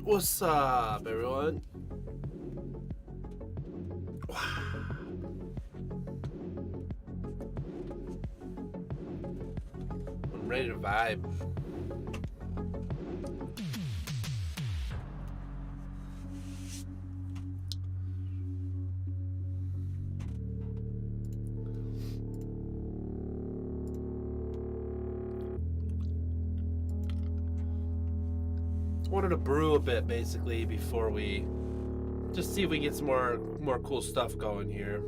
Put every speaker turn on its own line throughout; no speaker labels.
What's up, everyone? I'm ready to vibe. Wanted to brew a bit basically before we just see if we can get some more cool stuff going here.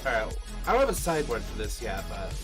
Alright, I don't have a sideboard for this yet, but...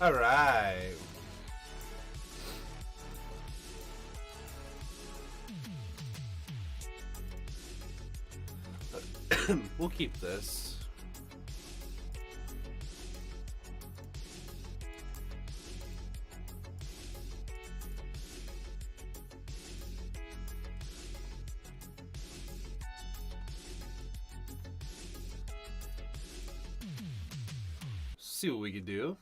Alright. We'll keep this. see what we can do.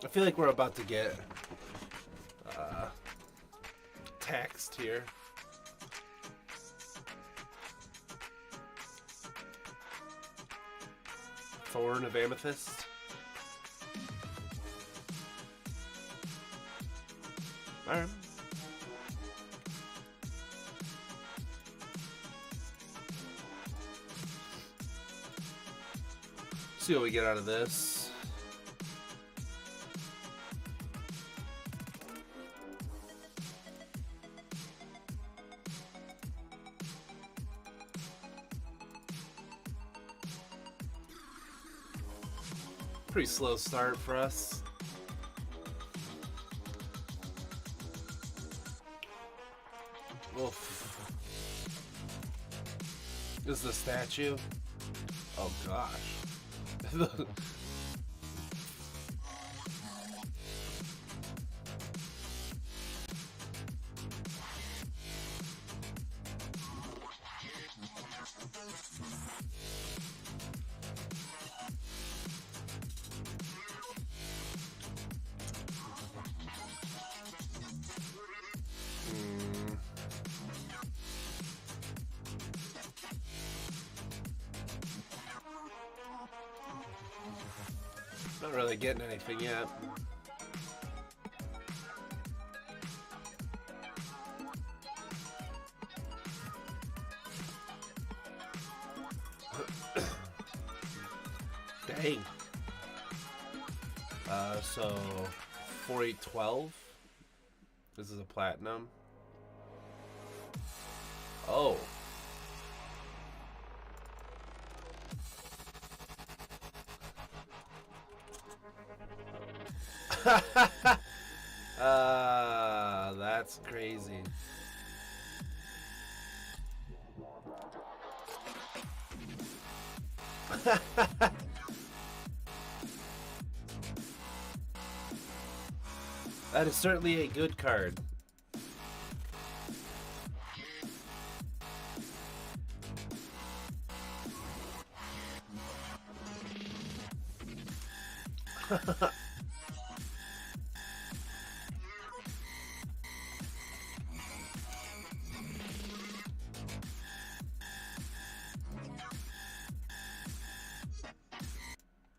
I feel like we're about to get taxed here. Thorn of Amethyst. Alright. See what we get out of this. Pretty slow start for us. Oof. This is the statue. Oh gosh. Not really getting anything yet. Dang. So 4812. This is a platinum. Oh. That's crazy. That is certainly a good card.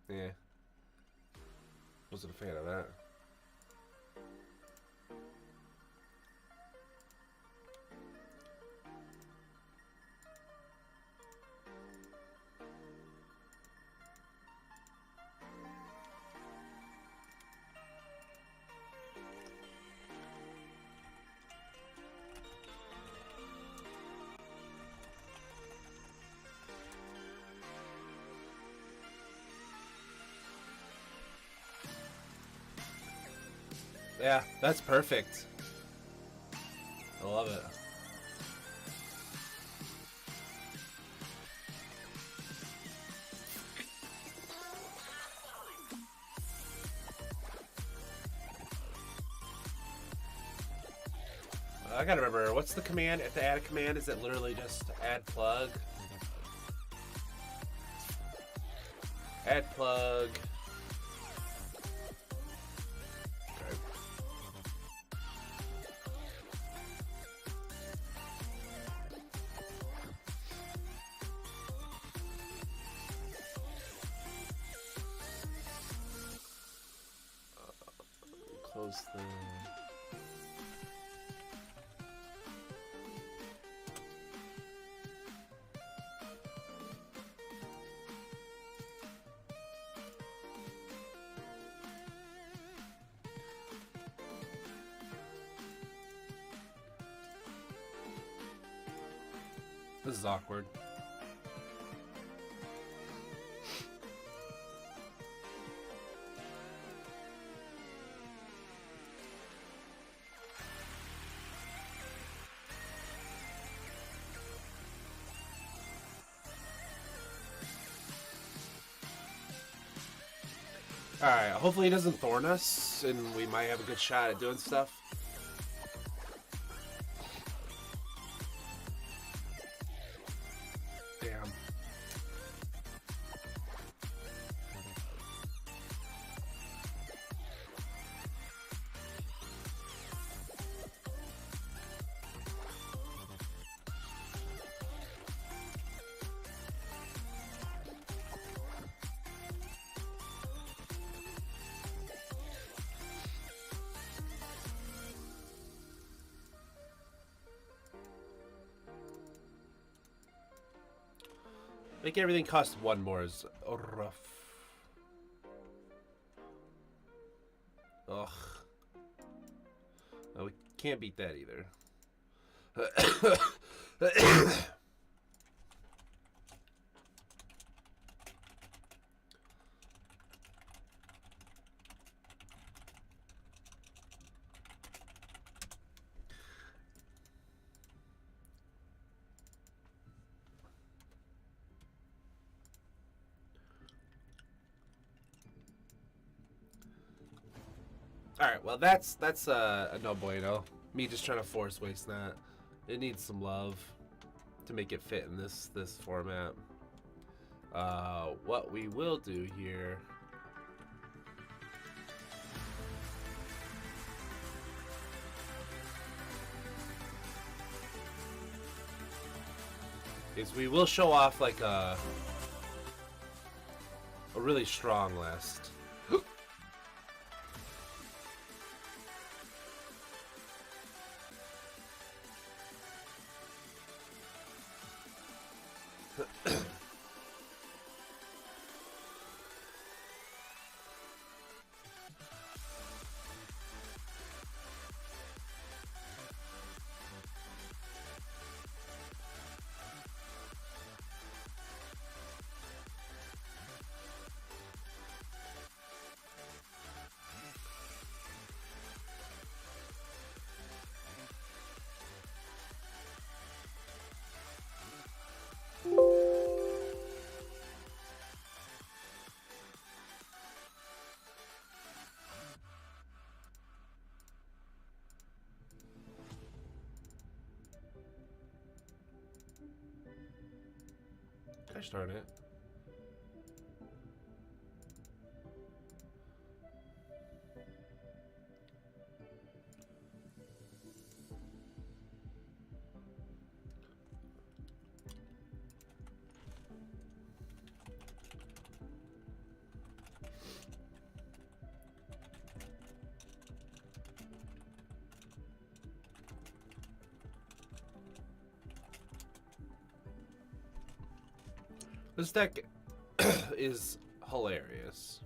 Yeah. Wasn't a fan of that. Yeah, that's perfect. I love it. I gotta remember, what's the command? If to add a command, is it literally just add plug? Add plug. Okay. Close the... This is awkward. Alright, hopefully he doesn't thorn us, and we might have a good shot at doing stuff. Damn. Make everything cost one more is rough. Ugh. Oh, we can't beat that either. Alright, well that's a no bueno. Me just trying to force waste that. It needs some love to make it fit in this format. What we will do here is we will show off like a really strong list. Gosh darn it. This deck is hilarious.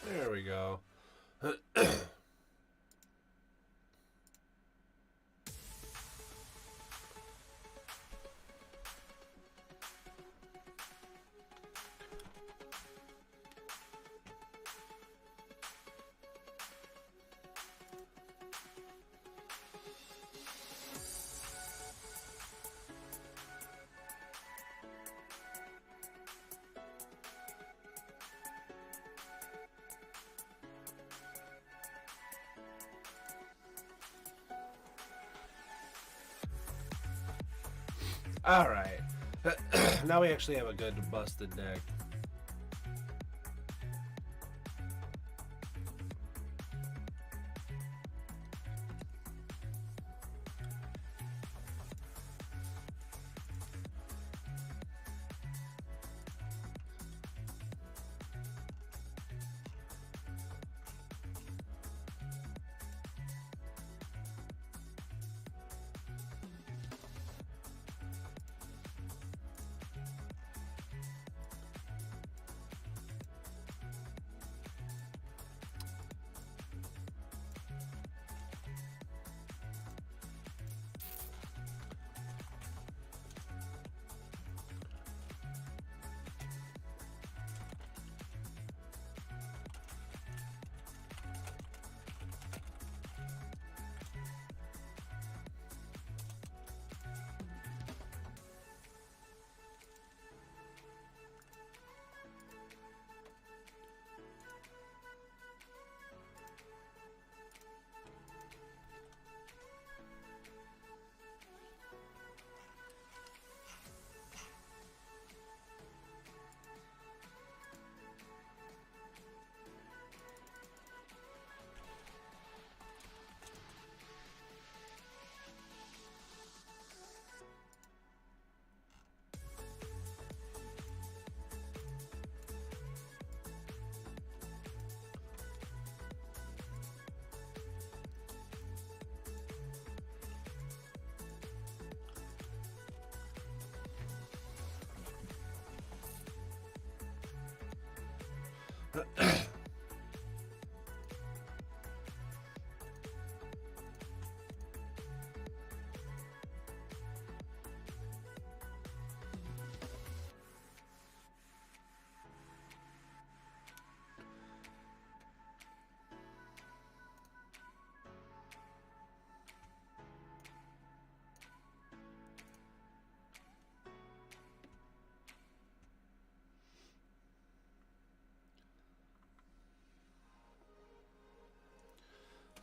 There we go. All right. Now we actually have a good busted deck.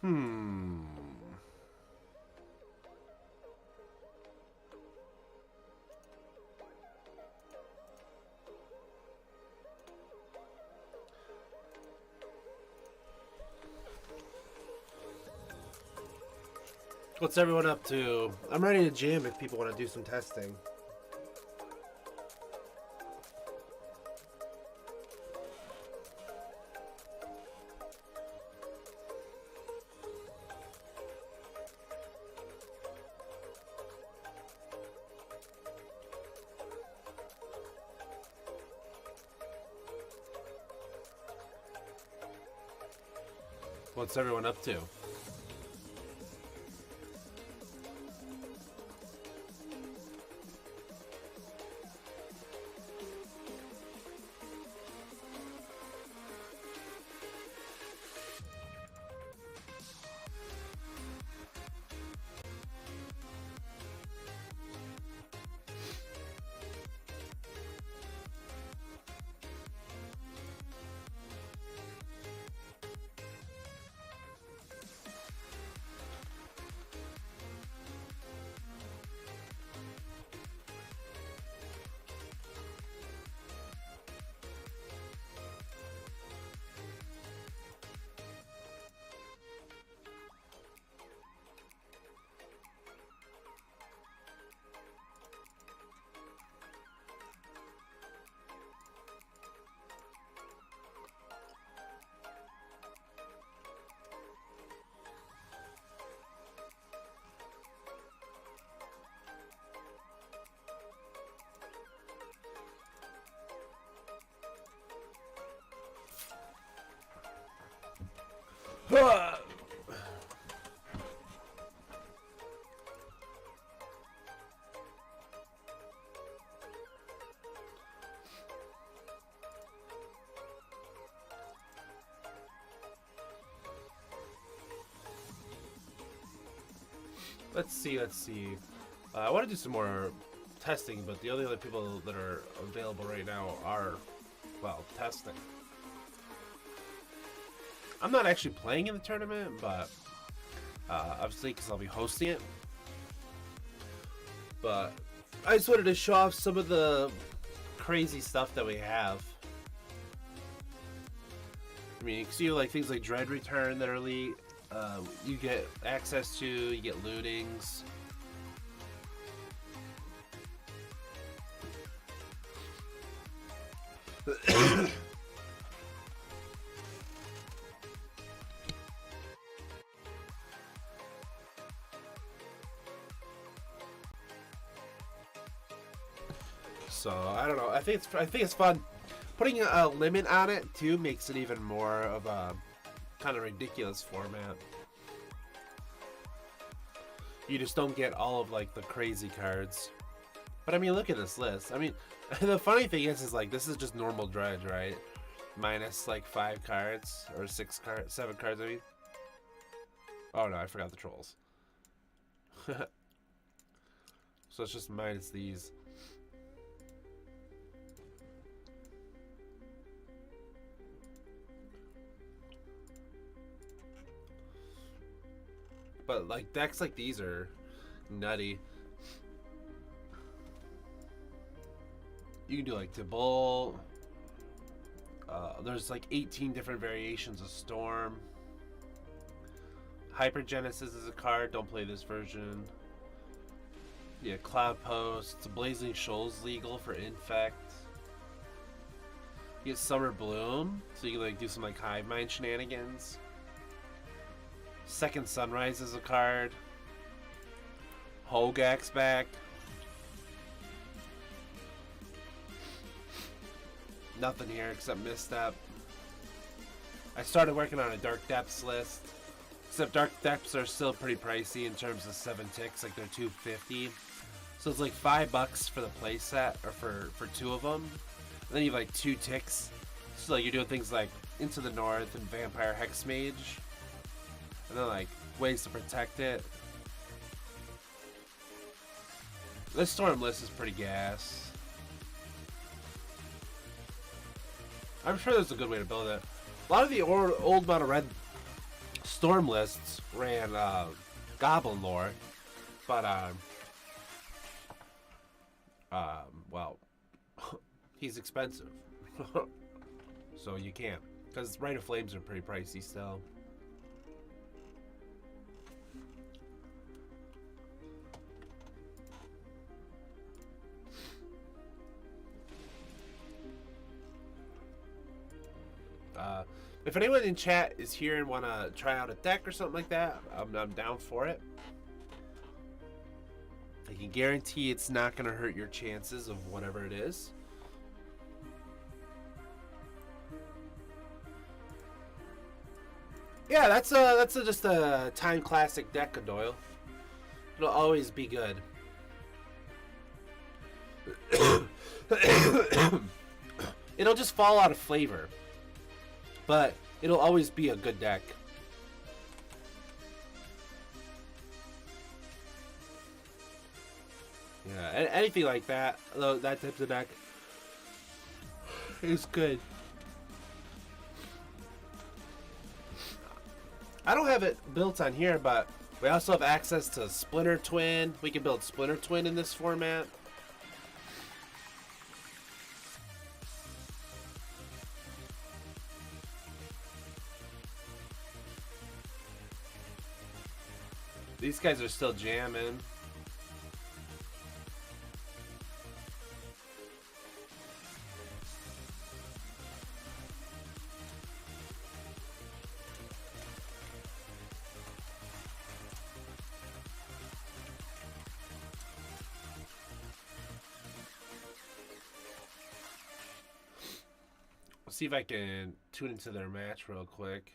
Hmm. What's everyone up to? I'm ready to jam if people want to do some testing. What's everyone up to? Let's see, let's see. I want to do some more testing, but the only other people that are available right now are, well, testing. I'm not actually playing in the tournament, but obviously because I'll be hosting it. But I just wanted to show off some of the crazy stuff that we have. I mean, you can see like things like Dread Return that are elite. You get access to, you get lootings. So I don't know. I think it's fun. Putting a limit on it too makes it even more of a kind of ridiculous format. You just don't get all of like the crazy cards. But I mean, look at this list. I mean, the funny thing is like this is just normal Dredge, right? Minus like 5 cards or 7 cards. I mean. Oh no, I forgot the trolls. So it's just minus these. But like decks like these are nutty. You can do like Tibalt. There's like 18 different variations of Storm. Hypergenesis is a card. Don't play this version. Yeah, Cloud Post. Blazing Shoals legal for Infect. You get Summer Bloom, so you can like do some like Hive Mind shenanigans. Second Sunrise is a card. Hogak's back. Nothing here except Misstep. I started working on a Dark Depths list. Except Dark Depths are still pretty pricey in terms of 7 ticks, like they're $250. So it's like $5 for the playset, or for 2 of them. And then you have like 2 ticks. So like you're doing things like Into the North and Vampire Hexmage. And then like ways to protect it. This Storm list is pretty gas. I'm sure there's a good way to build it. A lot of the old Mono Red Storm lists ran Goblin lore, but well, he's expensive, so you can't, because Rite of Flames are pretty pricey still. If anyone in chat is here and want to try out a deck or something like that, I'm down for it. I can guarantee it's not going to hurt your chances of whatever it is. Yeah, that's just a Time Classic deck of Doyle. It'll always be good. It'll just fall out of flavor. But it'll always be a good deck. Yeah, anything like that, that type of deck is good. I don't have it built on here, but we also have access to Splinter Twin. We can build Splinter Twin in this format. These guys are still jamming. Let's see if I can tune into their match real quick.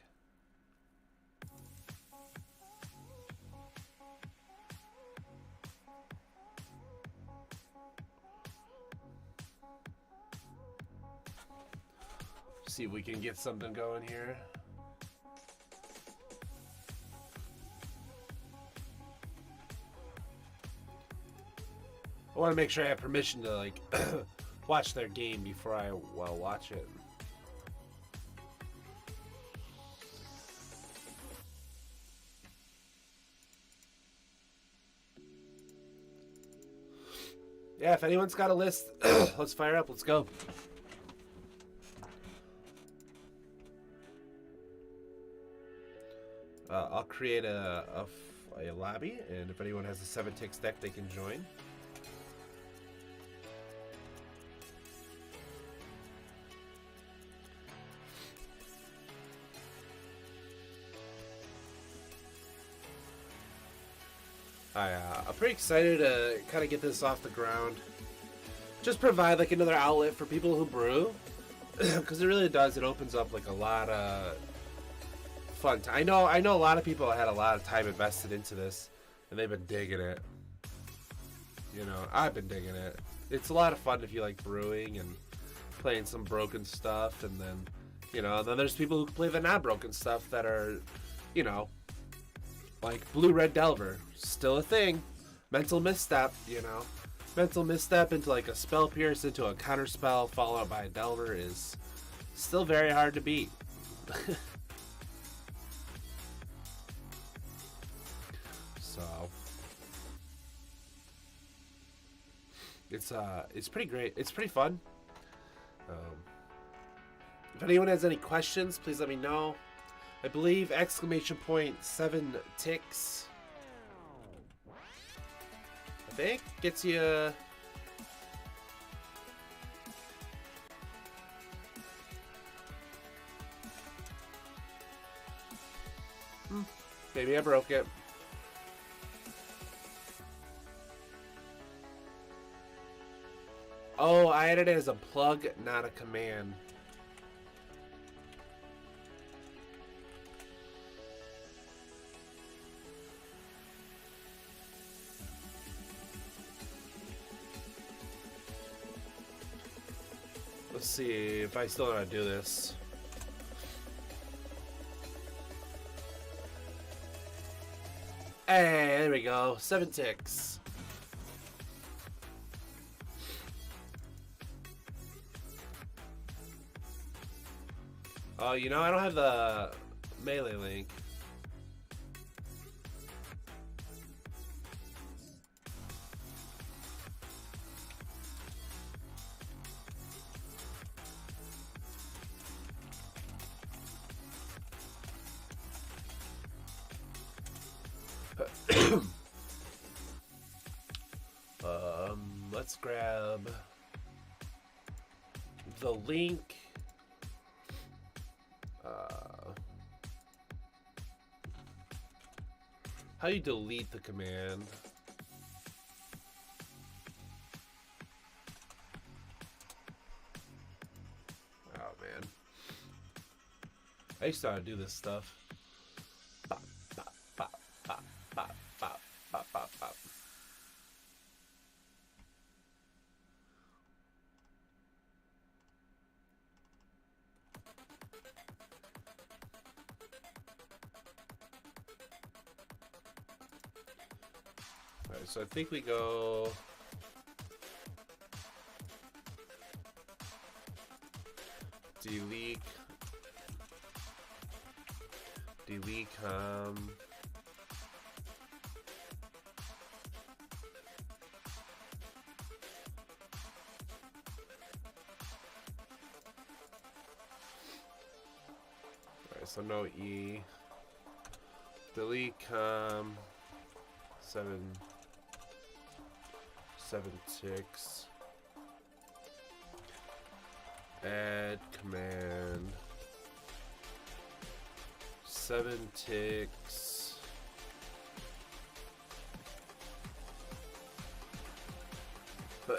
See if we can get something going here. I want to make sure I have permission to like watch their game before I watch it. Yeah, if anyone's got a list, let's fire up. Let's go. I'll create a lobby, and if anyone has a 7 ticks deck, they can join. I'm pretty excited to kind of get this off the ground. Just provide like another outlet for people who brew, because it really does. It opens up like a lot of fun. I know a lot of people had a lot of time invested into this, and they've been digging it. You know, I've been digging it. It's a lot of fun if you like brewing and playing some broken stuff, and then, you know, then there's people who play the non-broken stuff that are, you know, like Blue-Red Delver, still a thing. Mental misstep, you know. Mental misstep into like a spell pierce into a counter spell followed by a Delver is still very hard to beat. So it's pretty great. It's pretty fun. If anyone has any questions, please let me know. I believe exclamation point 7 ticks, I think, gets you maybe I broke it. Oh, I added it as a plug, not a command. Let's see if I still know how to do this. Hey, there we go. 7 ticks. Oh, you know, I don't have the melee link. Let's grab the link. How do you delete the command? Oh man, I used to know how to do this stuff. Bop, bop, bop, bop, bop, bop, bop, bop, bop. Alright, so I think we go delete Alright, so no E. Delete 7 ticks. Add command 7 ticks. Then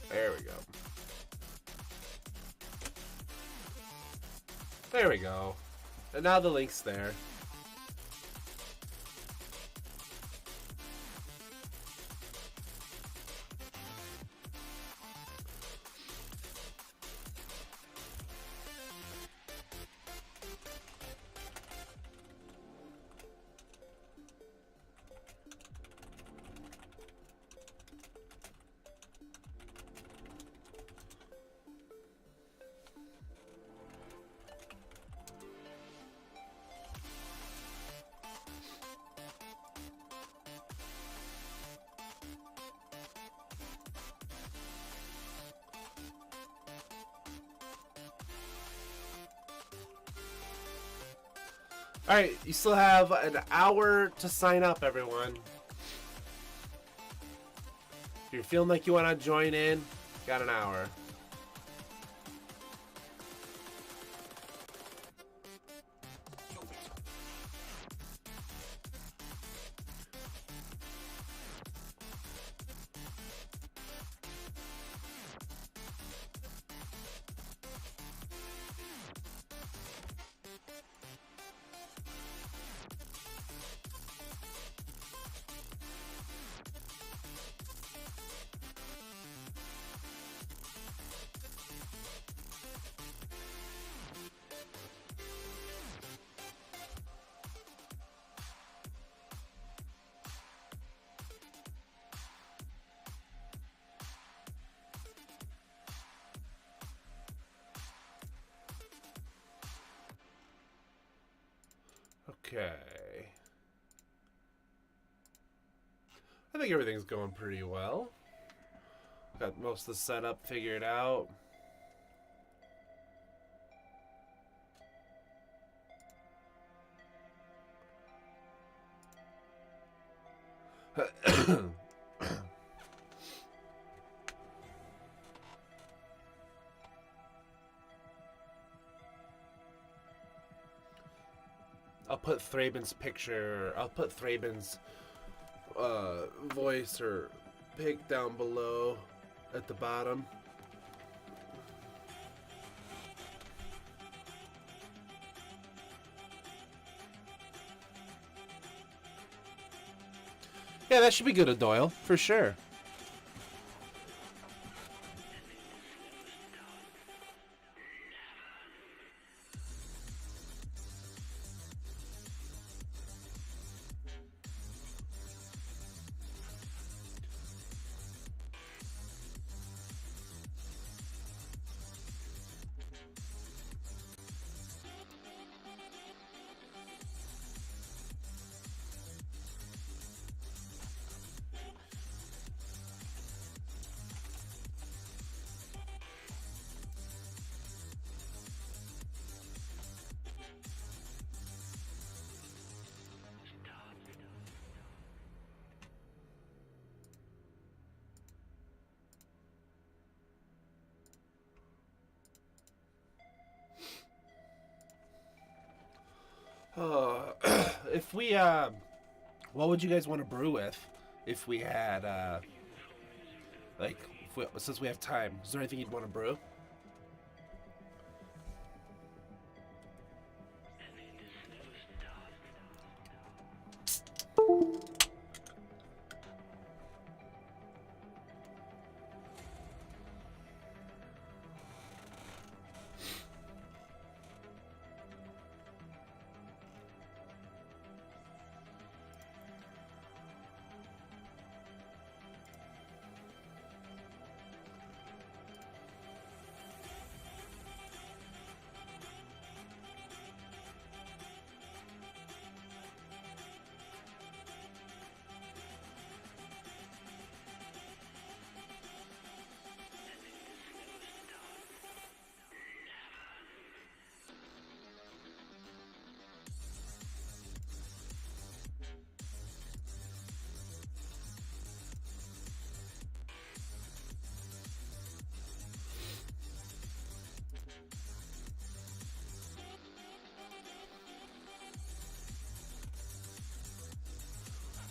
there we go. There we go. And now the link's there. Alright, you still have an hour to sign up, everyone. If you're feeling like you want to join in, got an hour. Okay. I think everything's going pretty well. Got most of the setup figured out. I'll put Thraben's picture, I'll put Thraben's voice or pic down below at the bottom. Yeah, that should be good, Doyle, for sure. If we, what would you guys want to brew with? If we had, like, since we have time, is there anything you'd want to brew?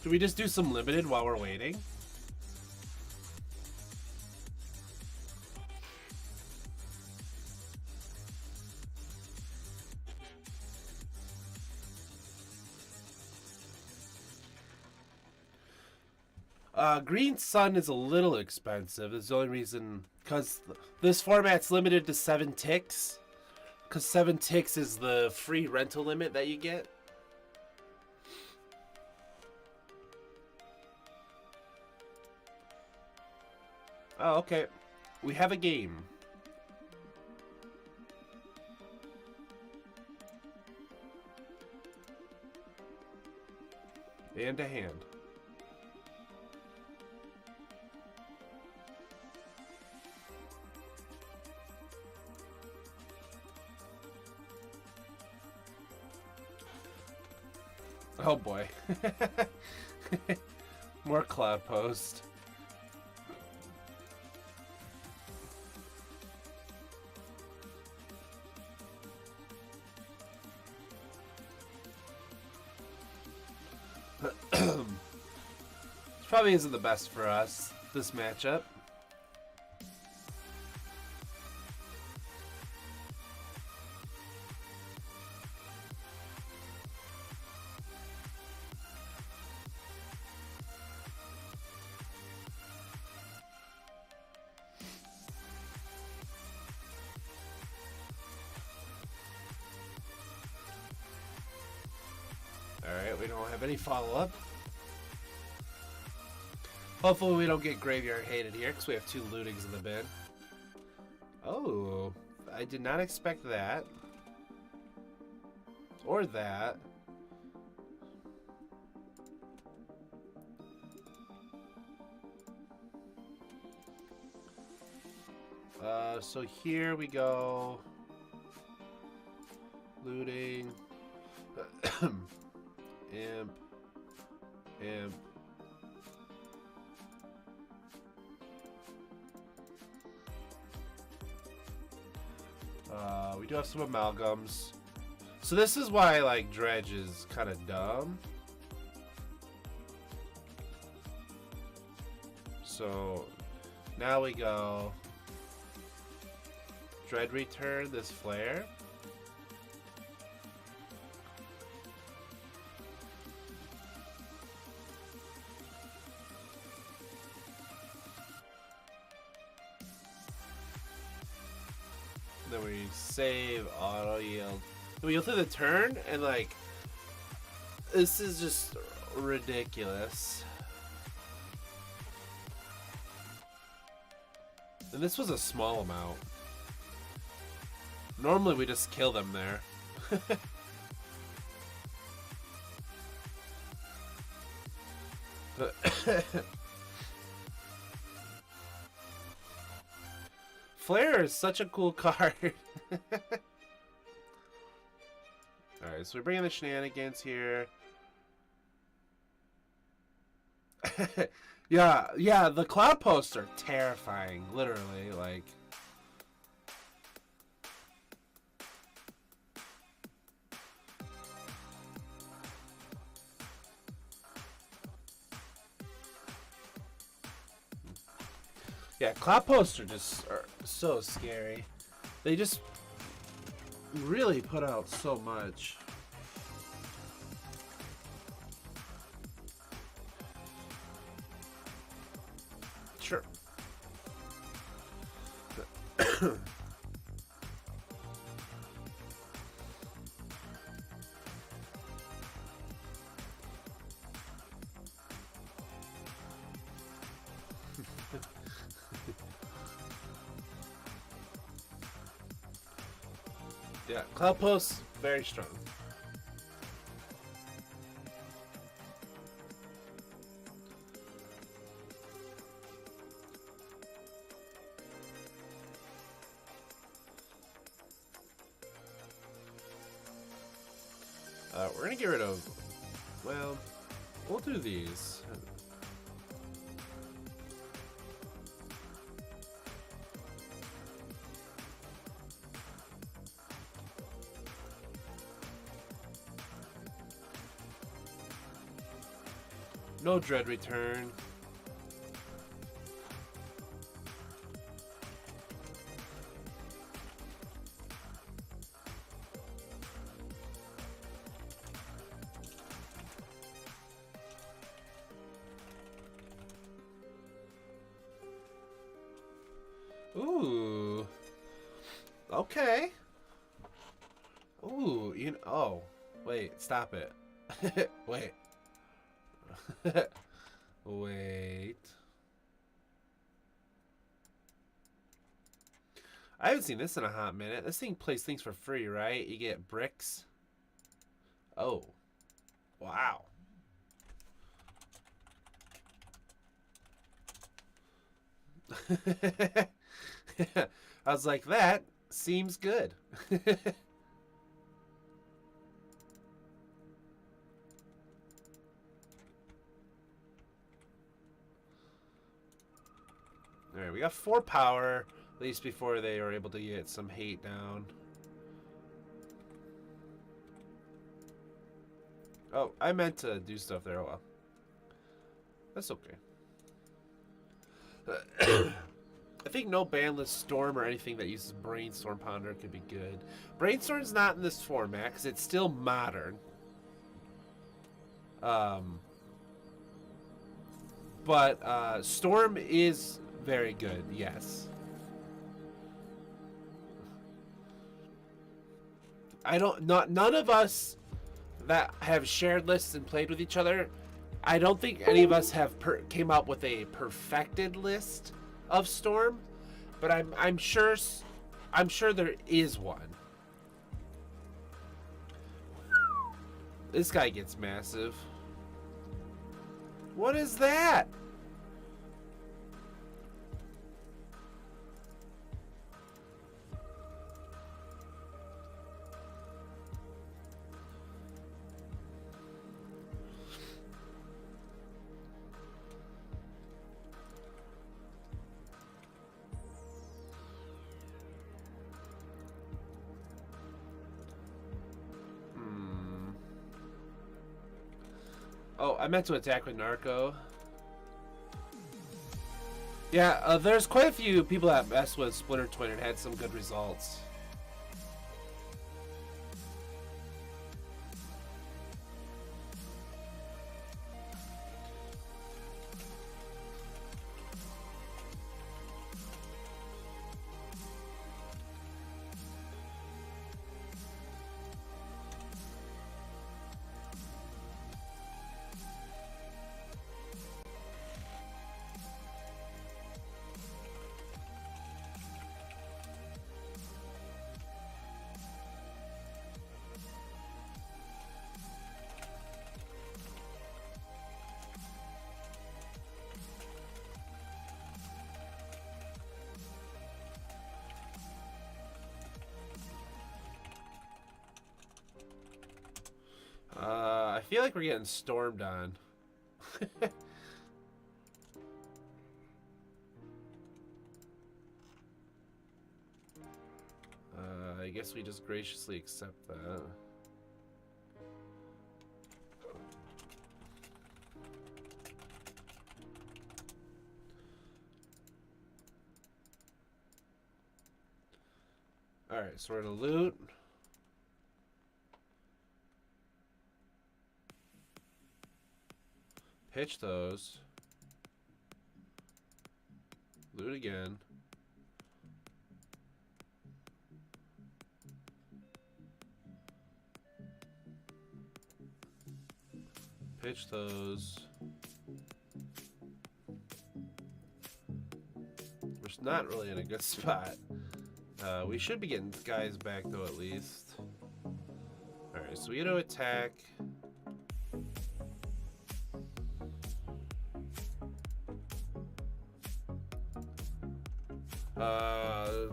Do we just do some limited while we're waiting? Green Sun is a little expensive. It's the only reason, because this format's limited to 7 ticks. Because 7 ticks is the free rental limit that you get. Oh, okay. We have a game. And a hand. Oh boy. More cloud post. This probably isn't the best for us, this matchup. Alright, we don't have any follow-up. Hopefully we don't get graveyard hated here, because we have 2 lootings in the bin. Oh, I did not expect that. Or that. So here we go. Looting. Imp. Imp. We do have some amalgams. So this is why, like, Dredge is kind of dumb. So now we go Dread Return this flare. Then we save, auto yield. Then we go through the turn, and like, this is just ridiculous. And this was a small amount. Normally we just kill them there. Flare is such a cool card. Alright, so we bring in the shenanigans here. Yeah, the cloud posts are terrifying, literally, like. Yeah, cloud posts are just so scary. They just really put out so much. Sure. Yeah, cloud posts very strong. We're gonna get rid of, well, we'll do these. No Dread Return. Ooh. Okay. Ooh, oh. Wait, stop it. Wait. Wait. I haven't seen this in a hot minute. This thing plays things for free, right? You get bricks. Oh. Wow. I was like, that seems good. Alright, we got 4 power, at least before they were able to get some hate down. Oh, I meant to do stuff there. Oh well. That's okay. I think no bandless storm or anything that uses Brainstorm Ponder could be good. Brainstorm's not in this format because it's still modern. But Storm is very good, yes. None of us that have shared lists and played with each other, I don't think any of us have came up with a perfected list of Storm, but I'm sure there is one. This guy gets massive. What is that? Oh, I meant to attack with Narco. Yeah, there's quite a few people that messed with Splinter Twin and had some good results. I feel like we're getting stormed on. I guess we just graciously accept that. Alright, so we're gonna loot. Pitch those. Loot again. Pitch those. We're not really in a good spot. We should be getting guys back though at least. Alright, so we get to attack.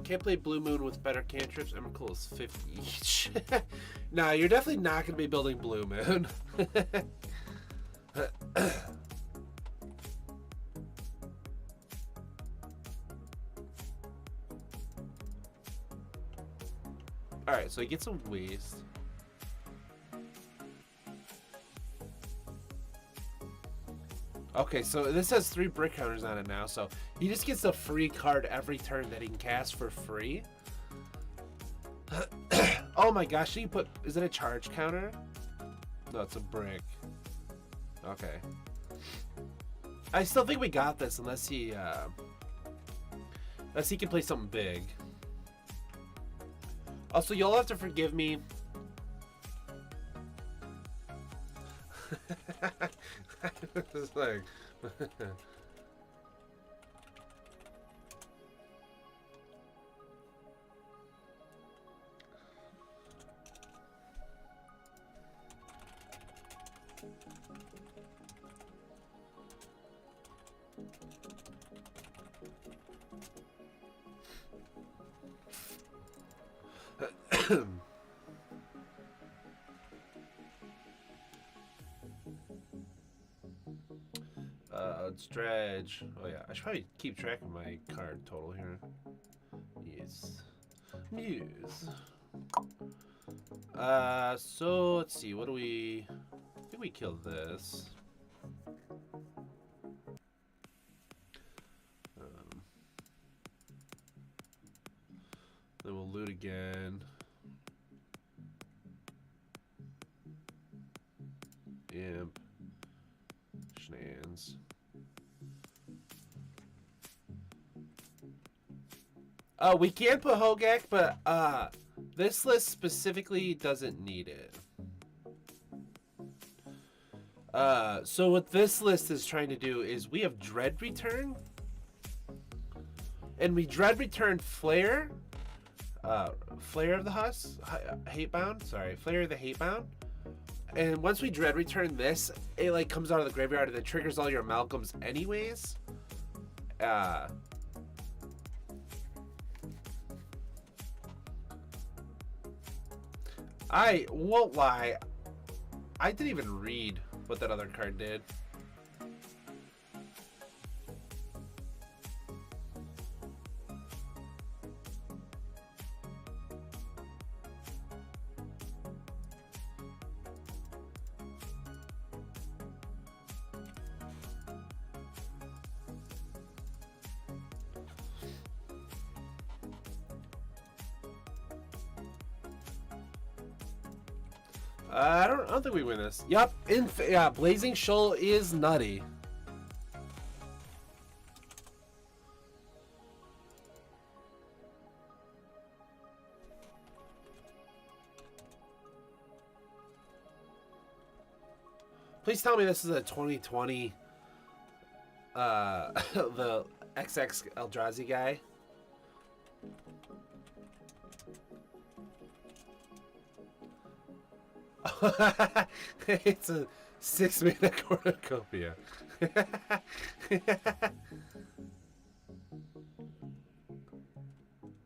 Can't play Blue Moon with better cantrips. Emrakul is 50 each. Nah, you're definitely not going to be building Blue Moon. Alright, so he gets a waste. Okay, so this has 3 brick counters on it now, so he just gets a free card every turn that he can cast for free. Oh my gosh, you put... Is it a charge counter? No, it's a brick. Okay. I still think we got this unless he can play something big. Also, you'll have to forgive me. It's like... Let's dredge. Oh yeah, I should probably keep track of my card total here. Yes. Muse. So let's see. What do we? I think we killed this. Then we'll loot again. Imp. Shenanigans. We can put Hogak, but this list specifically doesn't need it. So what this list is trying to do is we have Dread Return, and we Dread Return Flare, Flare of the Husk, Hatebound. Sorry, Flare of the Hatebound. And once we Dread Return this, it like comes out of the graveyard and it triggers all your Malcolms anyways. I won't lie, I didn't even read what that other card did. I don't think we win this. Yup, yeah, Blazing Shoal is nutty. Please tell me this is a 2020 the XX Eldrazi guy. It's a 6-mana cornucopia.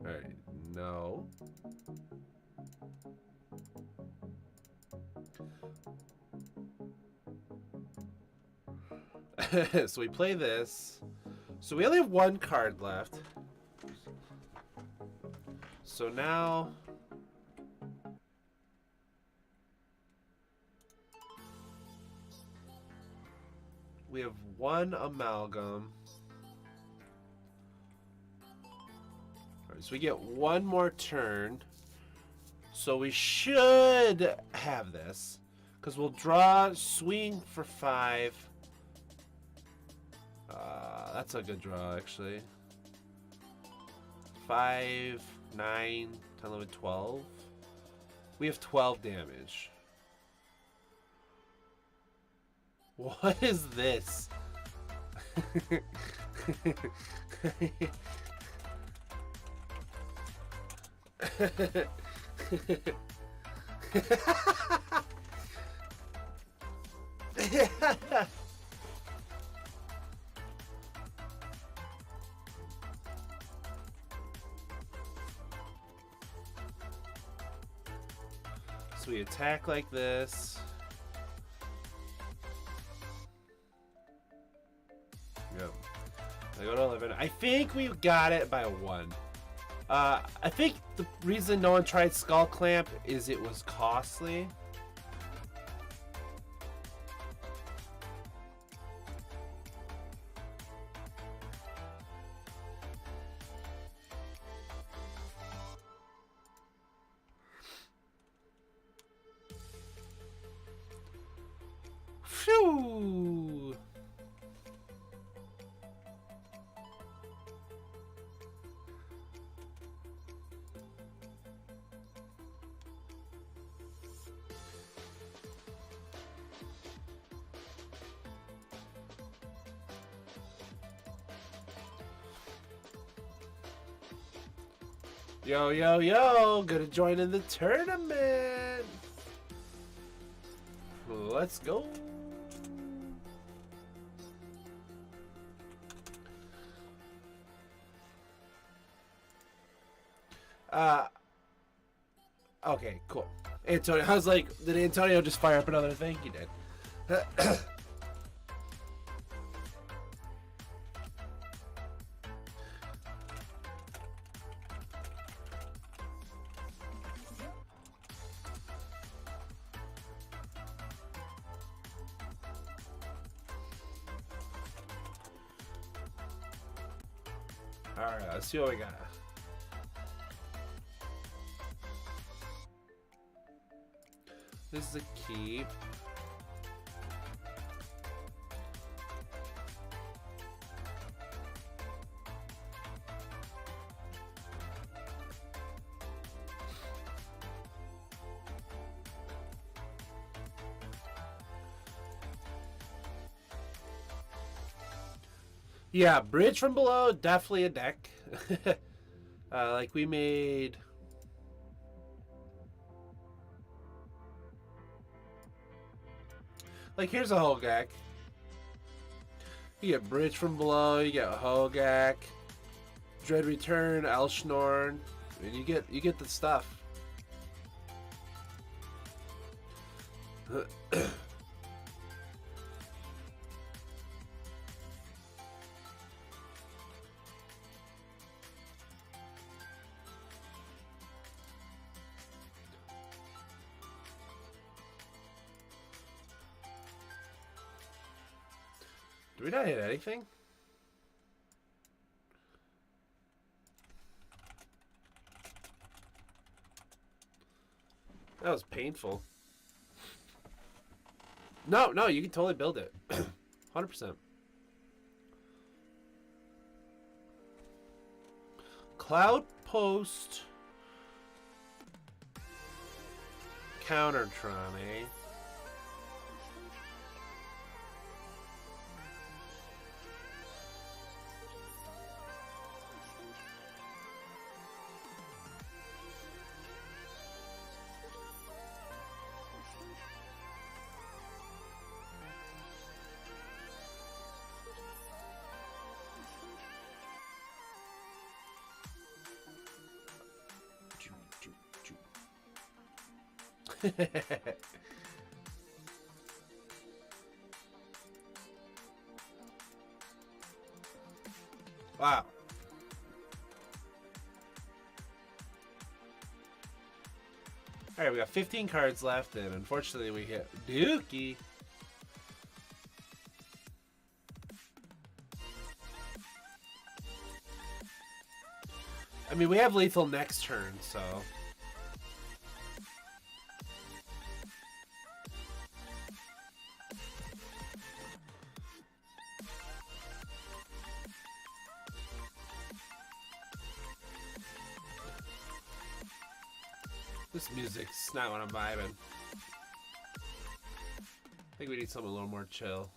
Alright, no. So we play this. So we only have one card left. So now we have one Amalgam. Alright, so we get one more turn. So we should have this. Because we'll draw, swing for 5. That's a good draw, actually. 5, 9, 10, 11, 12. We have 12 damage. What is this? So we attack like this. Yep. I go to 11. I think we got it by 1. I think the reason no one tried Skull Clamp is it was costly. Phew! Yo, yo, yo! Gonna join in the tournament! Let's go! Okay, cool. Antonio, I was like, did Antonio just fire up another thing? He did. Alright, let's see what we got. This is a keep. Yeah, Bridge from Below, definitely a deck. Like we made... Like here's a Hogak. You get Bridge from Below, you get Hogak, Dread Return, Elshnorn, and you get the stuff. Did we not hit anything? That was painful. No, you can totally build it. 100%. Cloud Post Countertron, eh? Wow. Alright, we got 15 cards left, and unfortunately we hit Dookie. I mean, we have lethal next turn, so... This music's not what I'm vibing. I think we need something a little more chill.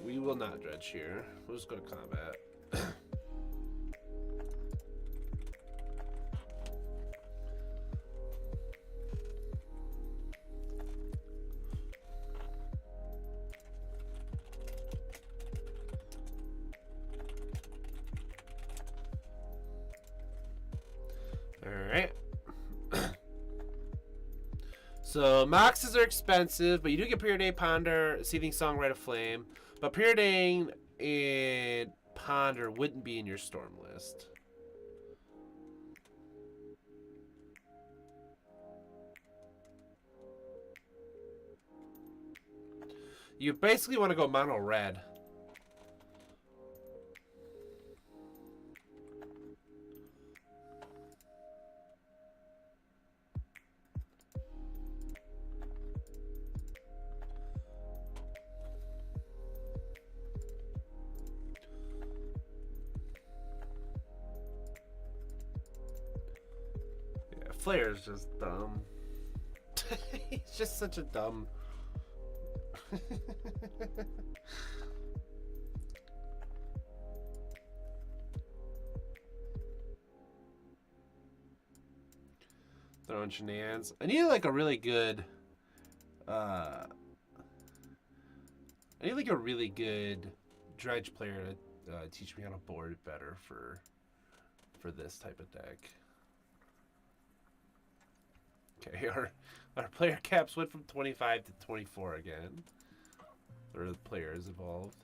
We will not dredge here. We'll just go to combat. Alright. So, Moxes are expensive, but you do get Preordained Ponder, Seething Song, Rite of Flame. But Preordained and Ponder wouldn't be in your Storm list. You basically want to go mono red. Flair's just dumb. He's just such a dumb. Throwing shenanigans. I need like a really good. I need like a really good dredge player to teach me how to board better for for this type of deck. Okay, our player caps went from 25 to 24 again. Or the players evolved.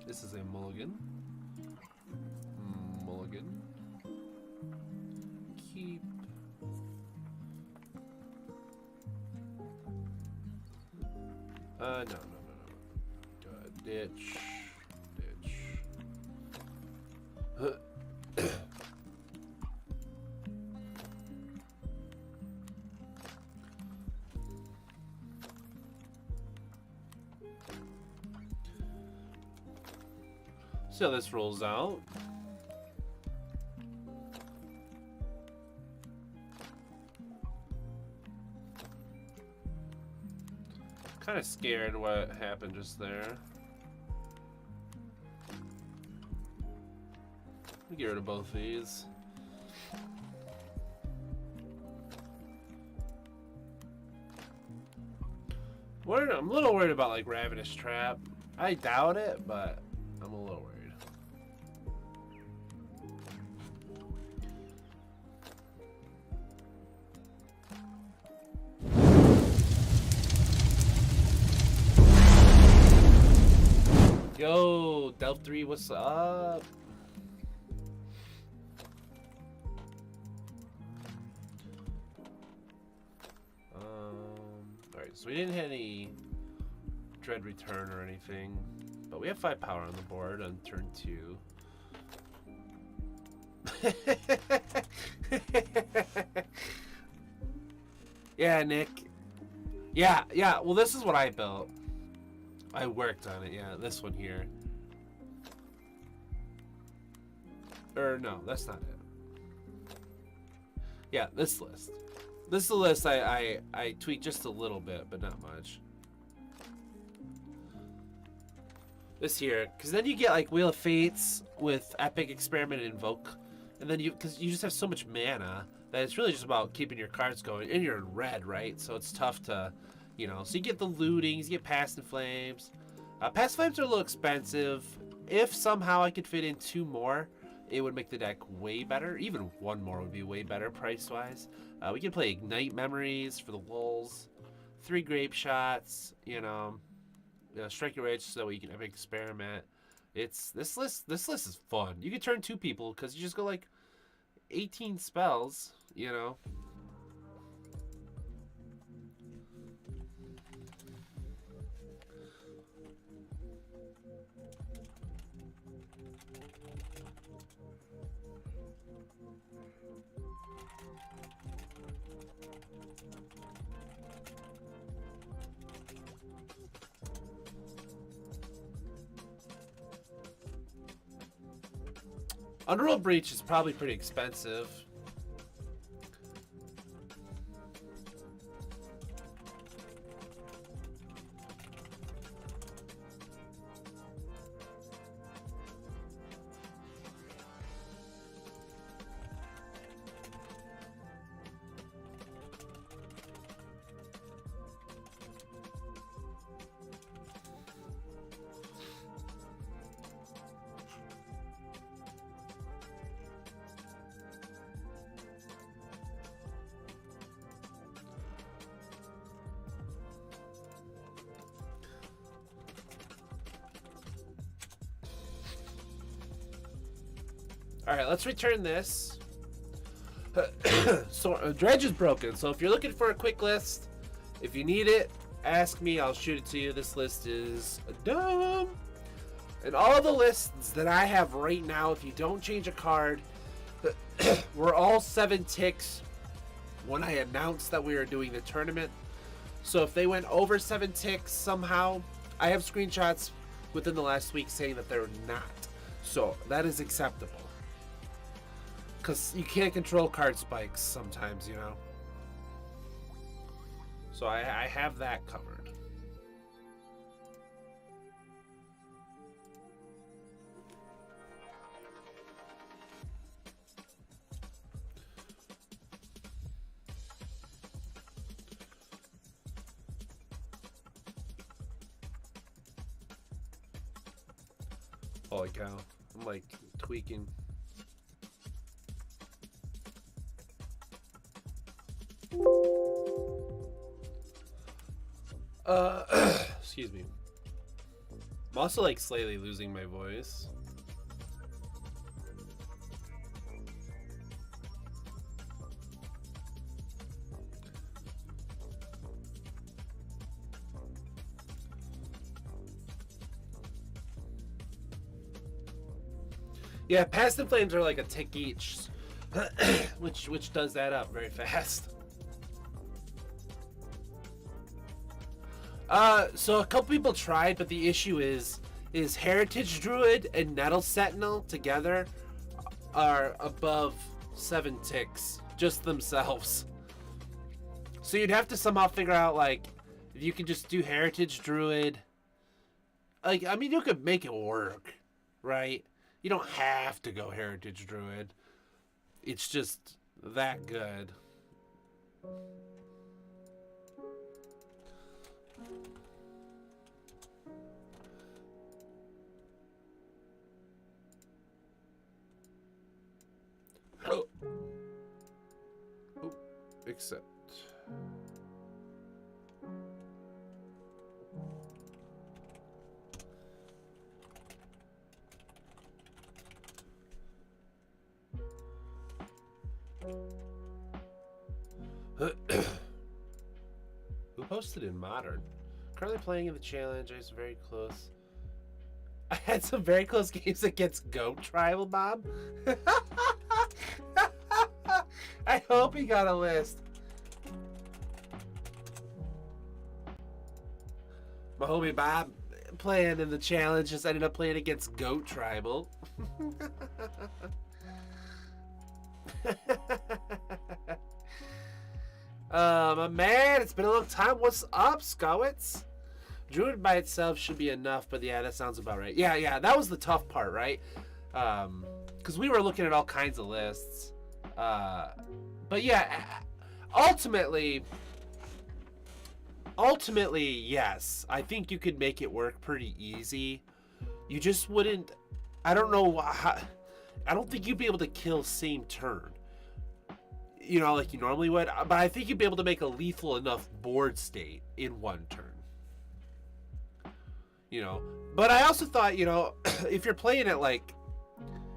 This is a mulligan. Mulligan. Keep. No. Ditch. See how this rolls out. Kind of scared what happened just there. Get rid of both these. I'm a little worried about like Ravenous Trap. I doubt it, but I'm a little worried. Yo, Delph 3, what's up? Alright, so we didn't hit any Dread Return or anything, but we have 5 power on the board on turn 2. Yeah, Nick. Yeah, well this is what I built. I worked on it, yeah, this one here. Or no, that's not it. Yeah, this list. This is the list I tweaked just a little bit, but not much. This here, because then you get like Wheel of Fates with Epic Experiment and Invoke, and then because you just have so much mana that it's really just about keeping your cards going, and you're in red, right? So it's tough to, you know, so you get the lootings, you get Past in Flames. Past in Flames are a little expensive. If somehow I could fit in 2 more, it would make the deck way better. Even 1 more would be way better price-wise. We can play Ignite Memories for the lulz, 3 Grape Shots, you know, Strike Your Rage so we can Epic Experiment. It's this list is fun. You can turn 2 people because you just go like 18 spells, you know. Underworld Breach is probably pretty expensive. Alright, let's return this. So, Dredge is broken, so if you're looking for a quick list, if you need it, ask me, I'll shoot it to you. This list is dumb. And all the lists that I have right now, if you don't change a card, were all 7 ticks when I announced that we were doing the tournament. So if they went over 7 ticks somehow, I have screenshots within the last week saying that they're not. So that is acceptable. Because you can't control card spikes sometimes, you know. So I have that covered. Holy cow. I'm like tweaking. Excuse me. I'm also like slightly losing my voice. Yeah, passive flames are like a tick each, which does that up very fast. So a couple people tried, but the issue is Heritage Druid and Nettle Sentinel together are above 7 ticks just themselves. So you'd have to somehow figure out like if you could just do Heritage Druid. Like, I mean, you could make it work, right? You don't have to go Heritage Druid. It's just that good. Oh. Oh. Except. Who posted in Modern? Currently playing in the challenge. I was very close. I had some very close games against Goat Tribal Bob. I hope he got a list. My homie Bob playing in the challenge just ended up playing against Goat Tribal. My man, it's been a long time. What's up, Skowitz? Druid by itself should be enough, but yeah, that sounds about right. Yeah, that was the tough part, right? Because we were looking at all kinds of lists. But yeah, ultimately, yes, I think you could make it work pretty easy. You just wouldn't. I don't know how. I don't think you'd be able to kill same turn. You know, like you normally would. But I think you'd be able to make a lethal enough board state in one turn. You know, but I also thought, you know, if you're playing it like,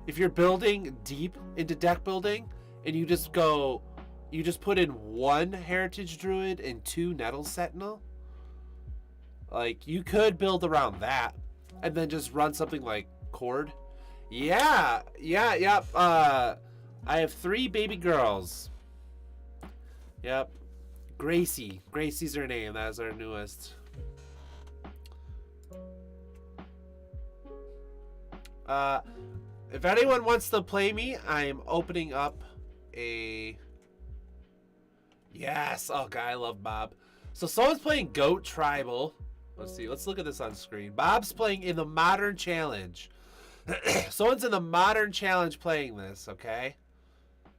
if you're building deep into deck building, and you just put in 1 Heritage Druid and 2 Nettle Sentinel, like you could build around that, and then just run something like Cord. Yeah. I have 3 baby girls. Yep. Gracie's her name. That's our newest. If anyone wants to play me, I'm opening up a... Yes! Oh, God, I love Bob. So someone's playing Goat Tribal. Let's see. Let's look at this on screen. Bob's playing in the Modern Challenge. Someone's in the Modern Challenge playing this, okay?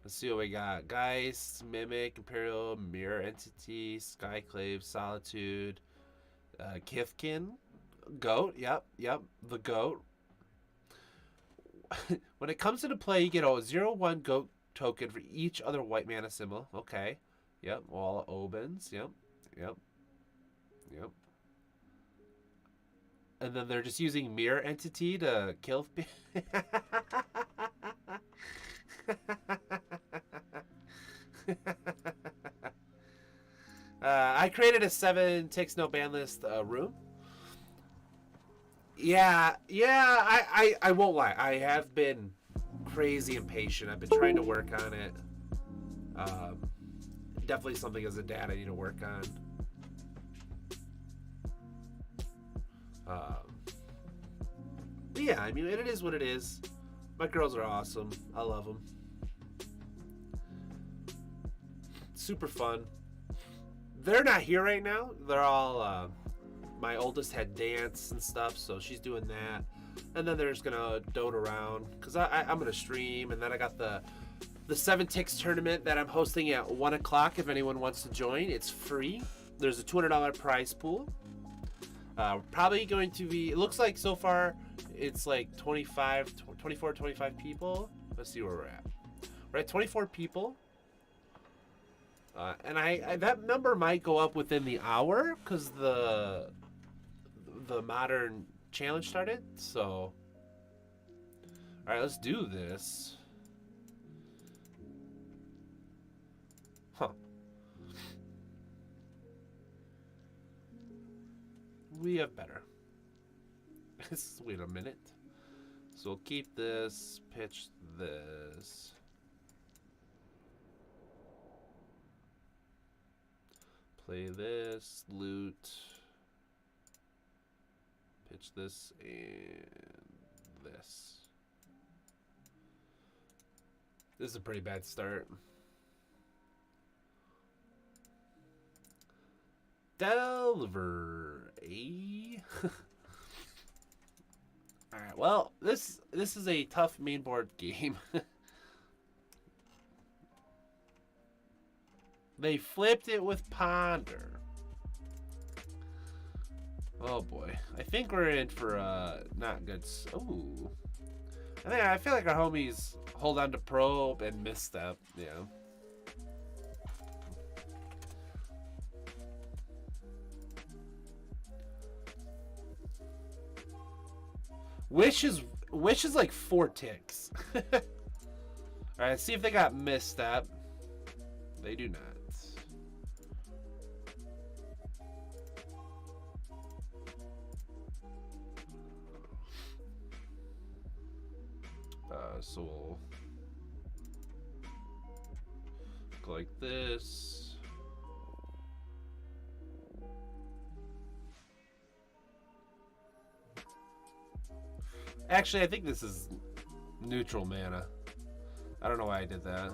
Let's see what we got. Geist, Mimic, Imperial, Mirror Entity, Skyclave, Solitude, Kithkin, Goat. Yep. The Goat. When it comes into play, you get a 0/1 Goat token for each other white mana symbol. Okay. Yep. Wall of Obens. Yep. And then they're just using Mirror Entity to kill. I created a 7 ticks no ban list room. Yeah, I won't lie. I have been crazy impatient. I've been trying to work on it. Definitely something as a dad I need to work on. But yeah, I mean, it is what it is. My girls are awesome. I love them. Super fun. They're not here right now. They're all... my oldest had dance and stuff, so she's doing that. And then they're just gonna dote around because I'm gonna stream. And then I got the 7 ticks tournament that I'm hosting at 1 o'clock. If anyone wants to join, it's free. There's a $200 prize pool. Probably going to be, it looks like so far it's like 24, 25 people. Let's see where we're at. We're at 24 people. And I that number might go up within the hour because the modern challenge started. So, all right, let's do this. Huh. We have better. Wait a minute. So we'll keep this, pitch this. Play this, loot. Pitch this and this. This is a pretty bad start. Delver, eh? All right. Well, this is a tough mainboard game. They flipped it with Ponder. Oh boy, I think we're in for not good. Ooh, I feel like our homies hold on to probe and misstep. Yeah. Wish is like 4 ticks. All right, see if they got misstep. They do not. So we'll go like this. Actually, I think this is neutral mana. I don't know why I did that.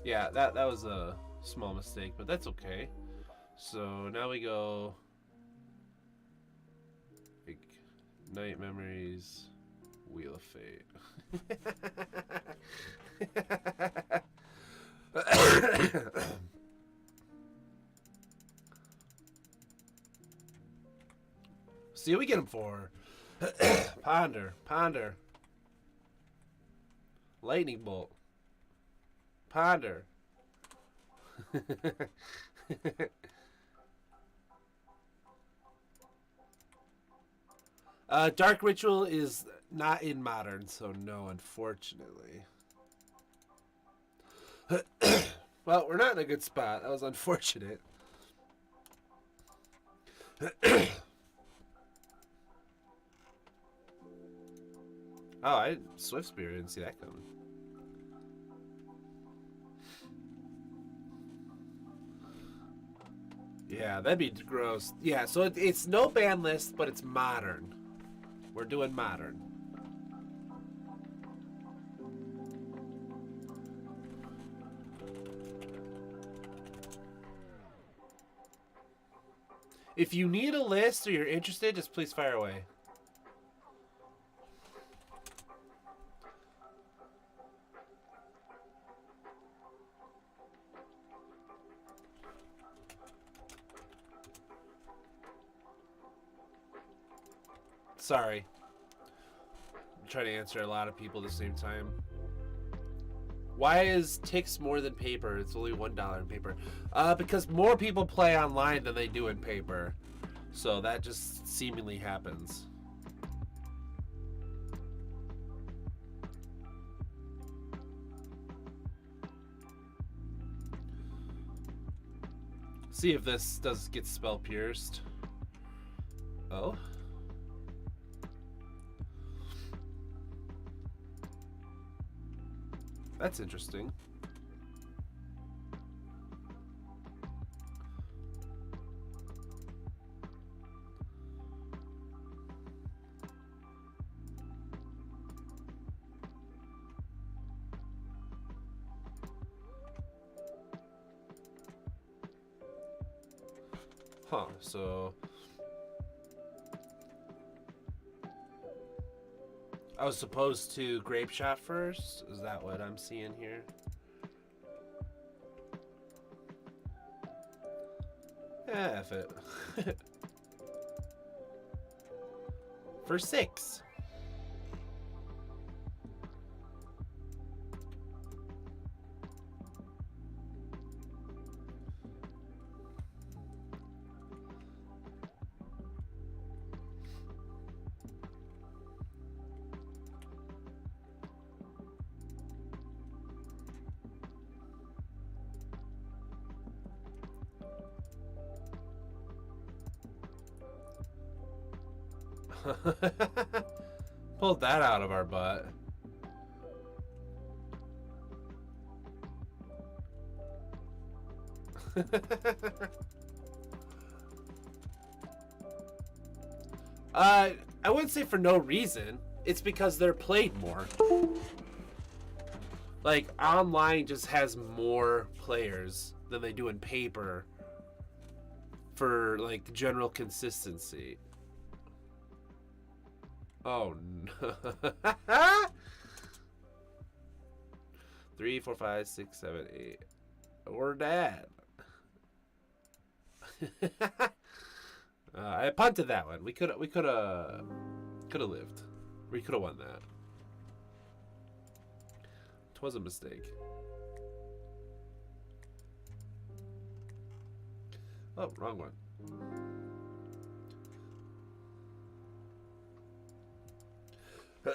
Yeah, that was a small mistake, but that's okay. So now we go Ignite Memories, Wheel of Fate. See what we get him for. Ponder, Ponder. Lightning Bolt. Ponder. Dark Ritual is not in Modern, so no, unfortunately. Well, we're not in a good spot. That was unfortunate. Oh, Swift Spear, didn't see that coming. Yeah, that'd be gross. Yeah, so it's no ban list, but it's Modern. We're doing Modern. If you need a list or you're interested, just please fire away. Sorry. I'm trying to answer a lot of people at the same time. Why is ticks more than paper? It's only $1 in paper. Because more people play online than they do in paper. So that just seemingly happens. See if this does get spell pierced. Oh. That's interesting. Huh, so I was supposed to grape shot first. Is that what I'm seeing here? Yeah, F it. For 6. Pulled that out of our butt. I wouldn't say for no reason. It's because they're played more. Like, online just has more players than they do in paper for, like, general consistency. Oh, no. 3, 4, 5, 6, 7, 8. Or dad. I punted that one. We could have lived. We could have won that. It was a mistake. Oh, wrong one. No,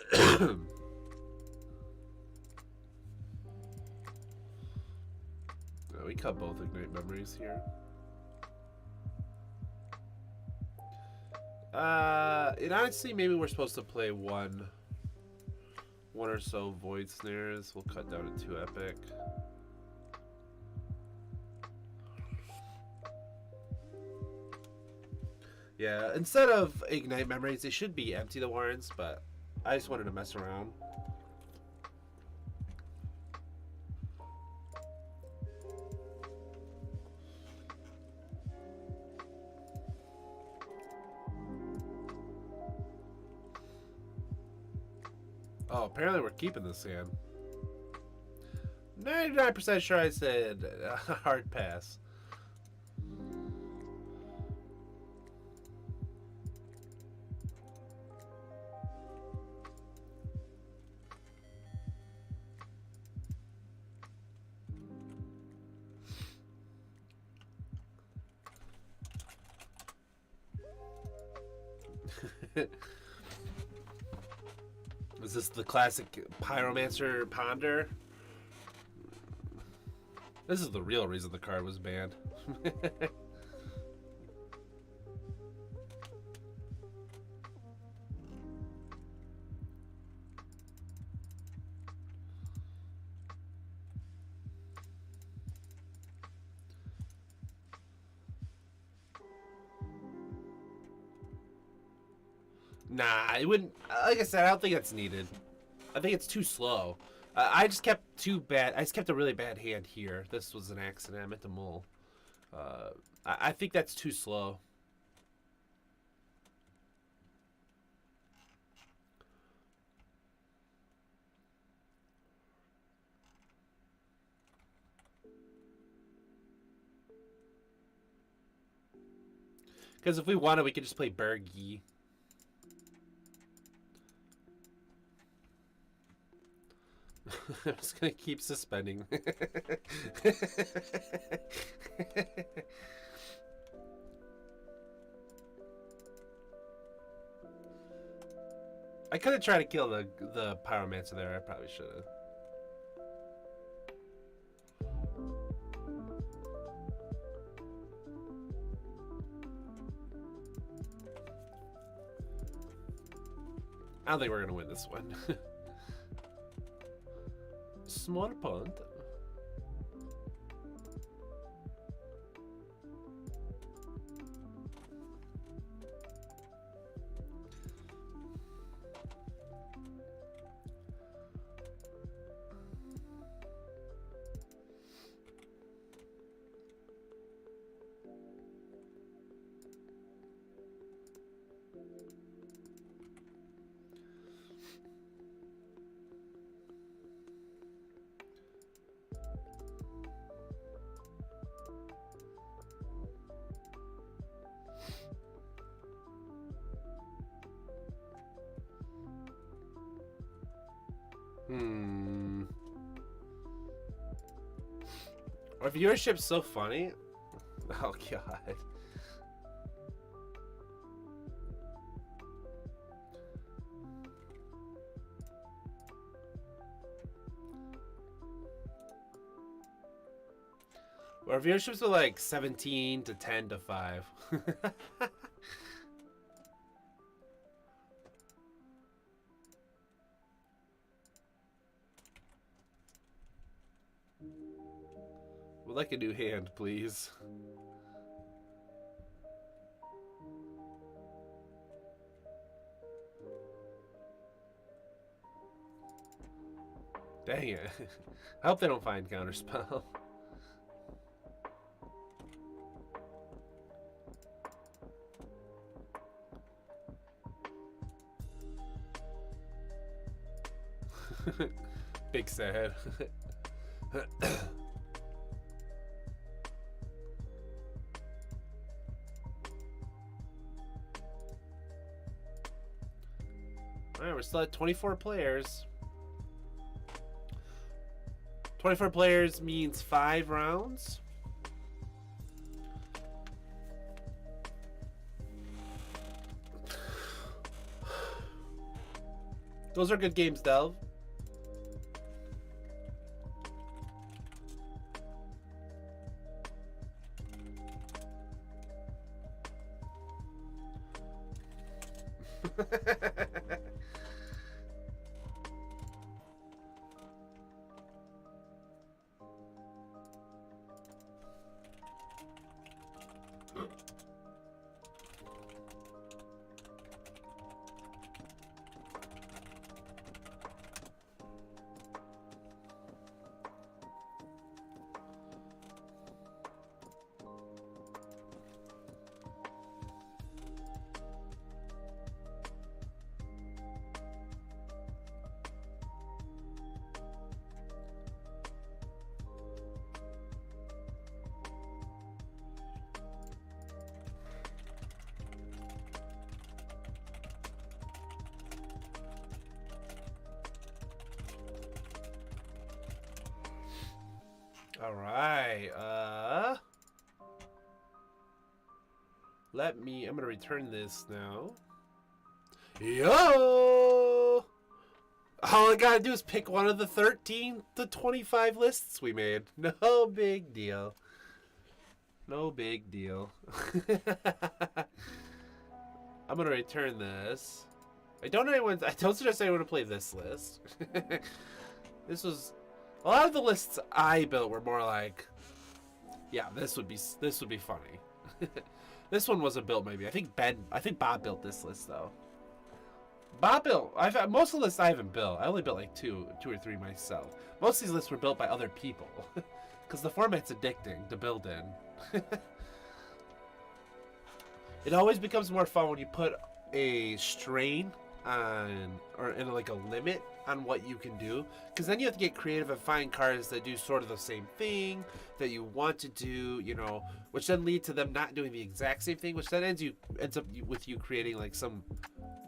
we cut both Ignite Memories here. And honestly, maybe we're supposed to play one or so Void Snares. We'll cut down to 2 Epic. Yeah, instead of Ignite Memories, they should be Empty the Warrens, but I just wanted to mess around. Oh, apparently we're keeping this hand. 99% sure I said hard pass. Is this the classic Pyromancer Ponder? This is the real reason the card was banned. Nah, it wouldn't. Like I said, I don't think that's needed. I think it's too slow. I just kept I just kept a really bad hand here. This was an accident. I meant to mull. I think that's too slow. Because if we wanted, we could just play Bergie. I'm just gonna keep suspending. I could have tried to kill the Pyromancer there. I probably should have. I don't think we're gonna win this one. Small pond. Our viewership's so funny. Oh god. Our viewerships are like 17 to 10 to 5. Would like a new hand, please. Dang it. I hope they don't find counterspell. Big sad. Alright, we're still at 24 players. 24 players means 5 rounds. Those are good games, Delve. All right. I'm gonna return this now. Yo! All I gotta do is pick one of the 13 to 25 lists we made. No big deal. No big deal. I'm gonna return this. I don't suggest anyone to play this list. This was a lot of the lists I built were more like, yeah, this would be funny. This one wasn't built maybe. I think Bob built this list though. Bob built. Most of the lists I haven't built. I only built like two or three myself. Most of these lists were built by other people, because the format's addicting to build in. It always becomes more fun when you put a strain on, or in like a limit on what you can do, because then you have to get creative and find cards that do sort of the same thing that you want to do, you know, which then lead to them not doing the exact same thing, which then ends up with you creating like some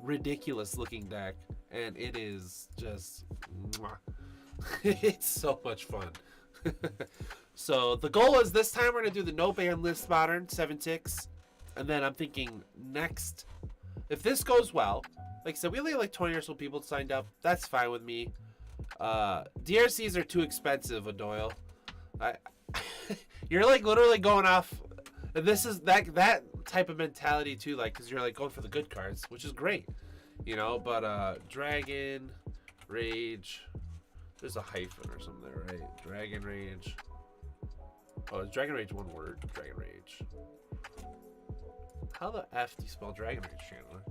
ridiculous looking deck, and it is just it's so much fun. So the goal is this time we're gonna do the no ban list modern 7 ticks, and then I'm thinking next, if this goes well, like I said, we only have like 20 or so people signed up. That's fine with me. DRCs are too expensive, Doyle. You're like literally going off. And this is that type of mentality too, like, because you're like going for the good cards, which is great, you know. But Dragon Rage, there's a hyphen or something there, right? Dragon Rage. Oh, is Dragon Rage one word? Dragon Rage. How the F do you spell Dragon Rage, Chandler?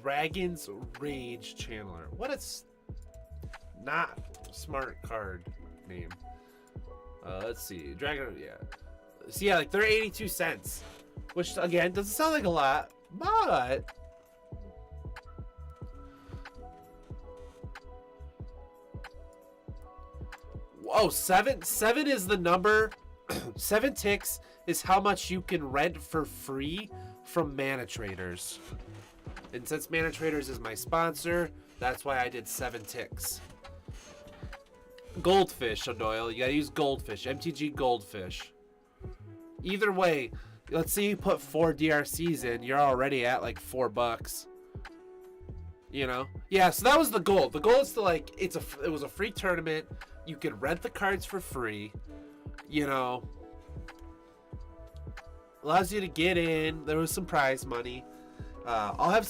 Dragon's Rage Chandler. What a not smart card name. Let's see. Dragon, yeah. So yeah, like they're 82 cents. Which again doesn't sound like a lot, but whoa, seven is the number 7 ticks is how much you can rent for free from Mana Traders. And since Mana Traders is my sponsor, that's why I did 7 ticks. Goldfish, O'Doyle. You gotta use Goldfish. MTG Goldfish. Either way, let's say you put 4 DRCs in, you're already at like $4. You know? Yeah, so that was the goal. The goal is to like, it was a free tournament. You could rent the cards for free. You know, allows you to get in. There was some prize money. I'll have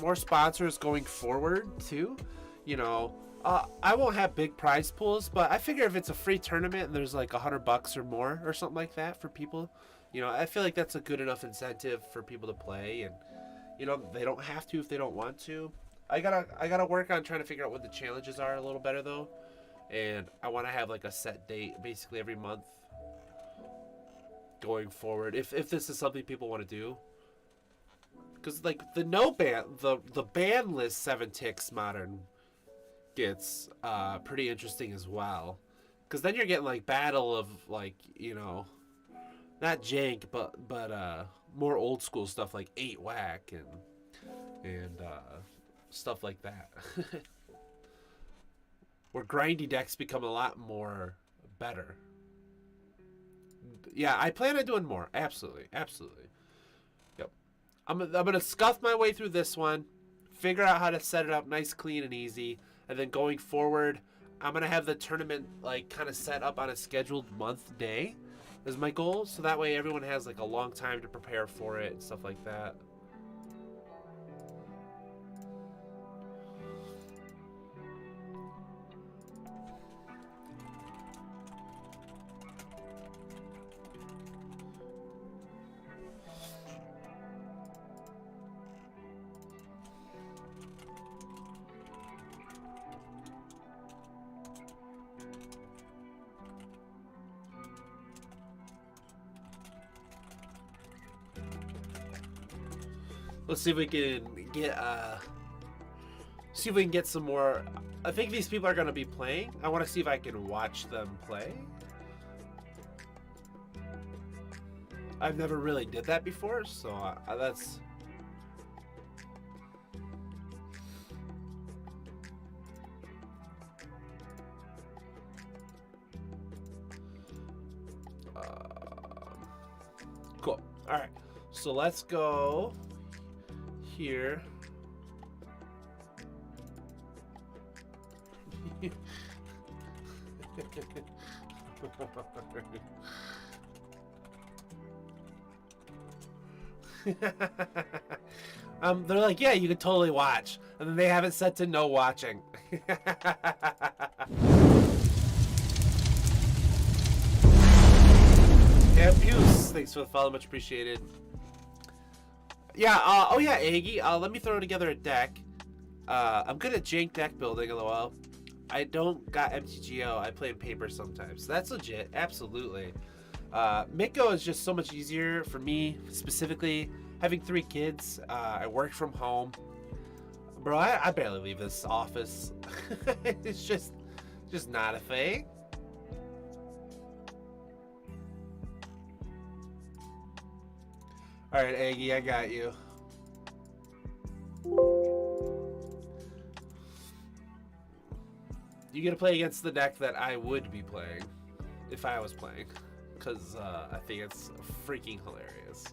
more sponsors going forward too. You know, I won't have big prize pools, but I figure if it's a free tournament and there's like $100 or more or something like that for people, you know, I feel like that's a good enough incentive for people to play. And you know, they don't have to if they don't want to. I gotta work on trying to figure out what the challenges are a little better though. And I want to have like a set date basically every month going forward if this is something people want to do. Because like the the ban list 7 ticks modern gets pretty interesting as well. Because then you're getting like battle of like, you know, not jank but more old school stuff like 8 whack and stuff like that. Where grindy decks become a lot more better. Yeah, I plan on doing more. Absolutely. Absolutely. Yep. I'm going to scuff my way through this one. Figure out how to set it up nice, clean, and easy. And then going forward, I'm going to have the tournament like kind of set up on a scheduled month day is my goal. So that way everyone has like a long time to prepare for it and stuff like that. Let's see if we can get some more. I think these people are going to be playing. I want to see if I can watch them play. I've never really did that before, so that's... Cool. All right. So let's go here. They're like, yeah, you can totally watch. And then they have it set to no watching. Yeah, Puce, thanks for the follow, much appreciated. Yeah, oh yeah, Aggie, let me throw together a deck. I'm good at jank deck building, lol. I don't got MTGO, I play in paper sometimes. So that's legit, absolutely. Miko is just so much easier for me, specifically having 3 kids. I work from home. Bro, I barely leave this office. It's just not a thing. All right, Aggie, I got you. You get to play against the deck that I would be playing if I was playing, because I think it's freaking hilarious.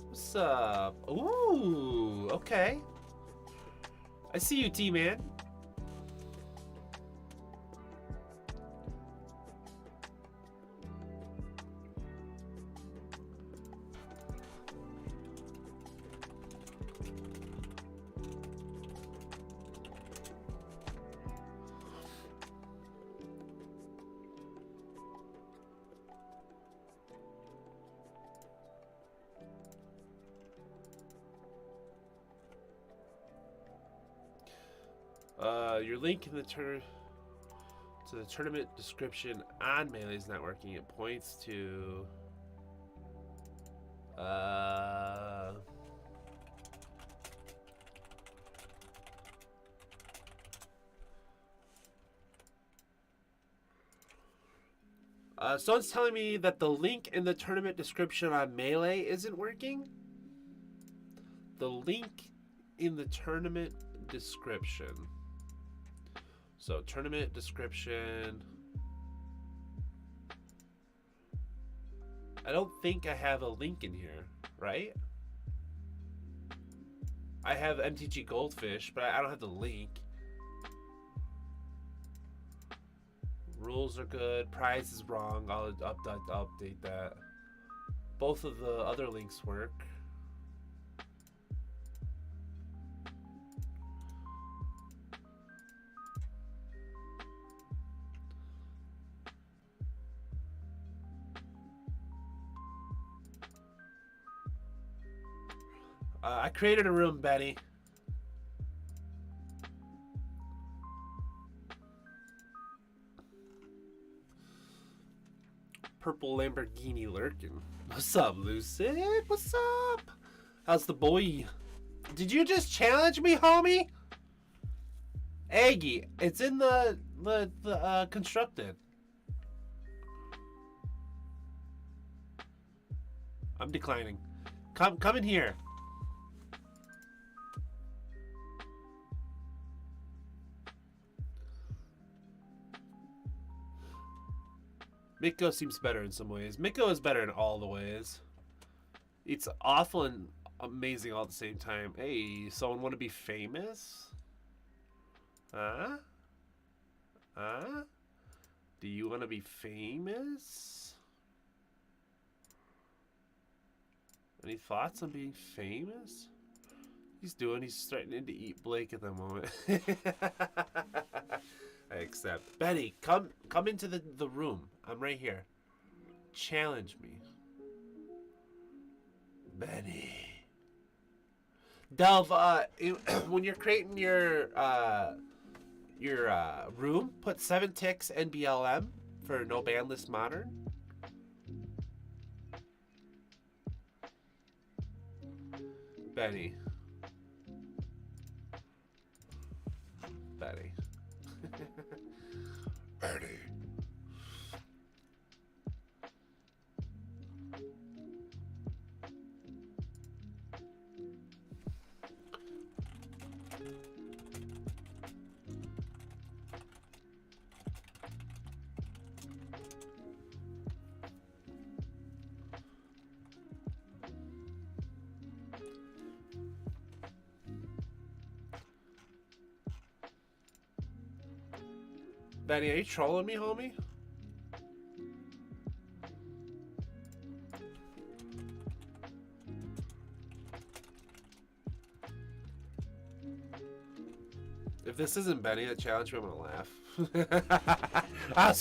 What's up? Ooh, okay. I see you, T-Man. Your link in the to the tournament description on Melee is not working. It points to someone's telling me that the link in the tournament description on Melee isn't working. The link in the tournament description. So tournament description. I don't think I have a link in here, right? I have MTG Goldfish, but I don't have the link. Rules are good. Prize is wrong. I'll update that. Both of the other links work. I created a room, Benny. Purple Lamborghini lurking. What's up, Lucid? What's up? How's the boy? Did you just challenge me, homie? Aggie, it's in the constructed. I'm declining. Come in here. Miko seems better in some ways. Miko is better in all the ways. It's awful and amazing all at the same time. Hey, someone want to be famous? Huh? Huh? Do you want to be famous? Any thoughts on being famous? He's starting to eat Blake at the moment. I accept. Benny, come into the room. I'm right here. Challenge me. Benny. Delve, when you're creating your room, put 7 ticks NBLM for no ban list modern. Benny. Benny. Benny. Benny, are you trolling me, homie? If this isn't Benny that challenged me, I'm gonna laugh.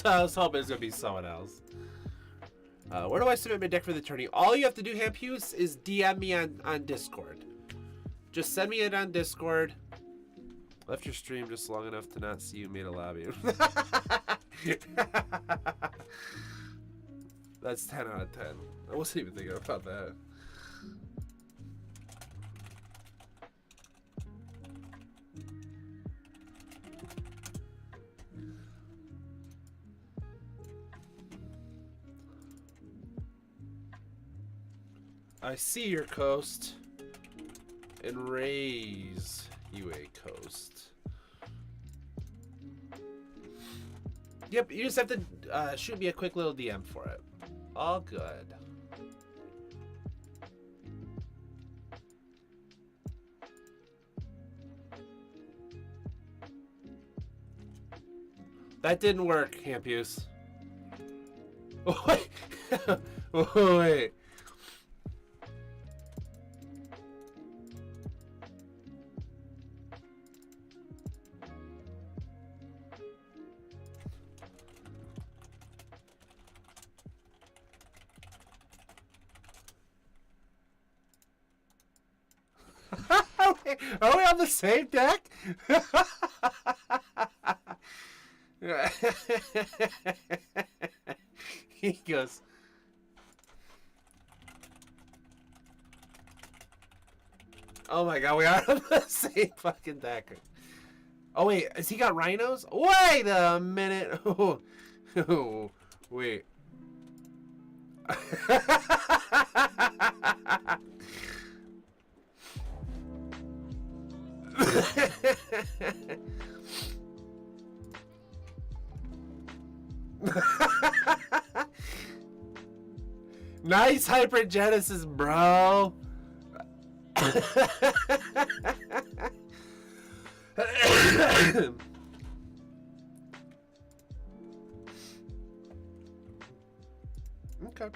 I was hoping it's gonna be someone else. Where do I submit my deck for the tourney? All you have to do, Hampus, is DM me on Discord. Just send me it on Discord. Left your stream just long enough to not see you made a lobby. That's 10 out of 10. I wasn't even thinking about that. I see your coast and raise you a coast. Yep, you just have to shoot me a quick little DM for it. All good. That didn't work, Hampus. Oh, wait. Oh, wait. Are we on the same deck? He goes, oh my god, we are on the same fucking deck. Oh wait, has he got rhinos? Wait a minute. Oh, wait. Nice Hypergenesis, bro. Okay.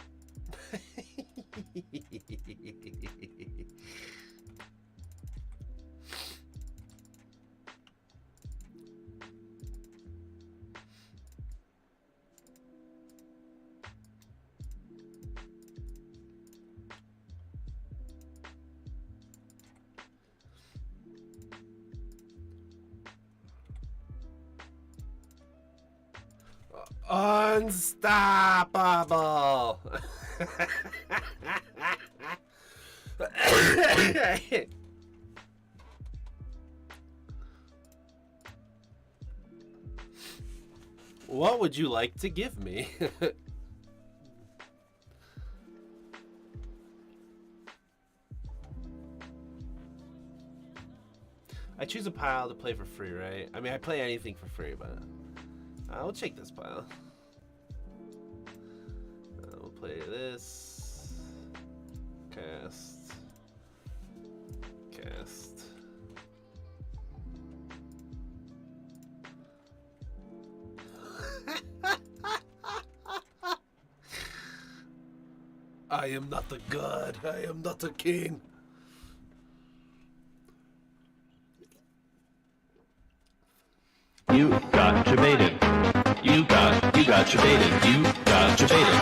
Unstoppable. What would you like to give me? I choose a pile to play for free, right? I mean, I play anything for free, but we'll take this pile. We'll play this. Cast. Cast. I am not a god. I am not a king.
You got jebaited. You got jebaited. You got jebaited.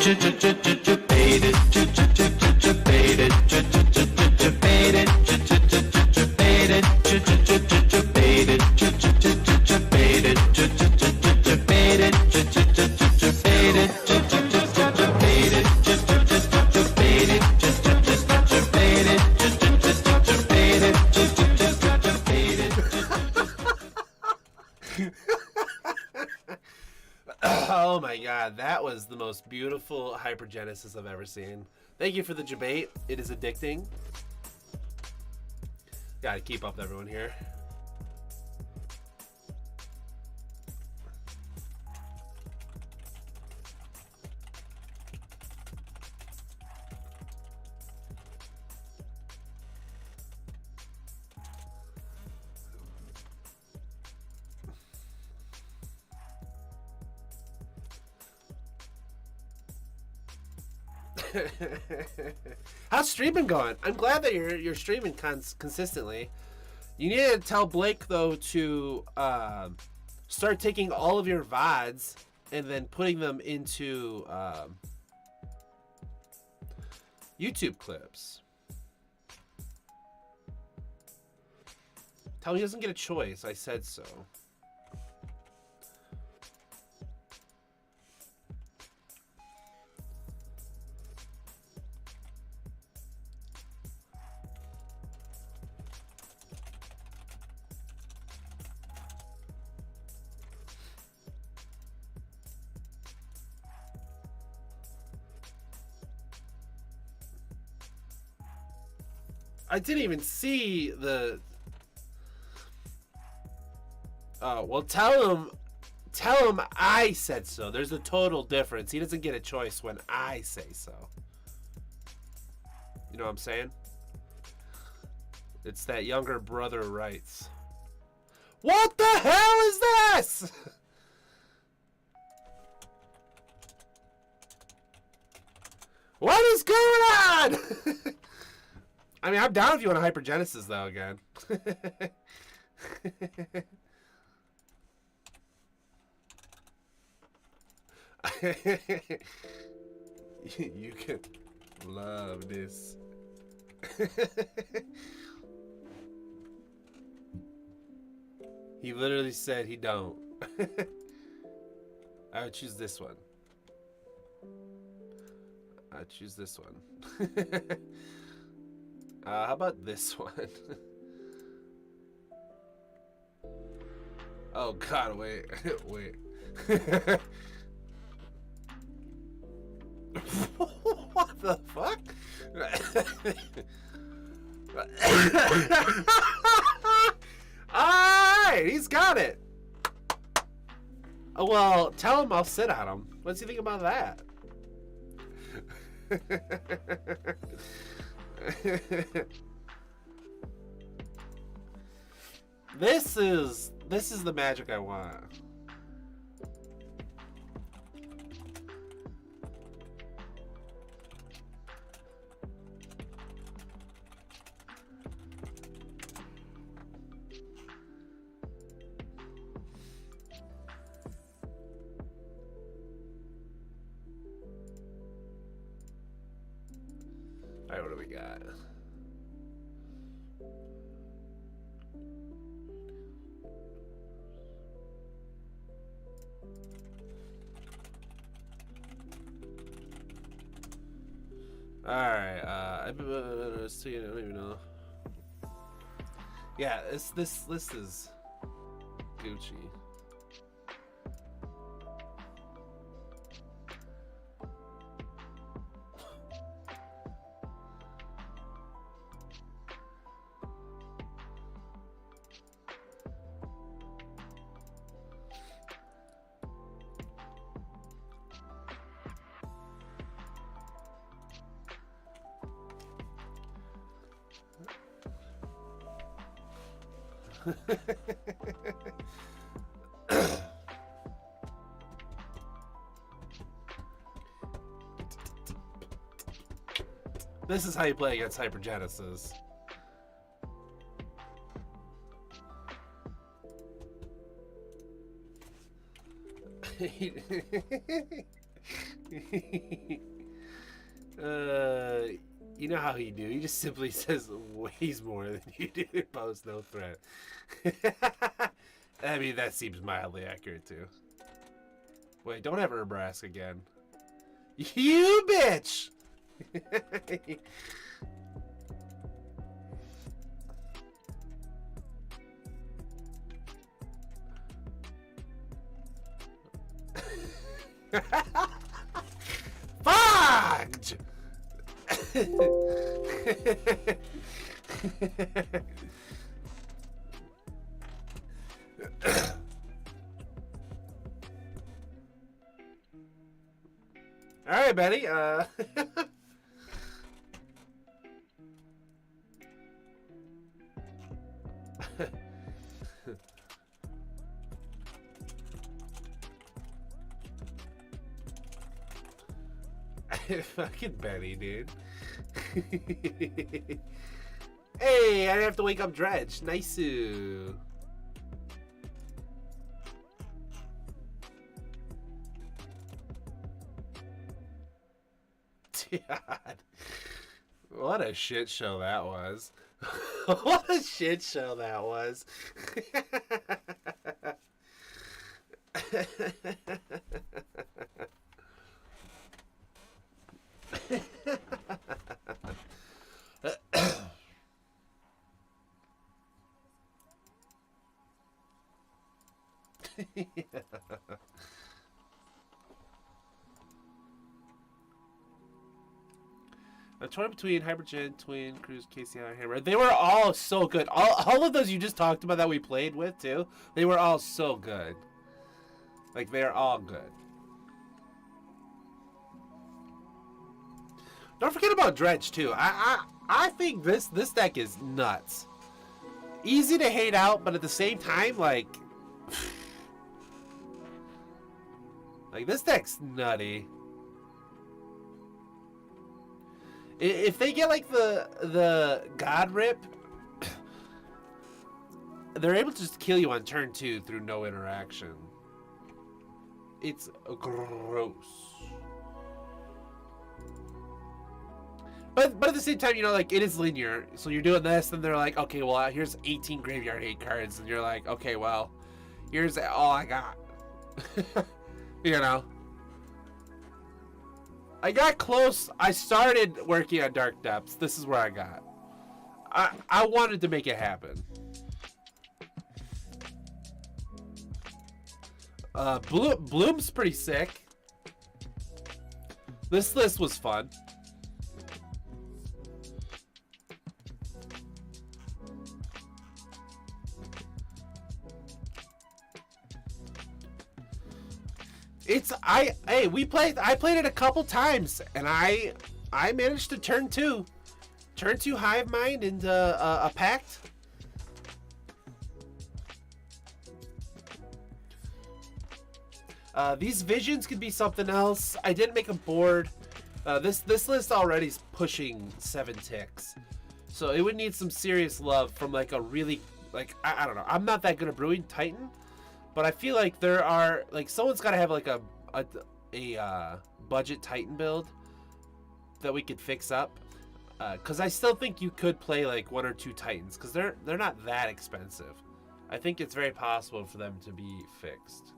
Jebaited. Jebaited. Jebaited. Jebaited.
Oh my god, that was the most beautiful Hypergenesis I've ever seen. Thank you for the debate. It is addicting. Gotta keep up with everyone here. How's streaming going? I'm glad that you're streaming consistently. You need to tell Blake though to start taking all of your VODs and then putting them into YouTube clips. Tell him he doesn't get a choice. I said so. I didn't even see the. Oh well, tell him I said so. There's a total difference. He doesn't get a choice when I say so. You know what I'm saying? It's that younger brother rights. What the hell is this? What is going on? I mean, I'm down if you want a Hypergenesis, though, again. You can love this. He literally said he don't. I would choose this one. I'd choose this one. How about this one? Oh God, wait, wait. What the fuck? Alright, he's got it. Oh, well, tell him I'll sit on him. What does he think about that? This is the magic I want. Alright, what do we got? Alright, I don't even know. Yeah, this list is Gucci. This is how you play against Hypergenesis. You know how he do. He just simply says weighs more than you do. Pose no threat. I mean, that seems mildly accurate too. Wait, don't ever Nebraska again. You bitch! Fudge! All right, Betty. Fucking Betty, dude. Hey, I didn't have to wake up Dredge. Nice-oo. God. What a shit show that was. What a shit show that was. A tournament between Hypergen, Twin, Cruz, KCI, Hammer. They were all so good. All of those you just talked about that we played with, too, they were all so good. Like, they're all good. Don't forget about Dredge, too. I think this deck is nuts. Easy to hate out, but at the same time, like... like, this deck's nutty. If they get like the God Rip, they're able to just kill you on turn 2 through no interaction. It's gross. But at the same time, you know, like, it is linear. So you're doing this, and they're like, okay, well, here's 18 Graveyard Hate cards, and you're like, okay, well, Here's all I got. You know. I got close. I started working on Dark Depths. This is where I got. I wanted to make it happen. Bloom's pretty sick. This list was fun. I played it a couple times and I managed to turn two Hive Mind into a Pact. These visions could be something else. I didn't make a board. This list already is pushing 7 ticks, so it would need some serious love from like a really I don't know. I'm not that good at brewing Titan, but I feel like there are someone's got to have like a budget Titan build that we could fix up. Because I still think you could play like 1 or 2 Titans because they're not that expensive. I think it's very possible for them to be fixed.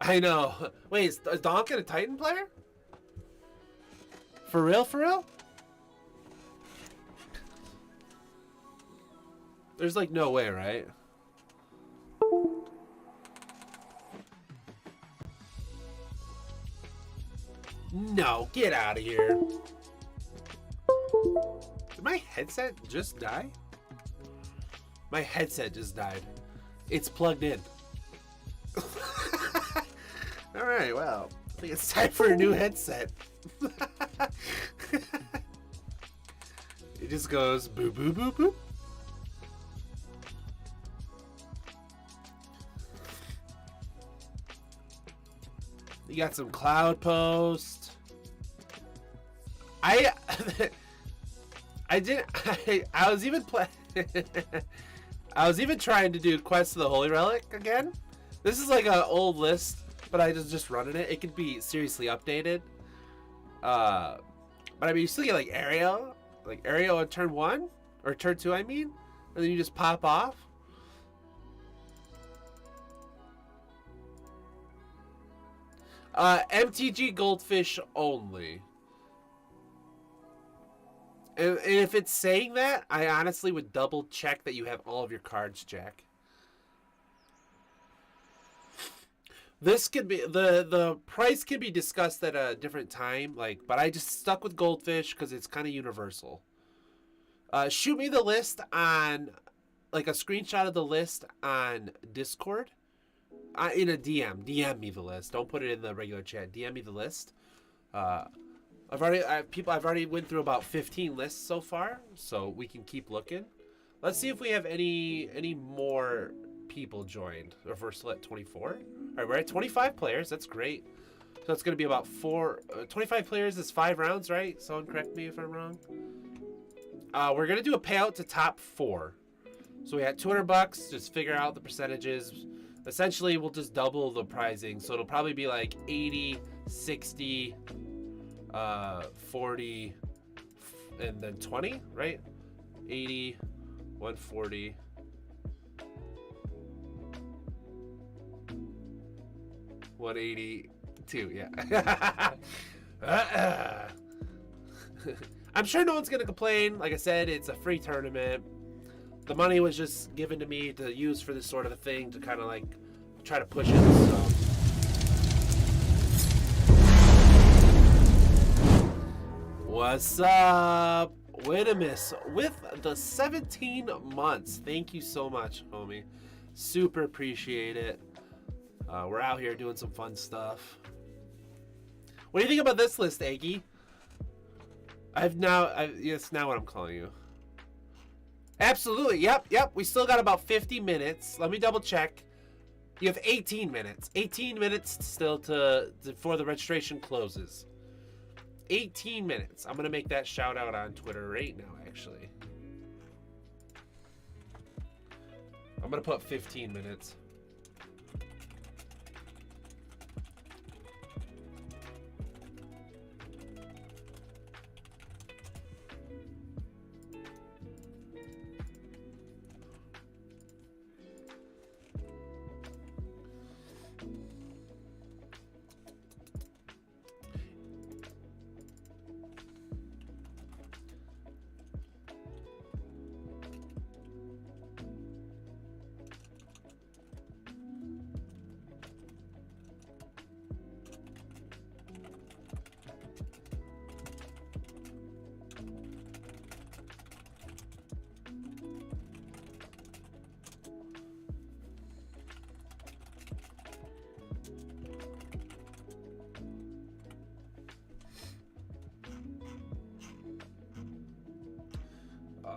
I know. Wait, is Donkin a Titan player? For real? For real? There's like no way, right? No, get out of here. Did my headset just die? My headset just died. It's plugged in. Alright, well, I think it's time for a new headset. It just goes boo boo boo boo. You got some Cloud Post. I was even I was even trying to do Quest of the Holy Relic again. This is like an old list, but I was just running it. It could be seriously updated. But I mean, you still get like Aereo on turn 1 or turn 2, I mean, and then you just pop off. MTG Goldfish only. And if it's saying that, I honestly would double check that you have all of your cards, Jack. This could be the price can be discussed at a different time, but I just stuck with Goldfish because it's kind of universal. Shoot me the list on a screenshot of the list on Discord. In a DM me the list. Don't put it in the regular chat. DM me the list. I've already went through about 15 lists so far, so we can keep looking. Let's see if we have any more people joined. If we're still at 24. All right, we're at 25 players. That's great. So it's going to be about 25 players is 5 rounds, right? Someone correct me if I'm wrong. We're going to do a payout to top 4. So we had $200. Just figure out the percentages. Essentially, we'll just double the pricing. So it'll probably be like 80, 60, 40, and then 20, right? 80, 140. $182, yeah. I'm sure no one's gonna complain. Like I said, it's a free tournament. The money was just given to me to use for this sort of a thing to kind of try to push it. So. What's up? Wittimus with the 17 months. Thank you so much, homie. Super appreciate it. We're out here doing some fun stuff. What do you think about this list, Aggie? It's now what I'm calling you. Absolutely. Yep. We still got about 50 minutes. Let me double check. You have 18 minutes. 18 minutes still before the registration closes. 18 minutes. I'm going to make that shout out on Twitter right now, actually. I'm going to put 15 minutes.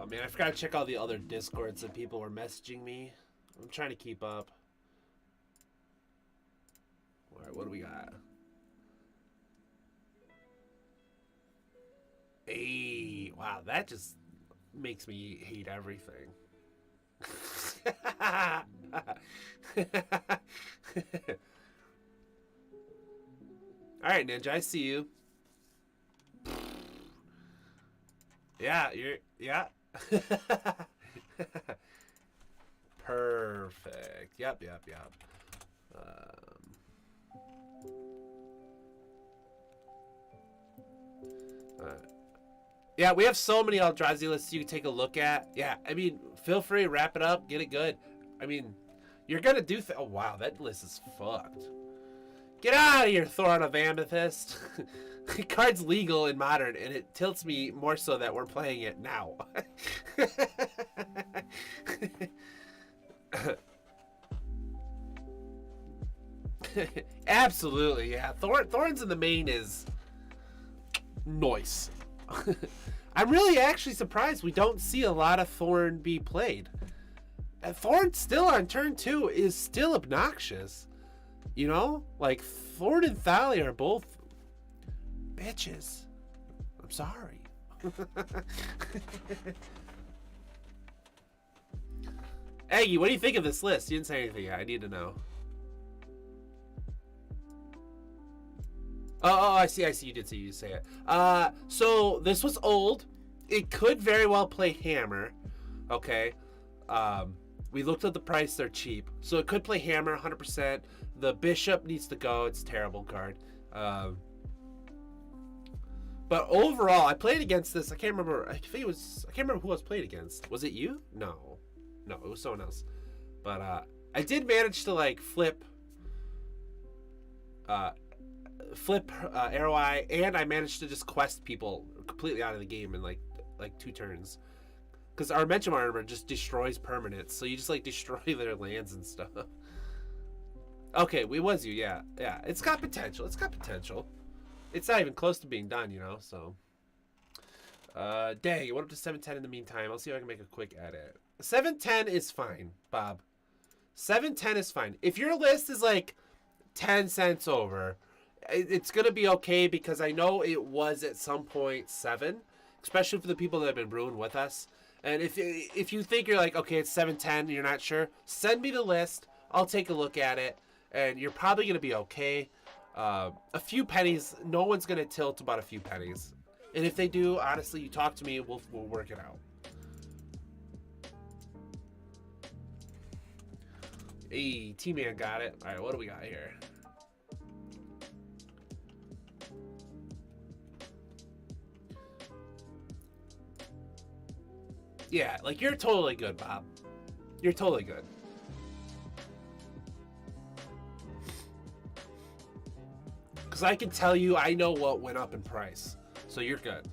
Oh man, I forgot to check all the other Discords that people were messaging me. I'm trying to keep up. Alright, what do we got? Hey, wow, that just makes me hate everything. Alright, Ninja, I see you. Yeah, yeah. Perfect. Yep. Yeah, we have so many Eldrazi lists you can take a look at. Yeah, I mean, feel free, wrap it up, get it good. I mean, you're gonna do oh wow, that list is fucked. Get out of here, Thorn of Amethyst. Card's legal in Modern, and it tilts me more so that we're playing it now. Absolutely, yeah. Thorns in the main is nice. I'm really actually surprised we don't see a lot of Thorn be played. And Thorn still on turn 2 is still obnoxious. You know? Like, Thorn and Thalia are both bitches. I'm sorry. Aggie, what do you think of this list? You didn't say anything yet. I need to know. Oh, I see. You did say it. So this was old. It could very well play Hammer. Okay. We looked at the price. They're cheap. So it could play Hammer 100%. The Bishop needs to go. It's a terrible card. But overall, I played against this. I can't remember. I can't remember who I was played against. Was it you? No, it was someone else. But I did manage to like flip Arrow Eye, and I managed to just quest people completely out of the game in like 2 turns. Because our Mention Armor just destroys permanents, so you just like destroy their lands and stuff. Okay, it was you, yeah. It's got potential. It's not even close to being done, you know. So, dang, it went up to 710 in the meantime. I'll see if I can make a quick edit. 710 is fine, Bob. 710 is fine. If your list is like 10 cents over, it's gonna be okay because I know it was at some point 7, especially for the people that have been brewing with us. And if you think you're like, okay, it's 710, you're not sure, send me the list. I'll take a look at it, and you're probably gonna be okay. A few pennies, no one's gonna tilt about a few pennies, and if they do, honestly, you talk to me, we'll work it out. Hey, T-Man got it. All right, what do we got here? Yeah, like, you're totally good, Bob. You're totally good. Because I can tell you, I know what went up in price. So you're good.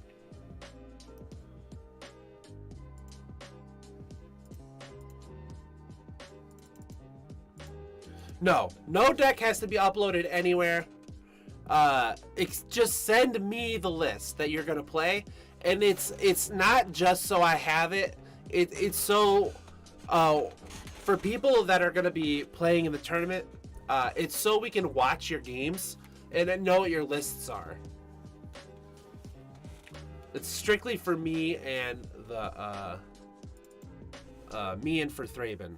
No deck has to be uploaded anywhere. Just send me the list that you're gonna play, and it's not just so I have it. It's so for people that are gonna be playing in the tournament. It's so we can watch your games and then know what your lists are. It's strictly for me and the me and for Thraben.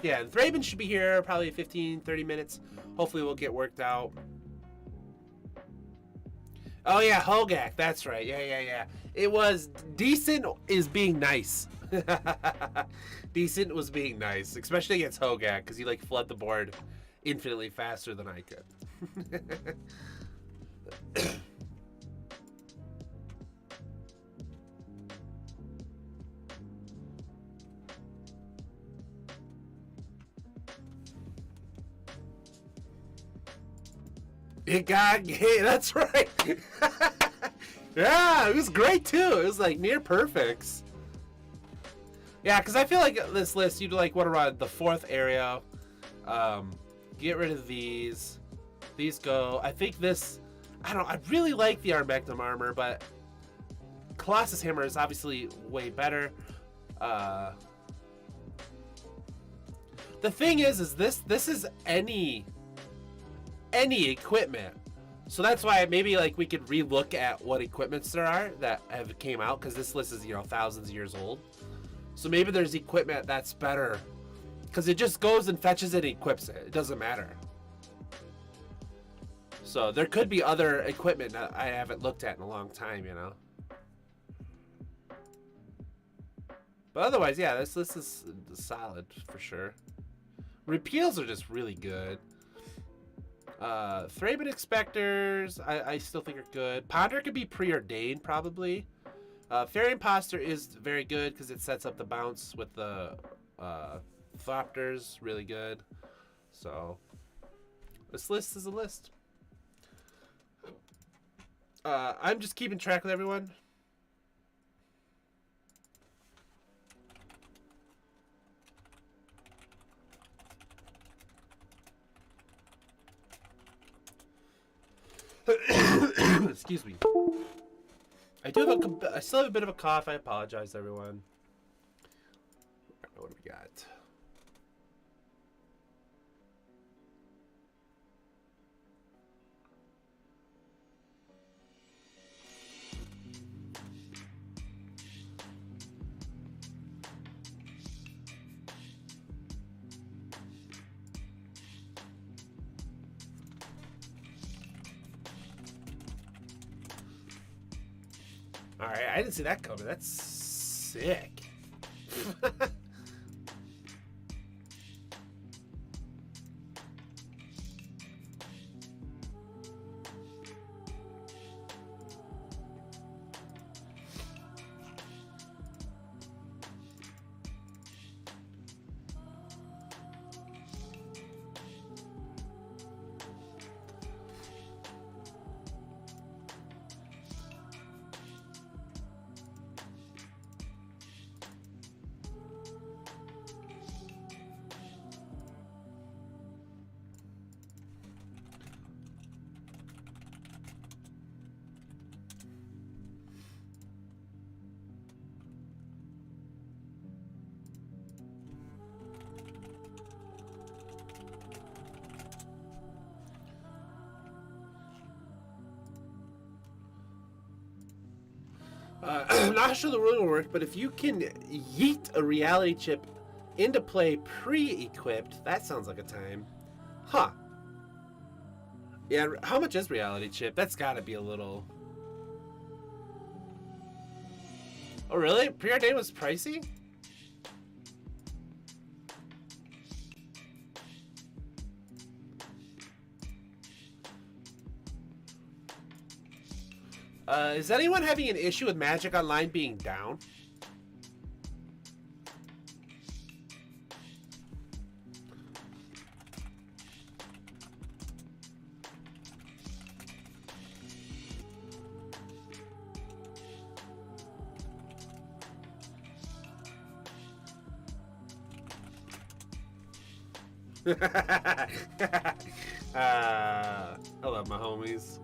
Yeah, and Thraben should be here probably 15-30 minutes. Hopefully we'll get worked out. Oh yeah, Hogak, that's right. Yeah. It was decent is being nice. Decent was being nice, especially against Hogak, because he like flood the board infinitely faster than I could. It got gay, that's right. Yeah, it was great too. It was like near perfects. Yeah, because I feel like this list, you'd like want to run the 4th area. Get rid of these. These go. I think this I don't know. I really like the Armagnum armor, but Colossus Hammer is obviously way better. The thing is this is any equipment. So that's why maybe like we could relook at what equipments there are that have came out, because this list is, you know, thousands of years old. So maybe there's equipment that's better, because it just goes and fetches it and equips it. It doesn't matter. So there could be other equipment that I haven't looked at in a long time, you know. But otherwise, yeah, this list is solid for sure. Repeals are just really good. Thraben Inspectors, I still think are good. Ponder could be preordained, probably. Fairy Imposter is very good because it sets up the bounce with the Thopters, really good. So, this list is a list. I'm just keeping track with everyone. Excuse me. I still have a bit of a cough. I apologize, everyone. What do we got? All right, I didn't see that coming. That's sick. I'm not sure the rule will work, but if you can yeet a reality chip into play pre-equipped, that sounds like a time. Huh. Yeah, how much is reality chip? That's gotta be a little... Oh, really? Preordained was pricey? Is anyone having an issue with Magic Online being down? I love my homies.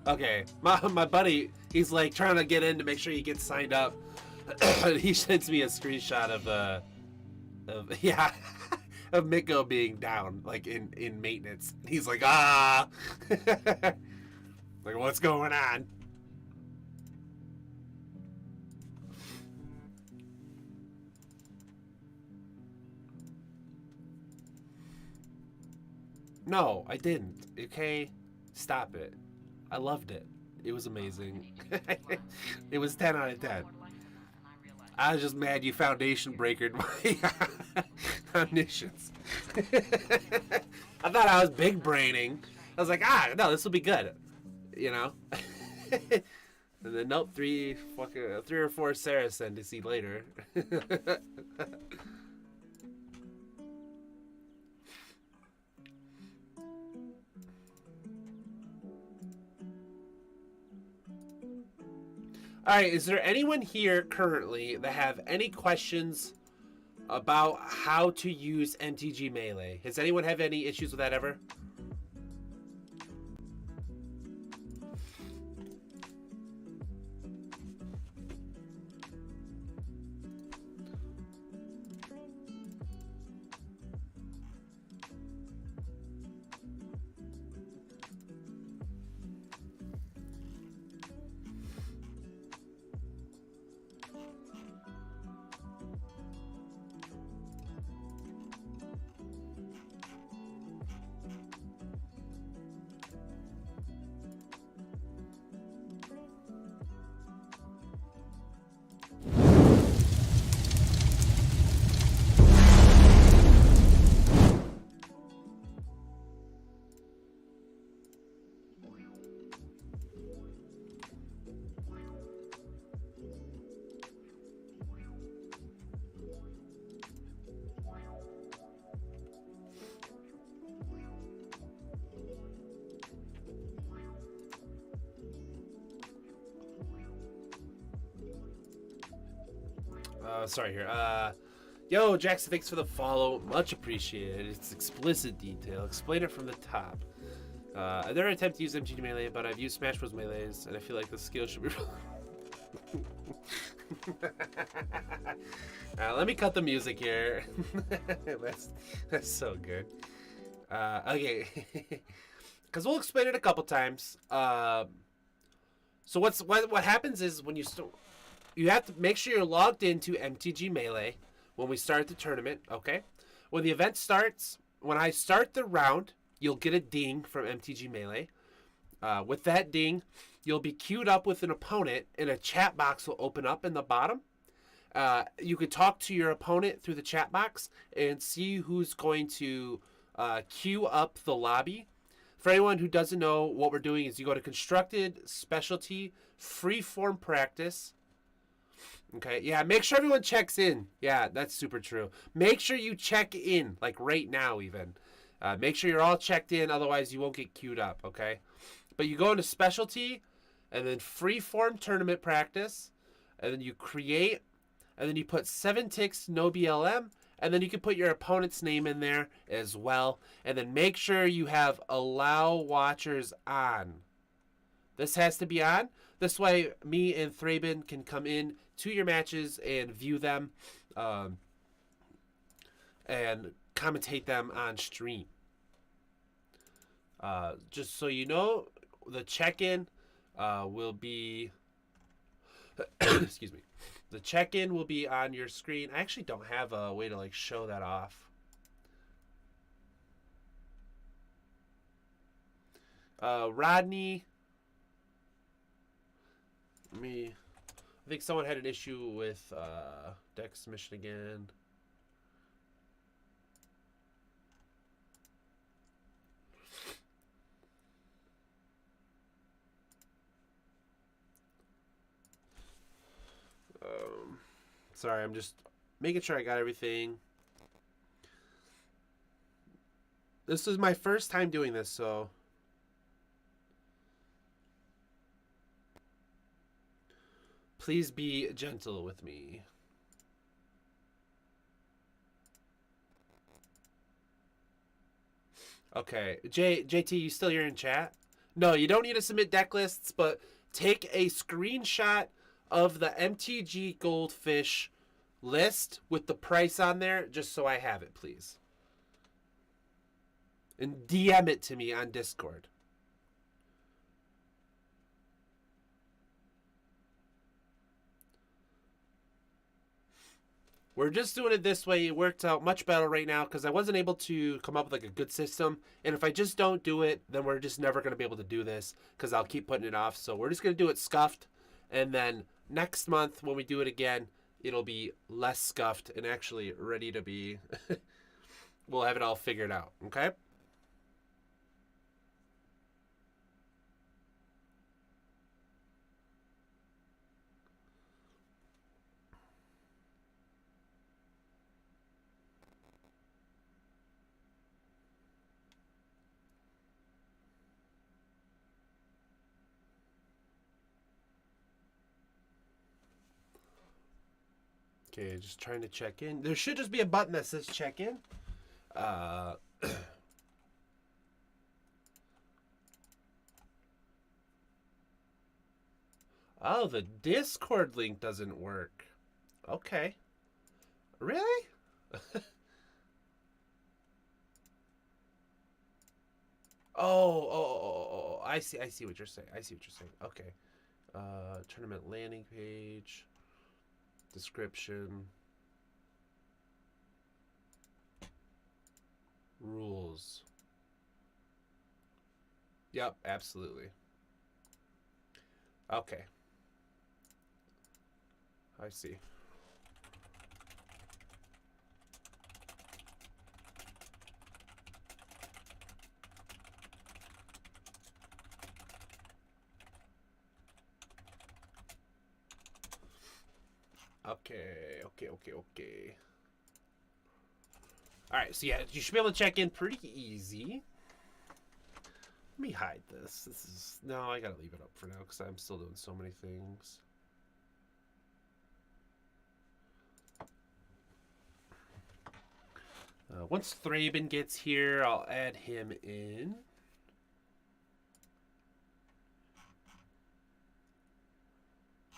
Okay, my buddy, he's like trying to get in to make sure he gets signed up. He sends me a screenshot of yeah, of Miko being down, like in maintenance. He's like, ah, like what's going on? No, I didn't. Okay, stop it. I loved it. It was amazing. It was 10 out of 10. I was just mad you foundation breakered my omniscience. I thought I was big braining. I was like, no, this will be good. You know? And then nope, 3 or 4 Saracen to see later. All right, is there anyone here currently that have any questions about how to use MTG Melee. Has anyone have any issues with that ever? Sorry here. Yo, Jackson, thanks for the follow. Much appreciated. It's explicit detail. Explain it from the top. I never attempt to use MTG Melee, but I've used Smash Bros. Melees, and I feel like the skill should be... let me cut the music here. that's so good. Okay. Because we'll explain it a couple times. So what happens is when you have to make sure you're logged into MTG Melee when we start the tournament, okay? When the event starts, when I start the round, you'll get a ding from MTG Melee. With that ding, you'll be queued up with an opponent, and a chat box will open up in the bottom. You can talk to your opponent through the chat box and see who's going to queue up the lobby. For anyone who doesn't know, what we're doing is you go to Constructed, Specialty, Freeform Practice. Okay, yeah, make sure everyone checks in. Yeah, that's super true. Make sure you check in, like right now even. Make sure you're all checked in, otherwise you won't get queued up, okay? But you go into Specialty, and then Freeform Tournament Practice, and then you create, and then you put 7 ticks, no BLM, and then you can put your opponent's name in there as well. And then make sure you have Allow Watchers on. This has to be on. This way, me and Thraben can come in to your matches and view them and commentate them on stream. Just so you know, the check-in will be... excuse me. The check-in will be on your screen. I actually don't have a way to show that off. Rodney... I think someone had an issue with deck submission again. Sorry, I'm just making sure I got everything. This is my first time doing this, so... Please be gentle with me. Okay, JT, you still here in chat? No, you don't need to submit deck lists, but take a screenshot of the MTG Goldfish list with the price on there, just so I have it, please. And DM it to me on Discord. We're just doing it this way. It worked out much better right now because I wasn't able to come up with a good system. And if I just don't do it, then we're just never going to be able to do this because I'll keep putting it off. So we're just going to do it scuffed. And then next month when we do it again, it'll be less scuffed and actually ready to be... We'll have it all figured out, okay? Okay, just trying to check in. There should just be a button that says check in. Oh, the Discord link doesn't work. Okay. Really? Oh, I see what you're saying. Okay. Tournament landing page. Description. Rules. Yep, absolutely. Okay. I see. Okay. Alright, so yeah, you should be able to check in pretty easy. Let me hide this. No, I gotta leave it up for now because I'm still doing so many things. Once Thraben gets here, I'll add him in.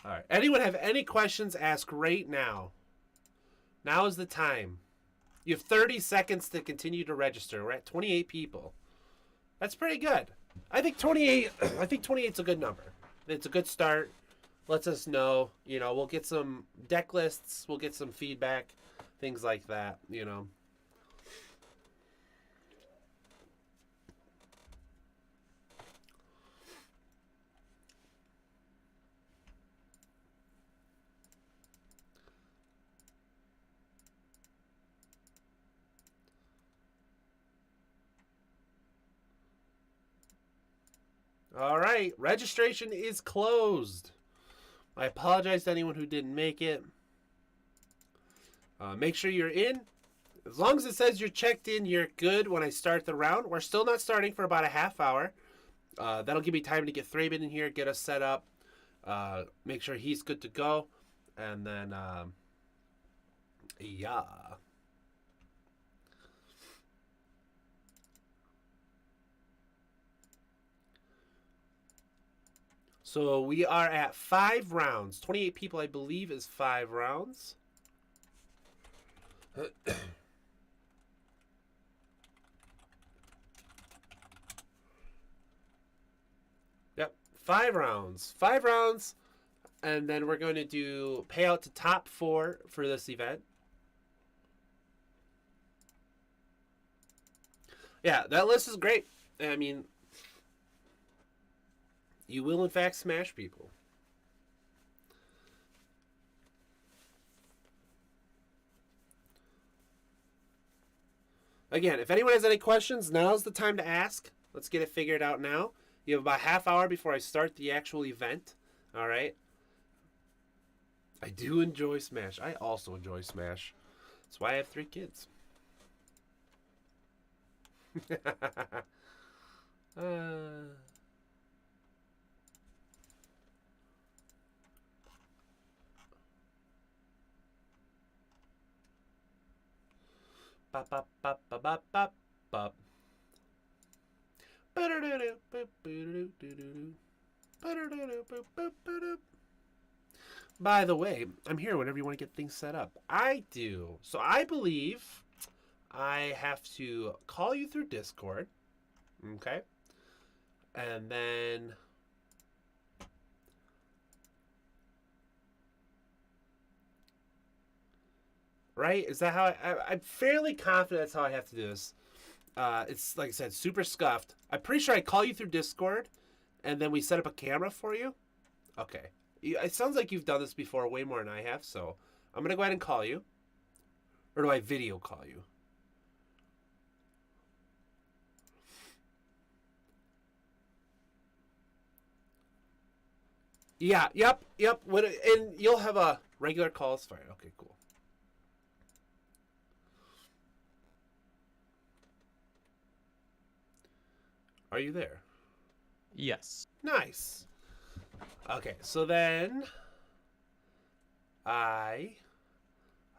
All right. Anyone have any questions? Ask right now. Now is the time. You have 30 seconds to continue to register. We're at 28 people. That's pretty good. I think 28. I think 28's a good number. It's a good start. Lets us know. You know, we'll get some deck lists. We'll get some feedback, things like that. You know. All right, registration is closed. I apologize to anyone who didn't make it. Make sure you're in. As long as it says you're checked in, you're good when I start the round. We're still not starting for about a half hour. That'll give me time to get Thraben in here, get us set up, make sure he's good to go, and then, yeah. So we are at 5 rounds. 28 people, I believe, is 5 rounds. Yep, 5 rounds. 5 rounds, and then we're going to do payout to top 4 for this event. Yeah, that list is great. I mean, you will, in fact, smash people. Again, if anyone has any questions, now's the time to ask. Let's get it figured out now. You have about a half hour before I start the actual event. All right. I do enjoy Smash. I also enjoy Smash. That's why I have 3 kids. By the way, I'm here whenever you want to get things set up. I do. So I believe I have to call you through Discord. Okay. And then right? Is that how I'm fairly confident that's how I have to do this. It's like I said, super scuffed. I'm pretty sure I call you through Discord, and then we set up a camera for you. Okay. It sounds like you've done this before way more than I have, so I'm going to go ahead and call you. Or do I video call you? Yeah, yep. And you'll have a regular call. It's fine. Okay, cool. Are you there?
Yes.
Nice. Okay, so then I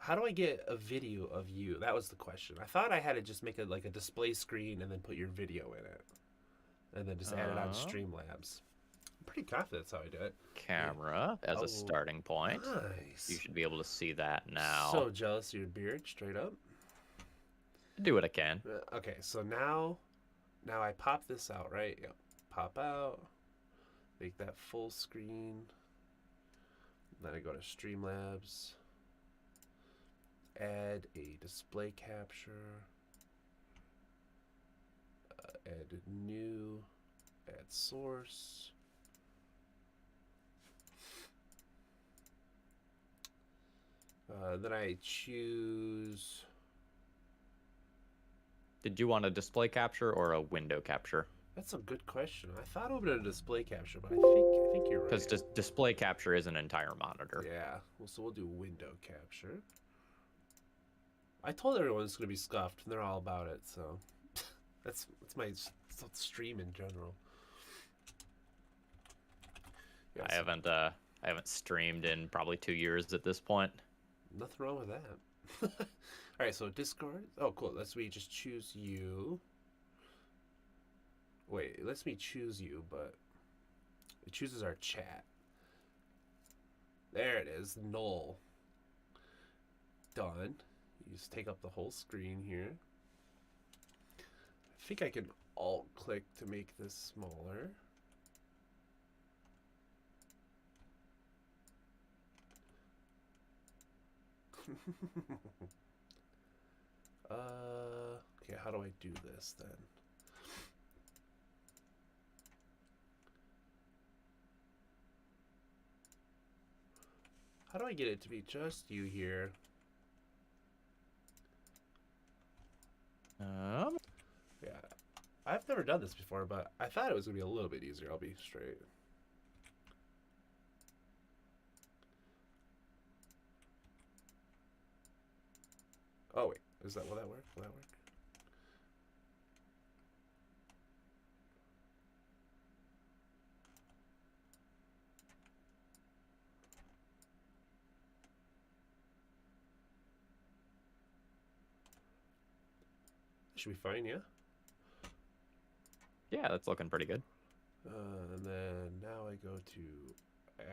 how do I get a video of you? That was the question. I thought I had to just make it like a display screen and then put your video in it, and then just add it on Streamlabs. I'm pretty confident that's how I do it.
Camera as
Oh,
a starting point.
Nice.
You should be able to see that now.
So jealous of your beard, straight up.
Do what I can.
Okay, so now I pop this out, right? Yep. Pop out. Make that full screen. Then I go to Streamlabs. Add a display capture. Add new. Add source. Then I choose.
Did you want a display capture or a window capture?
That's a good question. I thought over a display capture, but I think you're right.
Because display capture is an entire monitor.
Yeah. Well, so we'll do window capture. I told everyone it's gonna be scuffed, and they're all about it. So that's my stream in general. Yeah,
I haven't streamed in probably 2 years at this point.
Nothing wrong with that. All right, so Discord. Oh, cool. Let's me just choose you. Wait, it lets me choose you, but it chooses our chat. There it is, null. Done. You just take up the whole screen here. I think I can alt-click to make this smaller. Okay, how do I do this then? How do I get it to be just you here? Yeah, I've never done this before, but I thought it was gonna be a little bit easier. I'll be straight. Oh wait, will that work? Will that work? Should be fine, yeah?
Yeah, that's looking pretty good.
And then now I go to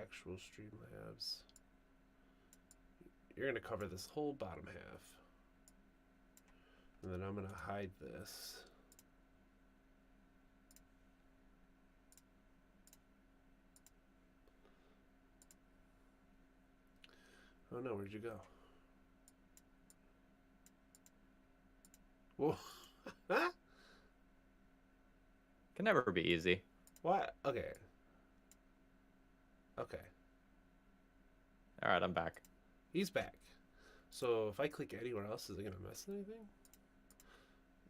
actual Streamlabs. You're going to cover this whole bottom half. And then I'm going to hide this. Oh no, where'd you go? Whoa.
Can never be easy.
What? Okay. Okay.
All right, I'm back.
He's back. So if I click anywhere else, is it gonna mess anything?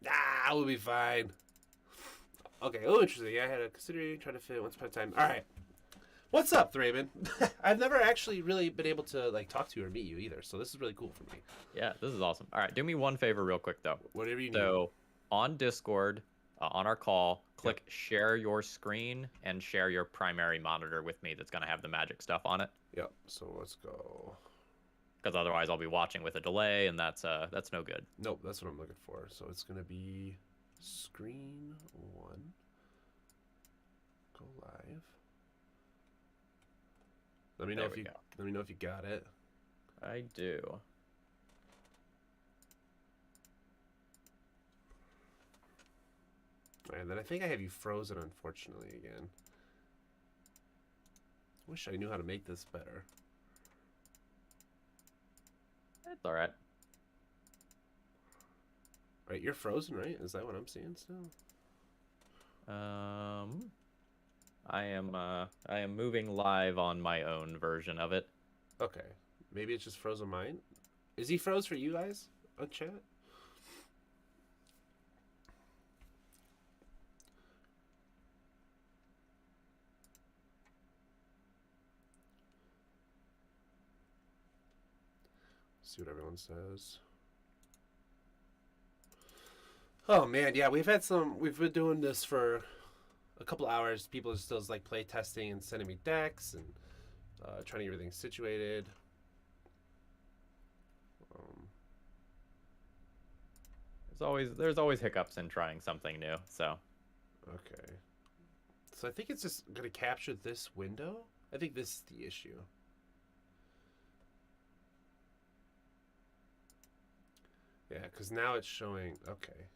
Nah, we'll be fine. Okay. Oh, interesting. I had a considering trying to fit once upon a time. All right. What's up, Thraben? I've never actually really been able to like talk to you or meet you either, so this is really cool for me.
Yeah, this is awesome. All right, do me one favor real quick though.
Whatever you need.
So on Discord, on our call, click share your screen and share your primary monitor with me that's going to have the magic stuff on it.
Yep. So let's go.
Because otherwise I'll be watching with a delay, and that's no good.
Nope, that's what I'm looking for. So it's gonna be screen 1. Go live. Let me know if you got it.
I do.
And then I think I have you frozen, unfortunately, again. Wish I knew how to make this better.
It's all right.
Right, you're frozen, right? Is that what I'm seeing still?
I am moving live on my own version of it.
Okay. Maybe it's just frozen mine. Is he froze for you guys on chat? See what everyone says. Oh man, yeah, we've been doing this for a couple hours. People are still like play testing and sending me decks and trying to get everything situated.
there's always hiccups in trying something new. So
Okay. So I think it's just gonna capture this window. I think this is the issue. Yeah, because now it's showing. Okay.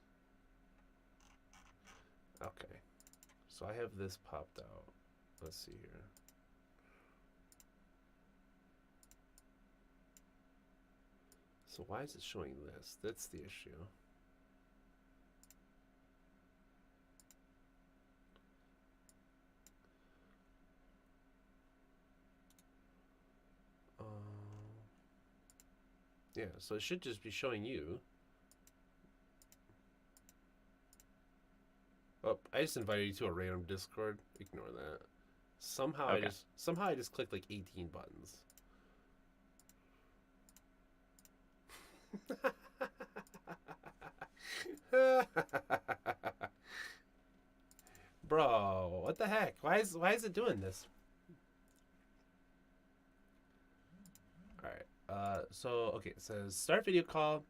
Okay. So I have this popped out. Let's see here. So why is it showing this? That's the issue. Yeah, so it should just be showing you. Oh, I just invited you to a random Discord. Ignore that. Somehow
Okay.
I just clicked like 18 buttons. Bro, what the heck? Why is it doing this? Alright. So okay, it says start video call.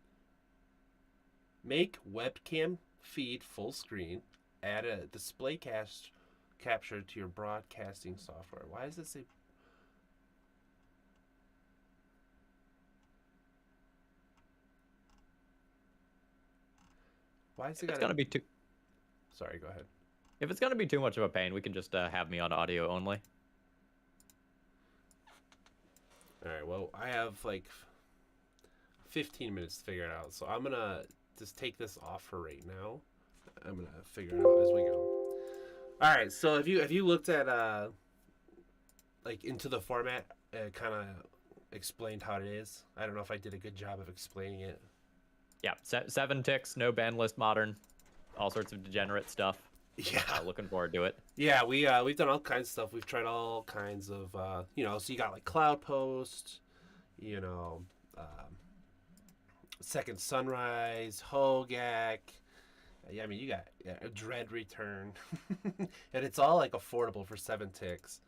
Make webcam feed full screen. Add a display capture to your broadcasting software. Why does it say? Why is it
it's gonna be too.
Sorry, go ahead.
If it's gonna be too much of a pain, we can just have me on audio only.
All right. Well, I have like 15 minutes to figure it out, so I'm gonna just take this off for right now. I'm gonna figure it out as we go. All right. So if you looked at like into the format, kind of explained how it is. I don't know if I did a good job of explaining it.
Yeah, 7 ticks, no ban list modern, all sorts of degenerate stuff.
Yeah.
Looking forward to it.
Yeah, we've done all kinds of stuff. We've tried all kinds of so you got like Cloud Post, Second Sunrise, Hogak. Yeah, I mean you got Dread Return, and it's all like affordable for 7 ticks.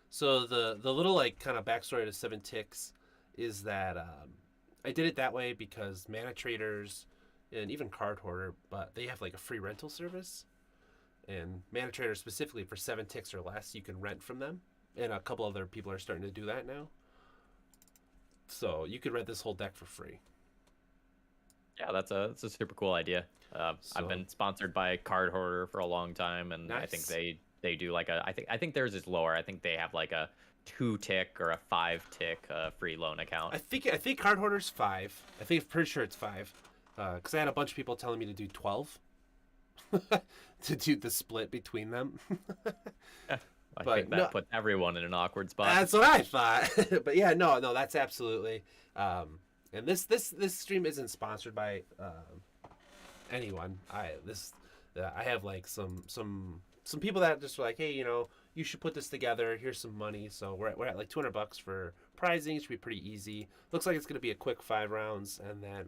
So the little like kind of backstory to 7 ticks is that I did it that way because Mana Traders and even Card Hoarder, but they have like a free rental service. And Mana Trader specifically for 7 ticks or less, you can rent from them. And a couple other people are starting to do that now. So you could rent this whole deck for free.
Yeah, that's a super cool idea. I've been sponsored by Card Hoarder for a long time, and I think
Nice.
they do like I think theirs is lower. I think they have like a 2 tick or a 5 tick free loan account.
I think Card Hoarder's 5. Pretty sure it's 5. Because I had a bunch of people telling me to do 12. To do the split between them.
I
but
think that
no-
puts everyone in an awkward spot.
That's what I thought. But yeah, no, that's absolutely. And this stream isn't sponsored by anyone. I have like some people that just were like, hey, you should put this together. Here's some money. So we're at like $200 for prizing. It should be pretty easy. Looks like it's gonna be a quick 5 rounds, and then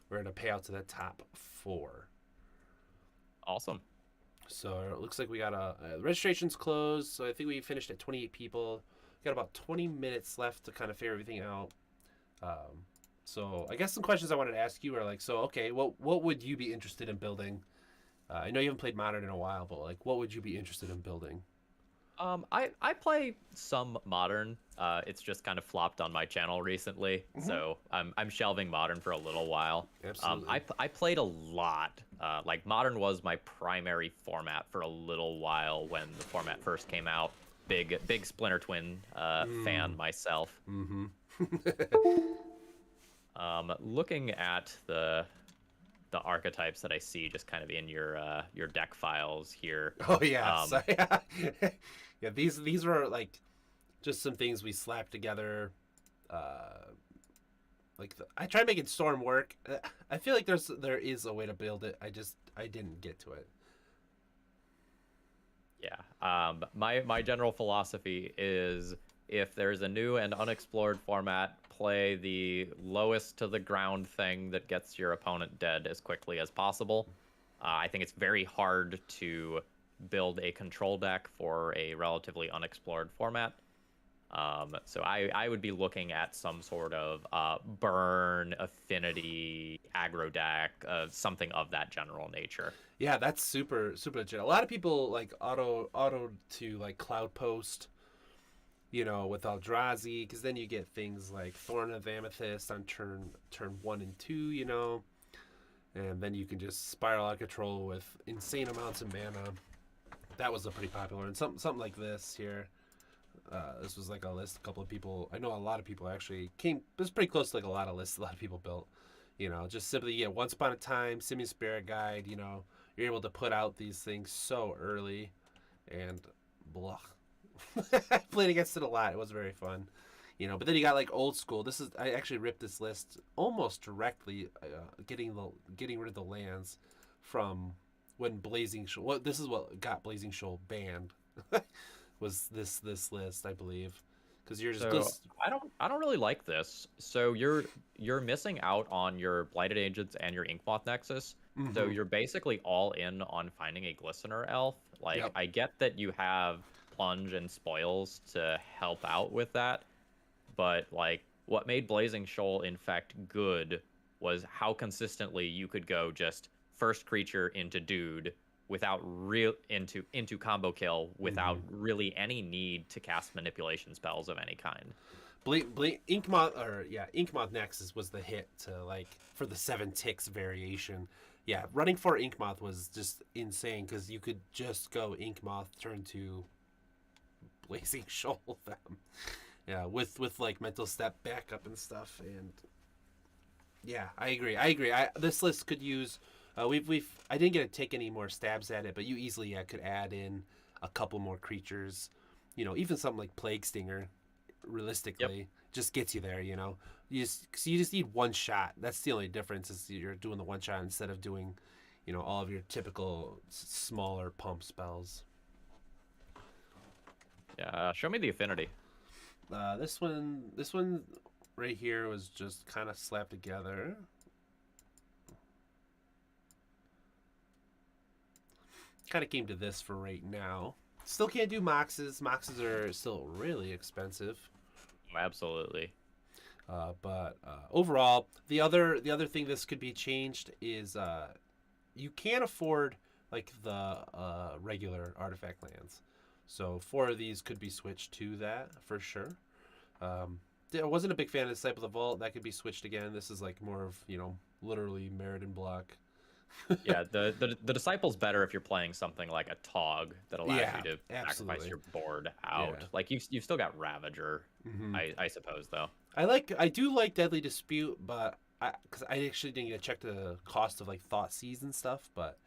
we're gonna pay out to the top 4.
Awesome.
So it looks like we got registration's closed. So I think we finished at 28 people. Got about 20 minutes left to kind of figure everything out. So I guess some questions I wanted to ask you are like, so okay, what would you be interested in building? I know you haven't played Modern in a while, but like, what would you be interested in building?
I play some Modern. It's just kind of flopped on my channel recently, so I'm shelving Modern for a little while.
Absolutely.
I played a lot. Like Modern was my primary format for a little while when the format first came out. Big Splinter Twin fan myself.
Mm-hmm.
Looking at the archetypes that I see just kind of in your deck files here.
Oh yeah. Yeah. These were like just some things we slapped together. I tried making Storm work. I feel like there is a way to build it. I didn't get to it.
Yeah. My general philosophy is if there's a new and unexplored format, play the lowest to the ground thing that gets your opponent dead as quickly as possible. I think it's very hard to build a control deck for a relatively unexplored format. So I would be looking at some sort of burn, affinity, aggro deck, something of that general nature.
Yeah, that's super super legit. A lot of people like auto to like Cloud Post, with Eldrazi, because then you get things like Thorn of Amethyst on turn 1 and 2, and then you can just spiral out of control with insane amounts of mana. That was a pretty popular one. Something like this here. This was like a list. A couple of people. I know a lot of people actually came. It was pretty close to like a lot of lists. A lot of people built. Just simply Once Upon a Time, Simian Spirit Guide. You're able to put out these things so early, and blah. I played against it a lot. It was very fun. But then you got like old school. I actually ripped this list almost directly, getting rid of the lands from when Blazing Shoal. This is what got Blazing Shoal banned. Was this list, I believe, because you're just.
I don't really like this. So you're missing out on your Blighted Agents and your Inkmoth Nexus.
Mm-hmm.
So you're basically all in on finding a Glistener Elf. Like,
Yep.
I get that you have Plunge and Spoils to help out with that, but like what made Blazing Shoal infect good was how consistently you could go just first creature into dude without into combo kill without really any need to cast manipulation spells of any kind.
Inkmoth Nexus was the hit to for the 7 ticks variation. Yeah, running for Inkmoth was just insane because you could just go Inkmoth turn to Blazing Shoal them. Yeah, with like mental step backup and stuff, and yeah, I agree. This list could use. I didn't get to take any more stabs at it, but you easily could add in a couple more creatures. Even something like Plague Stinger, realistically, just gets you there. You just need one shot. That's the only difference is you're doing the one shot instead of doing, all of your typical smaller pump spells.
Yeah, show me the affinity.
This one right here was just kind of slapped together. Kind of came to this for right now. Still can't do Moxes. Moxes are still really expensive.
Absolutely.
But overall, the other thing this could be changed is you can't afford like the regular artifact lands. So 4 of these could be switched to that for sure. I wasn't a big fan of Disciple of the Vault. That could be switched again. This is like more of literally Meriden block.
Yeah, the Disciple's better if you're playing something like a Tog that allows you to sacrifice your board out.
Yeah.
Like you've still got Ravager, I suppose though.
I do like Deadly Dispute, but because I actually didn't get to check the cost of like Thought Seize and stuff, but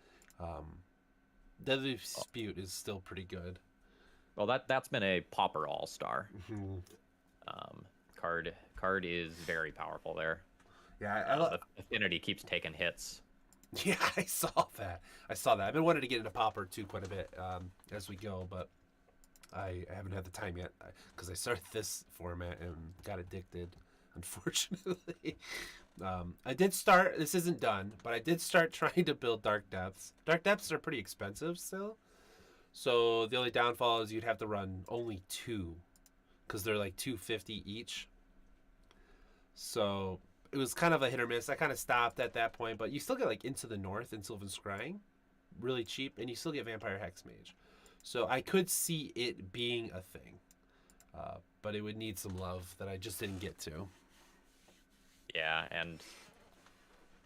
Deadly Dispute is still pretty good.
Well, that's been a Pauper All-Star. Card is very powerful there.
Yeah,
the affinity keeps taking hits.
Yeah, I saw that. I've been wanting to get into Pauper too quite a bit as we go, but I haven't had the time yet because I started this format and got addicted, unfortunately. I did start. This isn't done, but I did start trying to build Dark Depths. Dark Depths are pretty expensive still, so the only downfall is you'd have to run only 2, because they're like $250 each. So it was kind of a hit or miss. I kind of stopped at that point, but you still get like Into the North and Sylvan Scrying, really cheap, and you still get Vampire Hexmage. So I could see it being a thing, but it would need some love that I just didn't get to.
Yeah, and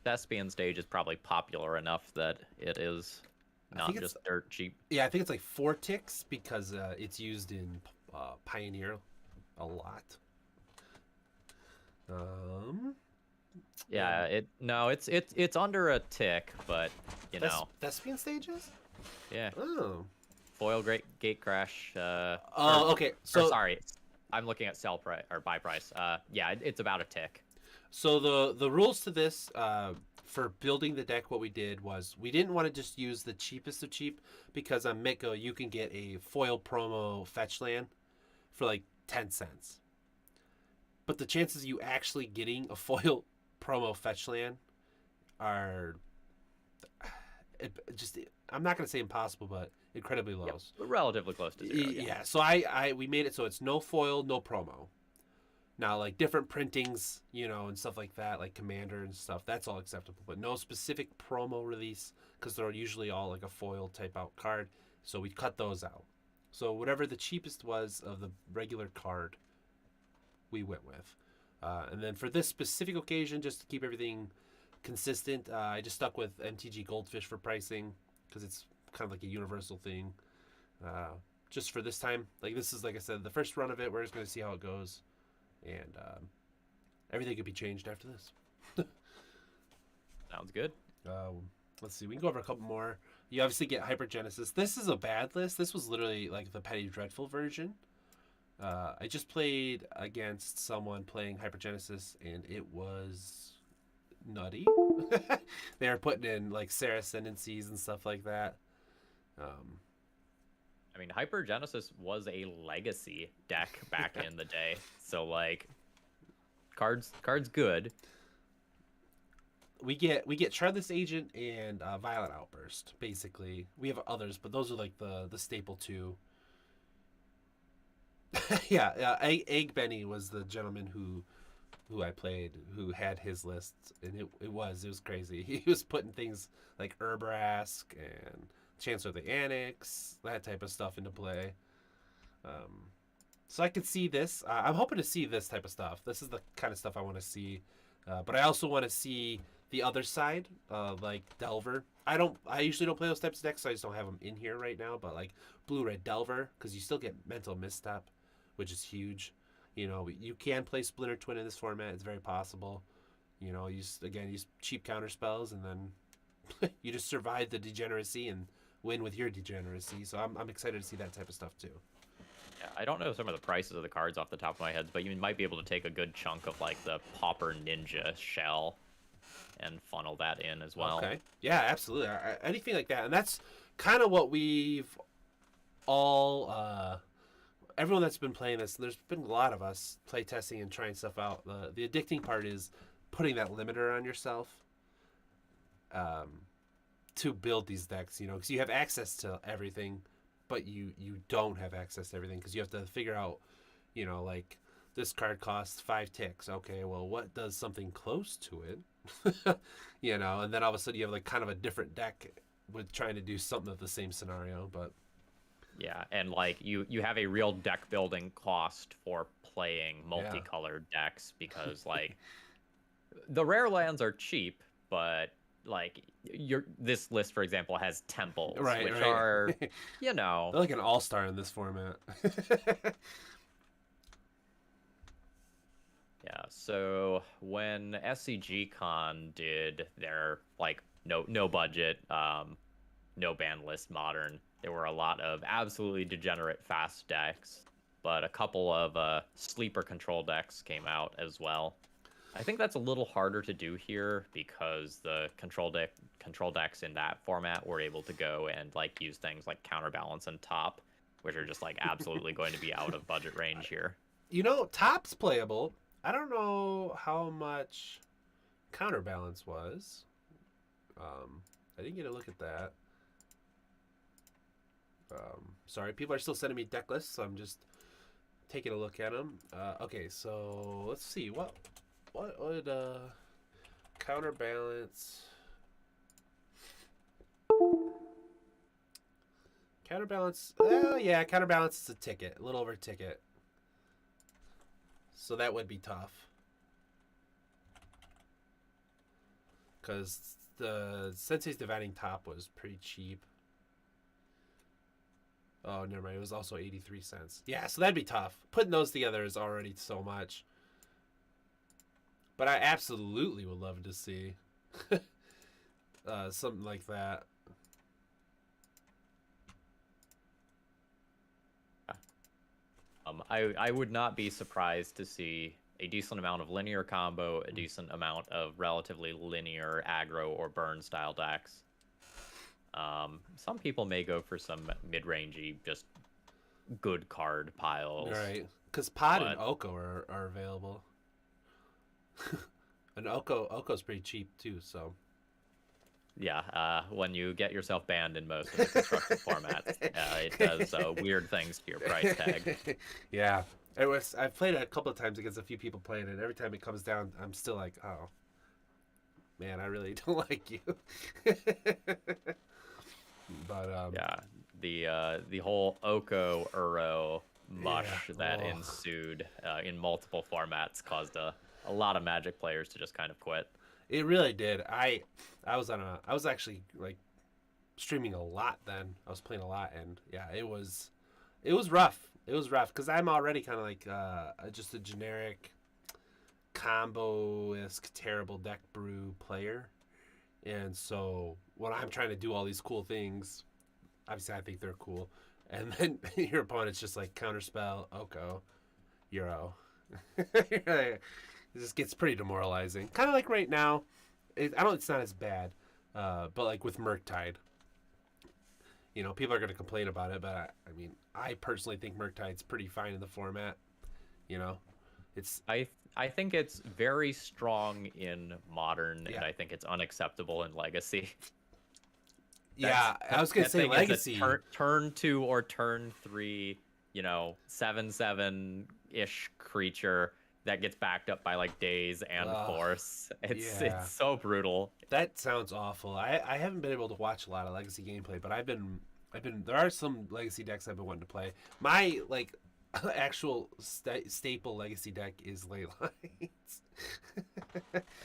Thespian Stage is probably popular enough that it is not just dirt cheap.
Yeah, I think it's like 4 ticks because it's used in Pioneer a lot.
Yeah, it's under a tick, but
Thespian Stages?
Yeah.
Oh.
Foil Gate Crash.
Okay. So
sorry, I'm looking at sell price or buy price. Yeah, it's about a tick.
So the rules to this for building the deck, what we did was we didn't want to just use the cheapest of cheap, because on Mitgo you can get a foil promo fetch land for like 10 cents. But the chances of you actually getting a foil promo fetch land are just I'm not gonna say impossible, but incredibly low.
Yep, relatively close to zero.
Yeah. So we made it so it's no foil, no promo. Now, like different printings, and stuff like that, like Commander and stuff, that's all acceptable. But no specific promo release because they're usually all like a foil type out card. So we cut those out. So whatever the cheapest was of the regular card, we went with. And then for this specific occasion, just to keep everything consistent, I just stuck with MTG Goldfish for pricing because it's kind of like a universal thing. Just for this time, like this is, like I said, the first run of it. We're just going to see how it goes. And everything could be changed after this.
Sounds good.
Let's see. We can go over a couple more. You obviously get Hypergenesis. This is a bad list. This was literally like the Penny Dreadful version. I just played against someone playing Hypergenesis, and it was nutty. They were putting in like Sarah Ascendancies and stuff like that.
I mean, Hypergenesis was a legacy deck back in the day, so like, cards good.
We get Charlotte's Agent and Violent Outburst. Basically, we have others, but those are like the staple two. Yeah, Egg Benny was the gentleman who I played, who had his list, and it was crazy. He was putting things like Urbrask and Chancellor of the Annex, that type of stuff into play. So I could see this. I'm hoping to see this type of stuff. This is the kind of stuff I want to see. But I also want to see the other side, like Delver. I usually don't play those types of decks, so I just don't have them in here right now. But like Blue-Red Delver, because you still get Mental Misstep, which is huge. You can play Splinter Twin in this format. It's very possible. Use cheap counter spells, and then you just survive the degeneracy and win with your degeneracy. So I'm excited to see that type of stuff too.
Yeah, I don't know some of the prices of the cards off the top of my head, but you might be able to take a good chunk of like the Pauper Ninja shell and funnel that in as well.
Okay. Yeah, absolutely. Anything like that. And that's kind of what we've all everyone that's been playing this, there's been a lot of us play testing and trying stuff out. The addicting part is putting that limiter on yourself to build these decks, because you have access to everything, but you don't have access to everything because you have to figure out, like this card costs 5 ticks. Okay, well, what does something close to it? And then all of a sudden you have like kind of a different deck with trying to do something of the same scenario, but
yeah, and like you have a real deck building cost for playing multicolored decks because like the rare lands are cheap, but like this list, for example, has temples, which are
they're like an all-star in this format.
Yeah, so when SCG Con did their like no budget, no ban list modern, there were a lot of absolutely degenerate fast decks, but a couple of sleeper control decks came out as well. I think that's a little harder to do here because the control decks in that format were able to go and like use things like Counterbalance and Top, which are just like absolutely going to be out of budget range here.
Top's playable. I don't know how much Counterbalance was. I didn't get a look at that. Sorry, people are still sending me deck lists, so I'm just taking a look at them. Okay, so let's see. What would Counterbalance... Counterbalance... yeah, Counterbalance is a ticket. A little over a ticket. So that would be tough. Because the Sensei's Dividing Top was pretty cheap. Oh, never mind. It was also 83 cents. Yeah, so that'd be tough. Putting those together is already so much. But I absolutely would love to see something like that.
I would not be surprised to see a decent amount of linear combo, a decent amount of relatively linear aggro or burn style decks. Some people may go for some mid-rangey, just good card piles.
Right, because Pod and Oko are available. And Oko's pretty cheap too, so
when you get yourself banned in most of the constructed formats, it does weird things to your price tag.
Yeah. I've played it a couple of times against a few people playing it, and every time it comes down, I'm still like, oh, man, I really don't like you. But
the whole Oko Uro mush that ensued in multiple formats caused a lot of Magic players to just kind of quit.
It really did. I was actually like streaming a lot then. I was playing a lot, and yeah, it was rough. It was rough because I'm already kind of like just a generic combo-esque terrible deck brew player, and so when I'm trying to do all these cool things, obviously I think they're cool, and then your opponent's just like counterspell, Oko, Euro. It just gets pretty demoralizing. Kind of like right now, it's not as bad, but like with Murktide, people are going to complain about it, but I mean, I personally think Murktide's pretty fine in the format. It's
I think it's very strong in Modern,
Yeah.
and I think it's unacceptable in Legacy.
yeah. I was going to say
That thing is
Legacy.
a turn 2 or turn 3, 7/7 ish creature that gets backed up by like Daze and
Ugh,
Force.
yeah.
It's so brutal.
That sounds awful. I haven't been able to watch a lot of Legacy gameplay, but there are some Legacy decks I've been wanting to play. My like actual staple Legacy deck is Leylines.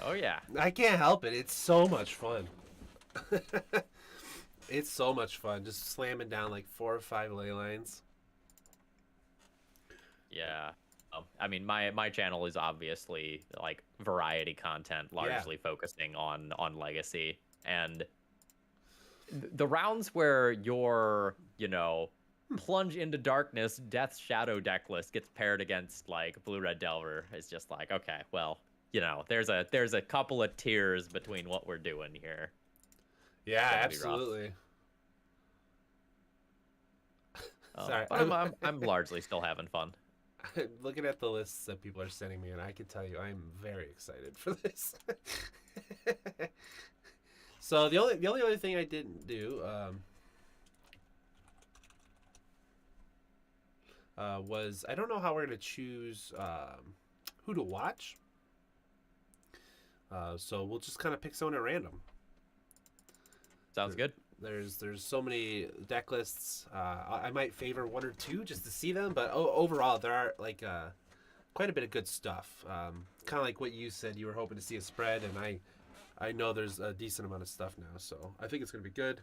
Oh yeah.
I can't help it. It's so much fun. It's so much fun just slamming down like 4 or 5 Leylines.
Yeah. I mean, my channel is obviously like variety content, largely focusing on Legacy, and the rounds where your plunge into darkness, Death's Shadow deck list gets paired against like Blue Red Delver is just like, okay, well, there's a couple of tiers between what we're doing here.
Yeah,
That'd be rough.
absolutely. Sorry,
But I'm largely still having fun.
Looking at the lists that people are sending me, and I can tell you I'm very excited for this. So the only other thing I didn't do was I don't know how we're gonna choose who to watch. So we'll just kind of pick someone at random.
Sounds good.
There's so many deck lists. I might favor 1 or 2 just to see them, but overall there are like quite a bit of good stuff. Kind of like what you said, you were hoping to see a spread, and I know there's a decent amount of stuff now, so I think it's going to be good.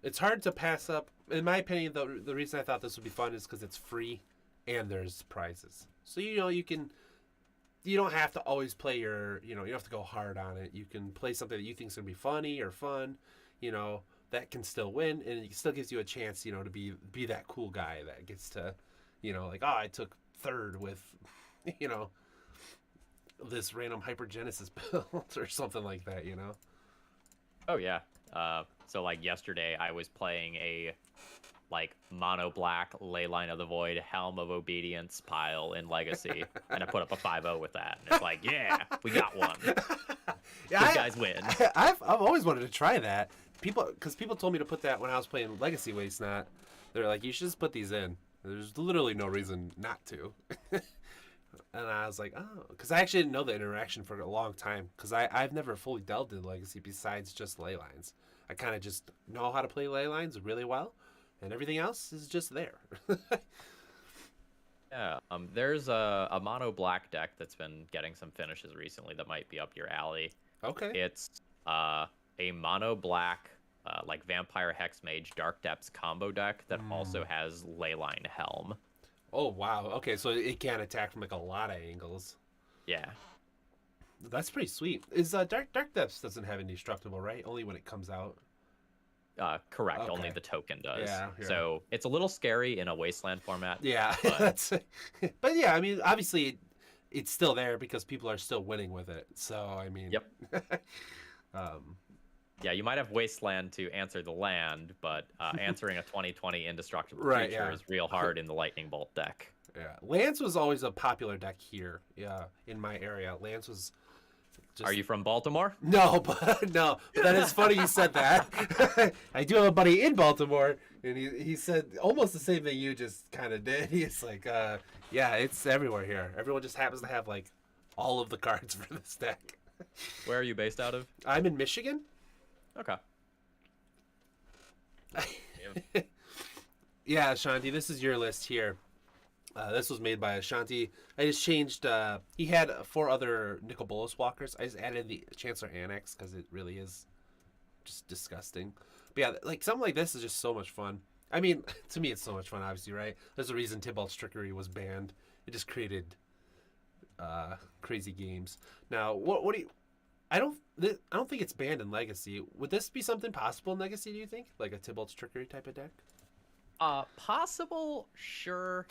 It's hard to pass up. In my opinion, the reason I thought this would be fun is because it's free and there's prizes. So you don't have to always play you don't have to go hard on it. You can play something that you think is going to be funny or fun. That can still win, and it still gives you a chance, to be that cool guy that gets to, like, I took 3rd with, this random Hypergenesis build or something like that,
Oh yeah. So like yesterday, I was playing a like mono black Leyline of the Void Helm of Obedience pile in Legacy, and I put up a 5-0 with that. And it's like, yeah, we got one.
Yeah,
Good guys win.
I've always wanted to try that. Because people told me to put that when I was playing Legacy Waste Not. They're like, you should just put these in. There's literally no reason not to. And I was like, oh, because I actually didn't know the interaction for a long time. Because I've never fully delved into Legacy besides just Leylines. I kind of just know how to play Leylines really well, and everything else is just there.
Yeah, there's a mono black deck that's been getting some finishes recently that might be up your alley.
Okay.
It's a mono black like Vampire Hexmage Dark Depths combo deck that also has Leyline Helm.
Oh, wow. Okay, so it can attack from like a lot of angles.
Yeah.
That's pretty sweet. Is Dark Depths doesn't have indestructible, right? Only when it comes out.
Correct.
Okay.
Only the token does.
Yeah.
So it's a little scary in a Wasteland format.
Yeah. But yeah, I mean, obviously it's still there because people are still winning with it. So, I mean.
Yep. Yeah, you might have Wasteland to answer the land, but answering a 2020 indestructible creature is real hard in the Lightning Bolt deck.
Yeah. Lance was always a popular deck here. Yeah, in my area. Lance was
Are you from Baltimore?
No, but that is funny you said that. I do have a buddy in Baltimore, and he said almost the same thing you just kind of did. He's like, yeah, it's everywhere here. Everyone just happens to have like all of the cards for this deck.
Where are you based out of?
I'm in Michigan.
Okay.
Yeah, Ashanti, this is your list here. This was made by Ashanti. I just changed. He had 4 other Nicol Bolas walkers. I just added the Chancellor Annex because it really is just disgusting. But yeah, like something like this is just so much fun. I mean, to me, it's so much fun. Obviously, right? There's a reason Tybalt's Trickery was banned. It just created crazy games. Now, what do you? I don't think it's banned in Legacy. Would this be something possible in Legacy? Do you think, like a Tybalt's Trickery type of deck?
Possible, sure.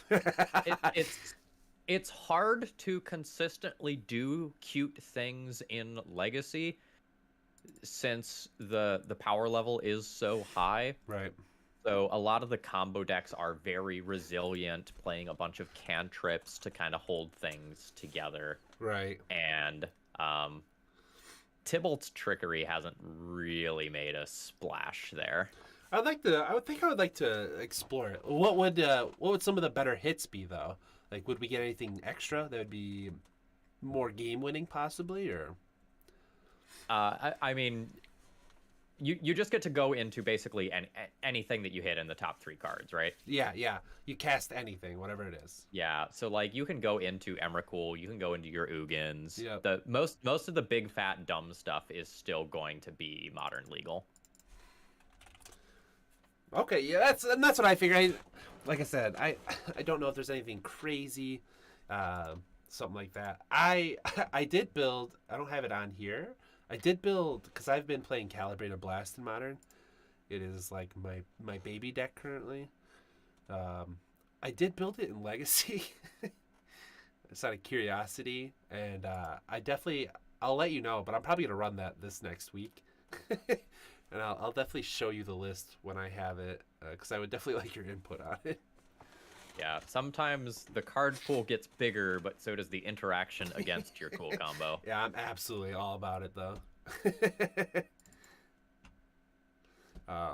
It's hard to consistently do cute things in Legacy since the power level is so high.
Right.
So a lot of the combo decks are very resilient, playing a bunch of cantrips to kind of hold things together.
Right.
And Tybalt's Trickery hasn't really made a splash there.
I would like to explore it. What would some of the better hits be though? Like, would we get anything extra that would be more game winning possibly, or?
I mean, you just get to go into basically anything that you hit in the top 3 cards, right?
Yeah. You cast anything, whatever it is.
Yeah. So like you can go into Emrakul, you can go into your Ugins.
Yep.
The most of the big fat dumb stuff is still going to be modern legal.
Okay, yeah, that's what I figured. Like I said, I don't know if there's anything crazy, something like that. I did build. I don't have it on here. I did build because I've been playing Calibrated Blast in Modern. It is like my baby deck currently. I did build it in Legacy. It's out of curiosity, and I'll let you know. But I'm probably gonna run that this next week. And I'll definitely show you the list when I have it, because I would definitely like your input on it.
Yeah, sometimes the card pool gets bigger, but so does the interaction against your cool combo.
Yeah, I'm absolutely all about it, though. But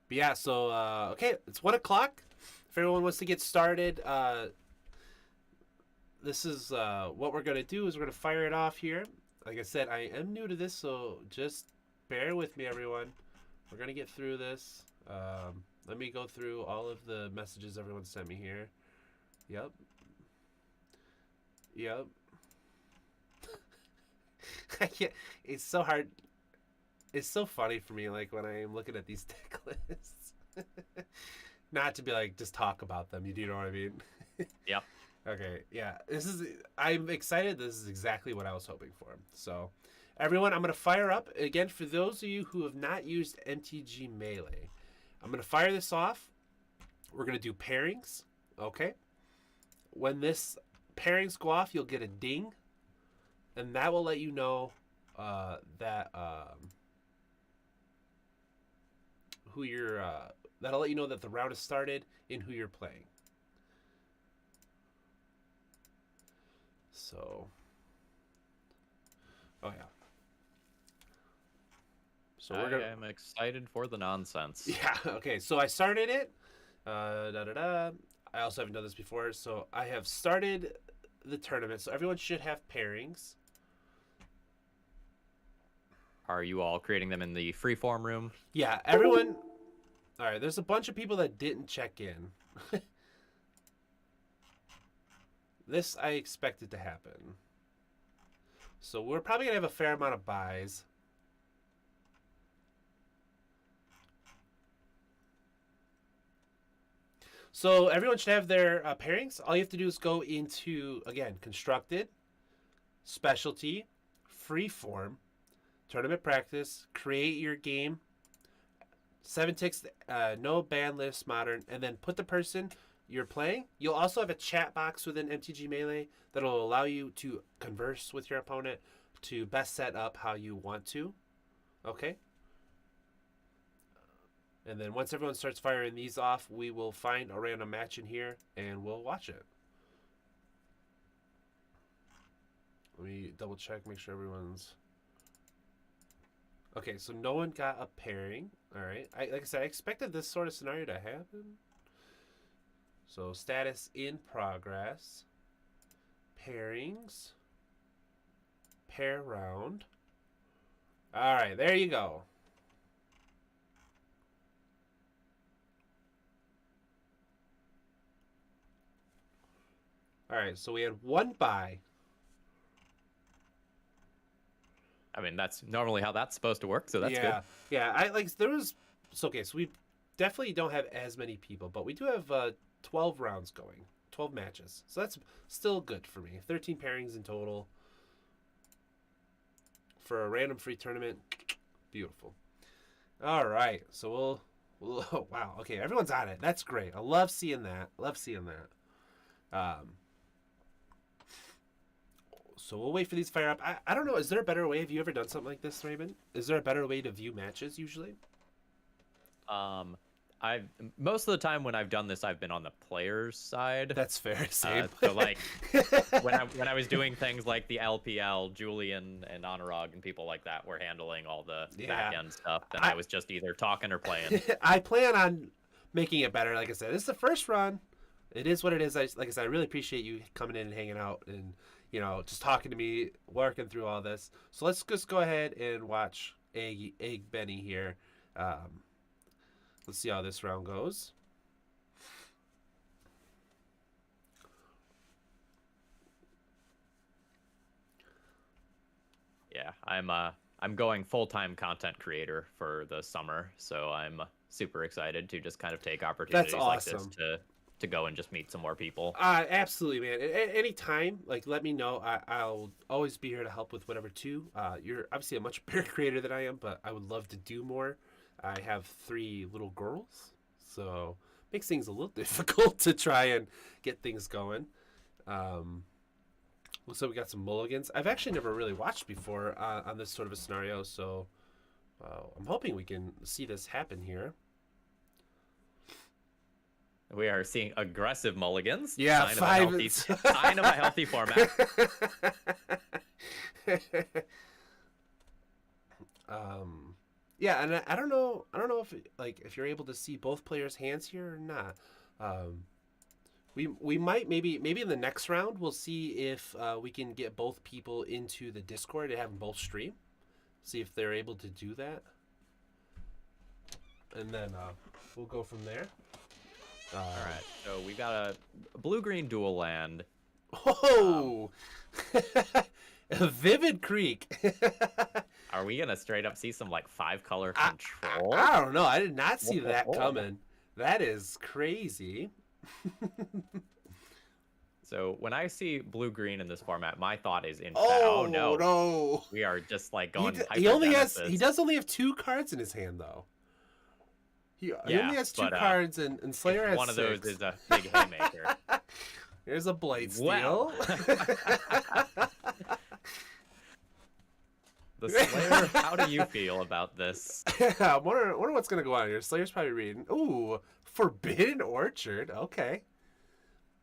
yeah, so, okay, it's 1 o'clock. If everyone wants to get started, this is what we're going to do is we're going to fire it off here. Like I said, I am new to this, so just bear with me, everyone. We're going to get through this. Let me go through all of the messages everyone sent me here. Yep. I can't. It's so hard. It's so funny for me, like, when I am looking at these deck lists. Not to be like, just talk about them. You do know what I mean?
Yep.
Okay, yeah. I'm excited. This is exactly what I was hoping for. So, everyone, I'm going to fire up. Again, for those of you who have not used MTG Melee, I'm going to fire this off. We're going to do pairings. Okay? When this pairings go off, you'll get a ding. And that will let you know that'll let you know that the round has started and who you're playing. So, oh yeah. So
I am excited for the nonsense.
Yeah. Okay. So I started it. I also haven't done this before, so I have started the tournament. So everyone should have pairings.
Are you all creating them in the freeform room?
Yeah. Everyone. All right. There's a bunch of people that didn't check in. This I expected to happen. So we're probably going to have a fair amount of buys. So everyone should have their pairings. All you have to do is go into, again, Constructed, Specialty, Freeform, Tournament Practice, create your game, 7 ticks, no ban list, Modern, and then put the person you're playing. You'll also have a chat box within MTG Melee that'll allow you to converse with your opponent to best set up how you want to. Okay? And then once everyone starts firing these off, we will find a random match in here and we'll watch it. Let me double check, make sure everyone's... Okay, so no one got a pairing. All right. Like I said, I expected this sort of scenario to happen. So status in progress. Pairings. Pair round. All right, there you go. All right, so we had one buy.
I mean, that's normally how that's supposed to work, so that's good.
Yeah. I like there was so okay, so we definitely don't have as many people, but we do have 12 rounds going, 12 matches. So that's still good for me. 13 pairings in total for a random free tournament. Beautiful. All right, so we'll oh, wow. Okay, everyone's on it. That's great. I love seeing that. Love seeing that. So we'll wait for these to fire up. I don't know. Is there a better way? Have you ever done something like this, Raymond? Is there a better way to view matches usually?
I've most of the time when I've done this, I've been on the player's side.
That's fair. Same.
So like when I was doing things like the LPL, Julian and Anurag and people like that were handling all the back end stuff, and I was just either talking or playing.
I plan on making it better. Like I said, this is the first run. It is what it is. Like I said, I really appreciate you coming in and hanging out and just talking to me, working through all this. So let's just go ahead and watch Egg Benny here. Let's see how this round goes.
Yeah, I'm going full-time content creator for the summer, so I'm super excited to just kind of take opportunities like this to go and just meet some more people.
Absolutely, man. Any time, like, let me know. I'll always be here to help with whatever too. You're obviously a much better creator than I am, but I would love to do more. I have 3 little girls, so makes things a little difficult to try and get things going. Looks like we got some mulligans. I've actually never really watched before on this sort of a scenario, so I'm hoping we can see this happen here.
We are seeing aggressive mulligans.
Yeah,
sign of a healthy format.
Yeah, and I don't know if you're able to see both players' hands here or not. We might maybe in the next round we'll see if we can get both people into the Discord and have them both stream. See if they're able to do that, and then we'll go from there.
All right, so we got a blue-green dual land.
Oh, Vivid Creek.
Are we gonna straight up see some like 5-color control?
I don't know. I did not see that coming. That is crazy.
So when I see blue-green in this format, my thought is
oh
no,
no,
we are just like going.
He does only have 2 cards in his hand though. He only has 2 cards, and Slayer has 6.
One of those is a big haymaker.
There's a Blightsteel.
Well. The Slayer, how do you feel about this?
I wonder what's going to go on here. Slayer's probably reading. Ooh, Forbidden Orchard. Okay.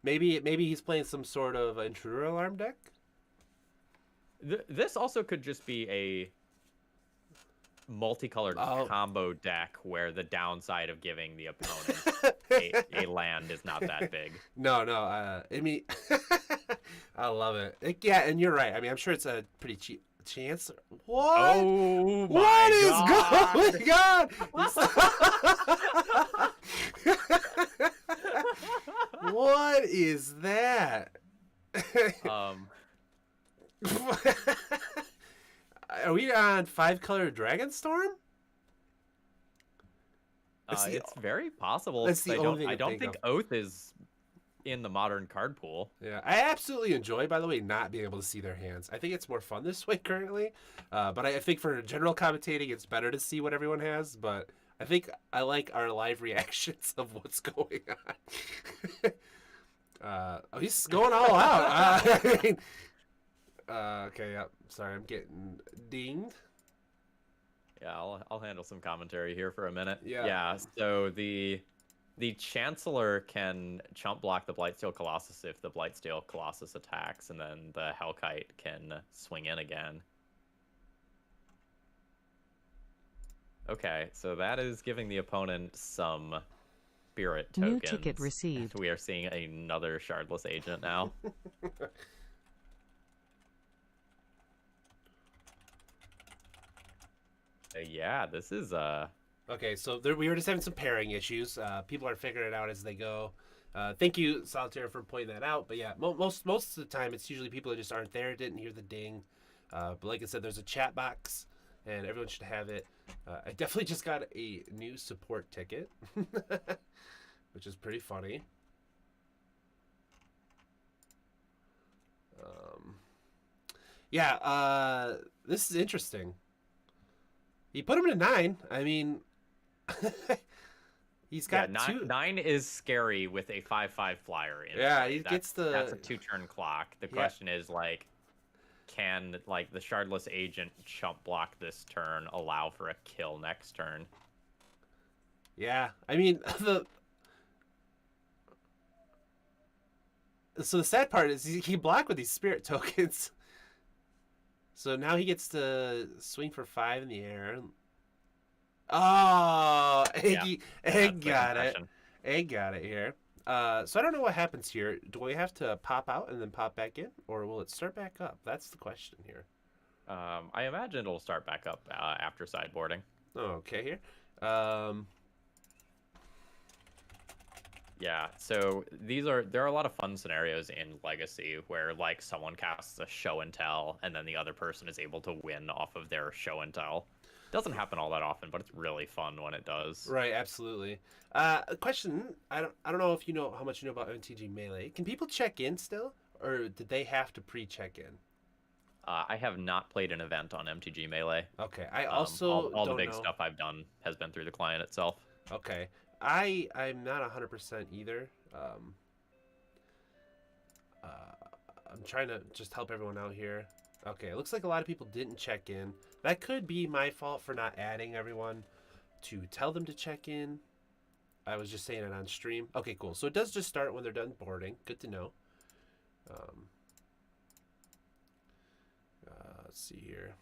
Maybe he's playing some sort of intruder alarm deck?
This also could just be a multicolored combo deck where the downside of giving the opponent a land is not that big.
No. I mean, I love it. Yeah, and you're right. I mean, I'm sure it's a pretty cheap chance. What?
Oh my
what is
God.
going on? What is that? Are we on 5-color Dragonstorm?
It's very possible.
That's the only thing
I don't think Oath is in the modern card pool.
Yeah, I absolutely enjoy, by the way, not being able to see their hands. I think it's more fun this way currently. But I think for general commentating, it's better to see what everyone has. But I think I like our live reactions of what's going on. He's going all out. Okay, yep. Sorry, I'm getting dinged.
Yeah, I'll handle some commentary here for a minute.
Yeah.
Yeah. So the The Chancellor can chump block the Blightsteel Colossus if the Blightsteel Colossus attacks, and then the Hellkite can swing in again. Okay, so that is giving the opponent some spirit tokens.
New ticket received.
We are seeing another Shardless Agent now. Yeah, this is
Okay, so we were just having some pairing issues. People are figuring it out as they go. Thank you, Solitaire, for pointing that out. But yeah, most of the time, it's usually people that just aren't there, didn't hear the ding. But like I said, there's a chat box, and everyone should have it. I definitely just got a new support ticket, which is pretty funny. Yeah, this is interesting. He put him in a 9. I mean, he's got
nine is scary with a 5/5 flyer.
Yeah, he gets the.
That's a 2-turn clock. The question is like, can like the Shardless Agent chump block this turn, allow for a kill next turn?
Yeah, I mean So the sad part is he blocked with these spirit tokens. So now he gets to swing for 5 in the air. Oh, Egg got it. Egg got it here. So I don't know what happens here. Do we have to pop out and then pop back in? Or will it start back up? That's the question here.
I imagine it'll start back up after sideboarding.
Okay, here.
Yeah, so there are a lot of fun scenarios in Legacy where like someone casts a show and tell and then the other person is able to win off of their show and tell. It doesn't happen all that often, but it's really fun when it does.
Right, absolutely. A question, I don't know if you know how much you know about MTG Melee. Can people check in still, or did they have to pre-check in?
I have not played an event on MTG Melee.
Okay, I also
all the big stuff I've done has been through the client itself.
Okay. I'm not 100% either. I'm trying to just help everyone out here. Okay, it looks like a lot of people didn't check in. That could be my fault for not adding everyone to tell them to check in. I was just saying it on stream. Okay, cool. So it does just start when they're done boarding. Good to know. Let's see here.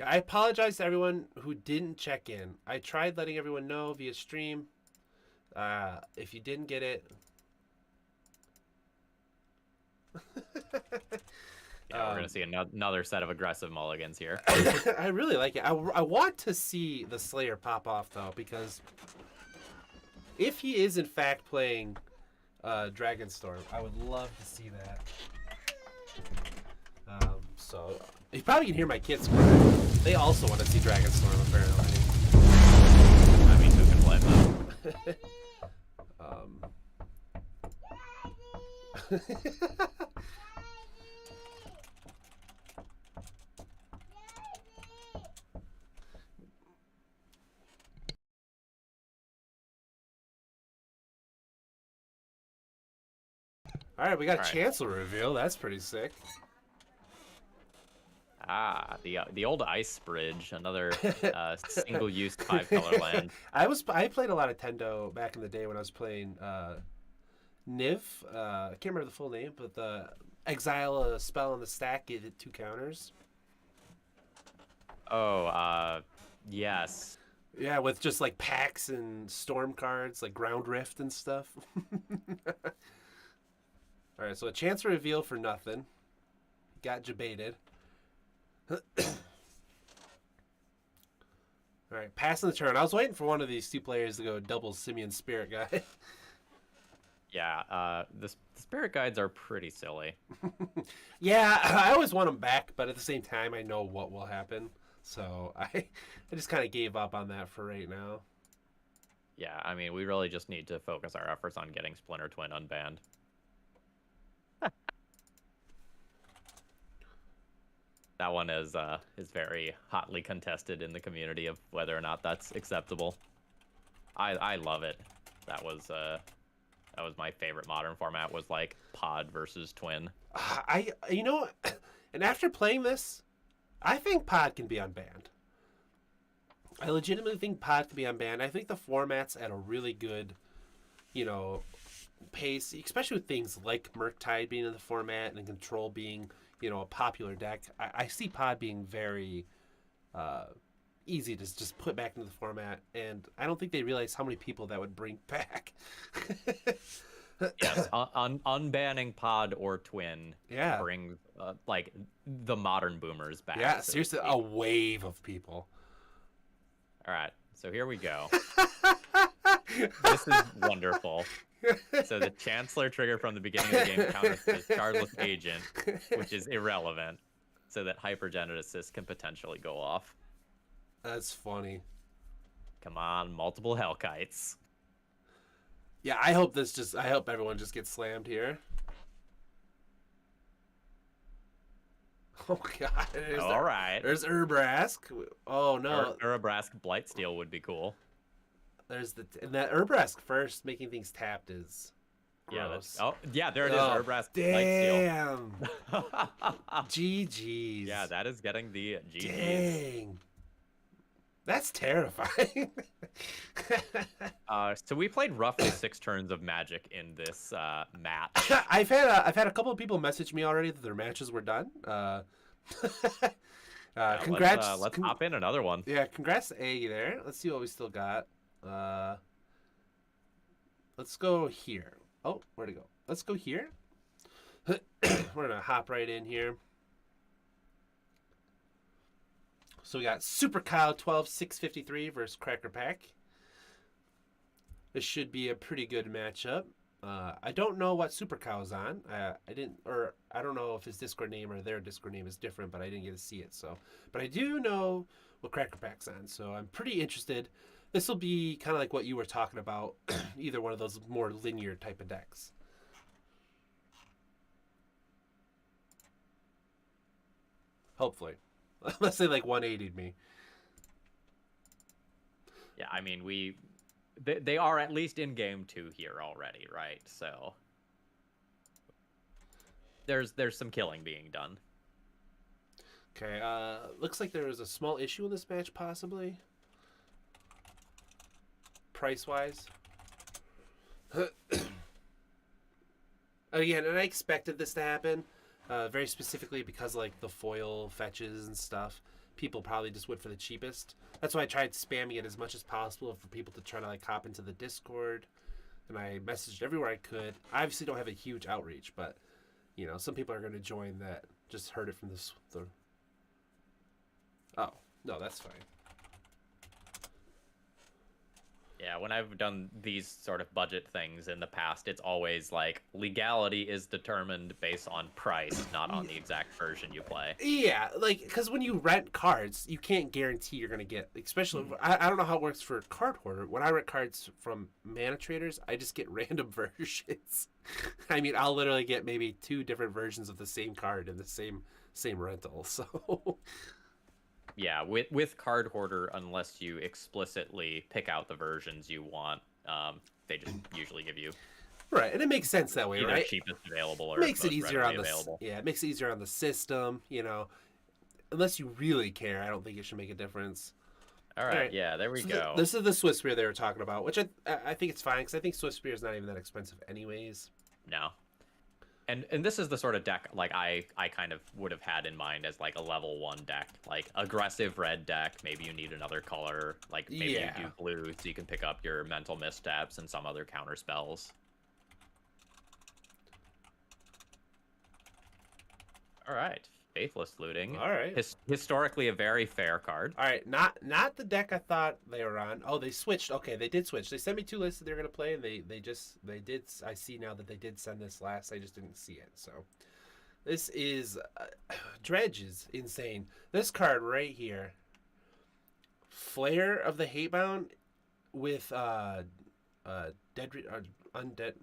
Yeah, I apologize to everyone who didn't check in. I tried letting everyone know via stream. If you didn't get it...
Yeah, we're going to see another set of aggressive mulligans here.
I really like it. I want to see the Slayer pop off, though, because if he is, in fact, playing Dragonstorm, I would love to see that. So, you probably can hear my kids cry. They also want to see Dragonstorm, apparently.
I mean, who can blame them?
All right, we got a Chancellor reveal. That's pretty sick.
Ah, the old Ice Bridge, another single-use 5-color land.
I played a lot of Tendo back in the day when I was playing Niv. I can't remember the full name, but the exile a spell on the stack, give it 2 counters.
Oh, yes.
Yeah, with just like packs and storm cards, like Ground Rift and stuff. All right, so a chance reveal for nothing. Got jebaited. All right, passing the turn. I was waiting for one of these 2 players to go double Simian Spirit Guide.
Yeah, the Spirit Guides are pretty silly.
Yeah, I always want them back, but at the same time, I know what will happen. So I just kind of gave up on that for right now.
Yeah, I mean, we really just need to focus our efforts on getting Splinter Twin unbanned. That one is very hotly contested in the community of whether or not that's acceptable. I love it. That was my favorite modern format, was like Pod versus Twin.
And after playing this, I think Pod can be unbanned. I legitimately think Pod could be unbanned. I think the format's at a really good, pace, especially with things like Murktide being in the format and Control being, a popular deck. I see Pod being very easy to just put back into the format, and I don't think they realize how many people that would bring back.
Yes, unbanning Pod or Twin
Yeah.
brings like the modern boomers back.
Yeah,
so to
seriously,
speak.
a wave of people.
All right, so here we go. This is wonderful. So the Chancellor trigger from the beginning of the game counters the Chargeless Agent, which is irrelevant, so that Hypergenesis can potentially go off.
That's funny.
Come on, multiple Hellkites.
Yeah, I hope everyone just gets slammed here. Oh god.
All right.
There's Urbrask. Oh no.
Urabrask Blightsteel would be cool.
And that Urbrask first making things tapped is gross.
Yeah, there it is.
Oh,
Urabrask Blightsteel.
damn. GG's.
Yeah, that is getting the GG's.
Dang. That's terrifying.
So we played roughly 6 turns of Magic in this match.
I've had a couple of people message me already that their matches were done. Congrats.
Let's hop in another one.
Yeah, congrats to A there. Let's see what we still got. Let's go here. Oh, where'd it go? Let's go here. We're gonna hop right in here. So we got Super Kyle 12653 versus Cracker Pack. This should be a pretty good matchup. I don't know what Super Kyle's on. I don't know if his Discord name or their Discord name is different, but I didn't get to see it. But I do know what Cracker Pack's on, so I'm pretty interested. This will be kind of like what you were talking about, either one of those more linear type of decks. Hopefully. Unless they like 180'd me.
Yeah, I mean, they are at least in game 2 here already, right? So there's some killing being done.
Okay, looks like there was a small issue in this match, possibly. Price-wise. Again, and I expected this to happen. Very specifically because like the foil fetches and stuff, people probably just went for the cheapest. That's why I tried spamming it as much as possible for people to try to like hop into the Discord, and I messaged everywhere I could. I obviously don't have a huge outreach, but some people are going to join that just heard it from the. Oh no, that's fine.
Yeah, when I've done these sort of budget things in the past, it's always like legality is determined based on price, not on the exact version you play.
Yeah, like, because when you rent cards, you can't guarantee you're going to get, especially, I don't know how it works for Card Hoarder. When I rent cards from Mana Traders, I just get random versions. I mean, I'll literally get maybe 2 different versions of the same card in the same rental, so...
Yeah, with Card Hoarder, unless you explicitly pick out the versions you want, they just usually give you
right, and it makes sense that way,
either
right?
cheapest available or
Makes it
most
easier
readily
on the
available.
yeah, it makes it easier on the system. Unless you really care, I don't think it should make a difference.
All right, yeah, there we go.
This is the Swiss Spear they were talking about, which I think it's fine because I think Swiss Spear is not even that expensive, anyways.
No. And this is the sort of deck like I kind of would have had in mind as like a level 1 deck, like aggressive red deck. Maybe you need another color, like maybe you do blue so you can pick up your mental missteps and some other counter spells. All right, Faithless Looting.
All right.
Historically a very fair card.
All right, not the deck I thought they were on. Oh, they switched. Okay, they did switch. They sent me 2 lists that they were gonna play, and they did. I see now that they did send this last. I just didn't see it. So, this is Dredge is insane. This card right here, Flare of the Hatebound with undead.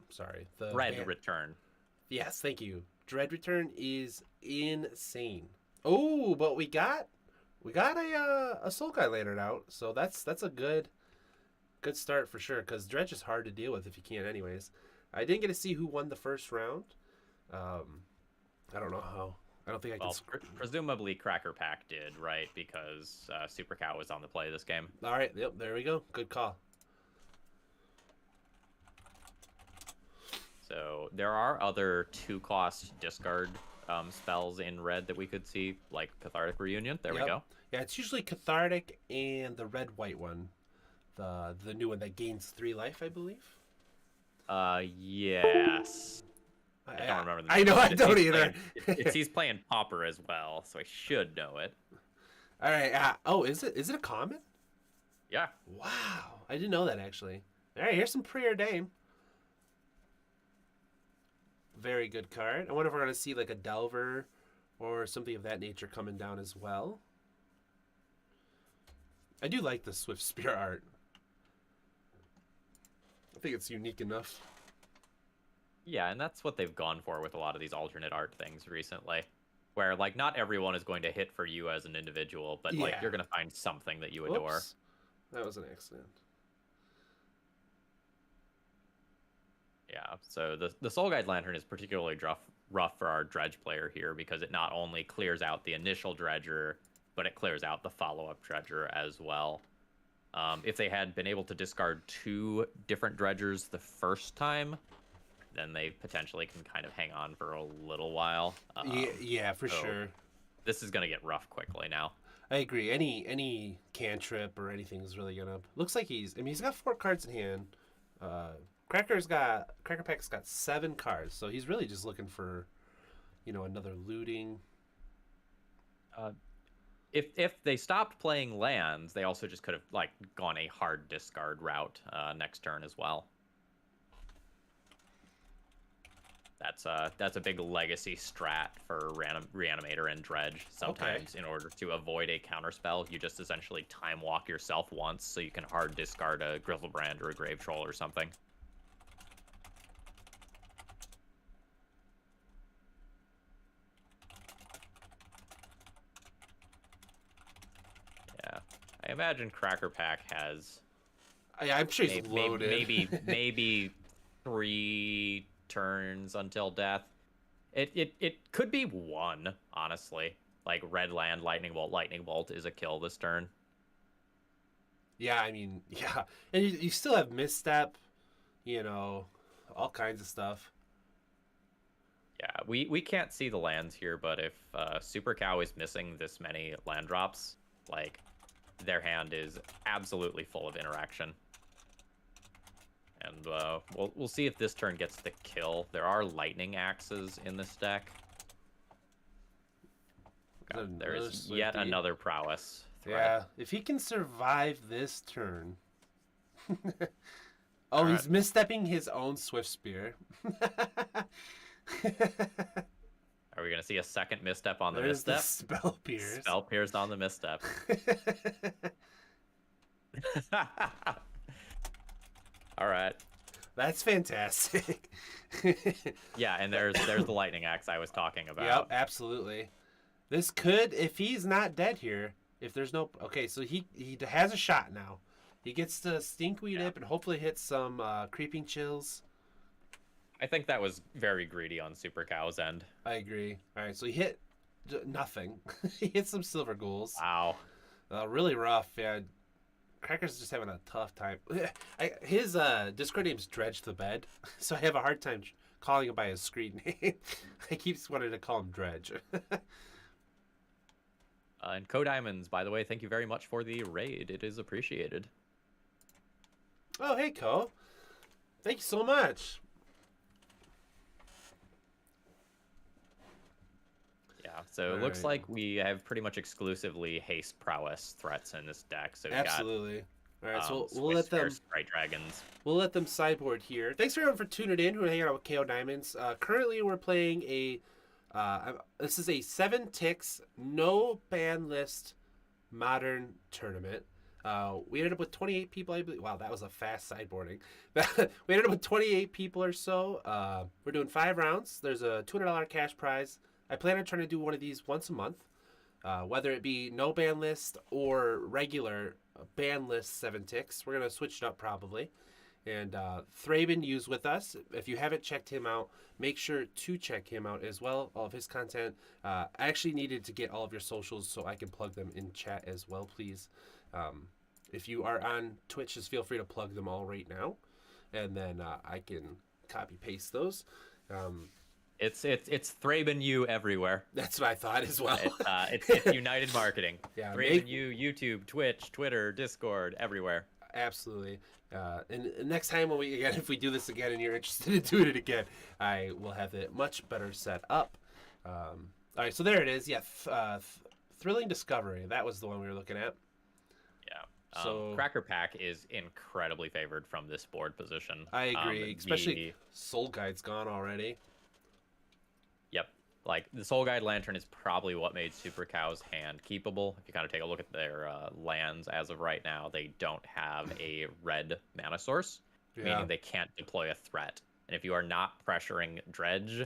Sorry, the
Red Return.
Yes, thank you. Dread Return is insane. Oh, but we got a Soul Guy Lantern out, so that's a good start for sure. Because Dredge is hard to deal with if you can, anyways. I didn't get to see who won the first round. I don't know I don't think I can.
Well, presumably Cracker Pack did, right? Because Super Cow was on the play this game.
All right. Yep. There we go. Good call.
So there are other 2-cost discard spells in red that we could see, like Cathartic Reunion. There we
Yep.
go.
Yeah, it's usually Cathartic and the red-white one, the new one that gains 3 life, I believe.
Yes. I don't remember the
I
name,
know. I
but
don't
he's
either.
he's playing Pauper as well, so I should know it.
All right. Oh, is it a common?
Yeah.
Wow, I didn't know that actually. All right, here's some preordain. Very good card. I wonder if we're gonna see like a Delver or something of that nature coming down as well. I do like the Swift Spear art. I think it's unique enough.
Yeah, and that's what they've gone for with a lot of these alternate art things recently. Where, like, not everyone is going to hit for you as an individual, but, like,
Yeah.
you're going to find something that you adore.
Whoops. That was an accident.
Yeah, so the Soul Guide Lantern is particularly rough for our Dredge player here because it not only clears out the initial Dredger, but it clears out the follow-up Dredger as well. If they had been able to discard 2 different Dredgers the first time, then they potentially can kind of hang on for a little while.
Yeah, for
so
sure.
This is going to get rough quickly now.
I agree. Any cantrip or anything is really gonna. Looks like he's got 4 cards in hand. Cracker Pack's got 7 cards, so he's really just looking for, another looting.
If they stopped playing lands, they also just could have like gone a hard discard route next turn as well. That's a big legacy strat for Reanimator and Dredge. Sometimes in order to avoid a counterspell, you just essentially time walk yourself once so you can hard discard a Grizzlebrand or a Grave Troll or something. Yeah, I imagine Cracker Pack has
I'm sure he's loaded.
maybe 3 turns until death. It could be 1, honestly. Like red land, lightning bolt is a kill this turn.
Yeah, I mean, yeah, and you still have misstep, all kinds of stuff.
Yeah, we can't see the lands here, but if Super Cow is missing this many land drops, like their hand is absolutely full of interaction. And we'll see if this turn gets the kill. There are lightning axes in this deck. There is yet another prowess threat.
Yeah, if he can survive this turn. Oh, he's misstepping his own Swift Spear.
Are we going to see a second misstep on the
There's
misstep?
the Spell Pierce.
Spell Pierce on the misstep. All right.
That's fantastic.
Yeah, and there's the lightning axe I was talking about.
Yep, absolutely. This could, if he's not dead here, if there's no... Okay, so he has a shot now. He gets to Stinkweed Dip and hopefully hit some Creeping Chills.
I think that was very greedy on Super Cow's end.
I agree. All right, so he hit nothing. He hit some Silver Ghouls.
Wow.
Really rough, yeah. Cracker's just having a tough time. His Discord name's Dredge the Bed, so I have a hard time calling him by his screen name. I keep wanting to call him Dredge.
And Co-Diamonds, by the way, thank you very much for the raid. It is appreciated.
Oh, hey, Co. Thank you so much.
Yeah, so it looks like we have pretty much exclusively haste prowess threats in this deck. So we
Absolutely.
got,
All right, so we'll
Swiss
let them.
Sprite Dragons.
We'll let them sideboard here. Thanks everyone for tuning in. Who are hanging out with KO Diamonds. Currently, we're playing a. This is a 7 ticks, no ban list, modern tournament. We ended up with 28 people. I believe. Wow, that was a fast sideboarding. We ended up with 28 people or so. We're doing 5 rounds. There's a $200 cash prize. I plan on trying to do one of these once a month, whether it be no ban list or regular ban list 7 ticks. We're gonna switch it up probably, And Thraben used with us. If you haven't checked him out, make sure to check him out as well. All of his content. I actually needed to get all of your socials so I can plug them in chat as well, please. If you are on Twitch, just feel free to plug them all right now, and then I can copy paste those.
It's Thraben U everywhere.
That's what I thought as well.
It's United Marketing.
Yeah,
Thraben U, YouTube, Twitch, Twitter, Discord, everywhere.
Absolutely. And next time if we do this again and you're interested in doing it again, I will have it much better set up. All right, so there it is. Yeah, Thrilling Discovery. That was the one we were looking at.
Yeah.
So
Cracker Pack is incredibly favored from this board position.
I agree, especially Soul Guide's gone already.
Yep. Like, the Soul Guide Lantern is probably what made Super Cow's hand keepable. If you kind of take a look at their lands as of right now, they don't have a red mana source, meaning they can't deploy a threat. And if you are not pressuring Dredge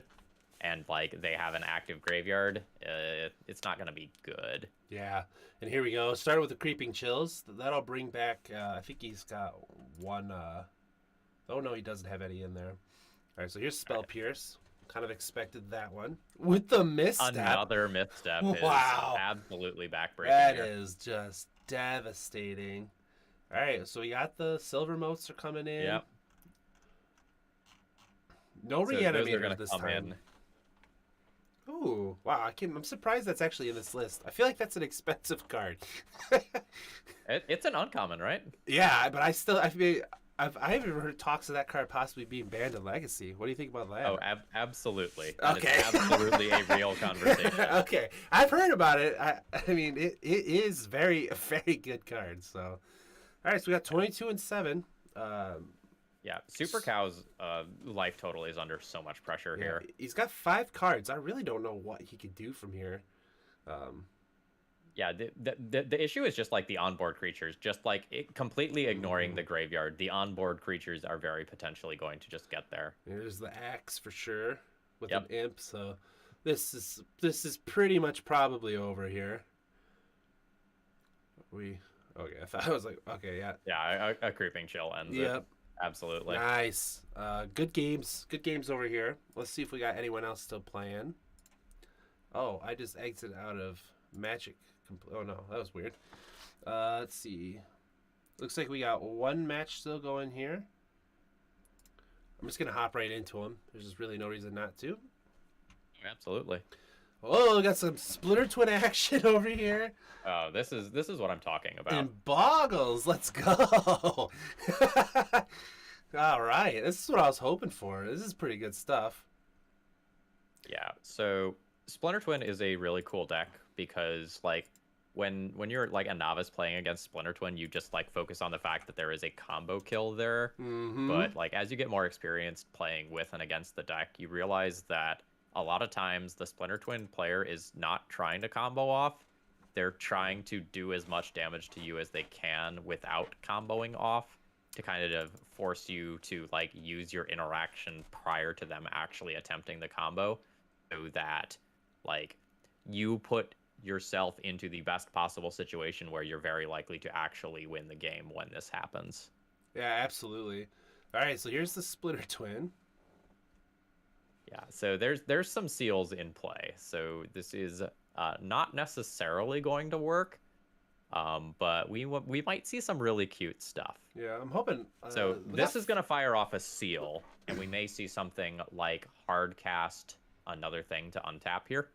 and, like, they have an active graveyard, it's not going to be good.
Yeah, and here we go. Started with the Creeping Chills. That'll bring back, I think he's got one, oh no, he doesn't have any in there. All right, so here's Spell Pierce. Kind of expected that one. With the misstep.
Another misstep is absolutely backbreaking.
That is just devastating. All right, so we got the Silver Motes are coming in.
Yep.
No Reanimator this time.
In.
Ooh, wow! I'm surprised that's actually in this list. I feel like that's an expensive card.
It's an uncommon, right?
Yeah, but I haven't heard talks of that card possibly being banned in Legacy. What do you think about that?
Oh, absolutely.
Okay.
It's absolutely a real conversation.
Okay, I've heard about it. I mean, it is a very good card. So, all right, so we got 22 and 7.
Yeah, Super Cow's life total is under so much pressure here.
He's got 5 cards. I really don't know what he could do from here.
Yeah, the issue is just like the onboard creatures, just like completely ignoring the graveyard. The onboard creatures are very potentially going to just get there.
There's the axe for sure with an imp. So this is pretty much probably over here. I was like, okay, yeah.
Yeah, a Creeping Chill ends it. Absolutely.
Nice. Good games over here. Let's see if we got anyone else still playing. Oh, I just exited out of Magic. Oh no, that was weird. Let's see. Looks like we got one match still going here. I'm just gonna hop right into them. There's just really no reason not to.
Absolutely.
Oh, we got some Splinter Twin action over here.
Oh, this is what I'm talking about.
And Boggles, let's go. All right, this is what I was hoping for. This is pretty good stuff.
Yeah. So Splinter Twin is a really cool deck because, like, when you're like a novice playing against Splinter Twin, you just like focus on the fact that there is a combo kill there. But like as you get more experienced playing with and against the deck, you realize that a lot of times the Splinter Twin player is not trying to combo off. They're trying to do as much damage to you as they can without comboing off to kind of force you to like use your interaction prior to them actually attempting the combo, so that like you put yourself into the best possible situation where you're very likely to actually win the game when this happens.
Yeah, absolutely. All right, so here's the Splinter Twin.
Yeah, so there's some seals in play. So this is not necessarily going to work, but we might see some really cute stuff.
Yeah, I'm hoping.
So this is going to fire off a seal, and we may see something like hard cast another thing to untap here.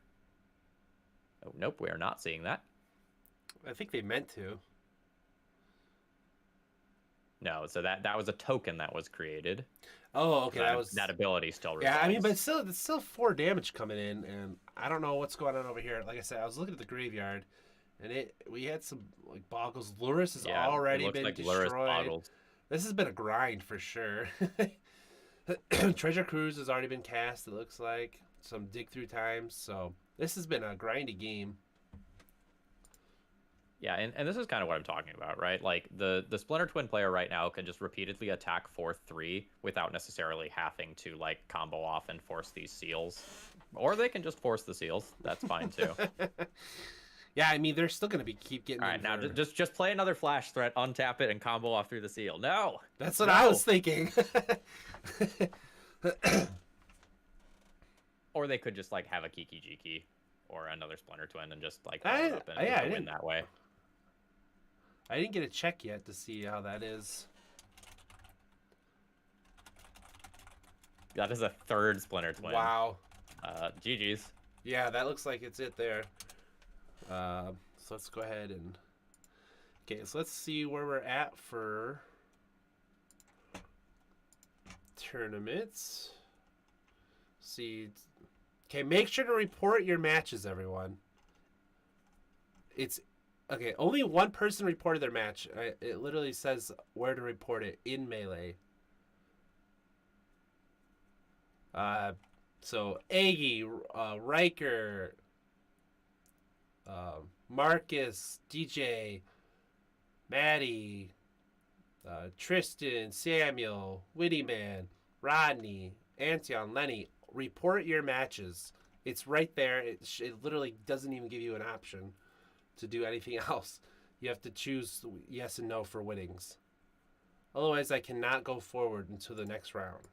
Oh, nope, we are not seeing that.
I think they meant to.
No, so that was a token that was created.
Oh, okay,
that ability still remains.
Yeah, I mean, but it's still 4 damage coming in, and I don't know what's going on over here. Like I said, I was looking at the graveyard, and we had some like Boggles. Luris has already been destroyed. This has been a grind for sure. Treasure Cruise has already been cast. It looks like some dig through times. So this has been a grindy game.
Yeah, and this is kind of what I'm talking about, right? Like, the Splinter Twin player right now can just repeatedly attack 4/3 without necessarily having to, like, combo off and force these seals. Or they can just force the seals. That's fine, too.
Yeah, I mean, they're still going to be keep getting.
All right, now
for-
just play another flash threat, untap it, and combo off through the seal. No,
That's what
no.
I was thinking.
Or they could just like have a Kiki Jiki or another Splinter Twin and just like
I-
throw it up and
yeah, I
win
didn't-
that way.
I didn't get a check yet to see how that is.
That is a third Splinter Twin.
Wow.
GG's.
Yeah, that looks like it's it there. So let's go ahead and... Okay, so let's see where we're at for tournaments. See... Okay, make sure to report your matches, everyone. It's... Okay, only one person reported their match. It literally says where to report it in Melee. So Aggie, Riker, Marcus, DJ, Maddie, Tristan, Samuel, Wittyman, Rodney, Antion, Lenny. Report your matches. It's right there. It literally doesn't even give you an option to do anything else. You have to choose yes and no for winnings. Otherwise, I cannot go forward until the next round.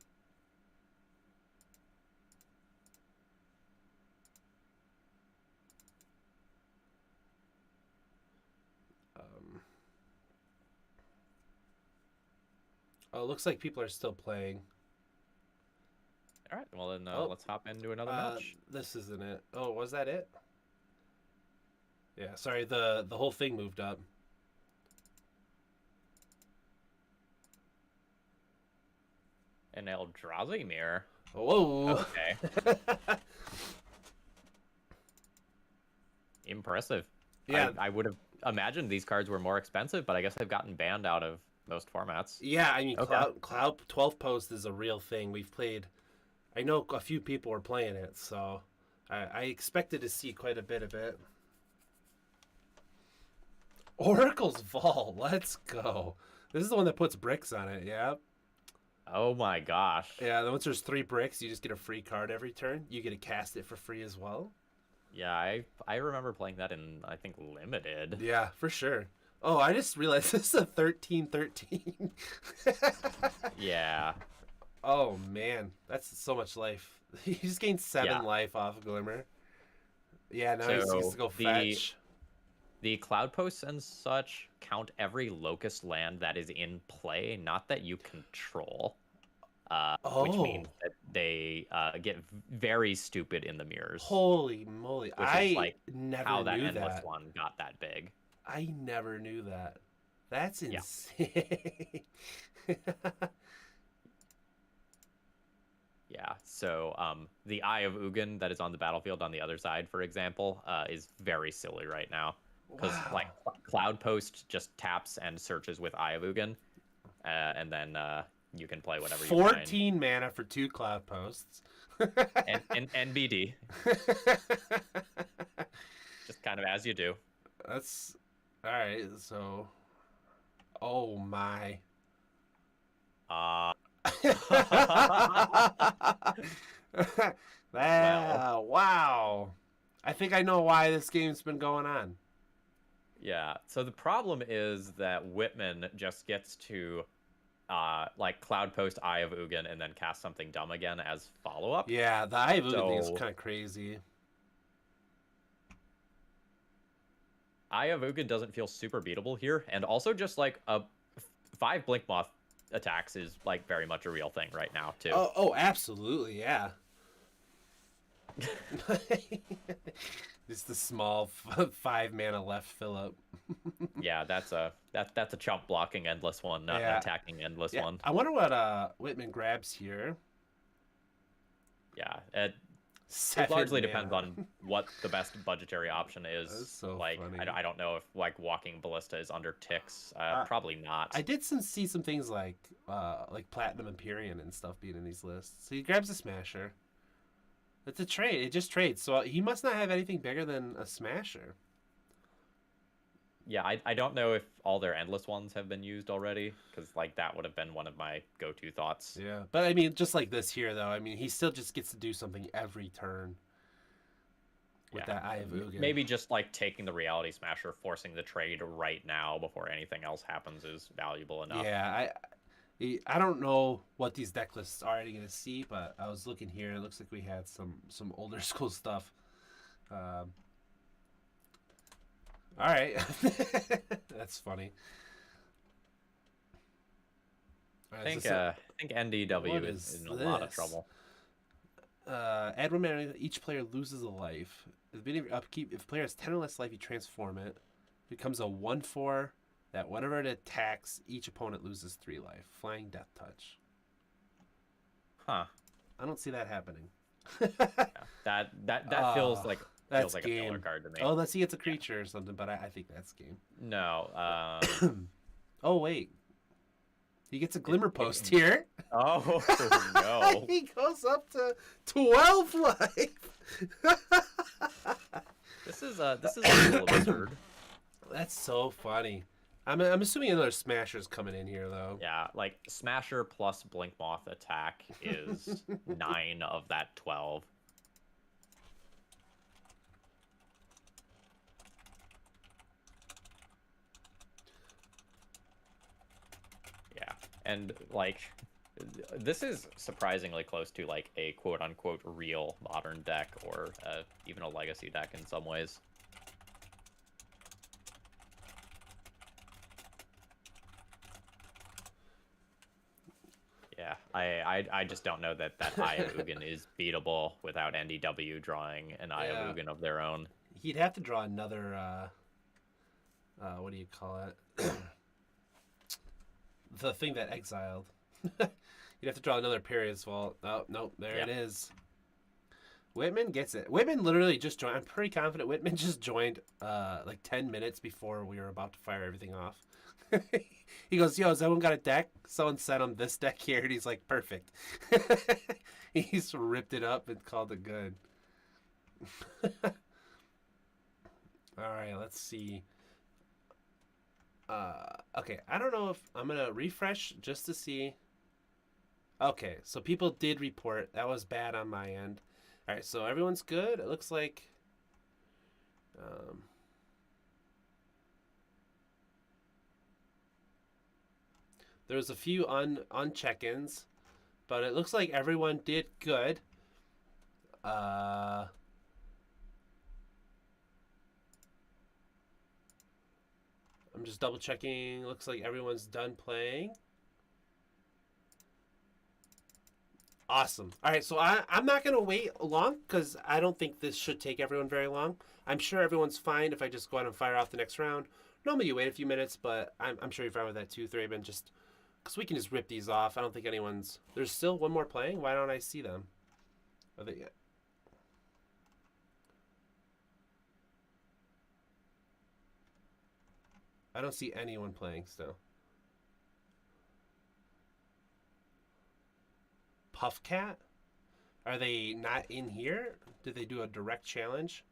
Oh, it looks like people are still playing.
All right, well then
Oh.
let's hop into another match.
This isn't it. Oh, was that it? Yeah, sorry, the whole thing moved up.
And Eldrazi Mirror.
Whoa.
Okay. Impressive.
Yeah.
I would have imagined these cards were more expensive, but I guess they've gotten banned out of most formats.
Yeah, I mean,
Okay.
Cloud 12 Post is a real thing. We've played... I know a few people were playing it, so I expected to see quite a bit of it. Oracle's Vault, let's go. This is the one that puts bricks on it, yeah.
Oh my gosh.
Yeah, once there's 3 bricks, you just get a free card every turn. You get to cast it for free as well.
Yeah, I remember playing that in, I think, Limited.
Yeah, for sure. Oh, I just realized this is a 13-13.
Yeah.
Oh, man. That's so much life. He just gained 7
Yeah.
life off of Glimmer. Yeah, now he
So
needs to go
the-
fetch.
The cloud posts and such count every locust land that is in play, not that you control. Which means that they get very stupid in the mirrors.
Holy moly.
Which
I
is like
never
how that
knew
endless
that.
one got that big.
I never knew that. That's
Yeah.
insane.
Yeah, so the Eye of Ugin that is on the battlefield on the other side, for example, is very silly right now. Because like Cloud Post just taps and searches with Eye of Ugin, and then you can play whatever you find.
14 mana for 2 Cloud Posts.
And NBD, just kind of as you do.
That's all right. So, oh my. Wow. I think I know why this game's been going on.
Yeah, so the problem is that Whitman just gets to like Cloud Post Eye of Ugin and then cast something dumb again as follow-up.
Yeah, the Eye of Ugin thing is
So-
kind of crazy.
Eye of Ugin doesn't feel super beatable here, and also just like a 5 Blink Moth attacks is like very much a real thing right now too.
Oh, absolutely, yeah. It's the small 5 mana left Philip.
Yeah, that's a chump blocking endless one, not
Yeah.
an attacking endless
Yeah,
one.
I wonder what Whitman grabs here.
Yeah, it
7
largely
mana.
depends on what the best budgetary option is.
That's so
like
funny.
I don't know if like Walking Ballista is under ticks. Probably not.
I did see some things like Platinum Empyrean and stuff being in these lists. So he grabs a Smasher. It's a trade. It just trades. So he must not have anything bigger than a Smasher.
Yeah, I don't know if all their endless ones have been used already, because like that would have been one of my go-to thoughts.
Yeah, but I mean, just like this here, though. I mean, he still just gets to do something every turn. with that Eye of Ugin.
Maybe just like taking the Reality Smasher, forcing the trade right now before anything else happens is valuable enough.
Yeah, I don't know what these deck lists are already gonna see, but I was looking here. It looks like we had some older school stuff. All right, that's funny. All right,
I think NDW is in a lot of trouble.
Add 1 mana. Each player loses a life. At the beginning of your upkeep, if a player has 10 or less life, you transform it. It becomes a 1/4 that whenever it attacks, each opponent loses 3 life. Flying Death Touch.
Huh.
I don't see that happening.
That feels like
That's
a
game.
filler card to me.
Oh, let's see, it's a creature or something, but I think that's game.
No.
Oh, wait. He gets a Glimmer Post here.
Oh no.
He goes up to 12 life.
This is a little wizard.
That's so funny. I'm assuming another Smasher's coming in here, though.
Yeah, like Smasher plus Blink Moth attack is 9 of that 12. Yeah, and like this is surprisingly close to like a quote-unquote real modern deck, or even a legacy deck in some ways. Yeah, I just don't know that Eye of Ugin is beatable without NDW drawing an Eye of Ugin of their own.
He'd have to draw another, what do you call it? The thing that exiled. You'd have to draw another Period Vault. Oh, no, there it is. Whitman gets it. Whitman literally just joined. I'm pretty confident Whitman just joined like 10 minutes before we were about to fire everything off. He goes, yo, has everyone got a deck? Someone sent him this deck here, and he's like, perfect. He's ripped it up and called it good. All right, let's see. Okay, I don't know if I'm going to refresh just to see. Okay, so people did report. That was bad on my end. All right, so everyone's good. It looks like... there was a few uncheck-ins, but it looks like everyone did good. I'm just double checking. Looks like everyone's done playing. Awesome. All right, so I'm not going to wait long because I don't think this should take everyone very long. I'm sure everyone's fine if I just go out and fire off the next round. Normally you wait a few minutes, but I'm sure you're fine with that too, Thraben. Just because we can just rip these off. I don't think anyone's... There's still one more playing? Why don't I see them? Are they... I don't see anyone playing still. Puffcat? Are they not in here? Did they do a direct challenge?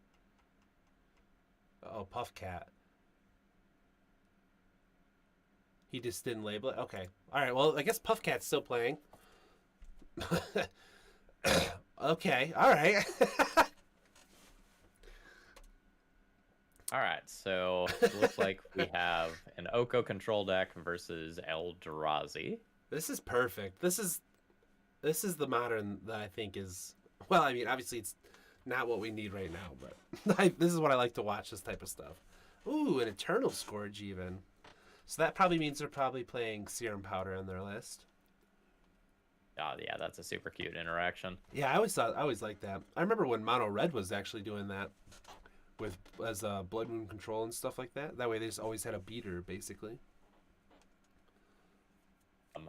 Oh, Puffcat. He just didn't label it? Okay. Alright, well, I guess Puffcat's still playing. Okay, alright.
Alright, so it looks like we have an Oko control deck versus Eldrazi.
This is perfect. This is the modern that I think is... Well, I mean, obviously it's not what we need right now, but this is what I like to watch, this type of stuff. Ooh, an Eternal Scourge even. So that probably means they're probably playing Serum Powder on their list.
Oh, yeah, that's a super cute interaction.
Yeah, I always liked that. I remember when Mono Red was actually doing that with as Blood Moon Control and stuff like that. That way they just always had a beater, basically.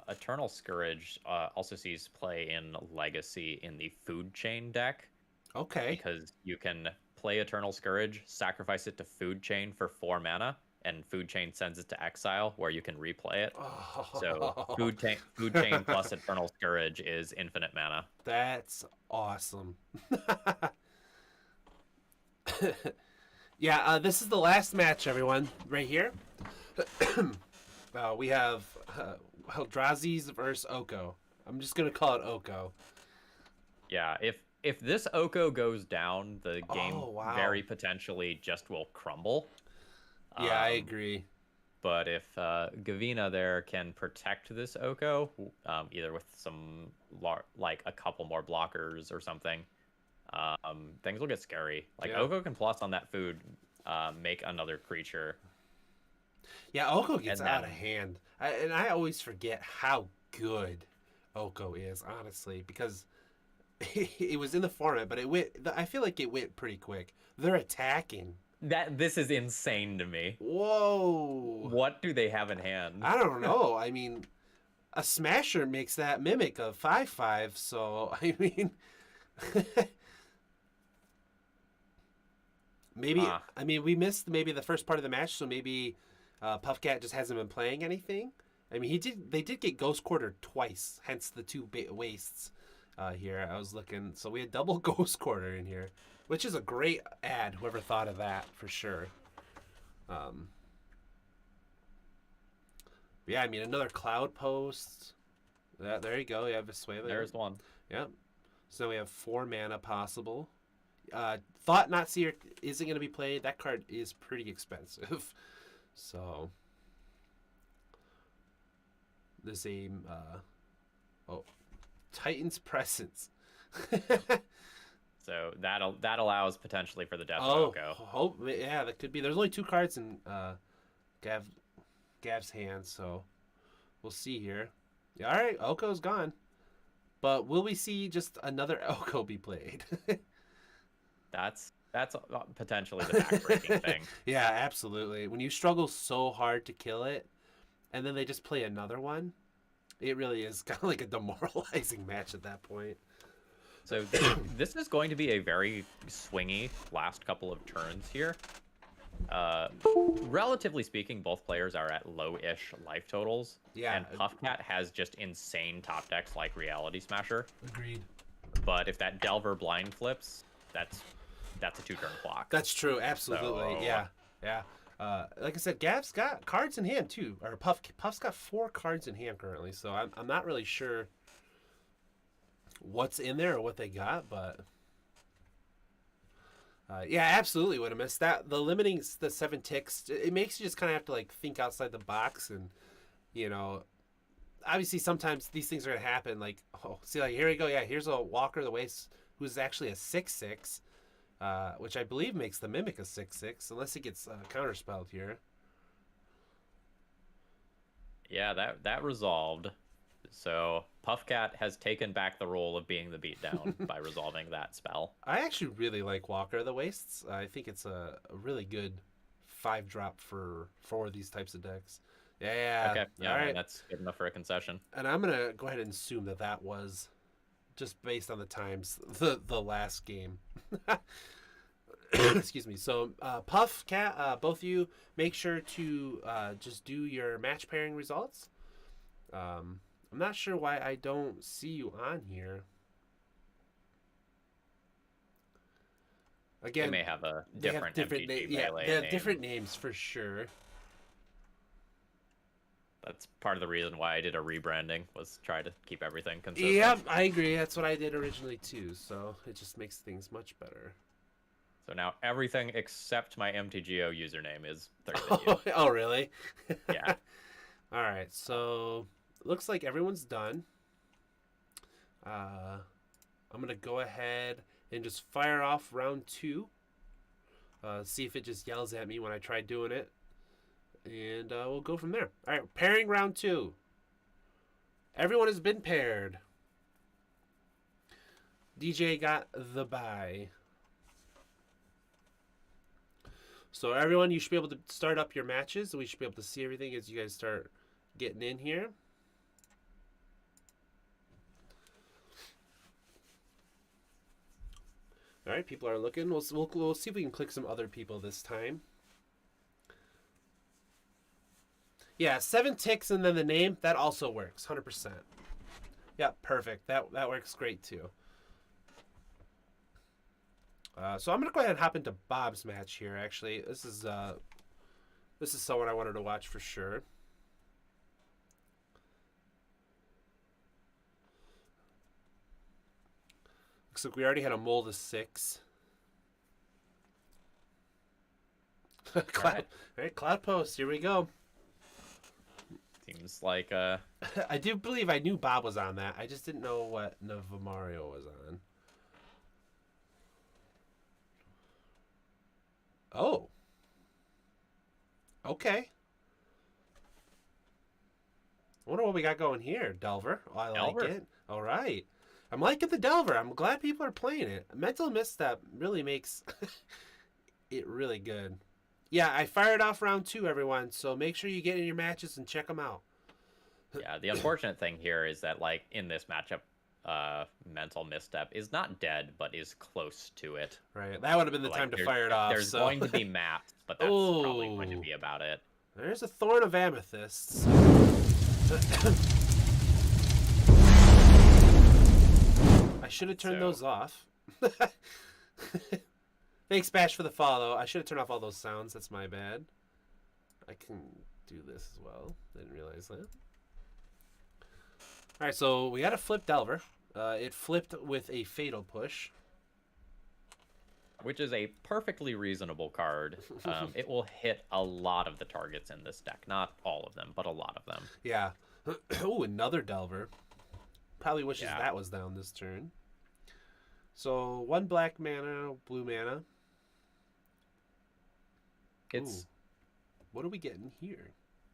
Eternal Scourge also sees play in Legacy in the Food Chain deck.
Okay.
Because you can play Eternal Scourge, sacrifice it to Food Chain for 4 mana, and Food Chain sends it to exile, where you can replay it.
Oh.
So Food Chain plus Eternal Scourge is infinite mana.
That's awesome. Yeah, this is the last match, everyone. Right here. We have Eldrazi's versus Oko. I'm just gonna call it Oko.
Yeah, if if this Oko goes down, the game
Oh, wow.
very potentially just will crumble.
Yeah, I
Um,
agree.
But if Gavina there can protect this Oko, either with some like a couple more blockers or something, things will get scary. Like
Yeah.
Oko can plus on that food, make another creature.
Yeah, Oko gets
And
out of
then-
hand. And I always forget how good Oko is, honestly, because it was in the format, but I feel like it went pretty quick. They're attacking.
This is insane to me.
Whoa.
What do they have in hand?
I don't know. I mean, a smasher makes that mimic a 5/5, so I mean maybe
Ah.
I mean we missed maybe the first part of the match, so maybe Puffcat just hasn't been playing anything. I mean, they did get Ghost Quarter twice, hence the two wastes here. I was looking, so we had double Ghost Quarter in here, which is a great ad. Whoever thought of that, for sure. Yeah, I mean, another Cloud Post. There you go. Yeah, Vesueva.
There's one.
Yep. So we have 4 mana possible. Thought Not Seer isn't going to be played. That card is pretty expensive. So there's a Titan's Presence.
So that allows potentially for the death of
Oh,
Oko.
yeah, that could be. There's only 2 cards in Gav's hand, so we'll see here. Yeah, all right, Oko's gone. But will we see just another Oko be played?
That's potentially the backbreaking thing.
Yeah, absolutely. When you struggle so hard to kill it, and then they just play another one, it really is kind of like a demoralizing match at that point.
So this is going to be a very swingy last couple of turns here. Relatively speaking, both players are at low-ish life totals.
Yeah.
And Puffcat has just insane top decks like Reality Smasher.
Agreed.
But if that Delver blind flips, that's a 2-turn clock.
That's true. Absolutely.
So-
Yeah. Yeah. Like I said, Gav's got cards in hand too. Or Puff's got 4 cards in hand currently. So I'm not really sure what's in there or what they got, but yeah, absolutely would have missed that. The limiting the 7 ticks, it makes you just kind of have to like think outside the box, and you know, obviously sometimes these things are gonna happen. Like, oh, see, like here we go. Yeah, here's a Walker the Waste who's actually a 6/6. Which I believe makes the Mimic a 6/6, unless it gets counterspelled here.
Yeah, that resolved. So Puffcat has taken back the role of being the beatdown by resolving that spell.
I actually really like Walker of the Wastes. I think it's a really good 5-drop for these types of decks. Yeah.
Okay, yeah,
All
I mean,
right.
that's good enough for a concession.
And I'm gonna go ahead and assume that was just based on the times the last game. Excuse me. So Puff, Cat, both of you make sure to just do your match pairing results. I'm not sure why I don't see you on here.
They
Again,
may have a
they have
different MTG
yeah,
Melee
they have
name.
different names for sure.
That's part of the reason why I did a rebranding, was try to keep everything consistent.
Yeah, I agree. That's what I did originally too. So it just makes things much better.
So now everything except my MTGO username is Thursday.
Oh, really?
Yeah.
All right. So looks like everyone's done. I'm gonna go ahead and just fire off round 2. See if it just yells at me when I try doing it, and we'll go from there. All right, pairing round 2. Everyone has been paired. DJ got the bye. So everyone, you should be able to start up your matches. We should be able to see everything as you guys start getting in here. All right, people are looking. We'll see if we can click some other people this time. Yeah, 7 ticks and then the name. That also works, 100%. Yeah, perfect. That works great too. So I'm gonna go ahead and hop into Bob's match here. Actually, this is someone I wanted to watch for sure. Looks like we already had a mold of 6. Cloud, all right, Cloud Post. Here we go.
Seems like
I do believe I knew Bob was on that. I just didn't know what Nova Mario was on. Oh. Okay. I wonder what we got going here, Delver. Oh, I like
Delver.
it. All right. I'm liking the Delver. I'm glad people are playing it. Mental Misstep really makes it really good. Yeah, I fired off round 2, everyone. So make sure you get in your matches and check them out.
yeah. The unfortunate thing here is that like in this matchup, Mental Misstep is not dead, but is close to it.
Right. That would have been the
Like,
time to fire it off.
There's
so.
going to be maps, but that's probably going to
Ooh.
be about it.
There's a Thorn of Amethyst. So. I should have turned those off. Thanks, Bash, for the follow. I should have turned off all those sounds. That's my bad. I can do this as well. Didn't realize that. All right, so we got a flip Delver. It flipped with a Fatal Push.
Which is a perfectly reasonable card. It will hit a lot of the targets in this deck. Not all of them, but a lot of them.
Yeah. Oh, another Delver. Probably wishes
Yeah.
that was down this turn. So 1 black mana, blue mana.
It's
Ooh. What are we getting here?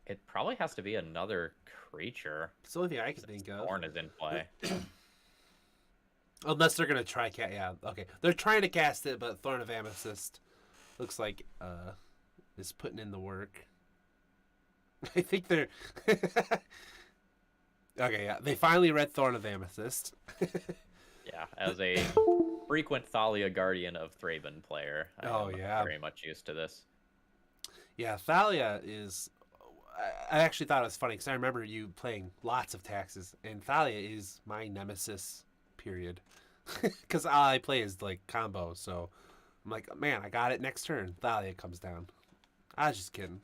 It probably has to be another creature.
It's the only thing I can think of.
Thorn is in play.
Unless they're gonna try yeah, okay. They're trying to cast it, but Thorn of Amethyst looks like is putting in the work. I think they're okay, yeah. They finally read Thorn of Amethyst.
Yeah, as a frequent Thalia Guardian of Thraben player, I'm very much used to this.
Yeah, Thalia is. I actually thought it was funny because I remember you playing lots of Taxes, and Thalia is my nemesis. Period. Because all I play is like combo, so I'm like, man, I got it next turn. Thalia comes down. I was just kidding.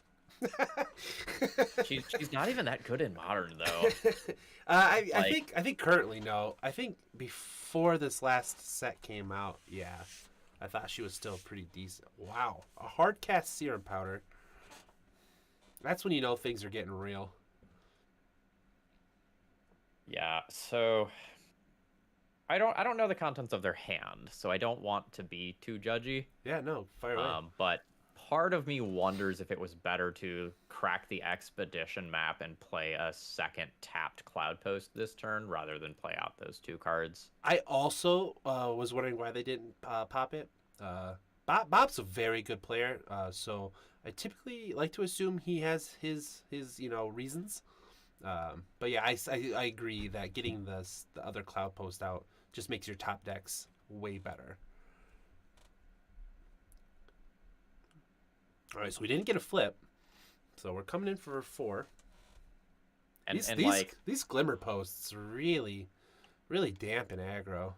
She's not even that good in Modern though.
I think currently no. I think before this last set came out, yeah, I thought she was still pretty decent. Wow, a hard cast Serum Powder. That's when you know things are getting real.
Yeah, so I don't know the contents of their hand, so I don't want to be too judgy.
Yeah, no, fire away.
But part of me wonders if it was better to crack the Expedition map and play a second tapped Cloud Post this turn rather than play out those 2 cards.
I also was wondering why they didn't pop it. Bob's a very good player, so I typically like to assume he has his reasons. But yeah, I agree that getting the other Cloud Post out just makes your top decks way better. All right, so we didn't get a flip, so we're coming in for 4.
And
these Glimmer Posts really dampen aggro.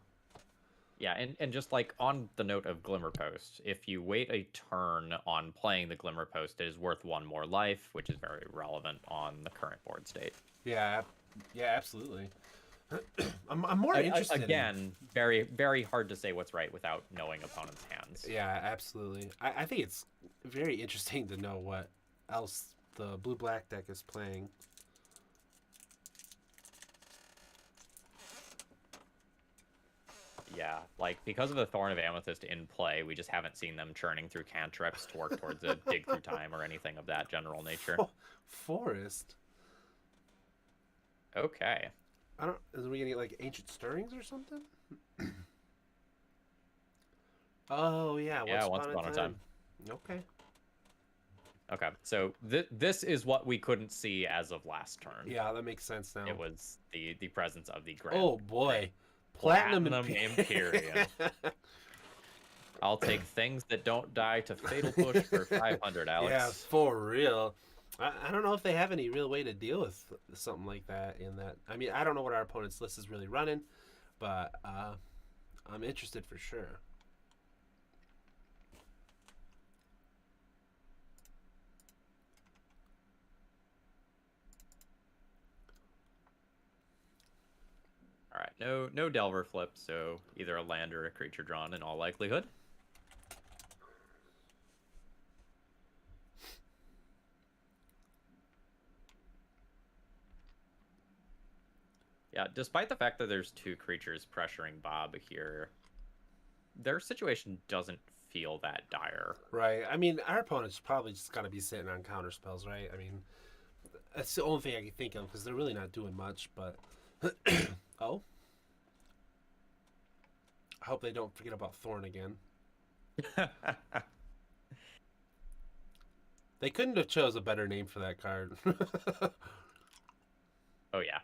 Yeah, and just like on the note of Glimmer Post, if you wait a turn on playing the Glimmer Post, it is worth 1 more life, which is very relevant on the current board state.
Yeah, absolutely. I'm more interested.
Again, very, very hard to say what's right without knowing opponent's hands.
Yeah, absolutely. I think it's very interesting to know what else the blue-black deck is playing.
Yeah, like because of the Thorn of Amethyst in play, we just haven't seen them churning through cantrips to work towards a dig through time or anything of that general nature.
Forest.
Okay.
Are we gonna get like Ancient Stirrings or something? Oh yeah,
Once Upon a Time.
Okay.
Okay, so this is what we couldn't see as of last turn.
Yeah, that makes sense now.
It was the presence of the Grand.
Oh boy, Platinum
Imperium. I'll take things that don't die to Fatal Push for 500, Alex.
Yeah, for real. I don't know if they have any real way to deal with something like that. In that, I mean, I don't know what our opponent's list is really running, but I'm interested for sure.
All right, no Delver flip, so either a land or a creature drawn in all likelihood. Yeah, despite the fact that there's two creatures pressuring Bob here, their situation doesn't feel that dire.
Right. I mean, our opponent's probably just got to be sitting on counter spells, right? I mean, that's the only thing I can think of because they're really not doing much. But oh, I hope they don't forget about Thorn again. They couldn't have chose a better name for that card.
Oh yeah.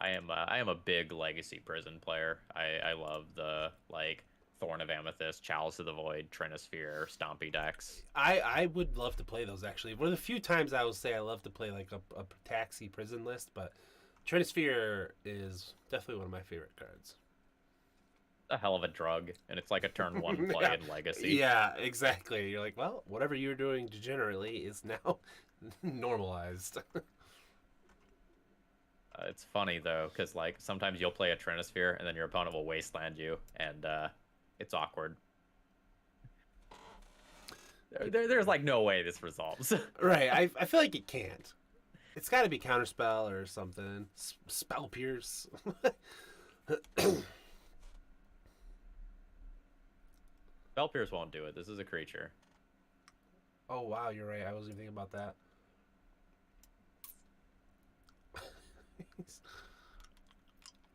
I am a big Legacy Prison player. I love the like Thorn of Amethyst, Chalice of the Void, Trinisphere, Stompy decks.
I would love to play those actually. One of the few times I will say I love to play like a taxi prison list, but Trinisphere is definitely one of my favorite cards.
A hell of a drug, and it's like a turn one play
Yeah.
in Legacy.
Yeah, exactly. You're like, well, whatever you were doing degenerately is now normalized.
It's funny though, because like sometimes you'll play a Trinisphere and then your opponent will wasteland you, and it's awkward. There's like no way this resolves.
Right. I feel like it can't. It's got to be counterspell or something. Spell pierce.
Spell Pierce won't do it. This is a creature.
Oh wow, you're right. I wasn't even thinking about that.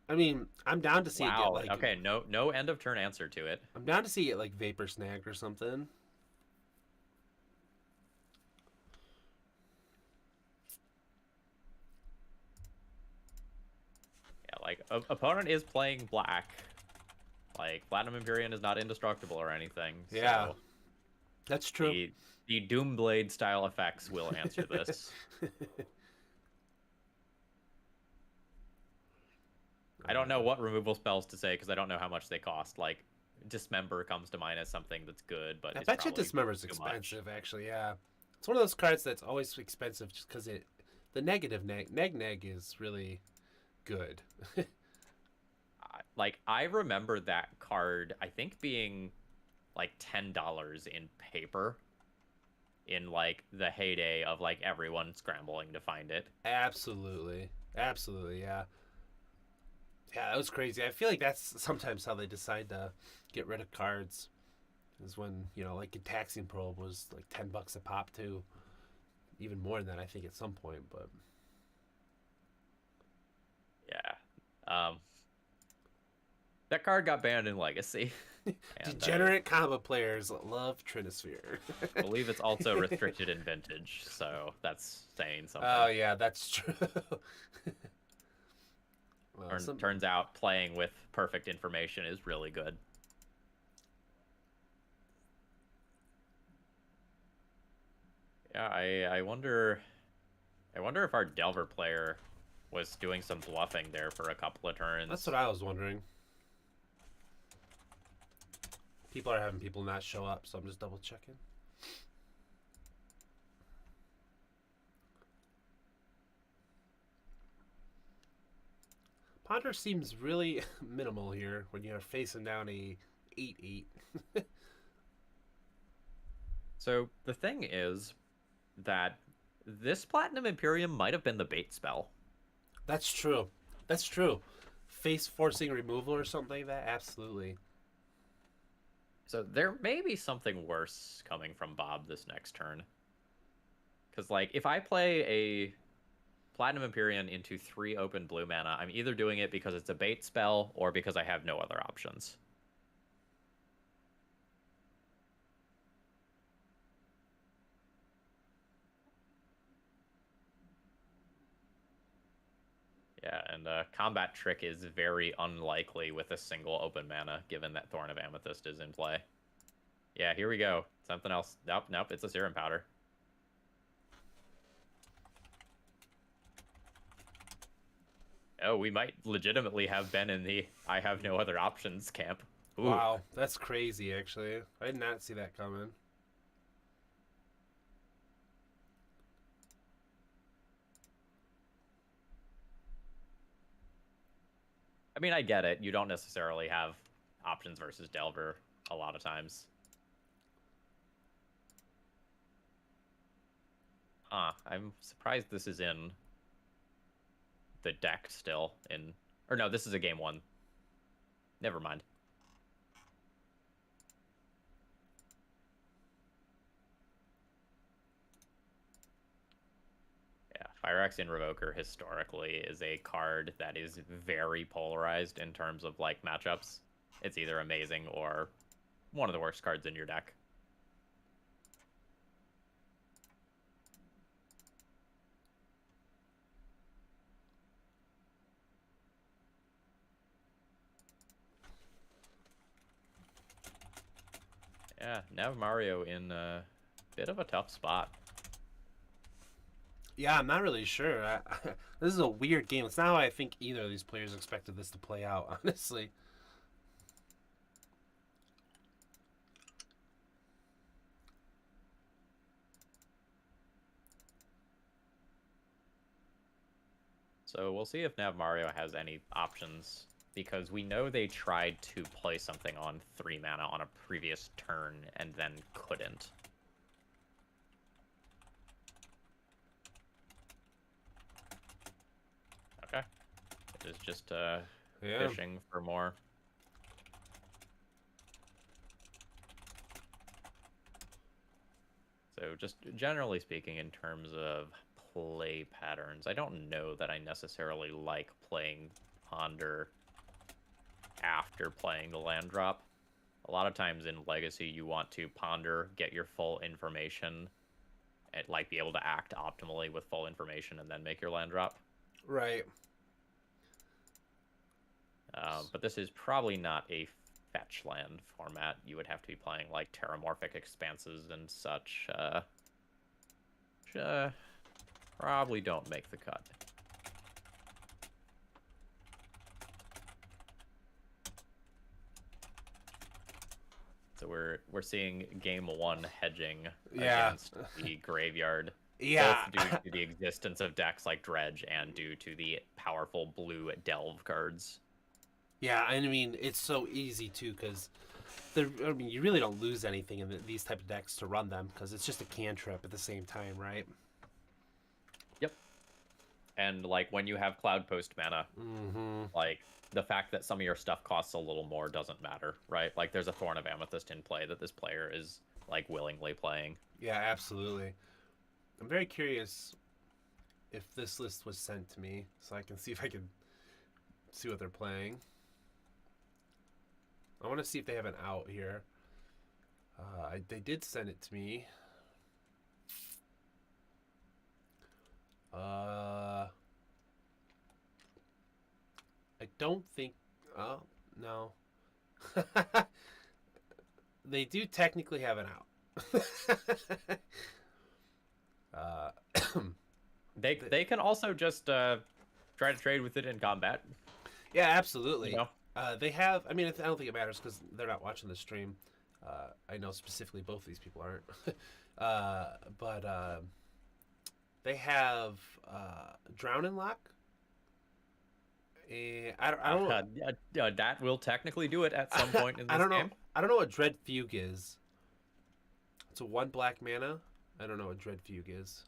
I mean, I'm down to see it get
Wow.
like
Okay. No end of turn answer to it.
I'm down to see it like Vapor Snag or something.
Yeah. Like opponent is playing black. Like Platinum Empyrean is not indestructible or anything.
Yeah.
So
That's true.
the Doomblade style effects will answer this. I don't know what removal spells to say because I don't know how much they cost. Like, Dismember comes to mind as something that's good, but
I
it's
bet you
probably
Dismember's
too much.
expensive, actually. Yeah, it's one of those cards that's always expensive just because the negative neg is really good.
Like, I remember that card, I think being like $10 in paper in like the heyday of like everyone scrambling to find it.
Absolutely, yeah. Yeah, that was crazy. I feel like that's sometimes how they decide to get rid of cards. Is when, like a Taxing Probe was like $10 a pop too. Even more than that, I think, at some point. But
Yeah. That card got banned in Legacy. And,
degenerate combo players love Trinisphere.
I believe it's also restricted in Vintage, so that's saying something.
Oh yeah, that's true. Well,
Turns out playing with perfect information is really good. Yeah, I wonder if our Delver player was doing some bluffing there for a couple of turns.
That's what I was wondering. People are having people not show up, so I'm just double checking. Ponder seems really minimal here when you're facing down a 8/8.
So the thing is that this Platinum Imperium might have been the bait spell.
That's true. That's true. Face forcing removal or something like that? Absolutely.
So there may be something worse coming from Bob this next turn. Because, like, if I play a Platinum Empyrean into 3 open blue mana, I'm either doing it because it's a bait spell or because I have no other options. Yeah, and Combat Trick is very unlikely with a single open mana, given that Thorn of Amethyst is in play. Yeah, here we go. Something else. Nope, it's a Serum Powder. Oh, we might legitimately have been in the I have no other options camp. Ooh.
Wow, that's crazy, actually. I did not see that coming.
I mean, I get it. You don't necessarily have options versus Delver a lot of times. I'm surprised this is in the deck still. Or no, this is a game 1. Never mind. Yeah, Phyrex Invoker historically is a card that is very polarized in terms of like matchups. It's either amazing or one of the worst cards in your deck. Yeah, Nav Mario in a bit of a tough spot.
Yeah, I'm not really sure. This is a weird game. It's not how I think either of these players expected this to play out, honestly.
So we'll see if Nav Mario has any options, because we know they tried to play something on 3 mana on a previous turn and then couldn't. Okay. It is just fishing for more. So just generally speaking, in terms of play patterns, I don't know that I necessarily like playing Ponder after playing the land drop. A lot of times in Legacy, you want to ponder, get your full information, and like be able to act optimally with full information, and then make your land drop.
Right.
But this is probably not a fetch land format. You would have to be playing like Terramorphic Expanses and such. Probably don't make the cut. So we're seeing game 1 hedging against the graveyard.
Yeah.
Both due to the existence of decks like Dredge and due to the powerful blue Delve cards.
Yeah, I mean, it's so easy, too, because you really don't lose anything in these type of decks to run them, because it's just a cantrip at the same time, right?
Yep. And, like, when you have Cloud Post mana, like, the fact that some of your stuff costs a little more doesn't matter, right? Like, there's a Thorn of Amethyst in play that this player is, like, willingly playing.
Yeah, absolutely. I'm very curious if this list was sent to me, so I can see if I can see what they're playing. I want to see if they have an out here. They did send it to me. I don't think... Oh, no. They do technically have an out.
They can also just try to trade with it in combat.
Yeah, absolutely.
You know?
They have... I mean, I don't think it matters because they're not watching the stream. I know specifically both of these people aren't. But they have Drowning Lock. And I don't know.
That will technically do it at some point in this game.
I don't know what Dread Fugue is. It's a 1 black mana. I don't know what Dread Fugue is.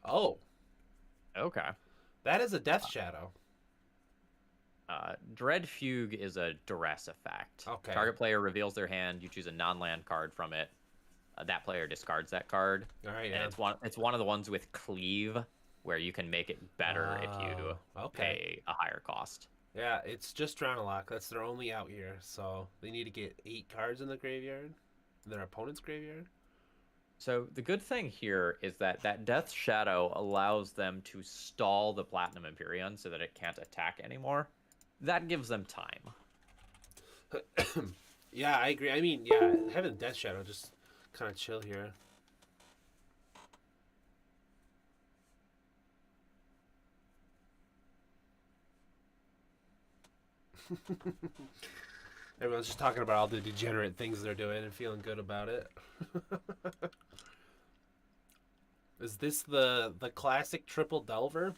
Oh.
Okay.
That is a Death Shadow.
Dread Fugue is a duress effect.
Okay.
Target player reveals their hand. You choose a non-land card from it. That player discards that card.
All right.
And
Yeah.
it's one of the ones with Cleave, where you can make it better if you pay a higher cost.
Yeah, it's just Drowning Lock. That's their only out here. So they need to get 8 cards in the graveyard. In their opponent's graveyard.
So the good thing here is that Death Shadow allows them to stall the Platinum Empyrean so that it can't attack anymore. That gives them time.
Yeah, I agree. I mean, yeah, having Death Shadow just kind of chill here. Everyone's just talking about all the degenerate things they're doing and feeling good about it. Is this the classic triple Delver?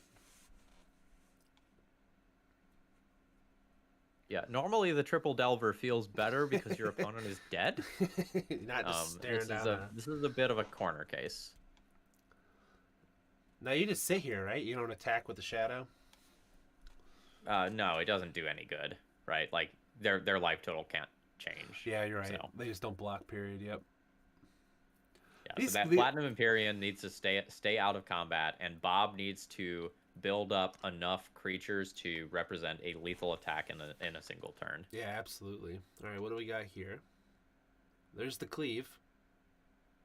Yeah, normally the triple delver feels better because your opponent is dead.
Not just staring
This is
down
this is a bit of a corner case.
Now you just sit here, right? You don't attack with the shadow.
No, it doesn't do any good, right? Like their life total can't change.
Yeah, you're right.
So,
They just don't block. Period. Yep.
yeah, so that Platinum Empyrean needs to stay out of combat, and Bob needs to build up enough creatures to represent a lethal attack in a single turn.
Yeah, absolutely. All right, what do we got here? There's the cleave.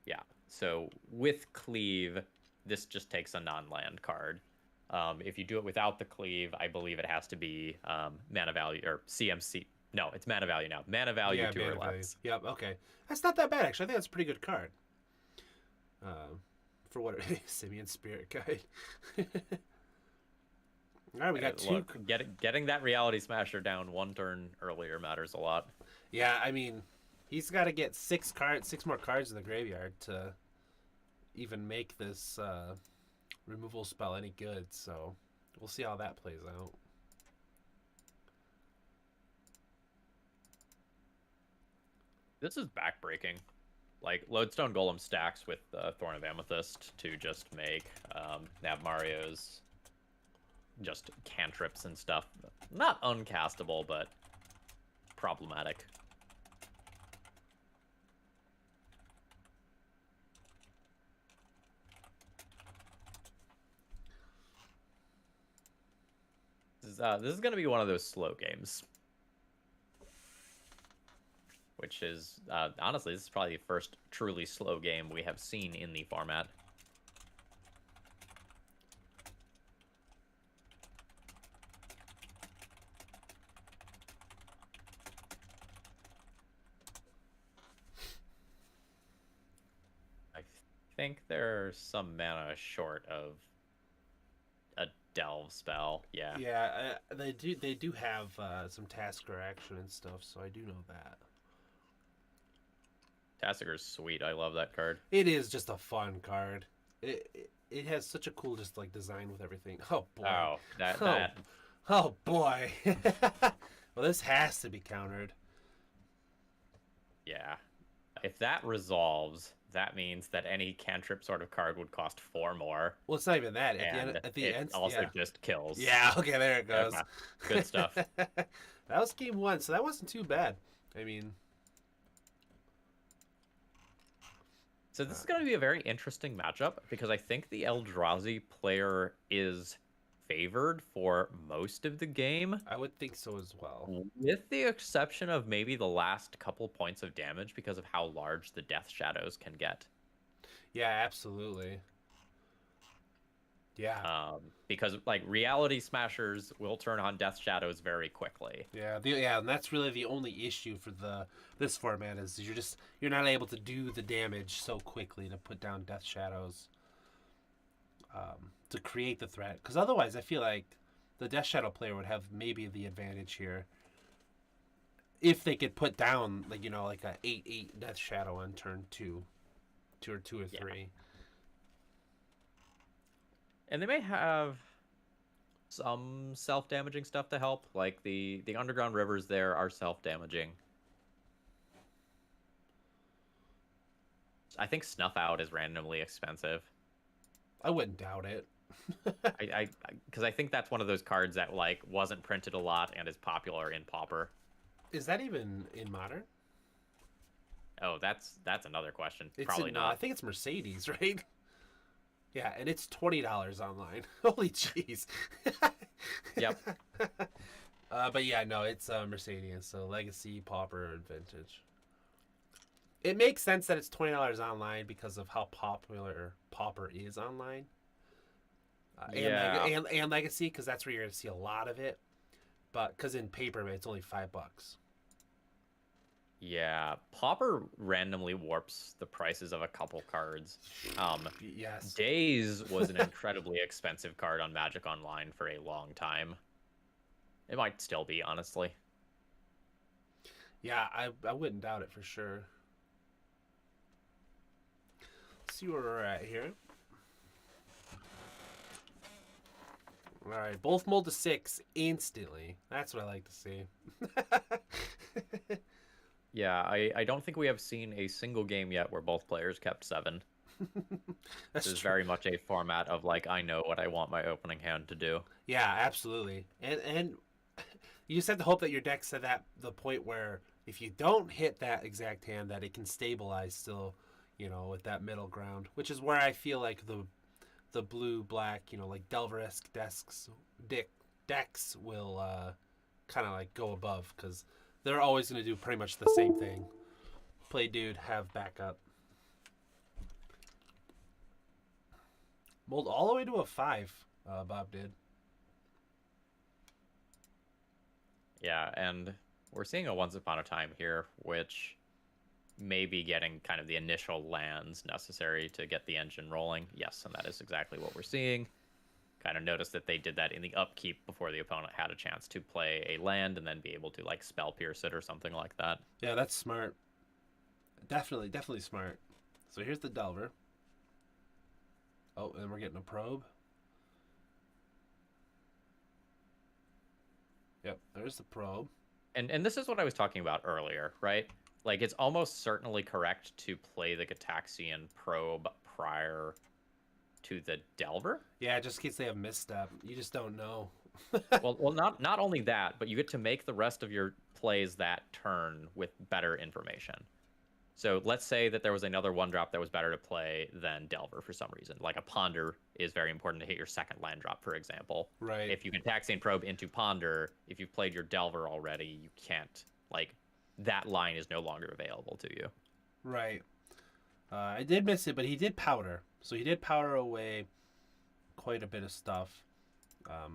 Yeah. So with cleave, this just takes a non-land card. If you do it without the cleave, I believe it has to be mana value or CMC. No, it's mana value now. Mana value
Yeah,
2
mana
or
value.
less.
Yep. Okay, that's not that bad actually. I think that's a pretty good card. For what it is, Simeon Spirit Guide. All right, we got two.
Look, getting that Reality Smasher down one turn earlier matters a lot.
Yeah, I mean, he's got to get 6 more cards in the graveyard to even make this removal spell any good. So we'll see how that plays out.
This is backbreaking. Like, Lodestone Golem stacks with Thorn of Amethyst to just make Nav Mario's just cantrips and stuff. Not uncastable, but problematic. This is going to be one of those slow games. Which is, honestly, this is probably the first truly slow game we have seen in the format. I think there's some mana short of a delve spell. Yeah.
Yeah, they do have some Tasker action and stuff, so I do know that.
Tassigur's sweet. I love that card.
It is just a fun card. It has such a cool just like design with everything. Oh boy.
Oh, that.
Oh boy. Well, this has to be countered.
Yeah. If that resolves, that means that any cantrip sort of card would cost 4 more.
Well, it's not even that.
And
At the
it
end,
also
yeah.
just kills.
Yeah. Okay, there it goes.
Okay. Good stuff.
That was game 1, so that wasn't too bad. I mean.
So this is going to be a very interesting matchup because I think the Eldrazi player is favored for most of the game,
I would think so as well.
with the exception of maybe the last couple points of damage because of how large the Death Shadows can get.
Yeah, absolutely. Yeah.
Because like Reality Smashers will turn on Death Shadows very quickly.
Yeah, and that's really the only issue for this format is you're not able to do the damage so quickly to put down Death Shadows to create the threat. Because otherwise, I feel like the Death Shadow player would have maybe the advantage here if they could put down like a 8/8 Death Shadow on turn 2 or 3.
Yeah. And they may have some self-damaging stuff to help, like the underground rivers there are self-damaging. I think Snuff Out is randomly expensive.
I wouldn't doubt it.
Because I think that's one of those cards that like wasn't printed a lot and is popular in Pauper.
Is that even in Modern?
Oh, that's another question.
It's
Probably
I
not.
think it's Mercedes, right? Yeah, and it's $20 online. Holy jeez.
Yep.
But yeah, no, it's Mercedes. So Legacy, Pauper, and Vintage. It makes sense that it's $20 online because of how popular Pauper is online.
Yeah.
And Legacy, because that's where you're going to see a lot of it. But because in paper, it's only $5.
Yeah, Pauper randomly warps the prices of a couple cards.
Yes.
Days was an incredibly expensive card on Magic Online for a long time. It might still be, honestly.
Yeah, I wouldn't doubt it for sure. Let's see where we're at here. All right, both mold to 6 instantly. That's what I like to see.
Yeah, I don't think we have seen a single game yet where both players kept 7.
That's
This is
true.
very much a format of like I know what I want my opening hand to do.
Yeah, absolutely. And you just have to hope that your deck's at the point where if you don't hit that exact hand, that it can stabilize still, with that middle ground, which is where I feel like the blue black, like Delver-esque decks will kind of like go above because they're always going to do pretty much the same thing. Play dude, have backup. Mold all the way to a 5. Bob did.
Yeah, and we're seeing a Once Upon a Time here, which may be getting kind of the initial lands necessary to get the engine rolling. Yes, and that is exactly what we're seeing. Kind of notice that they did that in the upkeep before the opponent had a chance to play a land and then be able to like spell pierce it or something like that.
Yeah, that's smart. Definitely smart. So here's the Delver. Oh, and we're getting a probe. Yep, there's the probe.
And this is what I was talking about earlier, right? Like it's almost certainly correct to play the Gitaxian probe prior to the Delver.
Yeah, just in case they have misstep. You just don't know.
well, not only that, but you get to make the rest of your plays that turn with better information. So let's say that there was another 1-drop that was better to play than Delver for some reason. Like a Ponder is very important to hit your second land drop, for example.
Right.
If you can Taxian Probe into Ponder, if you've played your Delver already, you can't, like, that line is no longer available to you.
Right. I did miss it, but he did powder. So he did powder away quite a bit of stuff. I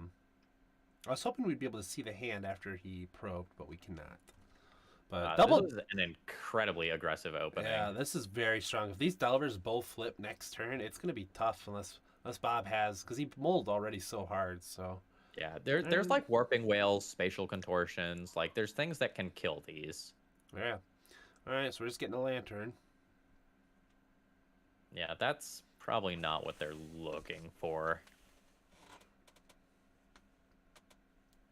was hoping we'd be able to see the hand after he probed, but we cannot. But
This is an incredibly aggressive opening.
Yeah, this is very strong. If these Delvers both flip next turn, it's going to be tough unless Bob has, because he molded already so hard. So
yeah, there's like Warping Whales, Spatial Contortions, like there's things that can kill these.
Yeah. All right, so we're just getting a lantern.
Yeah, that's probably not what they're looking for.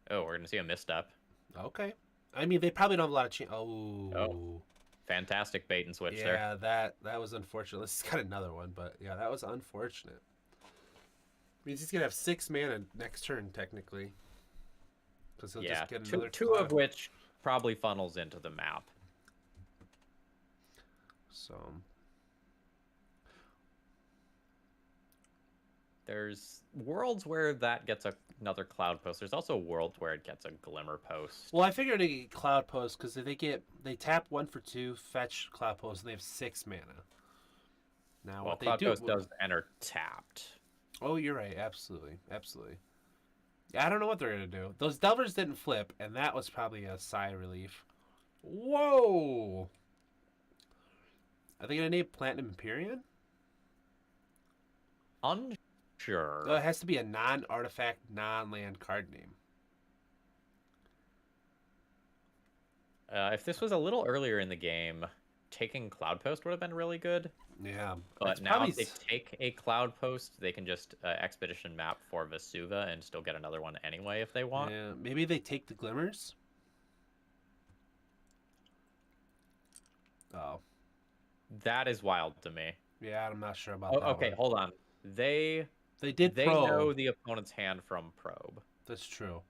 Oh, we're gonna see a misstep.
Okay. I mean, they probably don't have a lot of chance. Oh.
Fantastic bait and switch there.
Yeah, that was unfortunate. Let's got another one, but yeah, that was unfortunate. Means he's gonna have 6 mana next turn technically, because he'll just get another
two of which probably funnels into the map.
So
there's worlds where that gets another Cloud Post. There's also worlds where it gets a Glimmer Post.
well, I figured they get Cloud Post because if they tap 1 for 2, fetch Cloud Post, and they have 6 mana. Now what
Cloud
they do
Post does enter tapped.
Oh, you're right. Absolutely. Yeah, I don't know what they're gonna do. Those Delvers didn't flip, and that was probably a sigh of relief. Whoa! Are they gonna name Platinum Empyrean?
Unsure.
No, it has to be a non-artifact, non-land card name.
If this was a little earlier in the game, taking Cloud Post would have been really good.
Yeah,
But now if they take a Cloud Post, they can just Expedition map for Vesuva and still get another one anyway if they want.
Yeah, maybe they take the Glimmers. Oh,
That is wild to me.
yeah, I'm not sure about
Oh,
that.
okay,
one.
hold on. They
Did probe.
know the opponent's hand from Probe.
That's true.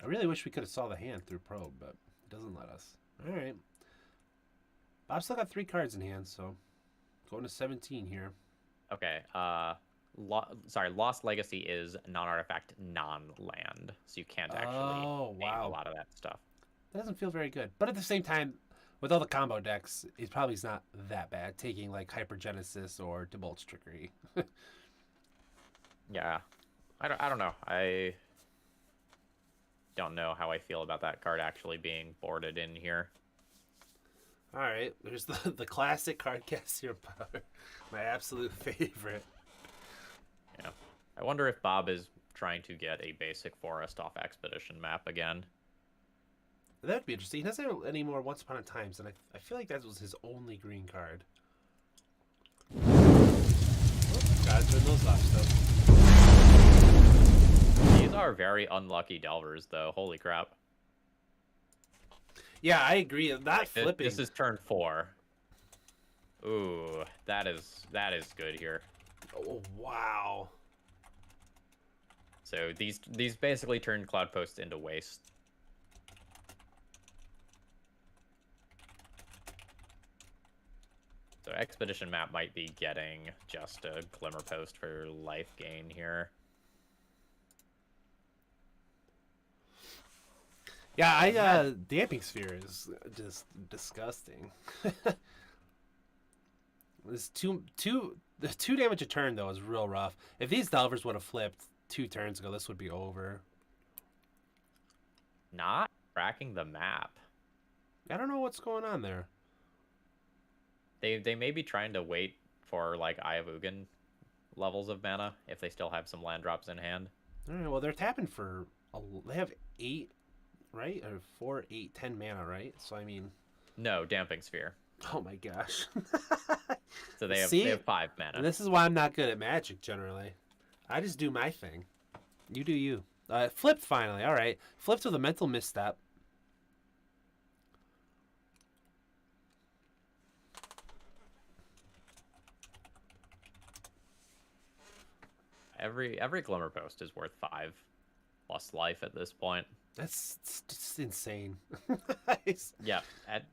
I really wish we could have saw the hand through probe, but it doesn't let us. All right. Bob still got 3 cards in hand, so going to 17 here.
Okay. Lost Legacy is non-artifact, non-land, so you can't actually name a lot of that stuff.
That doesn't feel very good. But at the same time, with all the combo decks, it probably is not that bad. Taking like Hypergenesis or Debolt's Trickery.
Yeah. I don't know. I don't know how I feel about that card actually being boarded in here.
All right, there's the classic card Cassier Power, my absolute favorite.
Yeah. I wonder if Bob is trying to get a basic forest off Expedition map again.
That'd be interesting. He doesn't have any more Once Upon a Times, and I feel like that was his only green card. Gotta turn those off still.
These are very unlucky Delvers, though. Holy crap.
Yeah, I agree. Not flipping.
This is turn 4. Ooh, that is good here.
Oh, wow.
So these basically turn Cloud Post into waste. So Expedition Map might be getting just a Glimmer Post for life gain here.
Yeah, Damping Sphere is just disgusting. This the 2 damage a turn though is real rough. If these Delvers would have flipped 2 turns ago, this would be over.
Not tracking the map.
I don't know what's going on there.
They may be trying to wait for like Eye of Ugin levels of mana if they still have some land drops in hand.
All right, well they're tapping for they have 8, right? Or 4, 8, 10 mana, right? So I mean,
No, Damping Sphere.
oh my gosh.
So they have
See?
they have 5 mana.
And this is why I'm not good at Magic generally. I just do my thing. You do you. Flipped finally. All right. Flipped with a mental misstep.
Every Glimmer Post is worth 5 plus life at this point.
That's just insane.
Yeah,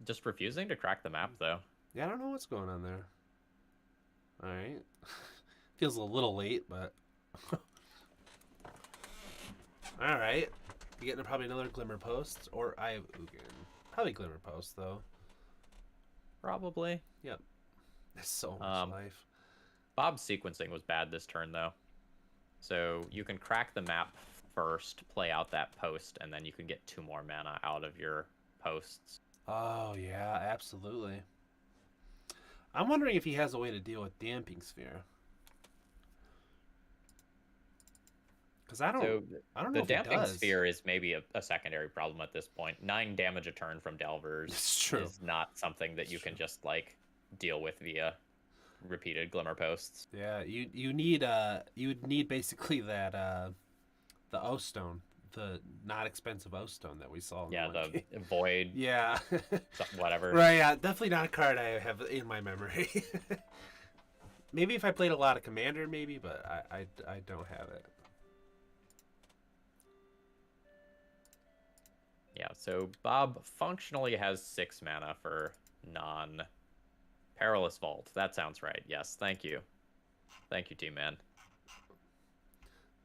just refusing to crack the map though.
Yeah, I don't know what's going on there. All right. Feels a little late, but all right. You getting probably another Glimmer Post or Eye of Ugin. Probably Glimmer Post though.
Probably.
Yep. There's so much life.
Bob's sequencing was bad this turn though. So you can crack the map first, play out that post, and then you can get 2 more mana out of your posts.
Oh yeah, absolutely. I'm wondering if he has a way to deal with Damping Sphere. Because I don't know
The
if he
Damping
does.
Sphere is maybe a secondary problem at this point. 9 damage a turn from Delvers
It's true.
is not something that you can just like deal with via repeated Glimmer Posts.
Yeah, you would need basically that the O Stone, the not expensive O Stone that we saw. In
Yeah,
the one
the
game.
Void,
Yeah.
whatever.
Right. Yeah, definitely not a card I have in my memory. Maybe if I played a lot of Commander, maybe, but I don't have it.
Yeah, so Bob functionally has 6 mana for non-Perilous Vault. That sounds right. Yes, thank you. Thank you, Team Man.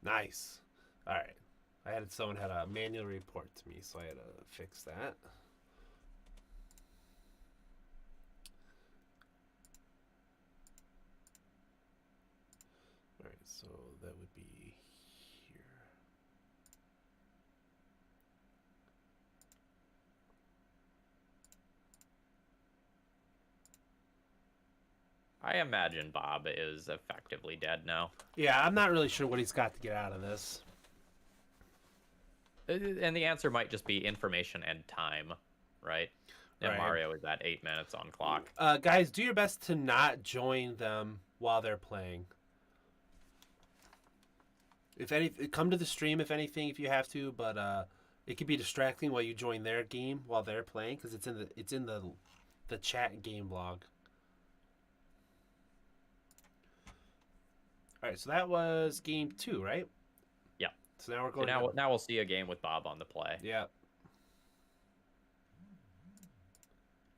Nice. All right. Someone had a manual report to me, so I had to fix that. All right, so that would be here.
I imagine Bob is effectively dead now.
Yeah, I'm not really sure what he's got to get out of this.
And the answer might just be information and time, right? And
Right.
Mario is at 8 minutes on clock.
Guys, do your best to not join them while they're playing. If any, come to the stream if anything, if you have to. But it could be distracting while you join their game while they're playing because it's in the chat game log. All right, so that was game 2, right?
Yeah.
So now we're
So
going.
now we'll see a game with Bob on the play.
Yeah.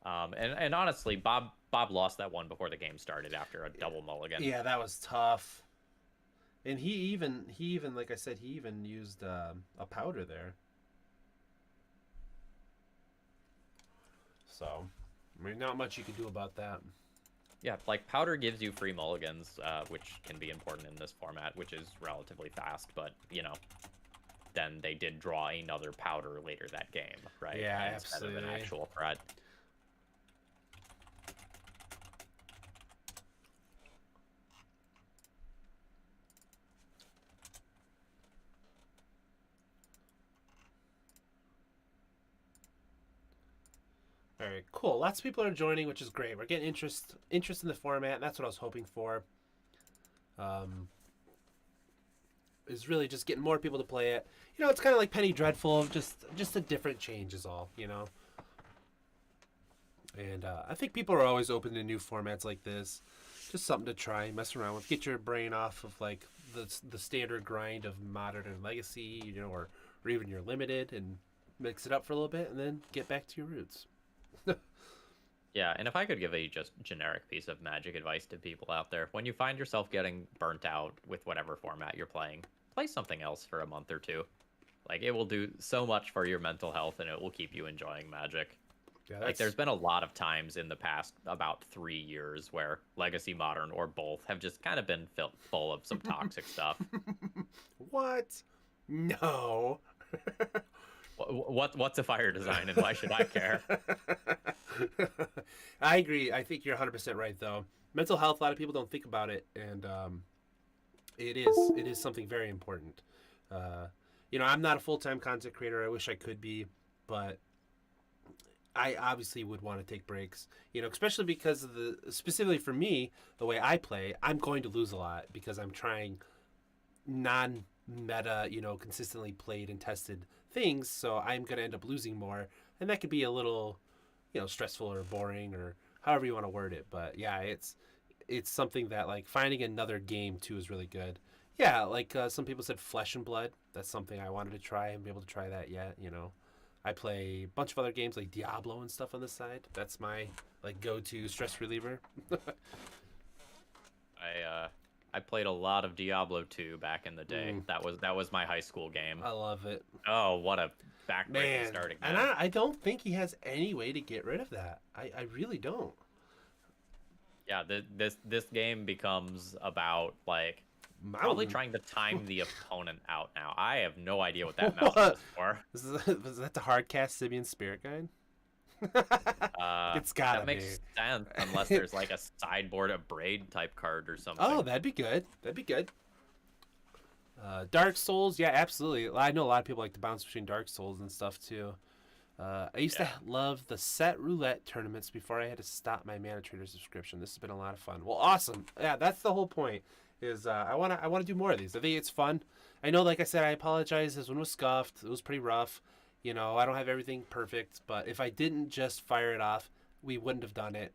And honestly, Bob lost that one before the game started after a double mulligan.
Yeah, that was tough. And he even like I said, he even used a powder there. So, I mean, not much you could do about that.
Yeah, like Powder gives you free mulligans, which can be important in this format, which is relatively fast, but, you know, then they did draw another Powder later that game, right?
Yeah,
Instead of
absolutely.
an actual threat.
All right, cool. Lots of people are joining, which is great. We're getting interest in the format. And that's what I was hoping for. Is really just getting more people to play it. You know, it's kind of like Penny Dreadful, just a different change is all. You know. And I think people are always open to new formats like this. Just something to try, mess around with, get your brain off of like the standard grind of modern and legacy, you know, or even your limited, and mix it up for a little bit, and then get back to your roots.
Yeah, and if I could give a just generic piece of Magic advice to people out there, when you find yourself getting burnt out with whatever format you're playing, play something else for a month or two. Like, it will do so much for your mental health, and it will keep you enjoying Magic.
Yeah,
Like, there's been a lot of times in the past about 3 years where Legacy, Modern, or both have just kind of been full of some toxic stuff.
What? No.
What's a fire design, and why should I care?
I agree. I think you're 100% right, though. Mental health, a lot of people don't think about it, and it is something very important. You know, I'm not a full-time content creator. I wish I could be, but I obviously would want to take breaks, you know, especially because of specifically for me, the way I play, I'm going to lose a lot because I'm trying non-meta, you know, consistently played and tested things. So I'm going to end up losing more. And that could be a little, you know, stressful or boring or however you want to word it. But yeah, it's something that like finding another game too is really good. Yeah. Like some people said Flesh and Blood. That's something I wanted to try and be able to try that yet, you know. I play a bunch of other games like Diablo and stuff on the side. That's my like go-to stress reliever.
I played a lot of Diablo 2 back in the day. That was my high school game.
I love it.
Oh, what a backbreaking starting game.
And I don't think he has any way to get rid of that. I really don't.
Yeah, this game becomes about like probably trying to time the opponent out now. I have no idea what that mountain is for.
Was that the Hardcast Simeon Spirit Guide? It's gotta
that makes sense unless there's like a sideboard of Braid type card or something.
Oh, that'd be good. Dark Souls, yeah, absolutely. I know a lot of people like to bounce between Dark Souls and stuff too. I used to love the set roulette tournaments before I had to stop my Mana Trader subscription. This has been a lot of fun. Well, awesome. Yeah, that's the whole point. Is I want to do more of these. I think it's fun. I know, like I said, I apologize. This one was scuffed. It was pretty rough. You know, I don't have everything perfect, but if I didn't just fire it off, we wouldn't have done it,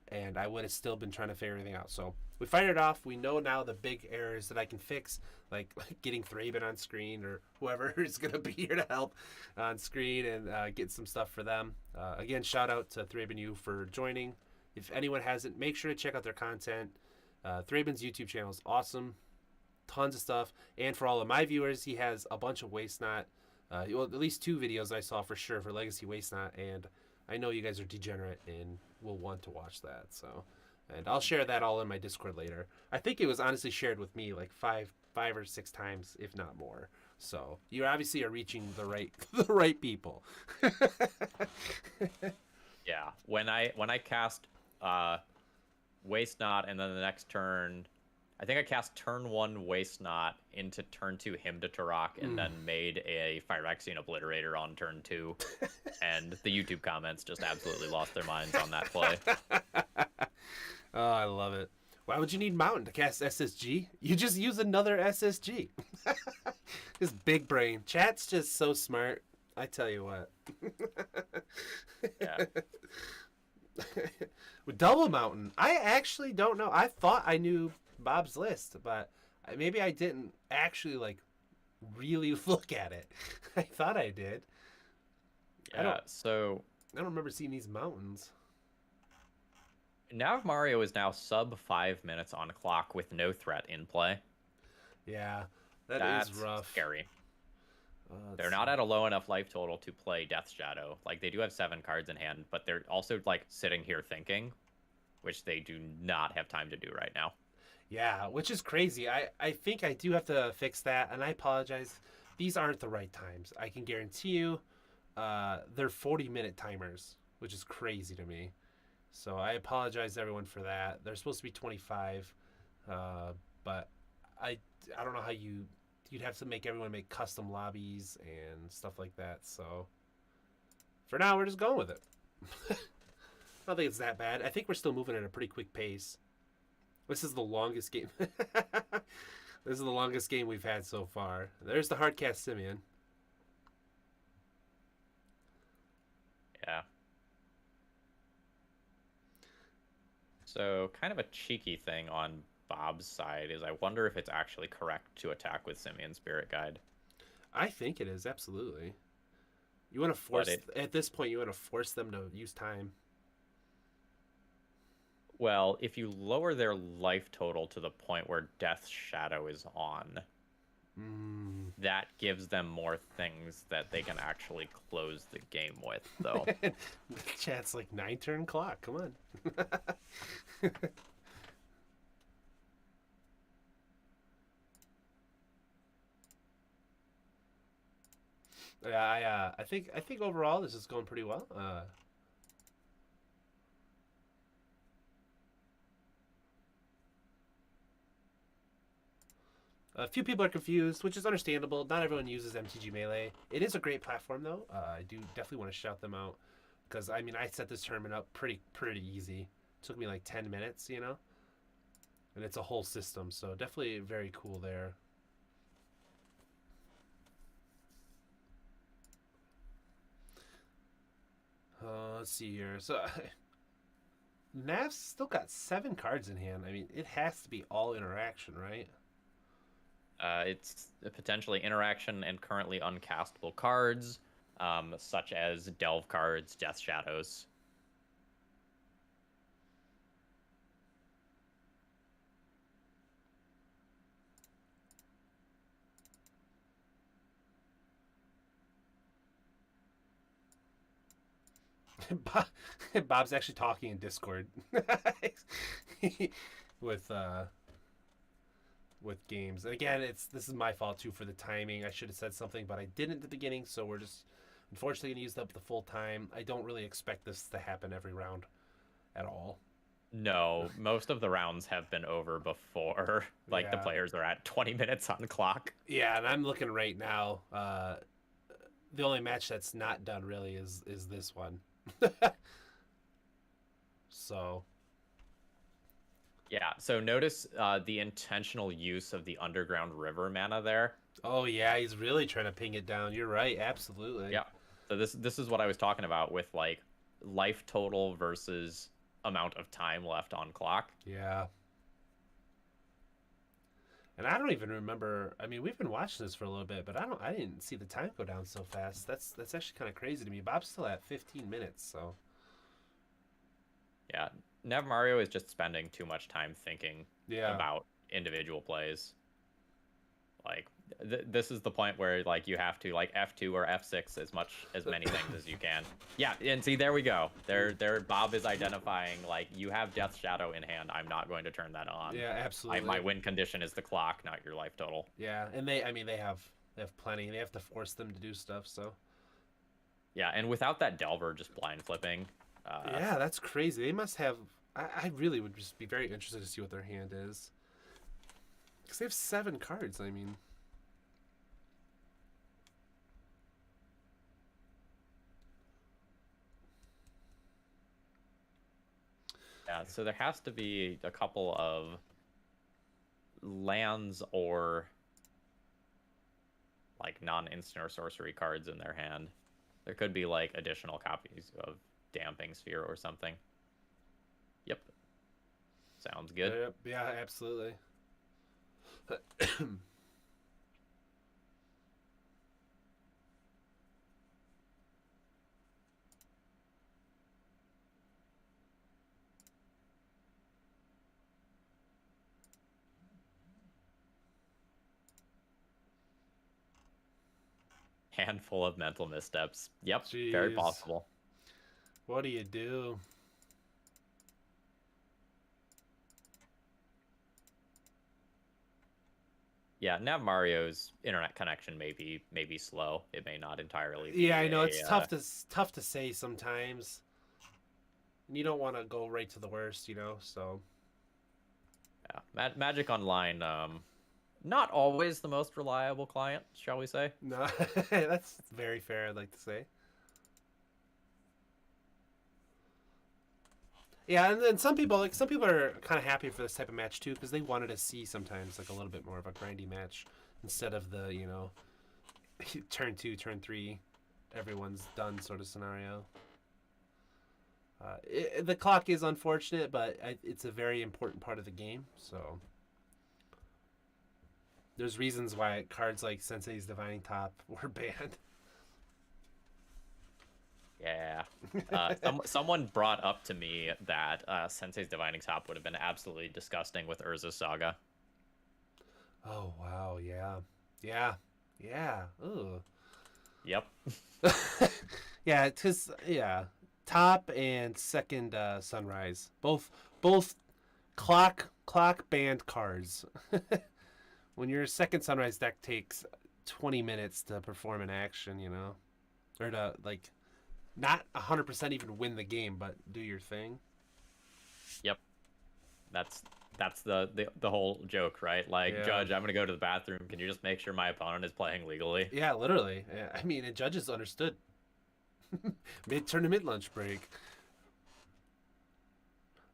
and I would have still been trying to figure everything out. So we fired it off. We know now the big errors that I can fix, like getting Thraben on screen or whoever is going to be here to help on screen and get some stuff for them. Again, shout out to Thraben U for joining. If anyone hasn't, make sure to check out their content. Thraben's YouTube channel is awesome. Tons of stuff. And for all of my viewers, he has a bunch of Waste Not. Well, at least 2 videos I saw for sure for Legacy Waste Not. And I know you guys are degenerate and will want to watch that. So, and I'll share that all in my Discord later. I think it was honestly shared with me like five or 6 times, if not more. So you obviously are reaching the right people.
Yeah. When I cast Waste Not, and then the next turn, I think I cast turn 1 Waste Not into turn 2 Hymn to Turok, and then made a Phyrexian Obliterator on turn 2, and the YouTube comments just absolutely lost their minds on that play.
Oh, I love it. Why would you need Mountain to cast SSG? You just use another SSG. This big brain. Chat's just so smart. I tell you what.
Yeah.
With Double Mountain, I actually don't know. I thought I knew Bob's list, but maybe I didn't actually like really look at it. I thought I did.
Yeah, so
I don't remember seeing these mountains.
Nav Mario is now sub 5 minutes on clock with no threat in play.
Yeah,
That's
is rough.
Scary. They're not at a low enough life total to play Death Shadow. Like, they do have 7 cards in hand, but they're also like sitting here thinking, which they do not have time to do right now.
Yeah, which is crazy. I think I do have to fix that, and I apologize. These aren't the right times. I can guarantee you they're 40-minute timers, which is crazy to me. So I apologize to everyone for that. They're supposed to be 25, but I don't know how you'd have to make everyone make custom lobbies and stuff like that. So for now, we're just going with it. I don't think it's that bad. I think we're still moving at a pretty quick pace. This is the longest game. This is the longest game we've had so far. There's the Hardcast Simeon.
Yeah. So, kind of a cheeky thing on Bob's side is I wonder if it's actually correct to attack with Simeon Spirit Guide.
I think it is, absolutely. You want to force, at this point, you want to force them to use time.
Well, if you lower their life total to the point where Death's Shadow is on, that gives them more things that they can actually close the game with, though.
Chat's like 9-turn clock. Come on. Yeah, I think overall this is going pretty well. A few people are confused, which is understandable. Not everyone uses MTG Melee. It is a great platform, though. I do definitely want to shout them out because I mean I set this tournament up pretty easy. It took me like 10 minutes, you know, and it's a whole system, so definitely very cool there. Let's see here. So Nav's still got 7 cards in hand. I mean, it has to be all interaction, right?
It's potentially interaction and currently uncastable cards, such as Delve cards, Death Shadows.
Bob's actually talking in Discord with games. Again, this is my fault too for the timing. I should have said something, but I didn't at the beginning, so we're just unfortunately gonna use up the full time. I don't really expect this to happen every round at all.
No, most of the rounds have been over before. Like the players are at 20 minutes on the clock.
Yeah, and I'm looking right now. The only match that's not done really is this one. So
yeah, so notice the intentional use of the Underground River mana there.
Oh yeah, he's really trying to ping it down. You're right, absolutely.
Yeah. So this is what I was talking about with like life total versus amount of time left on clock.
Yeah. And I don't even remember. I mean, we've been watching this for a little bit, but I didn't see the time go down so fast. That's actually kind of crazy to me. Bob's still at 15 minutes, so.
Yeah, Nev Mario is just spending too much time thinking about individual plays. Like this is the point where like you have to like F2 or F6 as many things as you can. Yeah, and see there we go. There Bob is identifying like you have Death Shadow in hand. I'm not going to turn that on.
Yeah, absolutely.
My win condition is the clock, not your life total.
Yeah, and they have plenty. They have to force them to do stuff, so.
Yeah, and without that Delver just blind flipping.
Yeah, that's crazy. They must have. I really would just be very interested to see what their hand is. Because they have 7 cards, I mean.
Yeah, so there has to be a couple of lands or like non-instant or sorcery cards in their hand. There could be like additional copies of Damping Sphere or something. Yep. Sounds good.
Yep. Yeah, absolutely.
Handful of mental missteps. Yep,
Jeez.
Very possible.
What do you do?
Yeah, Nav Mario's internet connection may be slow. It may not entirely.
Yeah, I know it's tough to say sometimes. And you don't want to go right to the worst, you know. So.
Yeah, Magic Online, not always the most reliable client, shall we say?
No, that's very fair. I'd like to say. Yeah, and then some people are kind of happy for this type of match too because they wanted to see sometimes like a little bit more of a grindy match instead of the turn 2, turn 3, everyone's done sort of scenario. The clock is unfortunate, but it's a very important part of the game. So there's reasons why cards like Sensei's Divining Top were banned.
Yeah. Someone brought up to me that Sensei's Divining Top would have been absolutely disgusting with Urza Saga.
Oh wow, yeah. Ooh.
Yep.
Yeah, top and second Sunrise, both clock banned cards. When your second Sunrise deck takes 20 minutes to perform an action, or to like not 100% even win the game, but do your thing.
Yep. That's the whole joke, right? Like,
Yeah.
Judge, I'm gonna go to the bathroom. Can you just make sure my opponent is playing legally?
Yeah, literally. Yeah, I mean, and judges understood. Mid-tournament lunch break.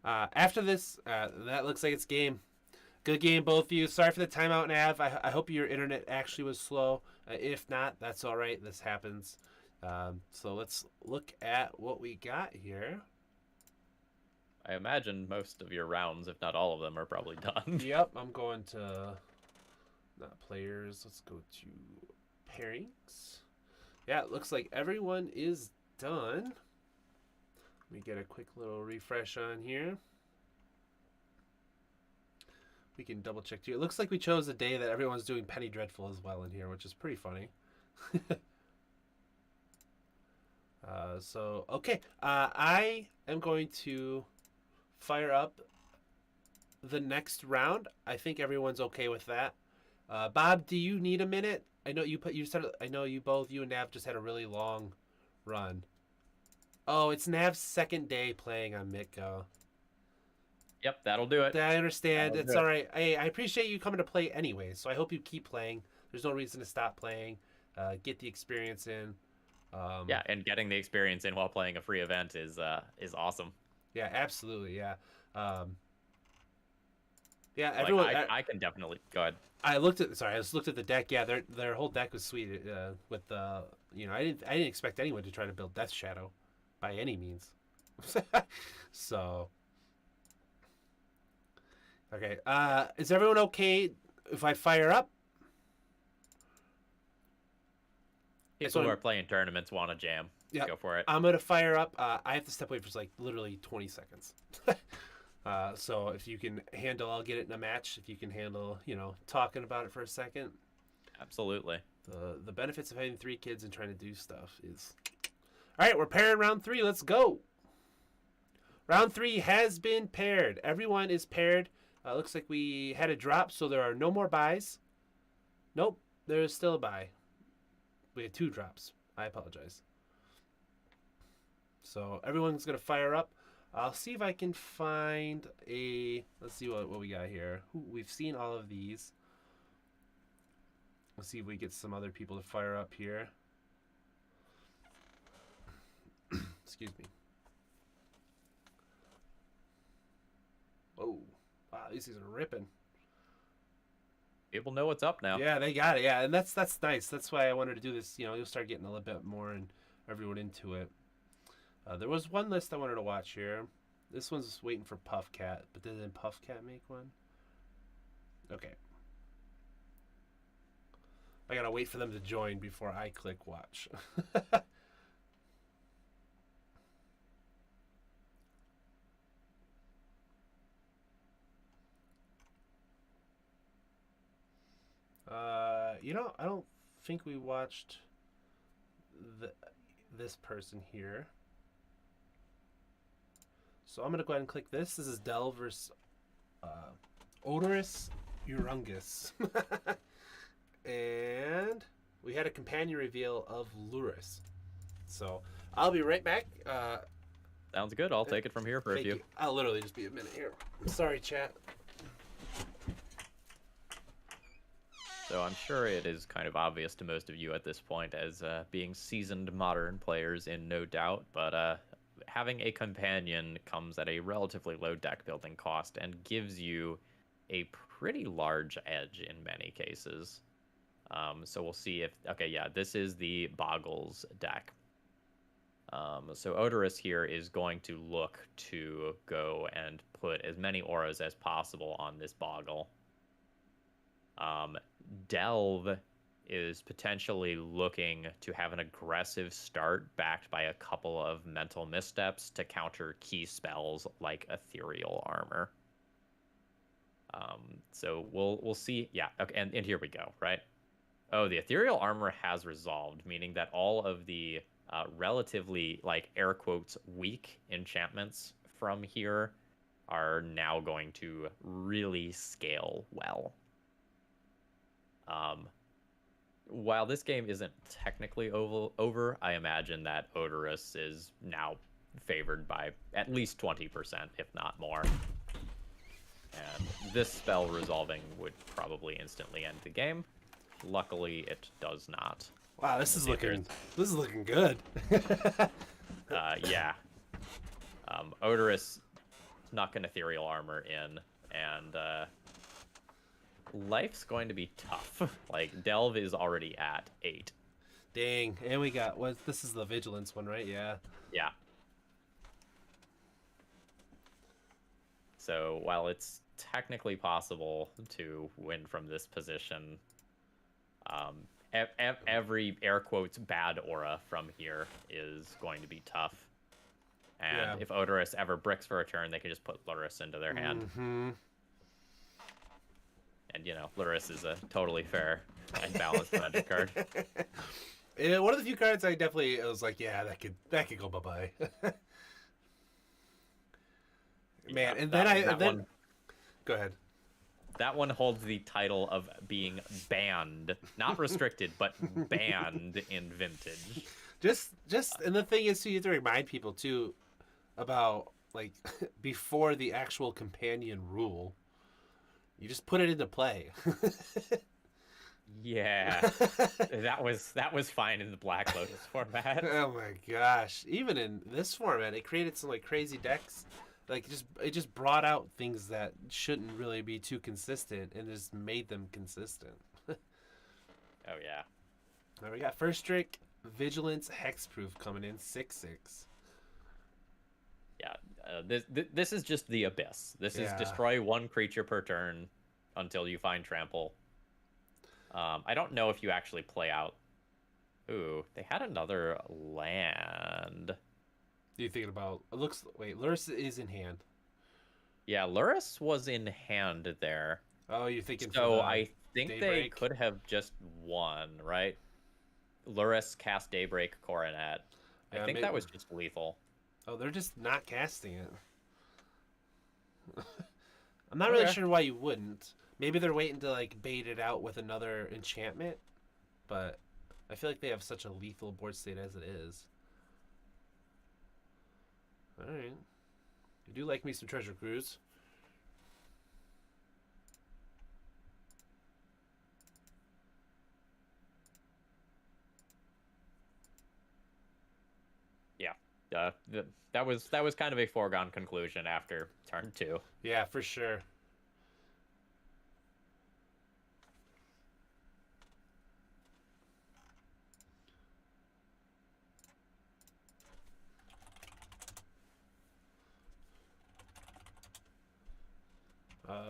After this, that looks like it's game. Good game, both of you. Sorry for the timeout, Nav. I hope your internet actually was slow. If not, that's all right. This happens. So let's look at what we got here.
I imagine most of your rounds, if not all of them, are probably done.
Yep, I'm going to not players. Let's go to pairings. Yeah, it looks like everyone is done. Let me get a quick little refresh on here. We can double check too. It looks like we chose a day that everyone's doing Penny Dreadful as well in here, which is pretty funny. Okay. I am going to fire up the next round. I think everyone's okay with that. Bob, do you need a minute? I know you and Nav just had a really long run. Oh, it's Nav's second day playing on Mitgo.
Yep, that'll do it.
I understand.
That'll
It's all right. Hey, I appreciate you coming to play anyway, so I hope you keep playing. There's no reason to stop playing. Get the experience in.
Yeah, and getting the experience in while playing a free event is awesome.
Yeah, absolutely. Yeah. Yeah,
Like,
everyone.
I can definitely go ahead.
I just looked at the deck. Yeah, their whole deck was sweet. With the I didn't expect anyone to try to build Death Shadow, by any means. So. Okay. Is everyone okay if I fire up?
People who are playing tournaments want to jam.
Yeah,
Go for it.
I'm gonna fire up. I have to step away for like literally 20 seconds. So if you can handle, I'll get it in a match. If you can handle, talking about it for a second.
Absolutely.
The benefits of having 3 kids and trying to do stuff is. All right, we're pairing round 3. Let's go. Round 3 has been paired. Everyone is paired. Looks like we had a drop, so there are no more buys. Nope, there is still a buy. We had 2 drops. I apologize. So everyone's gonna fire up. I'll see if I can find a. Let's see what we got here. We've seen all of these. Let's see if we get some other people to fire up here. Excuse me. Whoa. Wow, these things are ripping.
People know what's up now.
Yeah, they got it. Yeah, and that's nice. That's why I wanted to do this. You'll start getting a little bit more and everyone into it. There was one list I wanted to watch here. This one's waiting for Puff Cat, but didn't Puff Cat make one? Okay. I gotta wait for them to join before I click watch. I don't think we watched this person here. So I'm going to go ahead and click this. This is Del versus Odorous Urungus. And we had a companion reveal of Luris. So I'll be right back.
Sounds good. I'll take it from here for a
Thank
few.
you. I'll literally just be a minute here. Sorry, chat.
So I'm sure it is kind of obvious to most of you at this point as being seasoned Modern players in No Doubt, but having a companion comes at a relatively low deck building cost and gives you a pretty large edge in many cases. So we'll see if... Okay, yeah, this is the Boggles deck. So Odorous here is going to look to go and put as many auras as possible on this Boggle. Delve is potentially looking to have an aggressive start backed by a couple of mental missteps to counter key spells like Ethereal Armor. So we'll see. Yeah, okay, and here we go, right? Oh, the Ethereal Armor has resolved, meaning that all of the relatively, like, air quotes, weak enchantments from here are now going to really scale well. While this game isn't technically over, I imagine that Odorous is now favored by at least 20%, if not more. And this spell resolving would probably instantly end the game. Luckily, it does not.
Wow, this is looking good.
Yeah. Odorous snuck an Ethereal Armor in, and life's going to be tough. Like, Delve is already at 8.
Dang, and we got this is the Vigilance one, right? Yeah.
Yeah. So while it's technically possible to win from this position, every air quotes bad aura from here is going to be tough. And if Odorous ever bricks for a turn, they can just put Lurrus into their hand.
Mm-hmm.
And, you know, Lurrus is a totally fair and balanced magic card.
Yeah, one of the few cards I definitely was like, yeah, that could go bye-bye. Man, and then go ahead.
That one holds the title of being banned, not restricted, but banned in Vintage.
And the thing is, too, you have to remind people too about, like, before the actual companion rule, you just put it into play.
Yeah, that was fine in the Black Lotus format.
Oh my gosh! Even in this format, it created some, like, crazy decks. Like, it just brought out things that shouldn't really be too consistent and just made them consistent.
Oh yeah.
Now we got First Strike, Vigilance, Hexproof coming in 6/6.
Yeah, this is just the Abyss. This is destroy one creature per turn until you find Trample. I don't know if you actually play out. Ooh, they had another land.
You thinking about? It looks. Wait, Lurrus is in hand.
Yeah, Lurrus was in hand there.
Oh, you're thinking.
So I think
Daybreak?
they could have just won, right? Lurrus cast Daybreak Coronet. I think that was just lethal.
Oh, they're just not casting it. I'm not really sure why you wouldn't. Maybe they're waiting to, like, bait it out with another enchantment, but I feel like they have such a lethal board state as it is. All right. I do like me some Treasure Cruise.
Yeah. That was kind of a foregone conclusion after turn 2.
Yeah, for sure.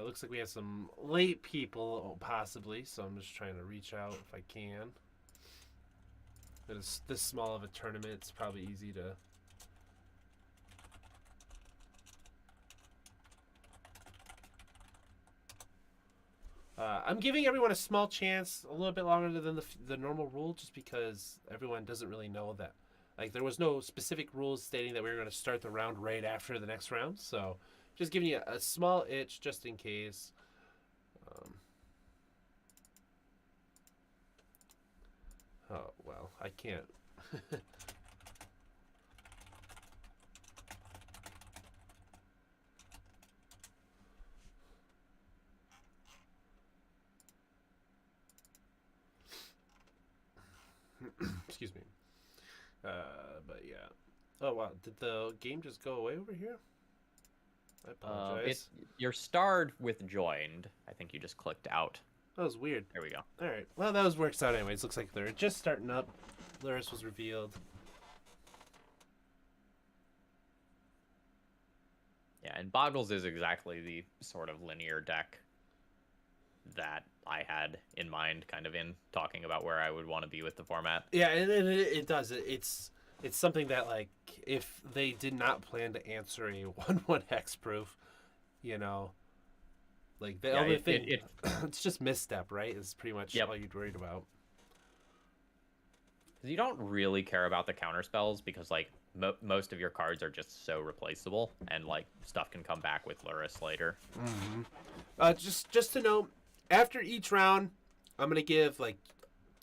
Looks like we have some late people, possibly, so I'm just trying to reach out if I can. It's this small of a tournament, it's probably easy to... I'm giving everyone a small chance, a little bit longer than the normal rule, just because everyone doesn't really know that. Like, there was no specific rules stating that we were going to start the round right after the next round, so just giving you a small itch just in case. Oh, well, I can't. Excuse me. But yeah. Oh wow, did the game just go away over here? I apologize.
You're starred with joined. I think you just clicked out.
That was weird.
There we go.
All right. Well, that was works out anyways. Looks like they're just starting up. Luris was revealed.
Yeah, and Boggles is exactly the sort of linear deck that I had in mind, kind of in talking about where I would want to be with the format.
Yeah, and it does. It's something that like if they did not plan to answer a 1/1 hexproof, you know, like the
Yeah,
other thing,
it
it's just misstep, right? Is pretty much
Yep.
all you'd worried about.
You don't really care about the counter spells because like most of your cards are just so replaceable, and like stuff can come back with Luris later.
Just to note, after each round, I'm gonna give like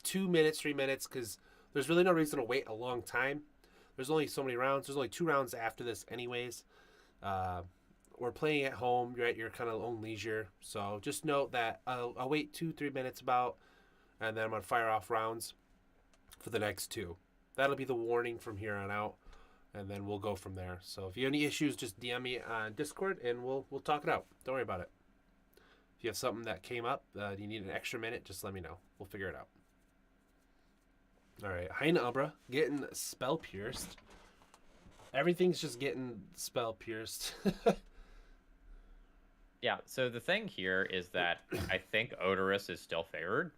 2 minutes, 3 minutes, because there's really no reason to wait a long time. There's only so many rounds. There's only 2 rounds after this, anyways. We're playing at home. You're at your kind of own leisure, so just note that I'll wait 2-3 minutes about, and then I'm gonna fire off rounds for the next two. That'll be the warning from here on out, and then we'll go from there. So if you have any issues, just DM me on Discord, and we'll talk it out. Don't worry about it. If you have something that came up, you need an extra minute, just let me know. We'll figure it out. All right, Hein Umbra getting spell pierced. Everything's just getting spell pierced.
Yeah, so the thing here is that I think Odorous is still favored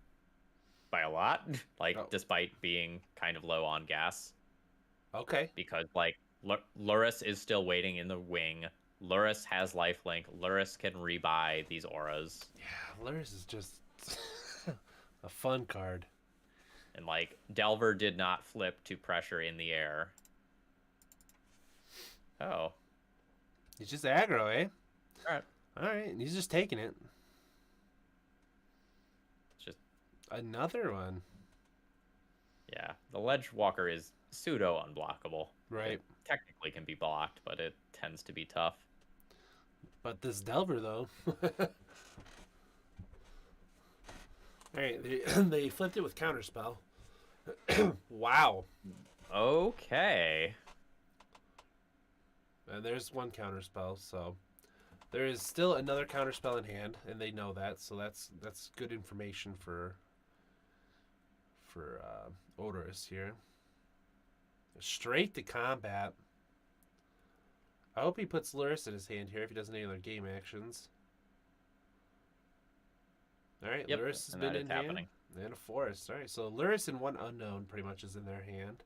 by a lot, like
Oh.
despite being kind of low on gas,
Okay.
because like Luris is still waiting in the wing. Luris has lifelink. Luris can rebuy these auras,
Yeah, Luris is just a fun card.
and like Delver did not flip to pressure in the air. Oh,
He's just aggro, eh?
all right.
All right, he's just taking it.
It's just
Another one.
yeah, the Ledge Walker is pseudo unblockable.
Right.
It technically can be blocked, but it tends to be tough.
But this Delver, though. All right, they flipped it with Counterspell. Wow.
Okay.
And there's one Counterspell, so there is still another Counterspell in hand, and they know that, so that's good information for Odorous here. Straight to combat. I hope he puts Luris in his hand here if he doesn't any other game actions. All right,
Yep,
Luris has
and
been
that
in
is
hand.
happening.
And a Forest. All right, so Luris and one Unknown pretty much is in their hand.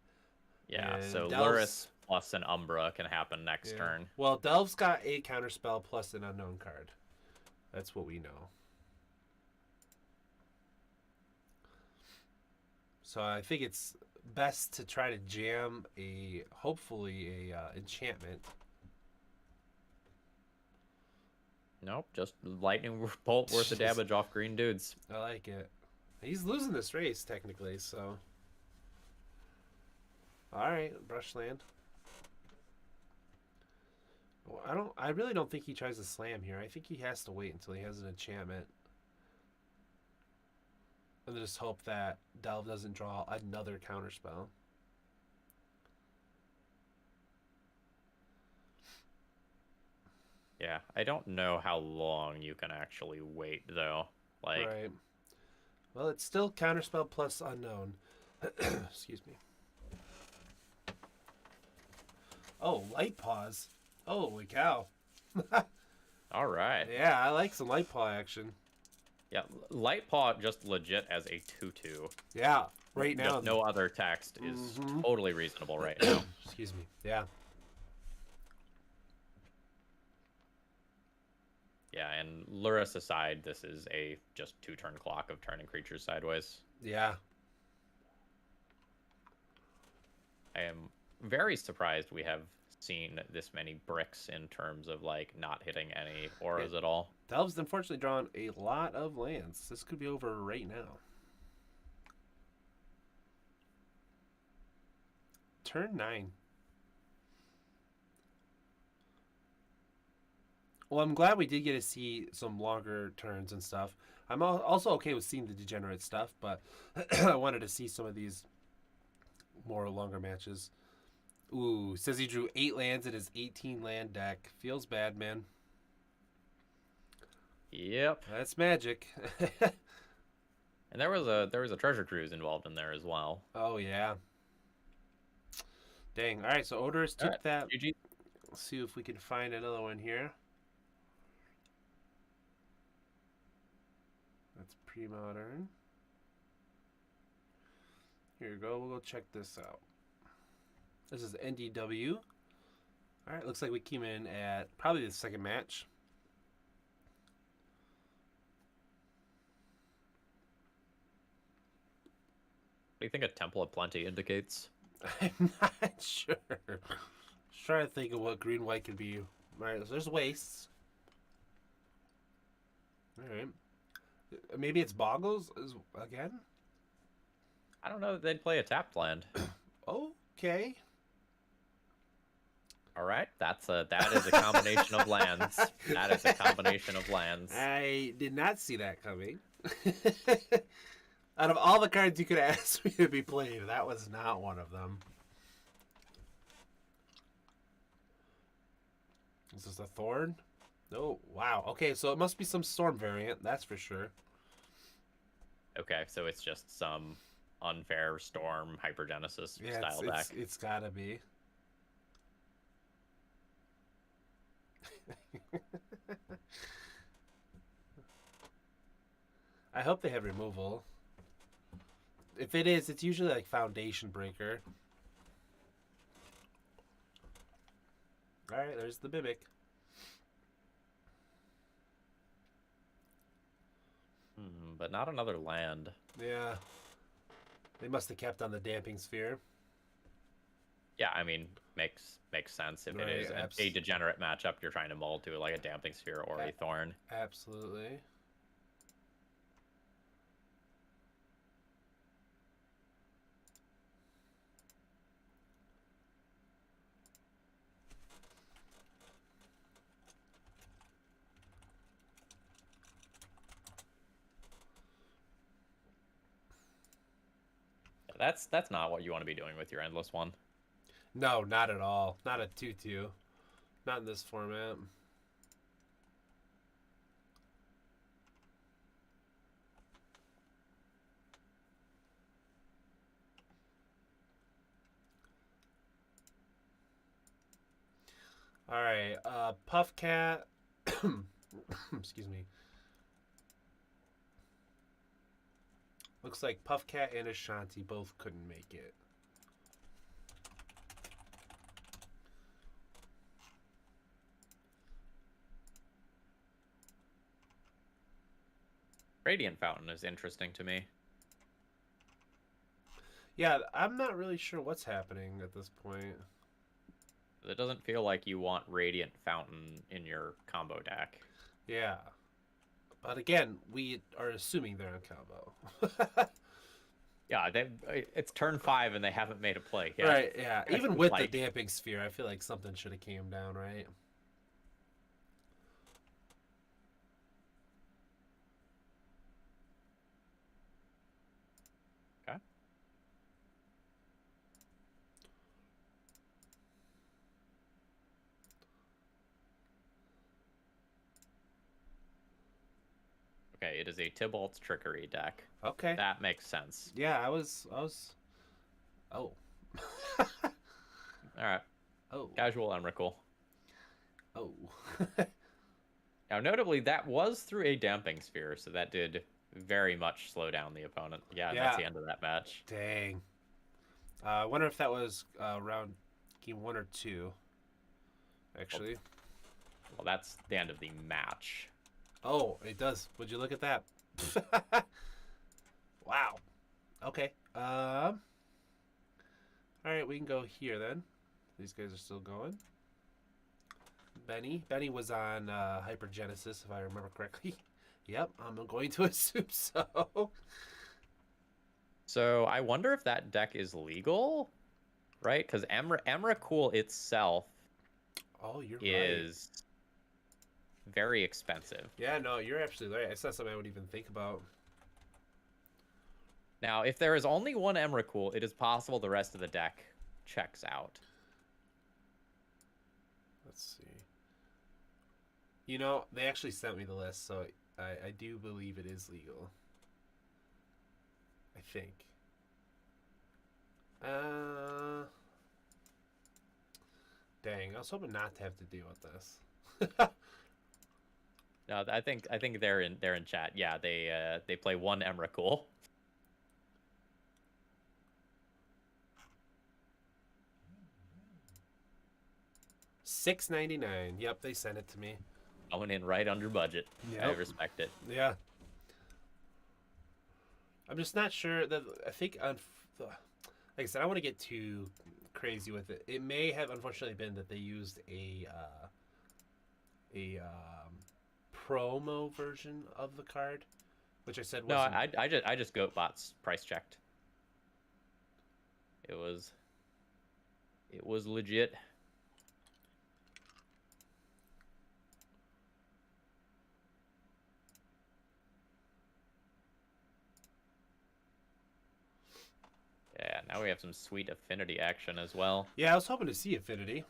Yeah,
And
so
Delves-
Luris plus an Umbra can happen next
Yeah.
turn.
Well, Delve's got a Counterspell plus an Unknown card. That's what we know. So I think it's best to try to jam hopefully a enchantment.
Nope, just lightning bolt worth of
Jeez.
damage off green dudes.
I like it. He's losing this race technically, so. All right, Brushland. Well, I really don't think he tries to slam here. I think he has to wait until he has an enchantment. And then just hope that Delve doesn't draw another counterspell.
Yeah, I don't know how long you can actually wait though. Like,
Right. Well, it's still counterspell plus unknown. Excuse me. Oh, light pause. Holy cow.
all right.
Yeah, I like some light paw action.
Yeah, Light Paw just legit as a 2/2.
Yeah, right now.
Just no other text is
Mhm.
totally reasonable right now.
Excuse me. Yeah.
Yeah, and Luris aside, this is a just 2-turn clock of turning creatures sideways.
Yeah.
I am very surprised we have seen this many bricks in terms of like not hitting any auras at all.
Delve's unfortunately drawn a lot of lands. This could be over right now. Turn 9. Well, I'm glad we did get to see some longer turns and stuff. I'm also okay with seeing the degenerate stuff, but I wanted to see some of these more longer matches. Ooh, says he drew 8 lands in his 18 land deck. Feels bad, man.
Yep.
That's magic.
And there was a treasure cruise involved in there as well.
Oh, yeah. Dang. All right, so Odorous took
Alright,
that.
GG.
Let's see if we can find another one here. That's pre-modern. Here we go. We'll go check this out. This is NDW. All right, looks like we came in at probably the second match.
What do you think a Temple of Plenty indicates?
I'm not sure. Just trying to think of what green white could be. All right, so there's wastes. All right, maybe it's boggles again.
I don't know that they'd play a tapped land.
Okay.
All right, that is a combination of lands. That is a combination of lands.
I did not see that coming. Out of all the cards you could ask me to be played, that was not one of them. Is this a Thorn? Oh, wow. Okay, so it must be some Storm variant, that's for sure.
Okay, so it's just some unfair Storm Hypergenesis
Yeah,
style deck.
it's gotta be. I hope they have removal. If it is, it's usually like Foundation Breaker. Alright, there's the Mimic.
But not another land.
Yeah. They must have kept on the Damping Sphere.
Yeah, I mean, makes sense if
Right,
it is a degenerate matchup you're trying to mold to, like a Damping Sphere or a Thorn.
Absolutely.
That's not what you want to be doing with your Endless one.
No, not at all. Not a 2-2. Not in this format. All right, Puff Cat. Excuse me. Looks like Puff Cat and Ashanti both couldn't make it.
Radiant Fountain is interesting to me.
Yeah, I'm not really sure what's happening at this point.
It doesn't feel like you want Radiant Fountain in your combo deck.
Yeah. But again, we are assuming they're on combo.
Yeah, it's turn 5 and they haven't made a play yet.
Right, yeah. Even with
Like-
the Damping Sphere, I feel like something should have came down, right?
Okay. Okay, it is a Tybalt's Trickery deck.
Okay.
That makes sense.
Yeah, I was Oh.
Alright,
Oh.
casual Emrakul.
Oh.
Now, notably, that was through a Damping Sphere, so that did very much slow down the opponent. Yeah, and that's the
Yeah.
end of that match.
Dang. I wonder if that was round game 1 or 2. Actually.
Well, that's the end of the match.
Oh, it does. Would you look at that? Wow. Okay. All right, we can go here then. These guys are still going. Benny was on Hypergenesis, if I remember correctly. Yep, I'm going to assume so.
So I wonder if that deck is legal, right? Because Emrakul itself
Oh, you're right.
is very expensive.
Yeah, no, you're absolutely right. It's not something I would even think about.
Now, if there is only one Emrakul, it is possible the rest of the deck checks out.
Let's see. You know, they actually sent me the list, so I do believe it is legal. I think. Dang, I was hoping not to have to deal with this.
No, I think they're in chat. Yeah, they play one Emrakul.
$6.99. Yep, they sent it to me.
Going in right under budget. I
Yep.
respect it.
Yeah. I'm just not sure that I think like I said, I don't want to get too crazy with it. It may have unfortunately been that they used a promo version of the card, which I said
No,
wasn't.
I just GoatBots price checked. It was legit. Yeah, now we have some sweet affinity action as well.
Yeah, I was hoping to see Affinity.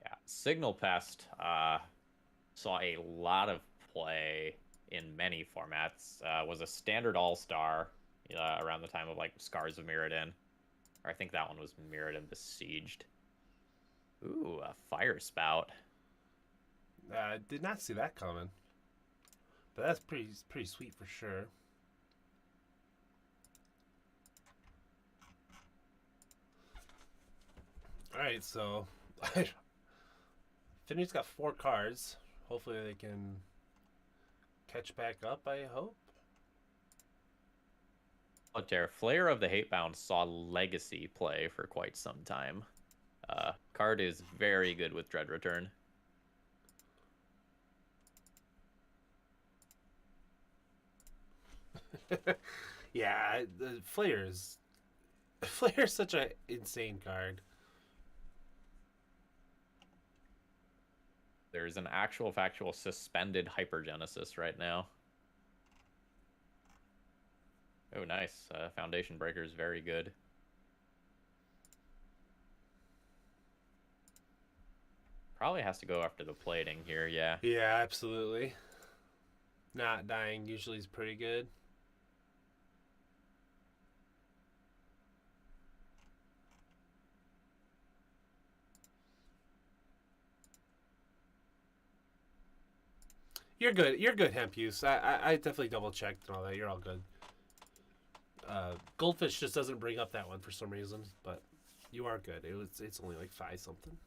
Yeah, Signal Pest saw a lot of play in many formats. Was a standard all-star around the time of like Scars of Mirrodin. Or I think that one was Mirrodin Besieged. Ooh, a Fire Spout.
Did not see that coming. But that's pretty sweet for sure. Alright, so Affinity's got 4 cards. Hopefully they can catch back up, I hope.
Look there, Flayer of the Hatebound saw Legacy play for quite some time. Card is very good with Dread Return.
Yeah, the Flayer's such an insane card.
There's an actual factual suspended Hypergenesis right now. Oh, nice. Foundation Breaker is very good. Probably has to go after the plating here, yeah.
Yeah, absolutely. Not dying usually is pretty good. You're good. You're good, Hempuse. I definitely double checked and all that. You're all good. Goldfish just doesn't bring up that one for some reason, but you are good. It's only like 5 something.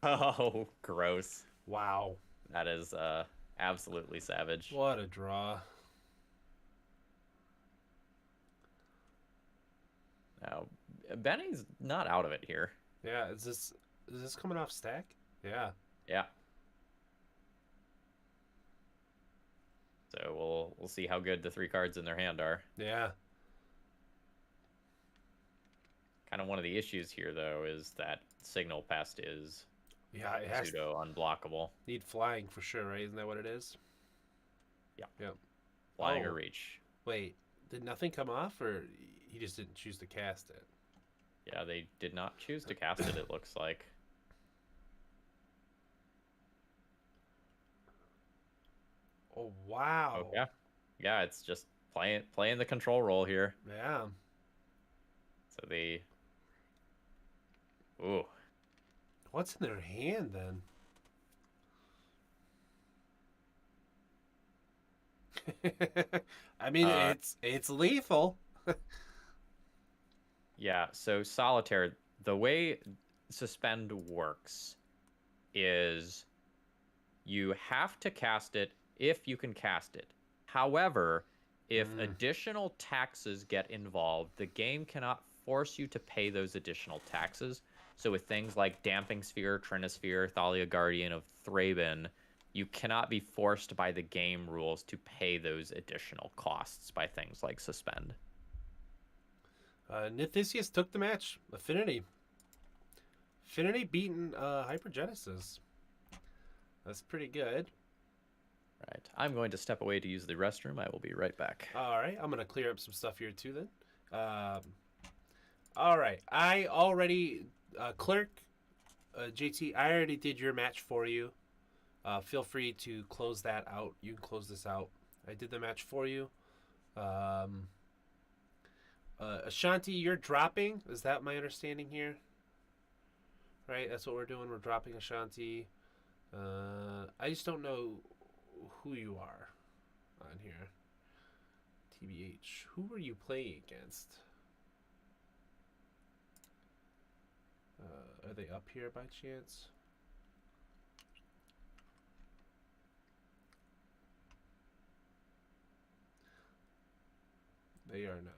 Oh, gross.
Wow.
That is absolutely savage.
What a draw.
Now, Benny's not out of it here.
Yeah, is this coming off stack? Yeah.
Yeah. So we'll see how good the 3 cards in their hand are.
Yeah.
Kind of one of the issues here, though, is that Signal Pest is
Yeah, it has
pseudo unblockable.
need flying for sure, right? Isn't that what it is?
Yeah.
Yep.
Flying
Oh.
or reach.
Wait, did nothing come off, or he just didn't choose to cast it?
Yeah, they did not choose to cast it, it looks like.
Oh wow.
Oh, yeah. Yeah, it's just playing the control role here.
Yeah.
So the... Ooh.
What's in their hand then? I mean, it's lethal.
Yeah, so Solitaire, the way Suspend works is you have to cast it if you can cast it. However, if additional taxes get involved, the game cannot force you to pay those additional taxes. So with things like Damping Sphere, Trinisphere, Thalia Guardian of Thraben, you cannot be forced by the game rules to pay those additional costs by things like Suspend.
Nithisius took the match. Affinity beating Hypergenesis. That's pretty good.
Right. I'm going to step away to use the restroom. I will be right back.
All right, I'm gonna clear up some stuff here too. Then, all right, I already clerk, JT. I already did your match for you. Feel free to close that out. You can close this out. I did the match for you. Ashanti, you're dropping. Is that my understanding here? Right, that's what we're doing. We're dropping Ashanti. I just don't know who you are on here. TBH. Who were you playing against? Are they up here by chance? They are not.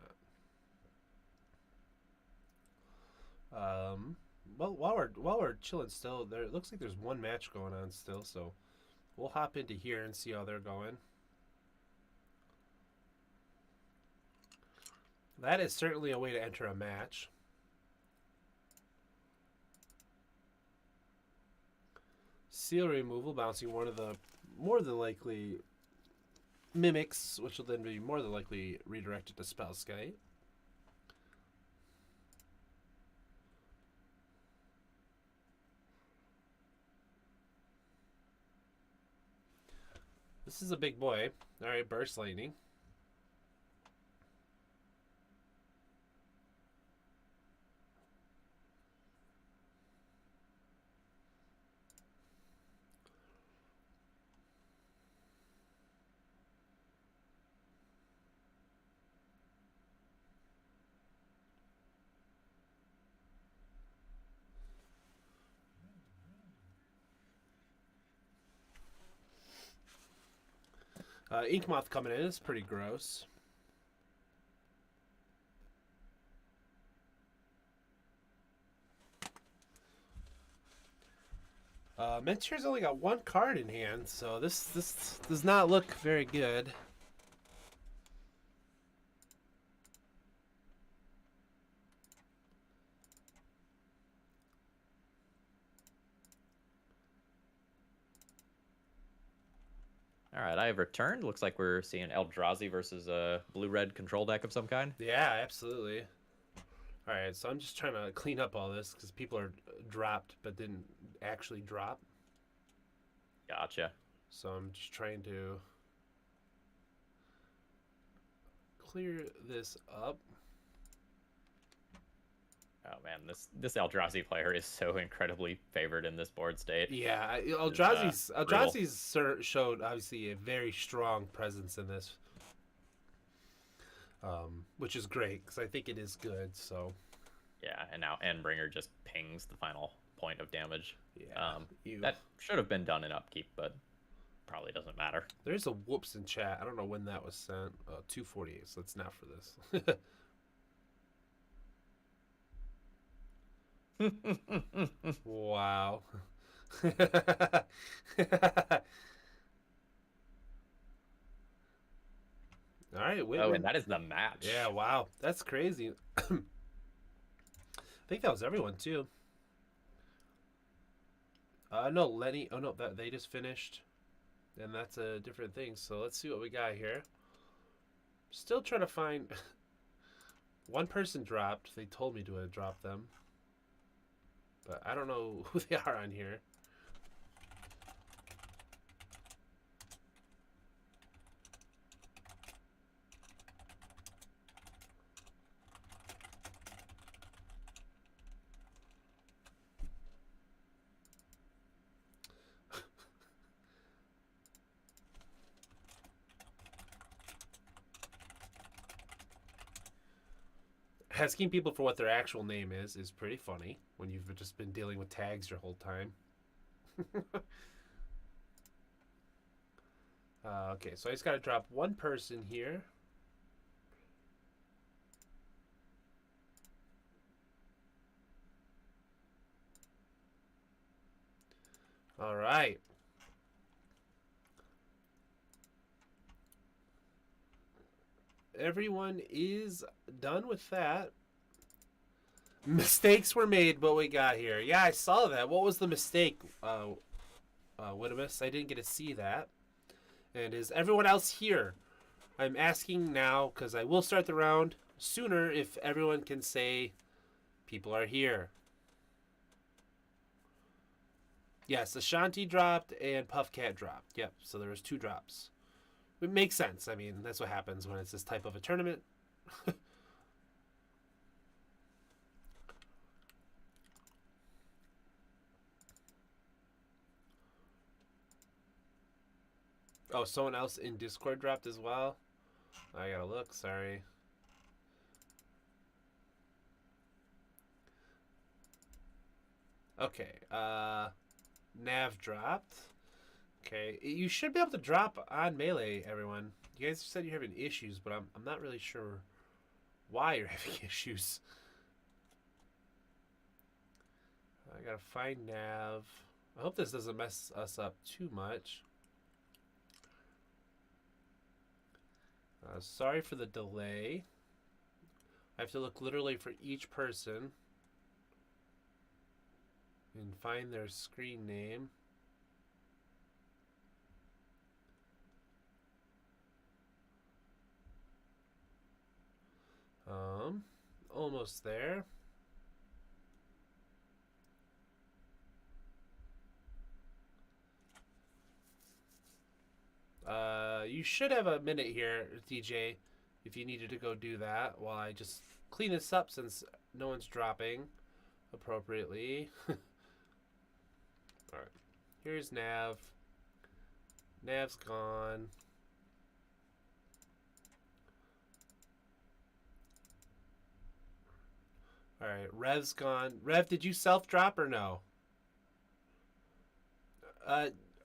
Well, while we're chilling still, there it looks like there's one match going on still, so we'll hop into here and see how they're going. That is certainly a way to enter a match. Seal removal, bouncing one of the more than likely mimics, which will then be more than likely redirected to Spellskite. This is a big boy. Alright, Burst Lightning. Inkmoth coming in is pretty gross. Menteur's only got one card in hand, so this does not look very good.
All right, I have returned. Looks like we're seeing Eldrazi versus a blue-red control deck of some kind.
Yeah, absolutely. All right, so I'm just trying to clean up all this because people are dropped but didn't actually drop.
Gotcha.
So I'm just trying to clear this up.
Oh man, this Eldrazi player is so incredibly favored in this board state.
Yeah,
brutal.
Eldrazi's showed obviously a very strong presence in this, which is great because I think it is good. So
Yeah, and now Endbringer just pings the final point of damage.
yeah,
That should have been done in upkeep, but probably doesn't matter.
there's a whoops in chat. I don't know when that was sent. 2:48. So it's not for this. Wow. All right, Whitman.
Oh, and that is the match.
Yeah, wow. That's crazy. I think that was everyone, too. No, Lenny. Oh, no, they just finished. And that's a different thing. So let's see what we got here. Still trying to find... One person dropped. They told me to drop them. But I don't know who they are on here. Asking people for what their actual name is pretty funny when you've just been dealing with tags your whole time. Okay, so I just got to drop one person here. All right. Everyone is done with that. Mistakes were made, but we got here. Yeah, I saw that. What was the mistake, Widimus? I didn't get to see that. And is everyone else here? I'm asking now because I will start the round sooner if everyone can say people are here. Yes, Ashanti dropped and Puffcat dropped. Yep, so there was 2 drops. It makes sense. I mean, that's what happens when it's this type of a tournament. Oh, someone else in Discord dropped as well? I gotta look, sorry. Okay, Nav dropped. Okay, you should be able to drop on Melee, everyone. You guys said you're having issues, but I'm not really sure why you're having issues. I gotta find Nav. I hope this doesn't mess us up too much. Sorry for the delay. I have to look literally for each person and find their screen name. Almost there. You should have a minute here, DJ, if you needed to go do that while I just clean this up since no one's dropping appropriately. Alright. Here's Nav. Nav's gone. Alright, Rev's gone. Rev, did you self-drop or no?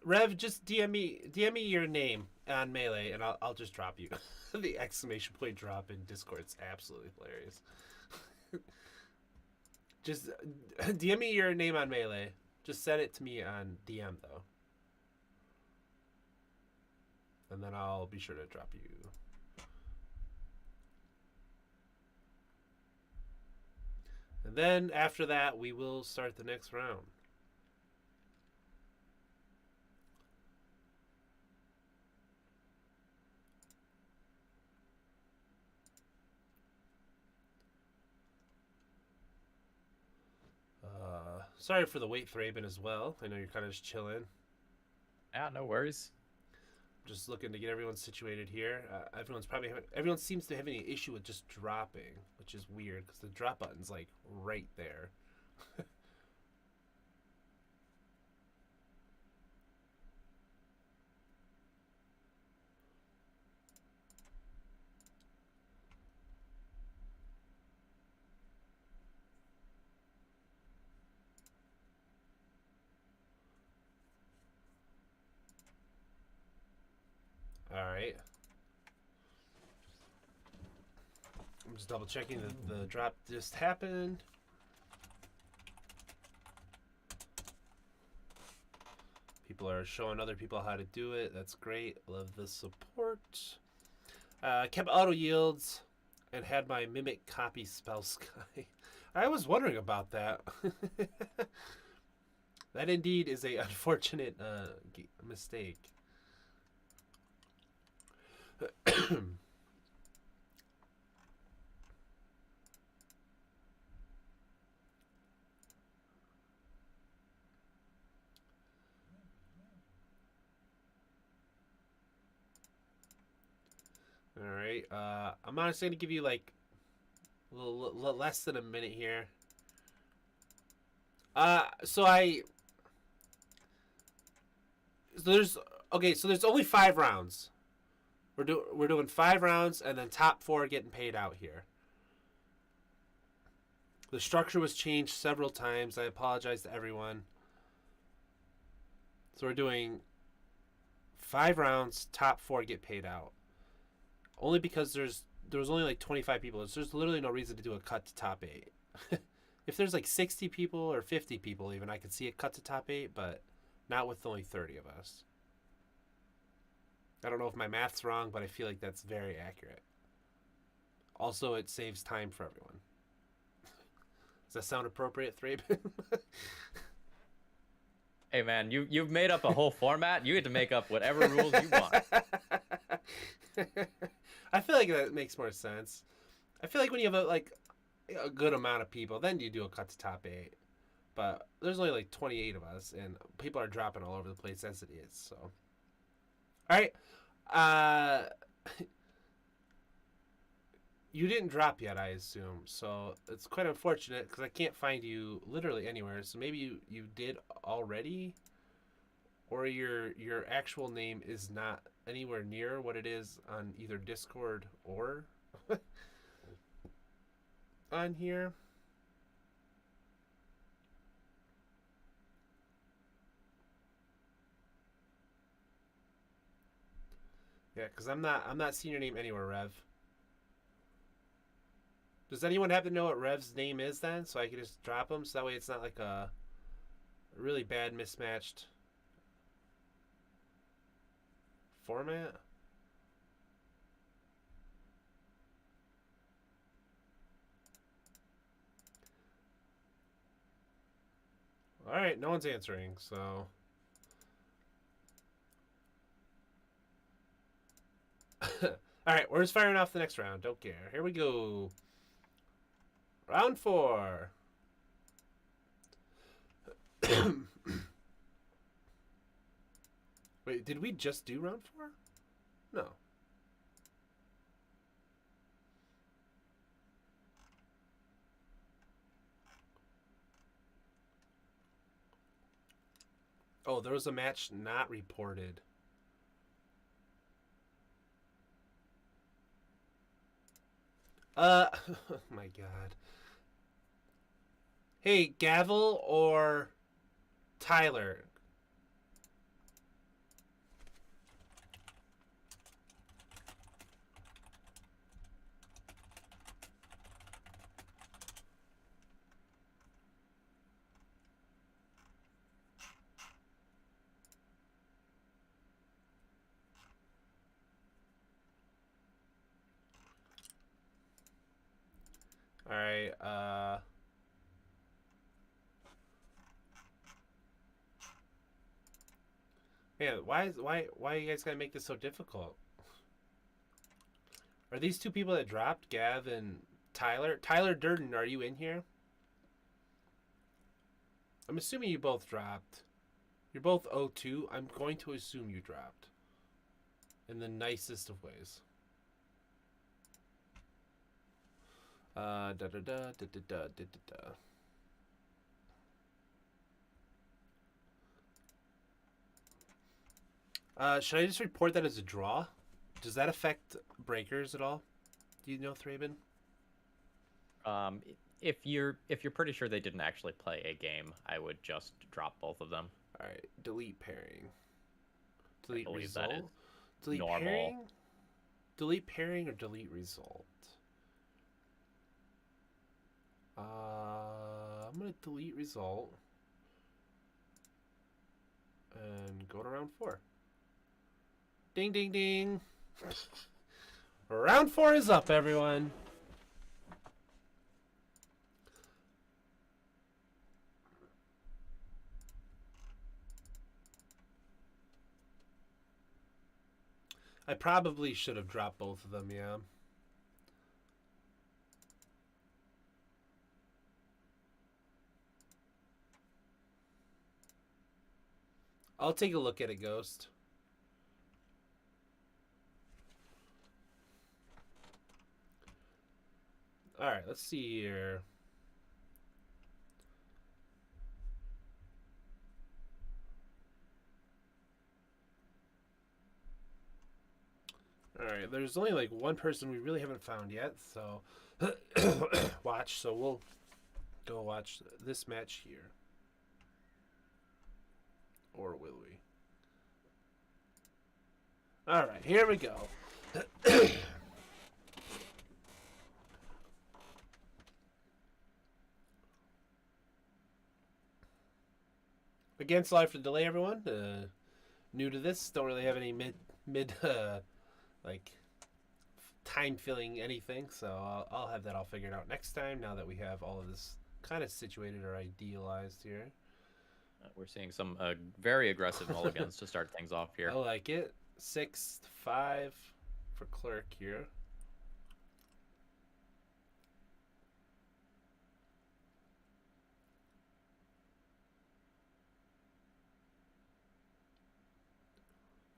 Rev, just DM me your name on Melee, and I'll just drop you. The exclamation point drop in Discord's absolutely hilarious. Just DM me your name on Melee. Just send it to me on DM though, and then I'll be sure to drop you. And then after that, we will start the next round. Sorry for the wait, Thraben, as well. I know you're kind of just chilling.
Yeah, no worries.
Just looking to get everyone situated here. Everyone seems to have any issue with just dropping, which is weird because the drop button's like right there. Alright. I'm just double checking that the drop just happened. People are showing other people how to do it. That's great. Love the support. Kept auto yields and had my mimic copy spell sky. I was wondering about that. That indeed is a unfortunate mistake. Alright, I'm honestly going to give you like a little less than a minute here. So there's only 5 rounds. We're doing 5 rounds and then top 4 getting paid out here. The structure was changed several times. I apologize to everyone. So we're doing 5 rounds, top 4 get paid out. Only because there was only like 25 people. So there's literally no reason to do a cut to top 8. If there's like 60 people or 50 people even, I could see a cut to top 8, but not with only 30 of us. I don't know if my math's wrong, but I feel like that's very accurate. Also, it saves time for everyone. Does that sound appropriate, Thraben?
Hey man, you've made up a whole format. You get to make up whatever rules you want.
I feel like that makes more sense. I feel like when you have a good amount of people, then you do a cut to top 8. But there's only like 28 of us, and people are dropping all over the place as it is. So, all right, you didn't drop yet, I assume. So it's quite unfortunate because I can't find you literally anywhere. So maybe you did already, or your actual name is not anywhere near what it is on either Discord or on here. Yeah, because I'm not seeing your name anywhere, Rev. Does anyone happen to know what Rev's name is then, so I can just drop him, so that way it's not like a really bad mismatched format? All right, no one's answering, so. All right, we're just firing off the next round. Don't care. Here we go. Round 4. Wait, did we just do round 4? No. Oh, there was a match not reported. Oh my god. Hey, Gavel or Tyler? All right, man, why you guys gotta make this so difficult? Are these two people that dropped, Gav and Tyler? Tyler Durden, are you in here? I'm assuming you both dropped. You're both O2. I'm going to assume you dropped. In the nicest of ways. Da da da da da da da da. Should I just report that as a draw? Does that affect breakers at all? Do you know, Thraben?
If you're pretty sure they didn't actually play a game, I would just drop both of them.
All right, delete pairing. Delete
believe that
result.
is
Delete
normal.
pairing. Delete pairing or delete result. I'm gonna delete result and go to round 4. Ding ding ding. Round 4 is up, everyone. I probably should have dropped both of them, yeah. I'll take a look at it, Ghost. Alright, let's see here. Alright, there's only like one person we really haven't found yet, so watch. So we'll go watch this match here. Or will we? Alright, here we go. Against live for the delay, everyone. New to this, don't really have any mid like time filling anything, so I'll have that all figured out next time. Now that we have all of this kind of situated or idealized here.
We're seeing some very aggressive mulligans to start things off here.
I like it. 6-5 for Clerk here.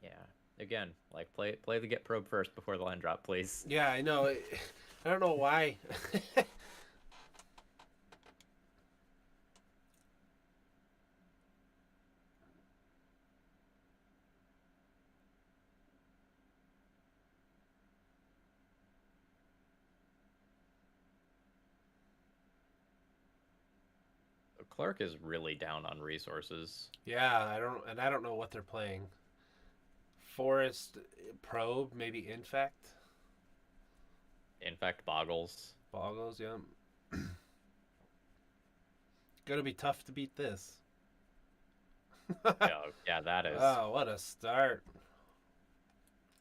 Yeah. Again, like play the get probe first before the land drop, please.
Yeah, I know. I don't know why.
Clark is really down on resources.
Yeah, I don't know what they're playing. Forest, Probe, maybe Infect.
Infect Boggles.
Boggles, yeah. Gonna be tough to beat this.
Yeah, that is.
Oh, what a start.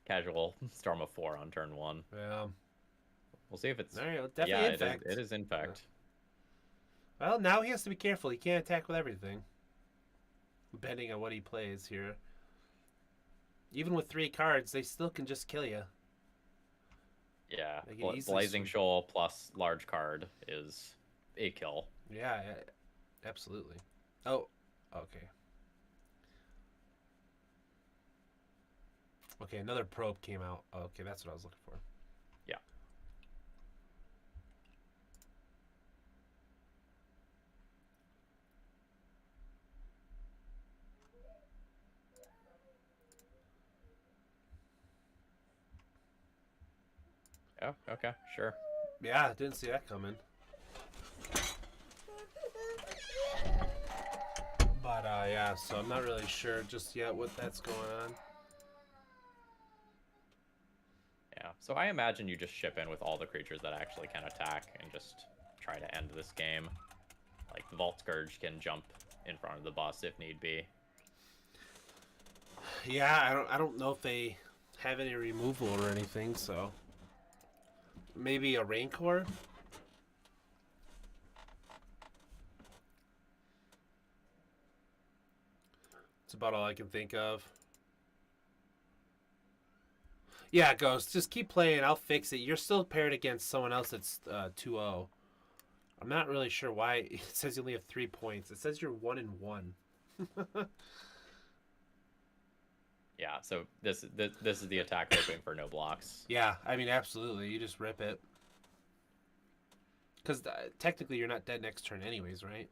Casual Storm of 4 on turn 1.
Yeah.
We'll see if it's...
There you go. Definitely Infect.
It is Infect.
Well, now he has to be careful. He can't attack with everything. Depending on what he plays here. Even with 3 cards, they still can just kill you.
Yeah,
They can easily
Blazing
swing.
Shoal plus large card is a kill.
Yeah, absolutely. Oh, okay. Okay, another probe came out. Okay, that's what I was looking for.
Yeah. Oh, okay, sure.
Yeah, didn't see that coming. But, yeah, so I'm not really sure just yet what that's going on.
Yeah, so I imagine you just ship in with all the creatures that actually can attack and just try to end this game. Like, the Vault Scourge can jump in front of the boss if need be.
Yeah, I don't know if they have any removal or anything, so maybe a Rancor? That's about all I can think of. Yeah, Ghost, just keep playing. I'll fix it. You're still paired against someone else that's 2-0. I'm not really sure why it says you only have 3 points. It says you're 1-1.
Yeah, so this is the attack hoping for no blocks.
Yeah, I mean, absolutely. You just rip it. Because technically you're not dead next turn anyways, right?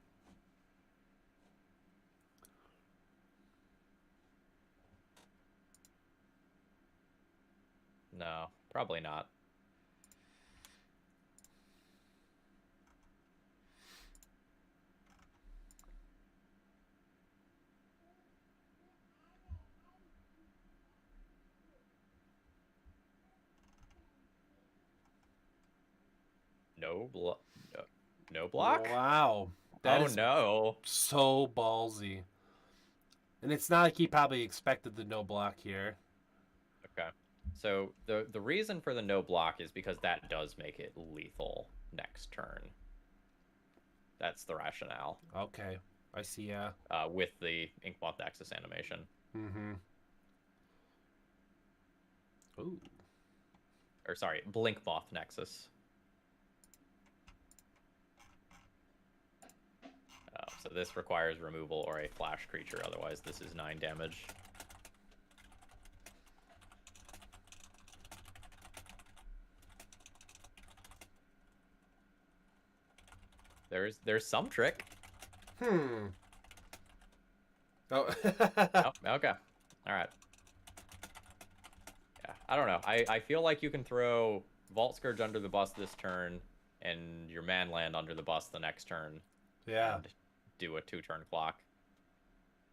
No, probably not. No block?
Wow. That
Oh
is
no.
so ballsy. And it's not like he probably expected the no block here.
Okay. So the reason for the no block is because that does make it lethal next turn. That's the rationale.
Okay. I see, yeah.
With the Inkmoth Nexus animation.
Mm-hmm. Ooh.
Or sorry, Blinkmoth Nexus. So this requires removal or a flash creature, otherwise this is 9 damage. There's some trick.
Oh.
Oh, okay. Alright. Yeah, I don't know. I feel like you can throw Vault Scourge under the bus this turn and your man land under the bus the next turn.
Yeah.
And do a 2-turn clock.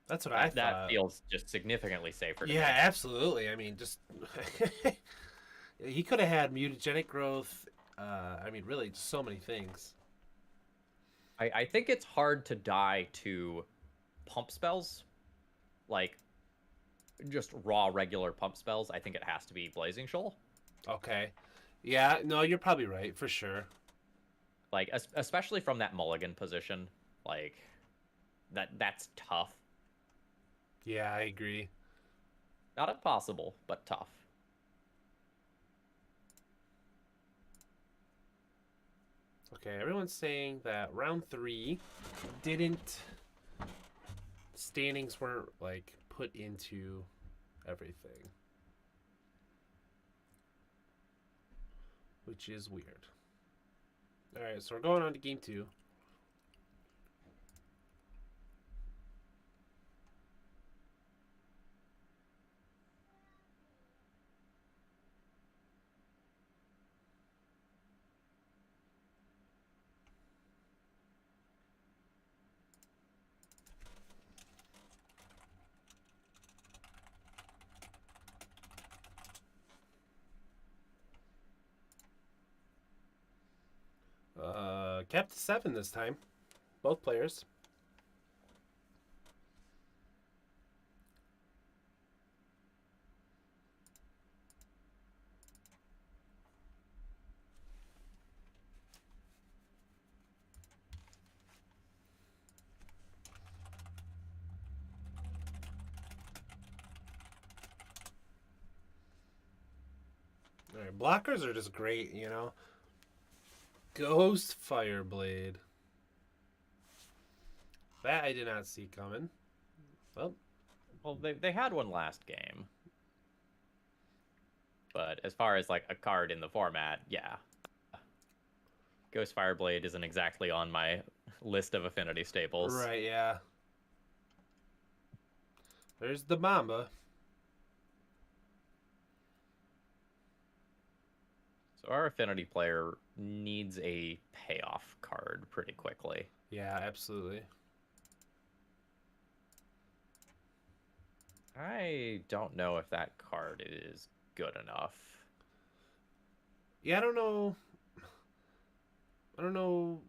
That's what I thought.
That feels just significantly safer to
Yeah,
me.
absolutely. I mean, just... he could have had mutagenic growth. I mean, really, just so many things.
I think it's hard to die to pump spells. Like, just raw, regular pump spells. I think it has to be Blazing Shoal.
Okay. Yeah, no, you're probably right, for sure.
Like, especially from that mulligan position. Like, that's tough.
Yeah, I agree.
Not impossible, but tough.
Okay, everyone's saying that round 3 didn't. Standings weren't like put into everything, which is weird. All right, so we're going on to game 2. Kept 7 this time, both players. All right, blockers are just great, you know. Ghost Fireblade. That I did not see coming. Well,
they had one last game. But as far as like a card in the format, yeah. Ghost Fireblade isn't exactly on my list of affinity staples.
right, yeah. There's the Mamba.
So our affinity player needs a payoff card pretty quickly.
Yeah, absolutely.
I don't know if that card is good enough.
Yeah, I don't know.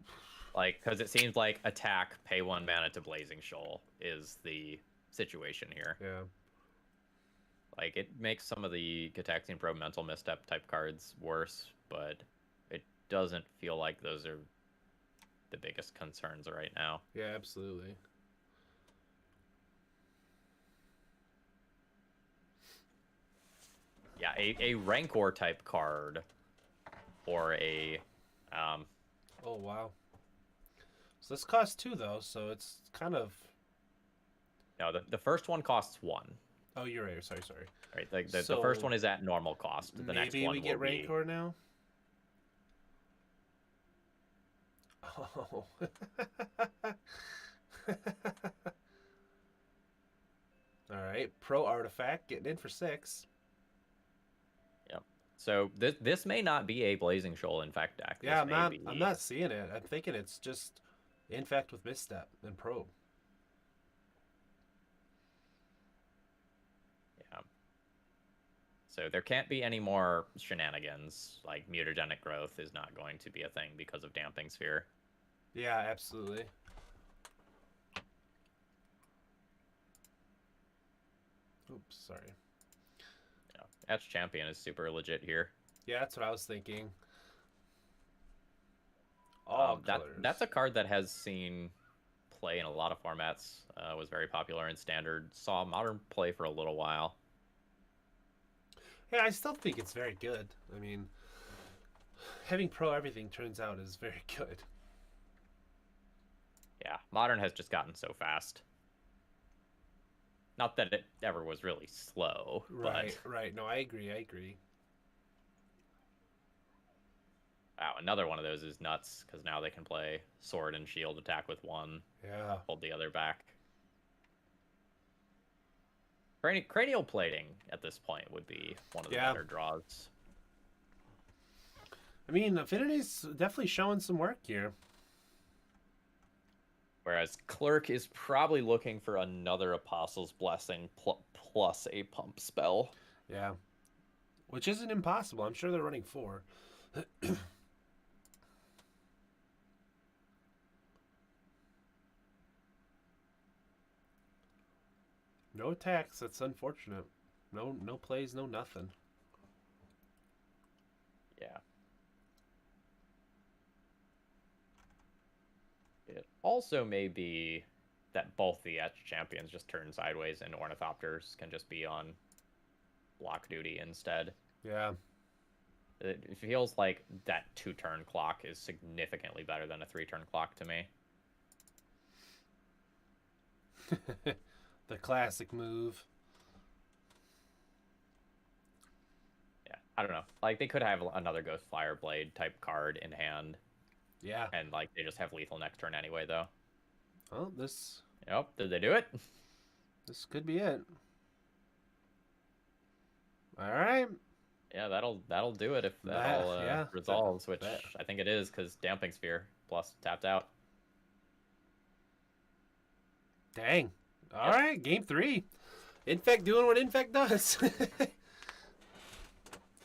Like, because it seems like attack, pay 1 mana to Blazing Shoal is the situation here.
Yeah.
Like, it makes some of the Gitaxian Probe Mental Misstep type cards worse, but it doesn't feel like those are the biggest concerns right now.
Yeah, absolutely.
Yeah, a Rancor type card or a
Oh, wow. So this costs 2, though, so it's kind of...
no, the first one costs 1.
Oh, you're right. Sorry.
Right, the
So
first one is at normal cost. The next
maybe
one
we get
will be...
Rancor now? Oh. Alright, Pro Artifact getting in for 6.
Yep. So this may not be a Blazing Shoal Infect deck.
Yeah,
This
I'm not seeing it. I'm thinking it's just Infect with Misstep and Probe.
Yeah. So there can't be any more shenanigans. Like mutagenic growth is not going to be a thing because of Damping Sphere.
Yeah, absolutely. Oops, sorry.
Yeah. Etch Champion is super legit here.
Yeah, that's what I was thinking. All colors.
That's a card that has seen play in a lot of formats. Was very popular in Standard. Saw Modern play for a little while.
Yeah, I still think it's very good. I mean, having Pro everything turns out is very good.
Yeah, Modern has just gotten so fast. Not that it ever was really slow.
Right,
but...
right. No, I agree.
Wow, another one of those is nuts, because now they can play Sword and Shield, attack with 1,
Yeah.
hold the other back. Cranial Plating at this point would be one of the better draws.
I mean, Affinity's definitely showing some work here.
Whereas Clerk is probably looking for another Apostle's Blessing plus a pump spell.
Yeah. Which isn't impossible. I'm sure they're running 4. No attacks. That's unfortunate. No plays, no nothing.
Yeah. It also may be that both the Etch champions just turn sideways and Ornithopters can just be on block duty instead.
Yeah.
It feels like that 2-turn clock is significantly better than a 3-turn clock to me.
The classic move.
Yeah, I don't know. Like, they could have another Ghost Flyer Blade type card in hand,
Yeah.
and like they just have lethal next turn anyway, though.
Oh, this
Yep, did they do it?
could be it. All right.
Yeah, that'll do it if that
That-
all
yeah,
resolves, which
that-
I think it is, because Damping Sphere plus tapped out.
Dang. All right, game 3. Infect doing what Infect does.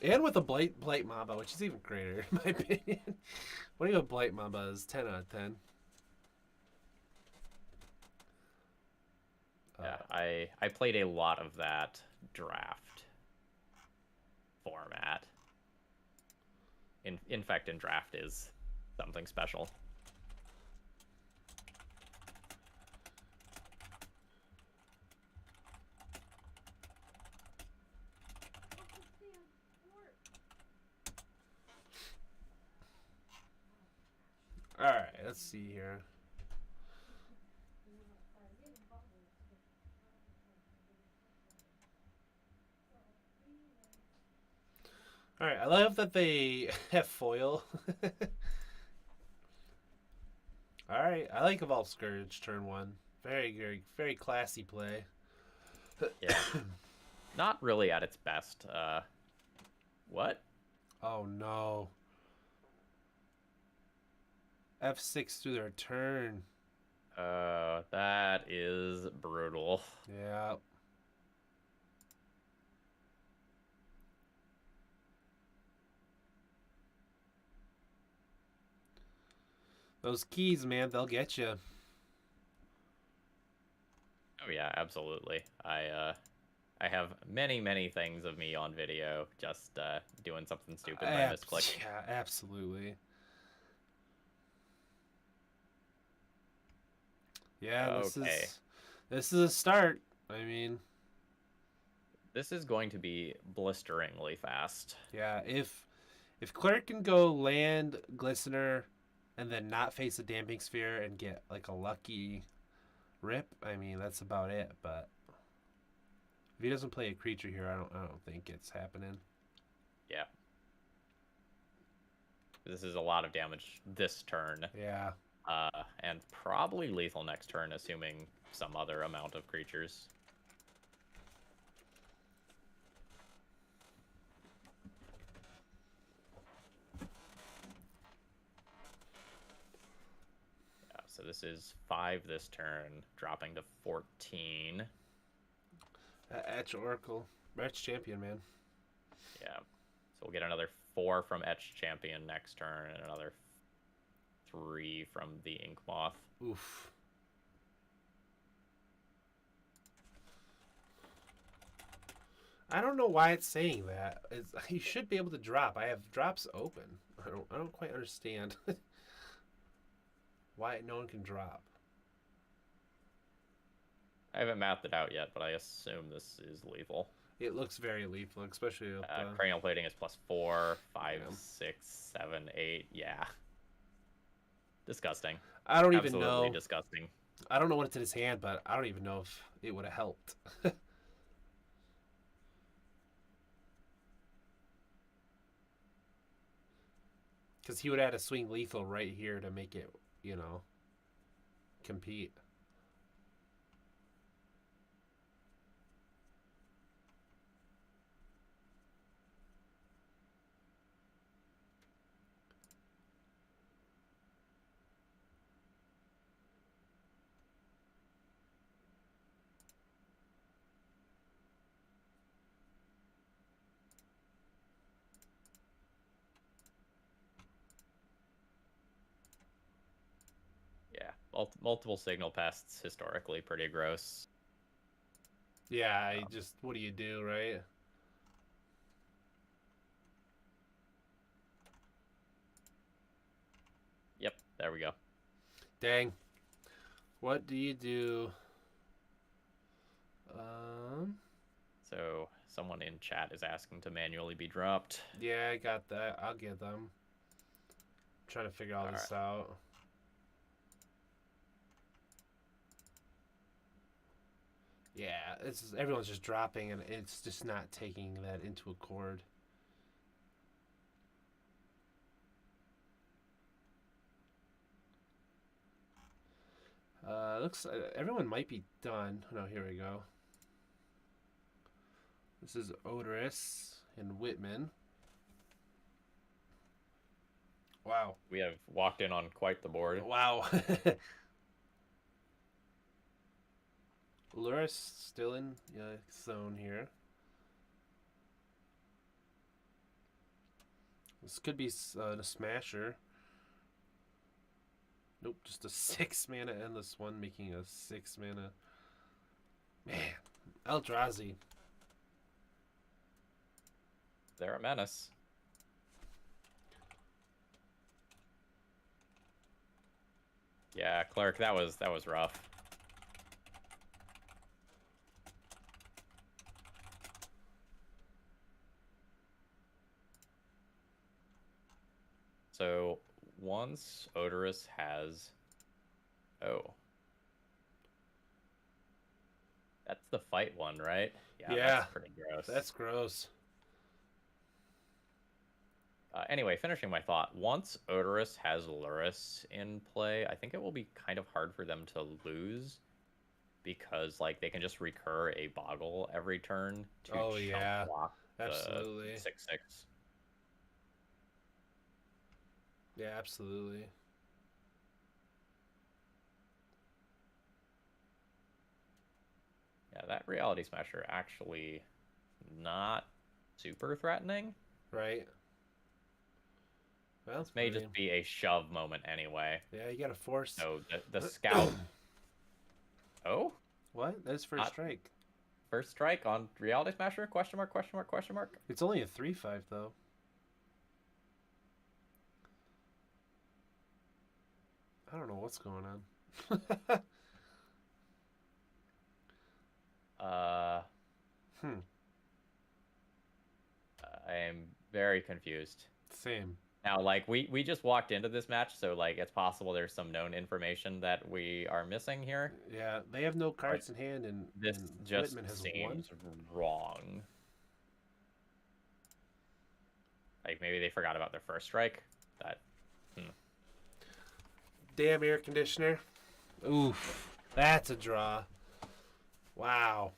And with a Blight Mamba, which is even greater, in my opinion. What do you have Blight Mamba is 10 out of 10.
Yeah, I played a lot of that draft format. Infect in draft is something special.
All right, let's see here. All right, I love that they have foil. All right, I like Evolve Scourge turn 1. Very, very, very classy play.
Yeah. Not really at its best. What?
Oh no. F6 through their turn.
That is brutal.
Yeah. Those keys, man, they'll get you.
Oh yeah, absolutely. I have many things of me on video just doing something stupid by misclicking.
Yeah, absolutely. Yeah,
Okay.
this is a start. I mean,
This is going to be blisteringly fast.
yeah, if Cleric can go land Glistener and then not face a Damping Sphere and get like a lucky rip, I mean that's about it. But if he doesn't play a creature here, I don't think it's happening.
Yeah. This is a lot of damage this turn.
Yeah.
And probably lethal next turn, assuming some other amount of creatures. Yeah, so this is 5 this turn, dropping to 14.
Etch Oracle. Etch Champion, man.
Yeah. So we'll get another 4 from Etch Champion next turn, and another 3 from the Ink Moth.
Oof. I don't know why it's saying that. You should be able to drop. I have drops open. I don't quite understand why no one can drop.
I haven't mapped it out yet, but I assume this is lethal.
It looks very lethal, especially with
Cranial Plating is +4, 5,
Yeah.
6, 7, 8. Yeah. Disgusting.
I don't even
Absolutely
know.
disgusting.
I don't know what it's in his hand, but I don't even know if it would have helped. Because he would add a swing lethal right here to make it, compete.
Yeah. Multiple signal pests, historically pretty gross.
Yeah, what do you do, right?
Yep, there we go.
Dang. What do you do?
So someone in chat is asking to manually be dropped.
Yeah, I got that. I'll get them. Trying to figure all this out. Yeah, everyone's just dropping, and it's just not taking that into accord. Looks everyone might be done. No, here we go. This is Odorous and Whitman. Wow.
We have walked in on quite the board.
Wow. Luris still in zone here. This could be a smasher. Nope, just a 6 mana endless one, making a 6 mana. Man, Eldrazi.
They're a menace. Yeah, Clerk, that was rough. So once Odorous has... Oh. That's the fight one, right?
Yeah.
That's pretty gross.
That's gross.
Anyway, finishing my thought. Once Odorous has Lurrus in play, I think it will be kind of hard for them to lose. Because, like, they can just recur a Boggle every turn to chump block
absolutely.
6/6.
Yeah, absolutely.
Yeah, that Reality Smasher actually not super threatening.
Right. Well,
This may just be a shove moment anyway.
Yeah, you gotta force.
So the scout. Oh?
What? That's first strike.
First strike on Reality Smasher? Question mark, question mark, question mark?
It's only a 3/5 though. I don't know what's going on.
I am very confused.
Same.
Now, like, we just walked into this match, so, like, it's possible there's some known information that we are missing here.
Yeah, they have no cards in hand, and
this
and
just
Whitman has
seems
one.
wrong. Like, maybe they forgot about their first strike.
Damn air conditioner. Oof. That's a draw. Wow.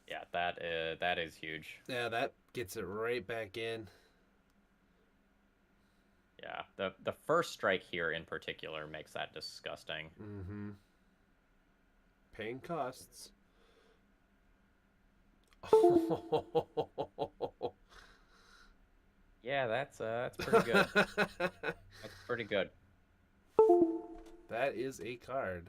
Yeah, that is huge.
Yeah, that gets it right back in.
Yeah, the first strike here in particular makes that disgusting.
Mm-hmm. Paying costs.
Yeah, that's pretty good. That's pretty good.
That is a card.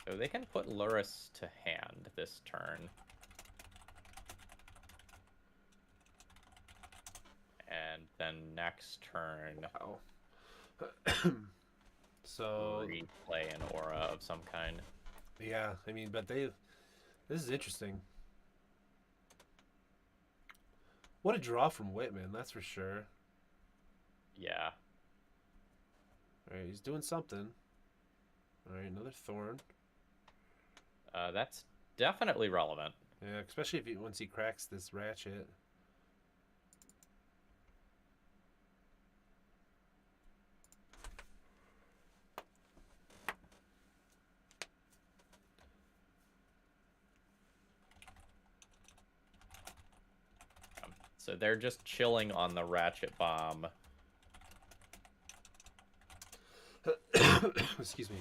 So they can put Lurrus to hand this turn. And then next turn,
Wow. So
replay an aura of some kind.
yeah, I mean, but this is interesting. What a draw from Whitman, that's for sure.
Yeah.
All right, he's doing something. All right, another Thorn.
That's definitely relevant.
Yeah, especially if once he cracks this Ratchet.
So they're just chilling on the Ratchet Bomb.
Excuse me.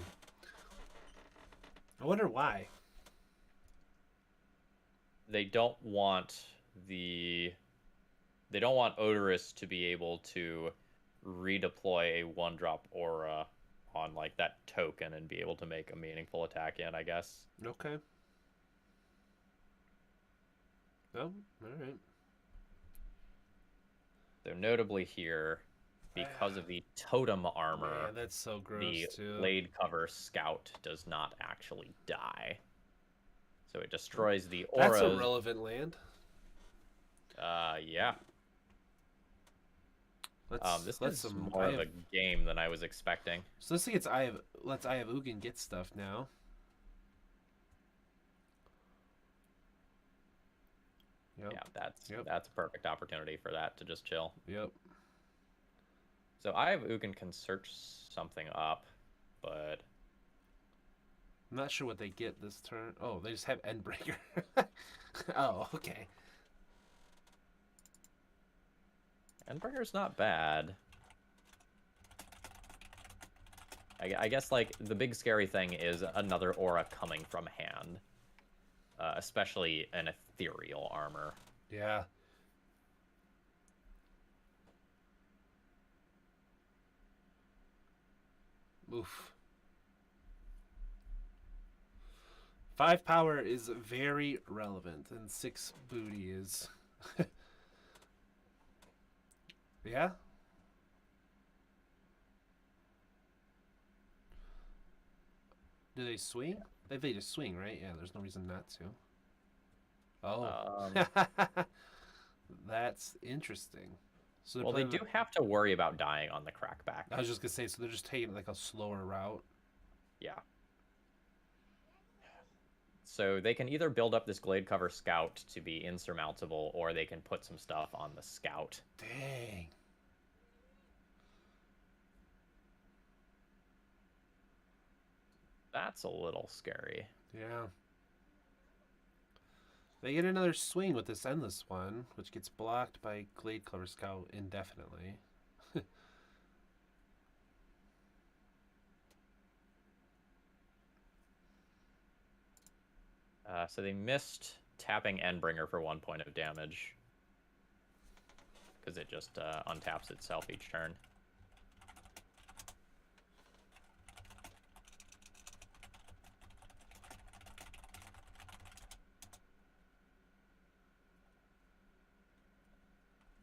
I wonder why.
they don't want the they don't want Odorous to be able to redeploy a 1-drop aura on like that token and be able to make a meaningful attack in, I guess.
Okay. Oh, all right.
So notably here, because of the totem armor,
Man, that's so gross
the
too.
blade cover scout does not actually die. So it destroys the auras.
That's a relevant land.
Yeah. This is more of a game than I was expecting.
So this gets lets Eye of Ugin get stuff now. Yep.
Yeah, that's a perfect opportunity for that to just chill.
Yep.
So Eye of Ugin can search something up, but
I'm not sure what they get this turn. Oh, they just have Endbreaker. Oh, okay.
Endbreaker's not bad. I guess, like, the big scary thing is another aura coming from hand. Especially an ethereal armor.
Yeah. Oof. 5 power is very relevant, and 6 booty is... Yeah? Do they swing? They just swing, right? Yeah, there's no reason not to. Oh. That's interesting. So
well, they do have to worry about dying on the crackback.
I was just going to say, so they're just taking like a slower route.
Yeah. So they can either build up this Glade Cover Scout to be insurmountable, or they can put some stuff on the Scout.
Dang.
That's a little scary.
Yeah. They get another swing with this Endless one, which gets blocked by Glade Cover Scout indefinitely.
So they missed tapping Endbringer for 1 point of damage. Because it just untaps itself each turn.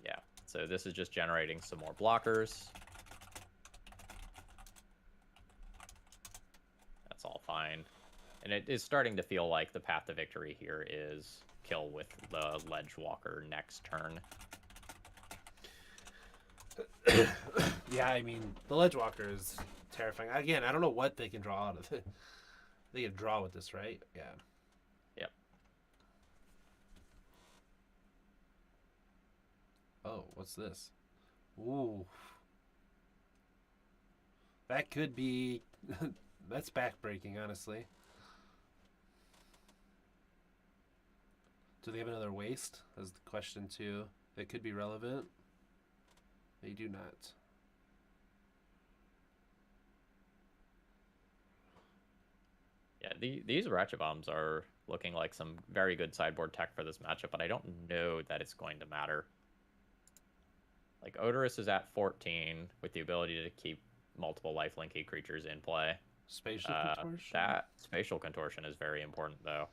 Yeah, so this is just generating some more blockers. That's all fine. And it is starting to feel like the path to victory here is kill with the Ledge Walker next turn.
Yeah, I mean, the Ledge Walker is terrifying. Again, I don't know what they can draw out of it. They can draw with this, right? Yeah.
Yep.
Oh, what's this? Ooh. That could be... That's backbreaking, honestly. Do they have another waste? That's the question, too. That could be relevant. They do not.
Yeah, these Ratchet Bombs are looking like some very good sideboard tech for this matchup, but I don't know that it's going to matter. Like, Odorous is at 14 with the ability to keep multiple lifelinky creatures in play.
Spatial Contortion?
That Spatial Contortion is very important, though.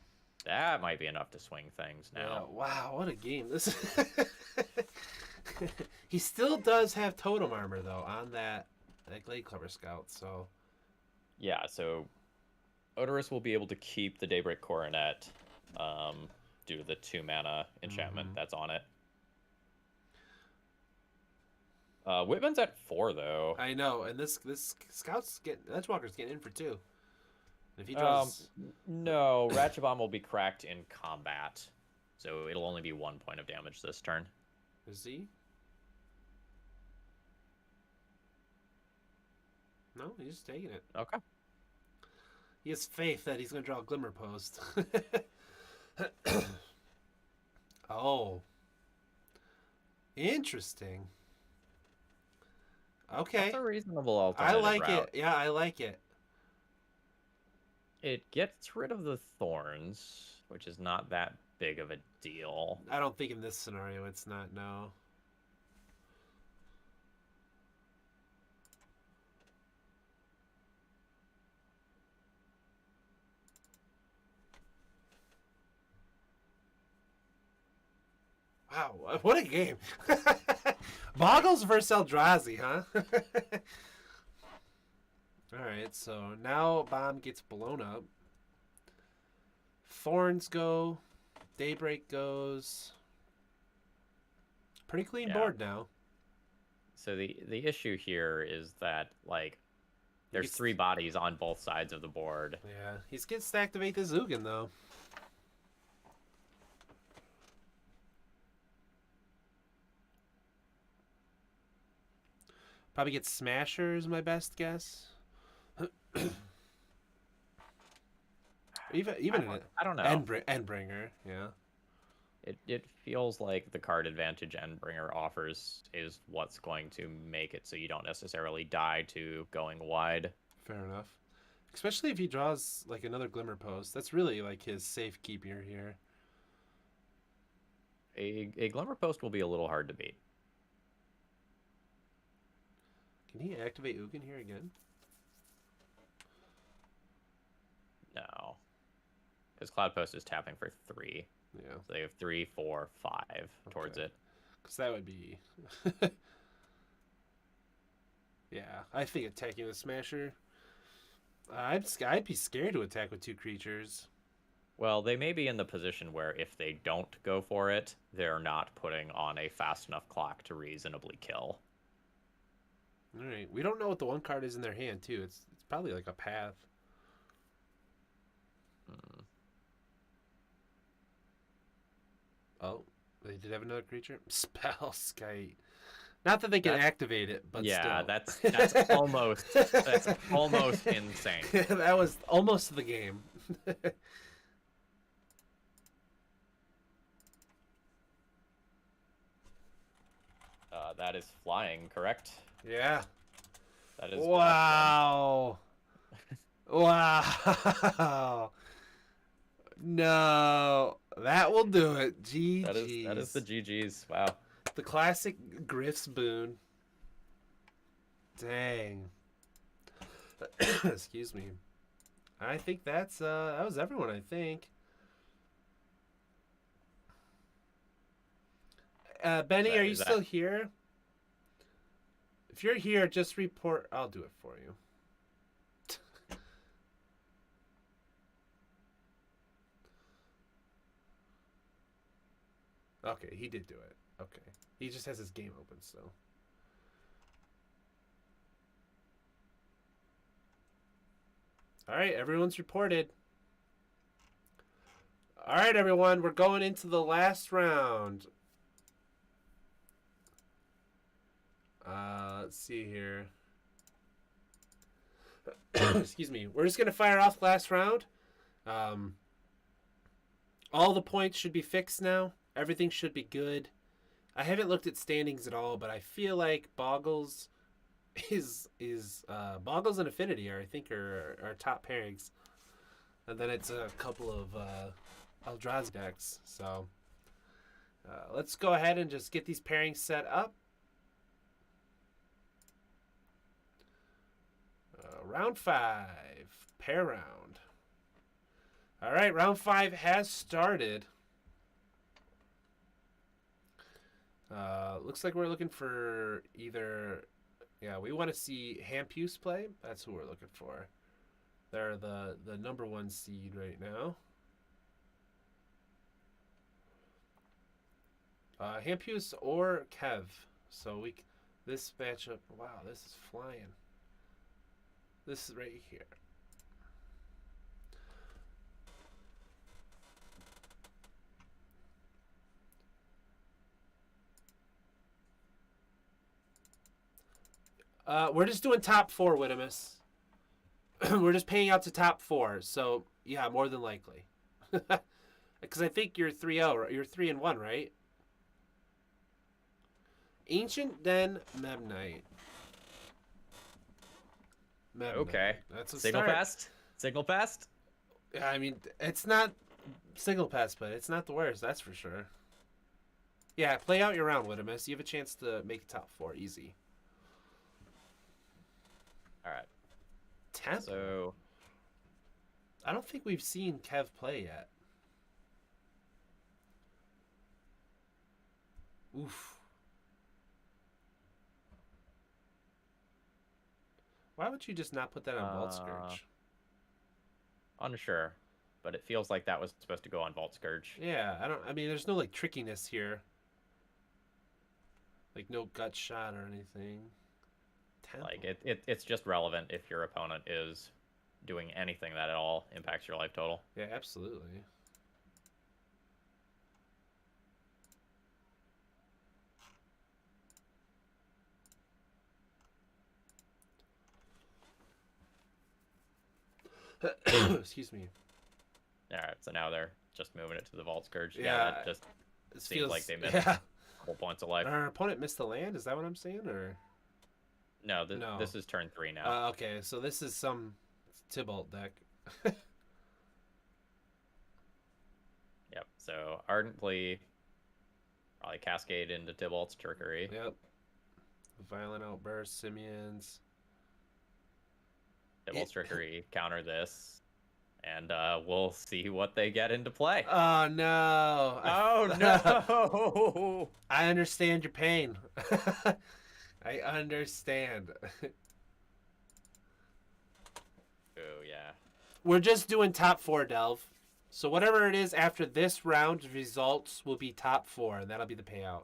That might be enough to swing things now.
Yeah, wow, what a game. This He still does have Totem Armor, though, on that Glade Cover Scout, so...
Yeah, so Odorous will be able to keep the Daybreak Coronet due to the 2-mana enchantment that's on it. Whitman's at 4, though.
I know, and this Scout's Edgewalker's getting in for 2. If he draws...
No, Ratchet Bomb will be cracked in combat, so it'll only be 1 point of damage this turn.
Is he? No, he's just taking it.
Okay.
He has faith that he's going to draw a Glimmer Post. Oh. Interesting. Okay.
That's a reasonable alternative
I like
route.
it. Yeah, I like it.
It gets rid of the thorns, which is not that big of a deal.
I don't think in this scenario it's not, no. Wow, what a game. Boggles versus Eldrazi, huh? Alright, so now Bomb gets blown up. Thorns go. Daybreak goes. Pretty clean board now.
So the issue here is that, like, there's 3 bodies on both sides of the board.
Yeah, he's gets to activate the Zugan, though. Probably get Smasher is my best guess. even
I don't know.
Endbringer, yeah.
It feels like the card advantage Endbringer offers is what's going to make it so you don't necessarily die to going wide.
Fair enough. Especially if he draws like another Glimmer Post. That's really like his safe keeper here.
A Glimmer Post will be a little hard to beat.
Can he activate Ugin here again?
No. Because Cloud Post is tapping for 3.
Yeah.
So they have 3, 4, 5 towards it.
Because that would be... yeah, I think attacking with Smasher... I'd be scared to attack with 2 creatures.
Well, they may be in the position where if they don't go for it, they're not putting on a fast enough clock to reasonably kill.
Alright, we don't know what the one card is in their hand, too. It's probably like a path. Oh, they did have another creature? Spellskite. Not that they can activate it, but
yeah,
still.
that's almost insane.
That was almost the game.
That is flying, correct?
Yeah.
That is
wow. Wow. No, that will do it. GG's.
That is the GG's. Wow.
The classic Griff's boon. Dang. Excuse me. I think that was everyone, I think. Benny, are you still here? If you're here, just report. I'll do it for you. Okay, he did do it. Okay. He just has his game open still. Alright, everyone's reported. Alright, everyone, we're going into the last round. Let's see here. Excuse me. We're just going to fire off last round. All the points should be fixed now. Everything should be good. I haven't looked at standings at all, but I feel like Boggles Boggles and Affinity are, I think, are top pairings. And then it's a couple of Eldrazi decks. So let's go ahead and just get these pairings set up. Round 5, pair round. All right, round 5 has started. Looks like we're looking for either... Yeah, we want to see Hampus play. That's who we're looking for. They're the number 1 seed right now. Hampus or Kev. So this matchup... Wow, this is flying. This is right here. We're just doing top 4, Widimus. We're just paying out to top 4. So, yeah, more than likely. Because I think you're 3-0. You're 3-1, right? Ancient Den Memnite.
Okay.
That's a
Signal
start.
passed? Signal passed?
I mean, it's not single pass, but it's not the worst, that's for sure. Yeah, play out your round, Widimus. You have a chance to make top 4 easy.
All right.
Temple?
So
I don't think we've seen Kev play yet. Oof. Why would you just not put that on Vault Scourge?
unsure, but it feels like that was supposed to go on Vault Scourge.
Yeah, I mean, there's no, like, trickiness here. Like, no gut shot or anything. Temple.
Like it's just relevant if your opponent is doing anything that at all impacts your life total.
Yeah, absolutely. Excuse me.
All right, so now they're just moving it to the Vault Scourge.
Yeah,
That just
It
seems like they missed
Yeah.
a couple points of life.
Our opponent missed the land? Is that what I'm saying? Or
No,
No.
this is turn 3 now.
okay, so this is some Tybalt deck.
Yep. So Ardent Plea, probably Cascade into Tybalt's Trickery.
Yep. Violent Outburst, Simians.
Tybalt's Trickery, counter this, and we'll see what they get into play.
Oh no!
Oh no!
I understand your pain. I understand.
Oh yeah.
We're just doing top 4, Delve. So whatever it is after this round results will be top 4, and that'll be the payout.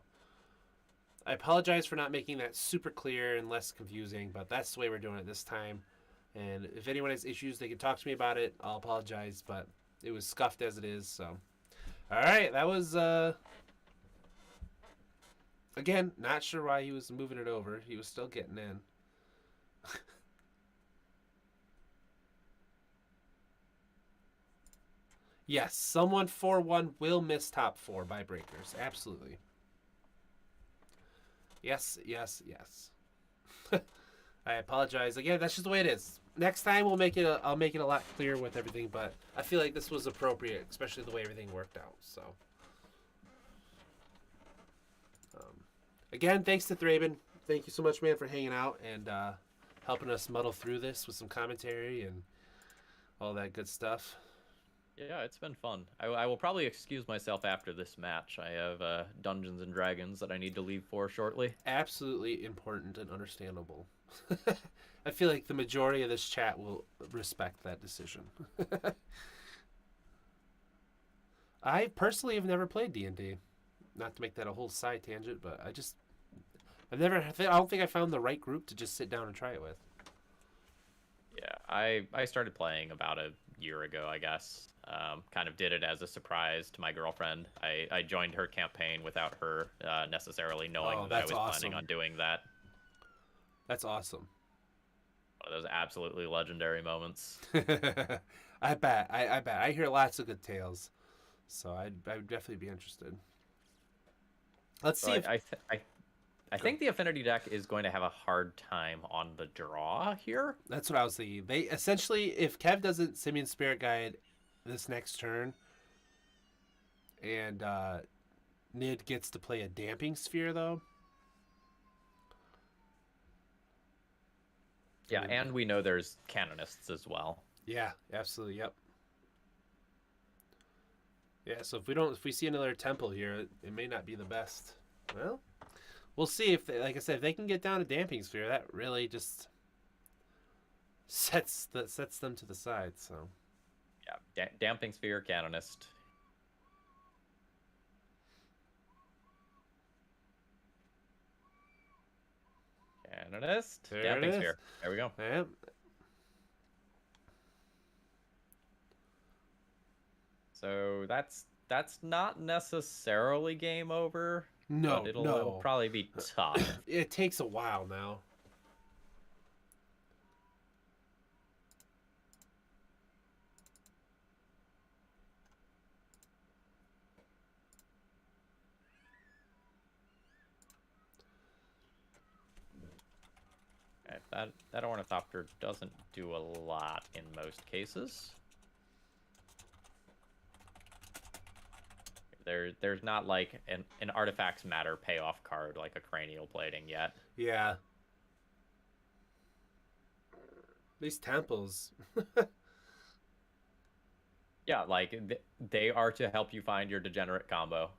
I apologize for not making that super clear and less confusing, but that's the way we're doing it this time. And if anyone has issues, they can talk to me about it. I'll apologize, but it was scuffed as it is, so. All right, that was, again, not sure why he was moving it over. He was still getting in. Yes, someone 4-1 will miss top 4 by breakers. Absolutely. Yes, yes, yes. I apologize. Again, that's just the way it is. Next time I'll make it a lot clearer with everything, but I feel like this was appropriate, especially the way everything worked out. So again, thanks to Thraben. Thank you so much, man, for hanging out and helping us muddle through this with some commentary and all that good stuff.
Yeah, it's been fun. I will probably excuse myself after this match. I have Dungeons and Dragons that I need to leave for shortly.
Absolutely important and understandable. I feel like the majority of this chat will respect that decision. I personally have never played D&D. Not to make that a whole side tangent, but I don't think I found the right group to just sit down and try it with.
Yeah, I started playing about a year ago, I guess. Kind of did it as a surprise to my girlfriend. I joined her campaign without her necessarily knowing that I was planning on doing that.
That's awesome.
One of those absolutely legendary moments.
I bet. I hear lots of good tales, so I would definitely be interested. Let's see.
I think the Affinity deck is going to have a hard time on the draw here.
That's what I was thinking. They essentially, if Kev doesn't Simian Spirit Guide this next turn, and Nid gets to play a Damping Sphere, though.
Yeah, and we know there's Canonists as well.
Yeah, absolutely. Yep. Yeah, so if we see another Temple here, it may not be the best. Well, we'll see if, like I said, if they can get down to Damping Sphere, that really just sets them to the side. So.
Yeah, Damping Sphere, Canonist. Canonist, Damping Sphere. There we go.
Yeah.
So that's not necessarily game over.
No,
but it'll probably be tough.
It takes a while now.
That Ornithopter doesn't do a lot in most cases. There's not like an artifacts matter payoff card like a cranial plating yet.
Yeah. These temples.
Yeah, like they are to help you find your degenerate combo.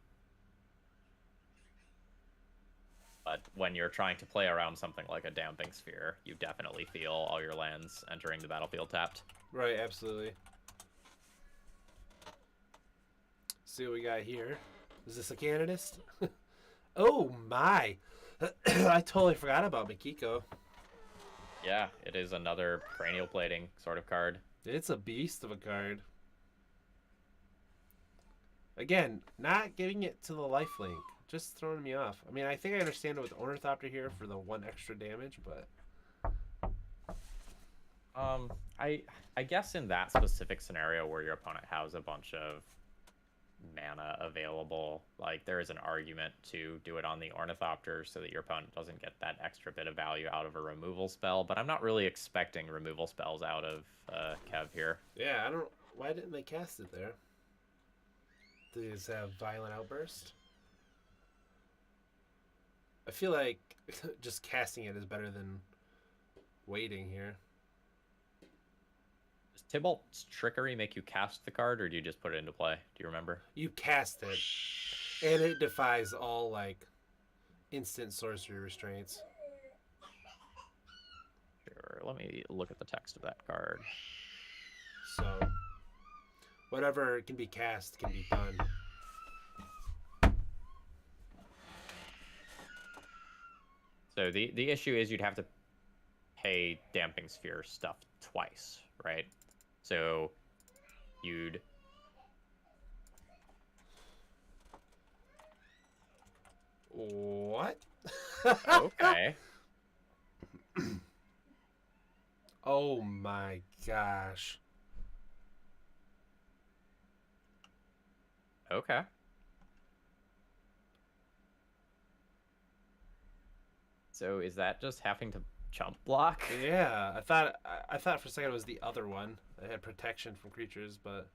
But when you're trying to play around something like a Damping Sphere, you definitely feel all your lands entering the battlefield tapped.
Right, absolutely. See what we got here. Is this a Canonist? Oh my! I totally forgot about Mikiko.
Yeah, it is another cranial plating sort of card.
It's a beast of a card. Again, not giving it to the lifelink. Just throwing me off. I mean, I think I understand it with Ornithopter here for the 1 extra damage, but...
I guess in that specific scenario where your opponent has a bunch of mana available, like there is an argument to do it on the Ornithopter so that your opponent doesn't get that extra bit of value out of a removal spell, but I'm not really expecting removal spells out of Kev here.
Yeah, I don't... Why didn't they cast it there? Did they just have Violent Outburst? I feel like just casting it is better than waiting here.
Does Tybalt's Trickery make you cast the card, or do you just put it into play? Do you remember?
You cast it, and it defies all, like, instant sorcery restraints.
Sure, let me look at the text of that card.
So, whatever can be cast can be done.
So the issue is you'd have to pay Damping Sphere stuff twice, right? So you'd...
What?
Okay.
Oh my gosh.
Okay. So is that just having to chump block?
Yeah, I thought for a second it was the other one that had protection from creatures, but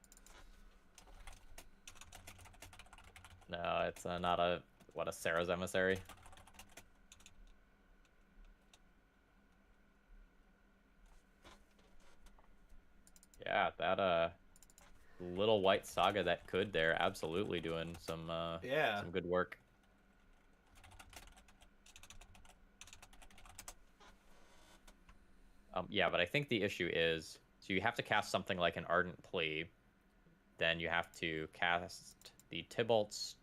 No, it's not a... What, a Sarah's Emissary? Yeah, that little white saga that could there, absolutely doing some
yeah.
some good work. Yeah, but I think the issue is, so you have to cast something like an Ardent Plea, then you have to cast the Tybalt's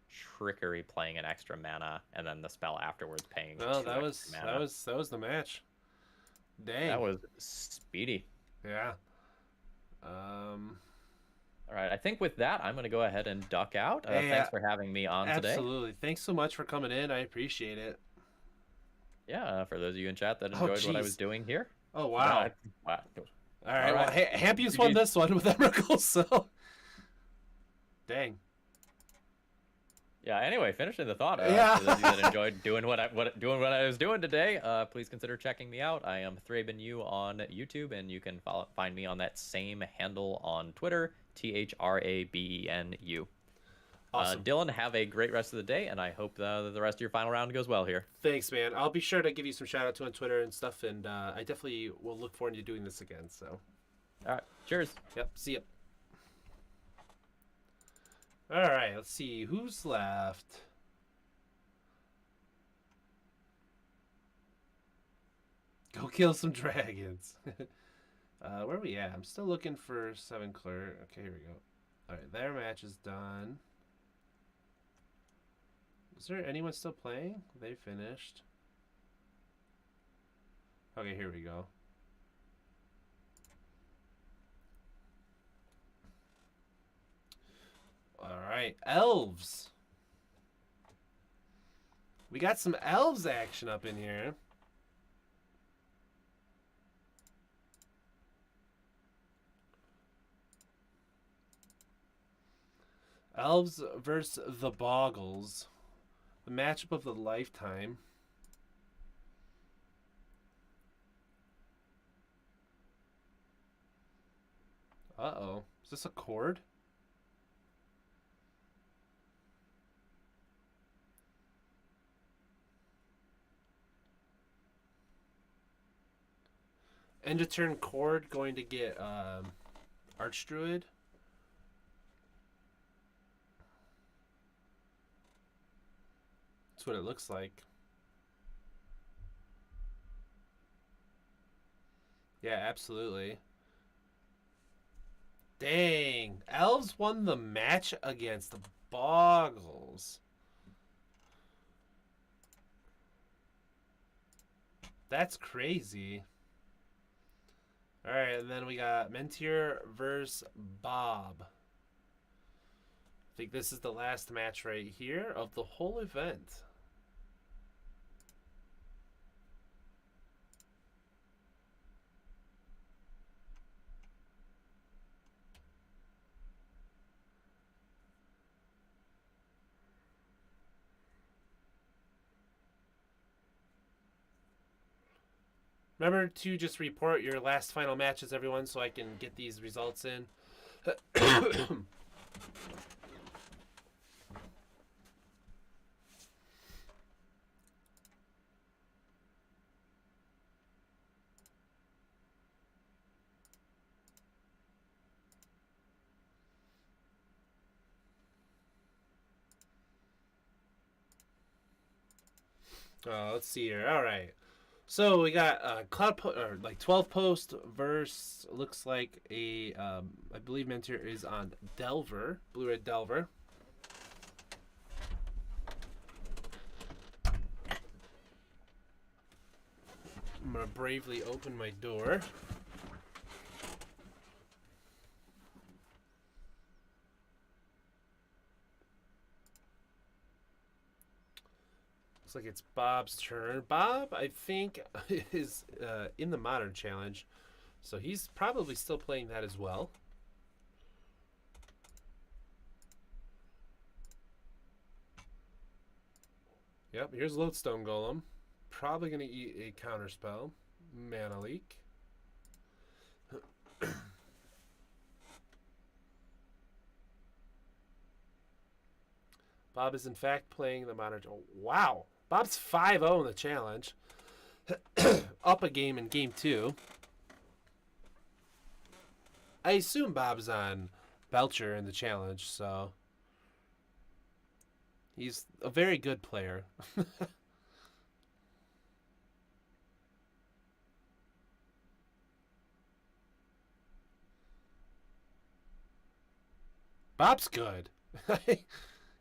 Trickery playing an extra mana, and then the spell afterwards paying
No,
2
that
extra
was
mana.
that was the match. Dang.
That was speedy.
Yeah.
All right, I think with that, I'm going to go ahead and duck out.
Hey,
Thanks for having me on today.
Absolutely. Thanks so much for coming in. I appreciate it.
Yeah, for those of you in chat that
Oh,
enjoyed what I
jeez.
was doing here.
Oh wow.
Wow.
All right.
All
Well,
right.
Hampius won this one with Emrakul, so dang.
Yeah. Anyway, finishing the thought.
Yeah.
For those of you that enjoyed doing what I was doing today, please consider checking me out. I am ThrabenU on YouTube, and you can find me on that same handle on Twitter, THRABENU.
Awesome.
Dylan, have a great rest of the day, and I hope the rest of your final round goes well here.
Thanks, man. I'll be sure to give you some shout out to on Twitter and stuff, and I definitely will look forward to doing this again. So,
All right. Cheers.
yep. See ya. All right. Let's see who's left. Go kill some dragons. Where are we at? I'm still looking for Seven Clerk. Okay, here we go. All right, their match is done. Is there anyone still playing? They finished. Okay, here we go. All right, elves. We got some elves action up in here. Elves versus the Boggles. The matchup of the lifetime. Uh-oh. Is this a chord? End of turn Cord going to get Archdruid. That's what it looks like. Yeah, absolutely. Dang. Elves won the match against the Boggles. That's crazy. Alright, and then we got Mentir versus Bob. I think this is the last match right here of the whole event. Remember to just report your last final matches, everyone, so I can get these results in. Let's see here. All right. So we got or like 12 post verse. Looks like a I believe Mentor is on Delver, Blue Red Delver. I'm gonna bravely open my door. Looks like it's Bob's turn. Bob, I think, is in the Modern Challenge, so he's probably still playing that as well. Yep, here's Lodestone Golem. Probably going to eat a counterspell. Mana Leak. Bob is in fact playing the Modern... Oh, wow! Bob's 5-0 in the challenge. Up a game in game 2. I assume Bob's on Belcher in the challenge, so... He's a very good player. Bob's good.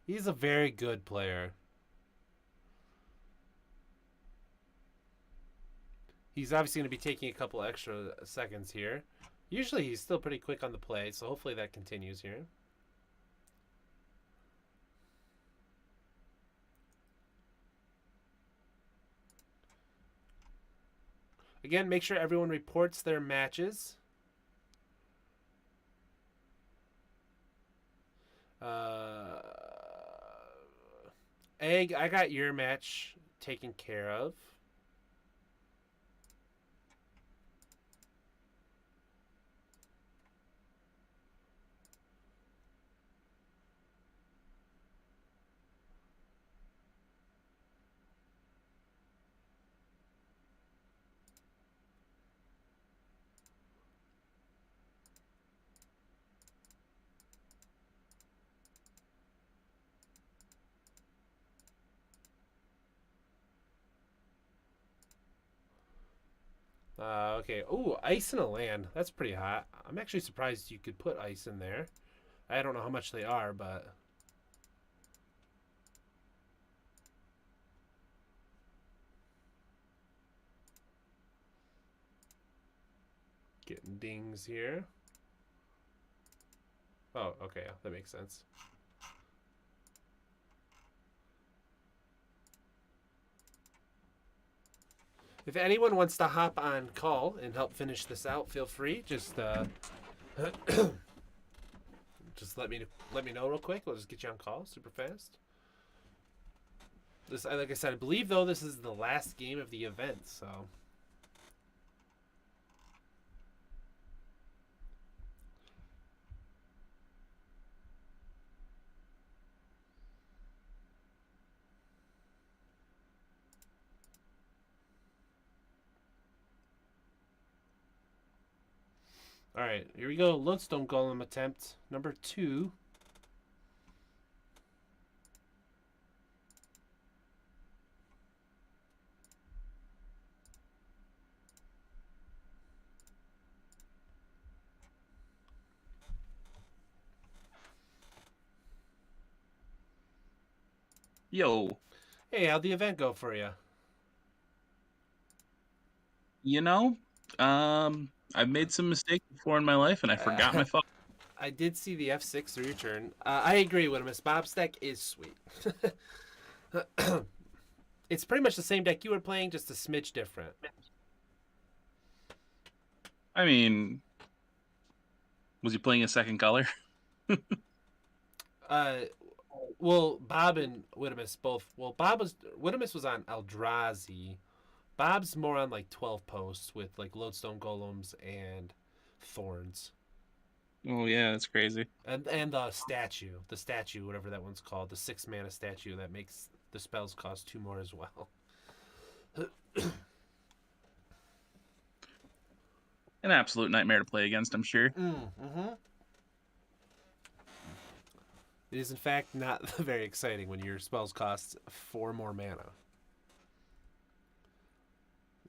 He's a very good player. He's obviously going to be taking a couple extra seconds here. Usually he's still pretty quick on the play, so hopefully that continues here. Again, make sure everyone reports their matches. Egg, I got your match taken care of. Okay. Oh, ice in a land. That's pretty hot. I'm actually surprised you could put ice in there. I don't know how much they are, but... Getting dings here. Oh, okay. That makes sense. If anyone wants to hop on call and help finish this out, feel free. Just just let me know real quick. We'll just get you on call super fast. This, like I said, I believe though this is the last game of the event, so. All right, here we go. Lodestone Golem attempt number 2.
Yo,
Hey, how'd the event go for you?
you know, I've made some mistakes before in my life, and I forgot my phone.
I did see the F6 return. I agree with him. Miss Bob's deck is sweet. It's pretty much the same deck you were playing, just a smidge different.
I mean, was he playing a second color?
Well, Bob and Widimus both. Well, Widimus was on Eldrazi. Bob's more on like 12 posts with like Lodestone Golems and Thorns.
Oh yeah, that's crazy.
And the statue, whatever that one's called, the 6-mana statue that makes the spells cost 2 more as well.
An absolute nightmare to play against, I'm sure.
It is in fact not very exciting when your spells cost 4 more mana.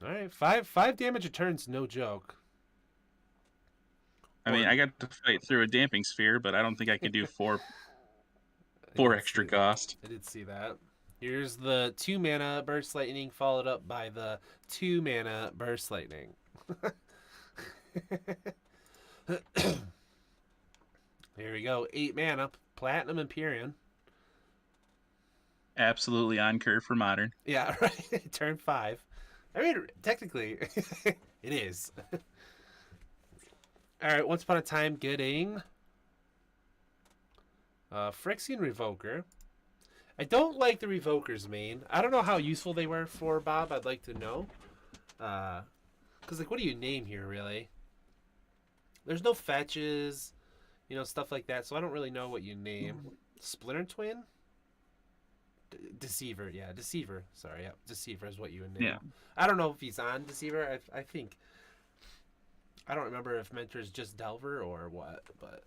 All right, five damage a turn's no joke.
I mean, I got to fight through a damping sphere, but I don't think I could do four
I did
extra
see that.
cost.
I did see that. Here's the 2 mana Burst Lightning followed up by the 2 mana Burst Lightning. Here we go. 8 mana Platinum Empyrean.
Absolutely on curve for modern.
Yeah, right. Turn 5. I mean, technically, it is. All right. Once upon a time, getting Phyrexian Revoker. I don't like the Revokers main. I don't know how useful they were for Bob. I'd like to know. Because, like, what do you name here, really? There's no fetches, stuff like that. So I don't really know what you name. Splinter Twin? Deceiver. Yeah, Deceiver. Sorry, yeah. Deceiver is what you would name.
Yeah.
I don't know if he's on Deceiver. I think. I don't remember if Mentor's just Delver or what, but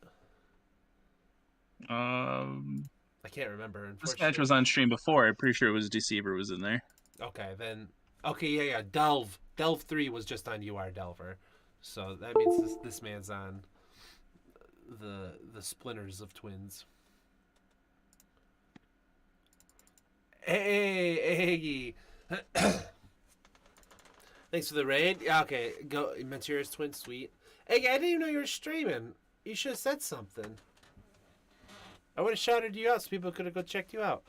I can't remember.
This match was on stream before. I'm pretty sure it was Deceiver was in there.
Okay, then. Okay, yeah. Delve 3 was just on UR Delver, so that means this man's on the Splinters of Twins. Hey. Thanks for the raid. Yeah, okay, go. Mentira's Twin, sweet. Hey, I didn't even know you were streaming. You should have said something. I would have shouted you out so people could have go checked you out.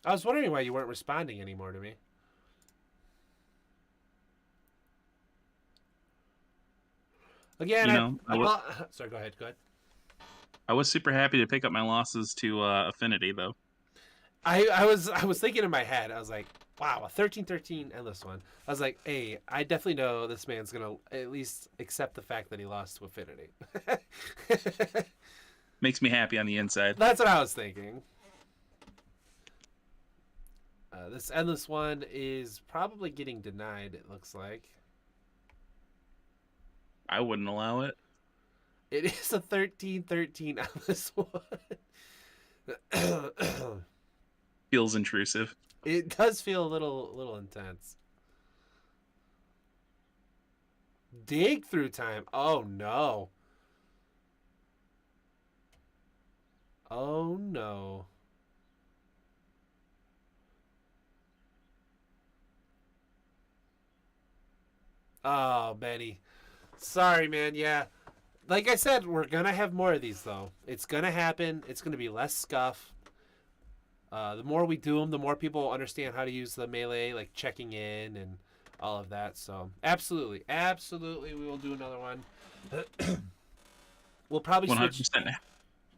I was wondering why you weren't responding anymore to me. Again, sorry, go ahead.
I was super happy to pick up my losses to Affinity, though.
I was thinking in my head, I was like, wow, a 13-13 endless one. I was like, hey, I definitely know this man's gonna at least accept the fact that he lost to Affinity.
Makes me happy on the inside.
That's what I was thinking. This endless one is probably getting denied, it looks like.
I wouldn't allow it.
It is a 13-13 endless one.
Feels intrusive.
It does feel a little intense. Dig through time. Oh no. Oh no. Oh, Benny. Sorry, man. Yeah. Like I said, we're going to have more of these, though. It's going to happen. It's going to be less scuff. The more we do them, the more people understand how to use the melee, like checking in and all of that. So, absolutely. Absolutely, we will do another one. We'll probably
100%.
switch.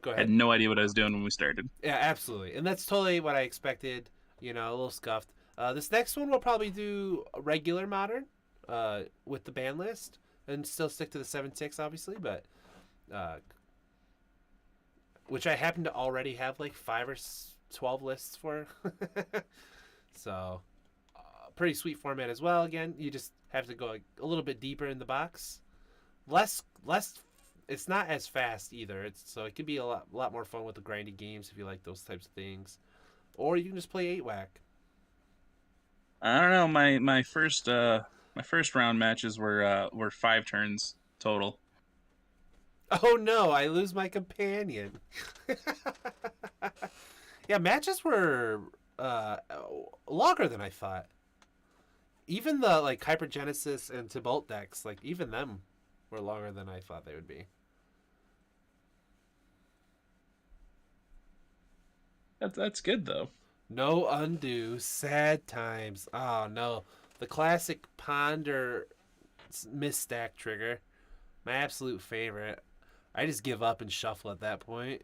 Go
I
ahead.
had no idea what I was doing when we started.
Yeah, absolutely. And that's totally what I expected. A little scuffed. This next one we'll probably do a regular modern with the ban list and still stick to the 7-6, obviously, but which I happen to already have like 5 or 12 lists for. So, pretty sweet format as well. Again, you just have to go a little bit deeper in the box. Less. It's not as fast either. So it could be a lot more fun with the grindy games if you like those types of things, or you can just play 8-whack.
I don't know. My first round matches were 5 turns total.
Oh no! I lose my companion. Yeah, matches were longer than I thought. Even the like Hypergenesis and Tibalt decks, like even them were longer than I thought they would be.
That's good though.
No undo, sad times. Oh no, the classic Ponder misstack trigger, my absolute favorite. I just give up and shuffle at that point,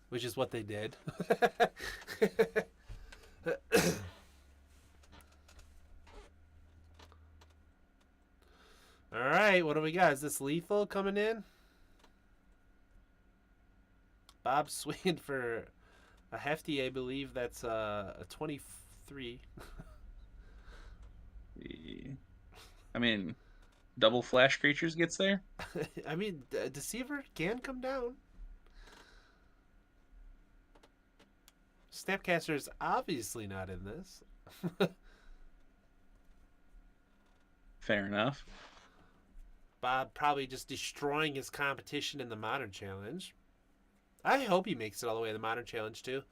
which is what they did. All right, what do we got? Is this lethal coming in? Bob swinging for a hefty, I believe that's a 23.
I mean, double flash creatures gets there.
I mean, Deceiver can come down. Snapcaster is obviously not in this.
Fair enough.
Bob probably just destroying his competition in the Modern Challenge. I hope he makes it all the way to the Modern Challenge, too.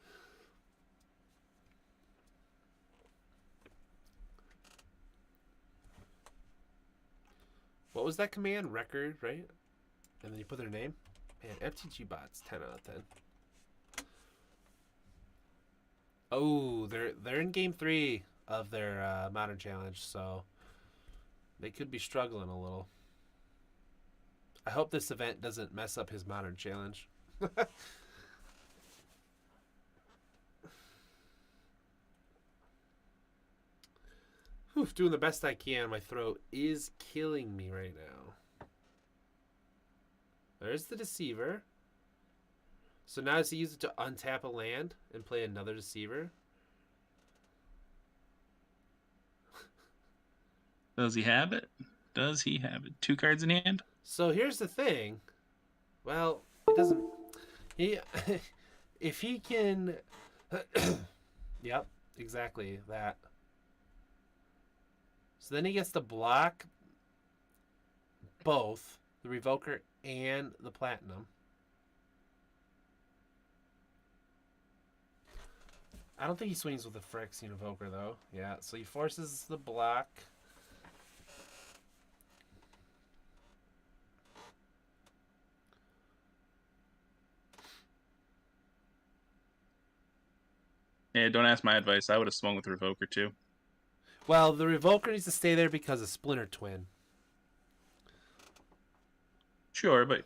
What was that command? Record, right? And then you put their name? Man, FTG bots, 10 out of 10. Oh, they're in game 3 of their Modern Challenge, so they could be struggling a little. I hope this event doesn't mess up his Modern Challenge. Whew, doing the best I can. My throat is killing me right now. There's the Deceiver. So now does he use it to untap a land and play another Deceiver?
Does he have it? Does he have it? 2 cards in hand?
So here's the thing. Well, it doesn't... He, if he can... Yep, exactly that. So then he gets to block both the Revoker and the Platinum. I don't think he swings with the Phyrexian Evoker, though. Yeah, so he forces the block.
Yeah, don't ask my advice. I would have swung with Revoker too.
Well, the Revoker needs to stay there because of Splinter Twin.
Sure, but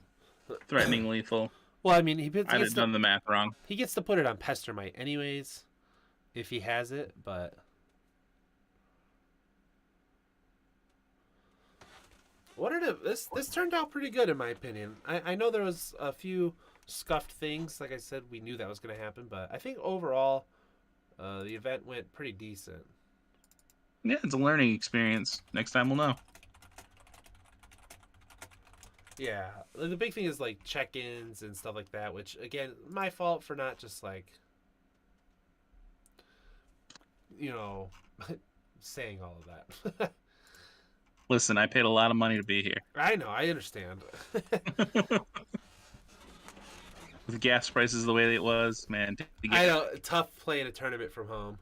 threatening lethal.
Well, I mean, he
I'd
gets
have done the math wrong.
he gets to put it on Pestermite anyways, if he has it, but... This turned out pretty good in my opinion. I know there was a few scuffed things. Like I said, we knew that was going to happen, but I think overall the event went pretty decent.
Yeah, it's a learning experience. Next time we'll know.
Yeah, the big thing is like check-ins and stuff like that, which again, my fault for not just like, you know, saying all of that.
Listen, I paid a lot of money to be here.
I know, I understand.
With gas prices the way it was, man.
I know, tough playing a tournament from home.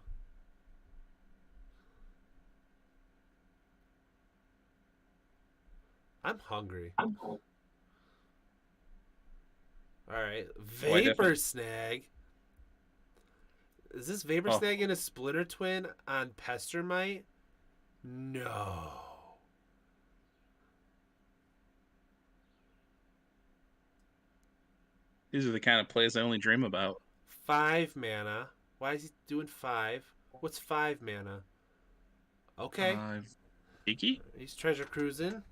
I'm hungry. All right, Vapor Snag. Is this Vapor Snag in a Splinter Twin on Pestermite? No.
These are the kind of plays I only dream about.
5 mana. Why is he doing 5? What's 5 mana? Okay.
Tiki?
He's treasure cruising.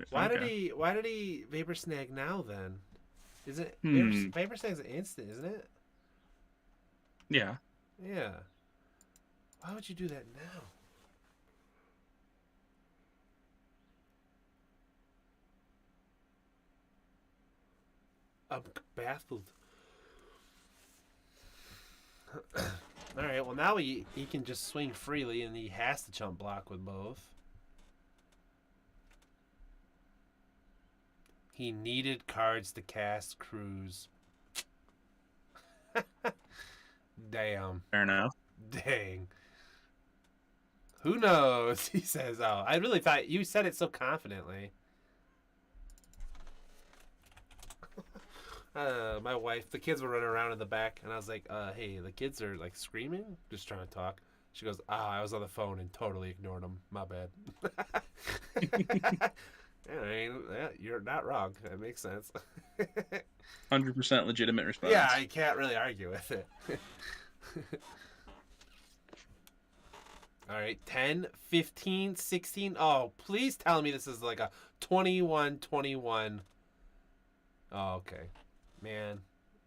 Why did he Vapor Snag now then? Is it Vapor Snag's an instant, isn't it?
Yeah.
Yeah. Why would you do that now? I'm baffled. All right. Well, now he can just swing freely, and he has to chump block with both. He needed cards to cast Cruise. Damn.
Fair enough.
Dang. Who knows? He says, oh, I really thought you said it so confidently. My wife, the kids were running around in the back, and I was like, hey, the kids are like screaming, just trying to talk. She goes, I was on the phone and totally ignored them. My bad. Yeah, you're not wrong. That makes sense.
100% legitimate response.
Yeah, I can't really argue with it. All right, 10, 15, 16. Oh, please tell me this is like a 21-21. Oh, okay. Man,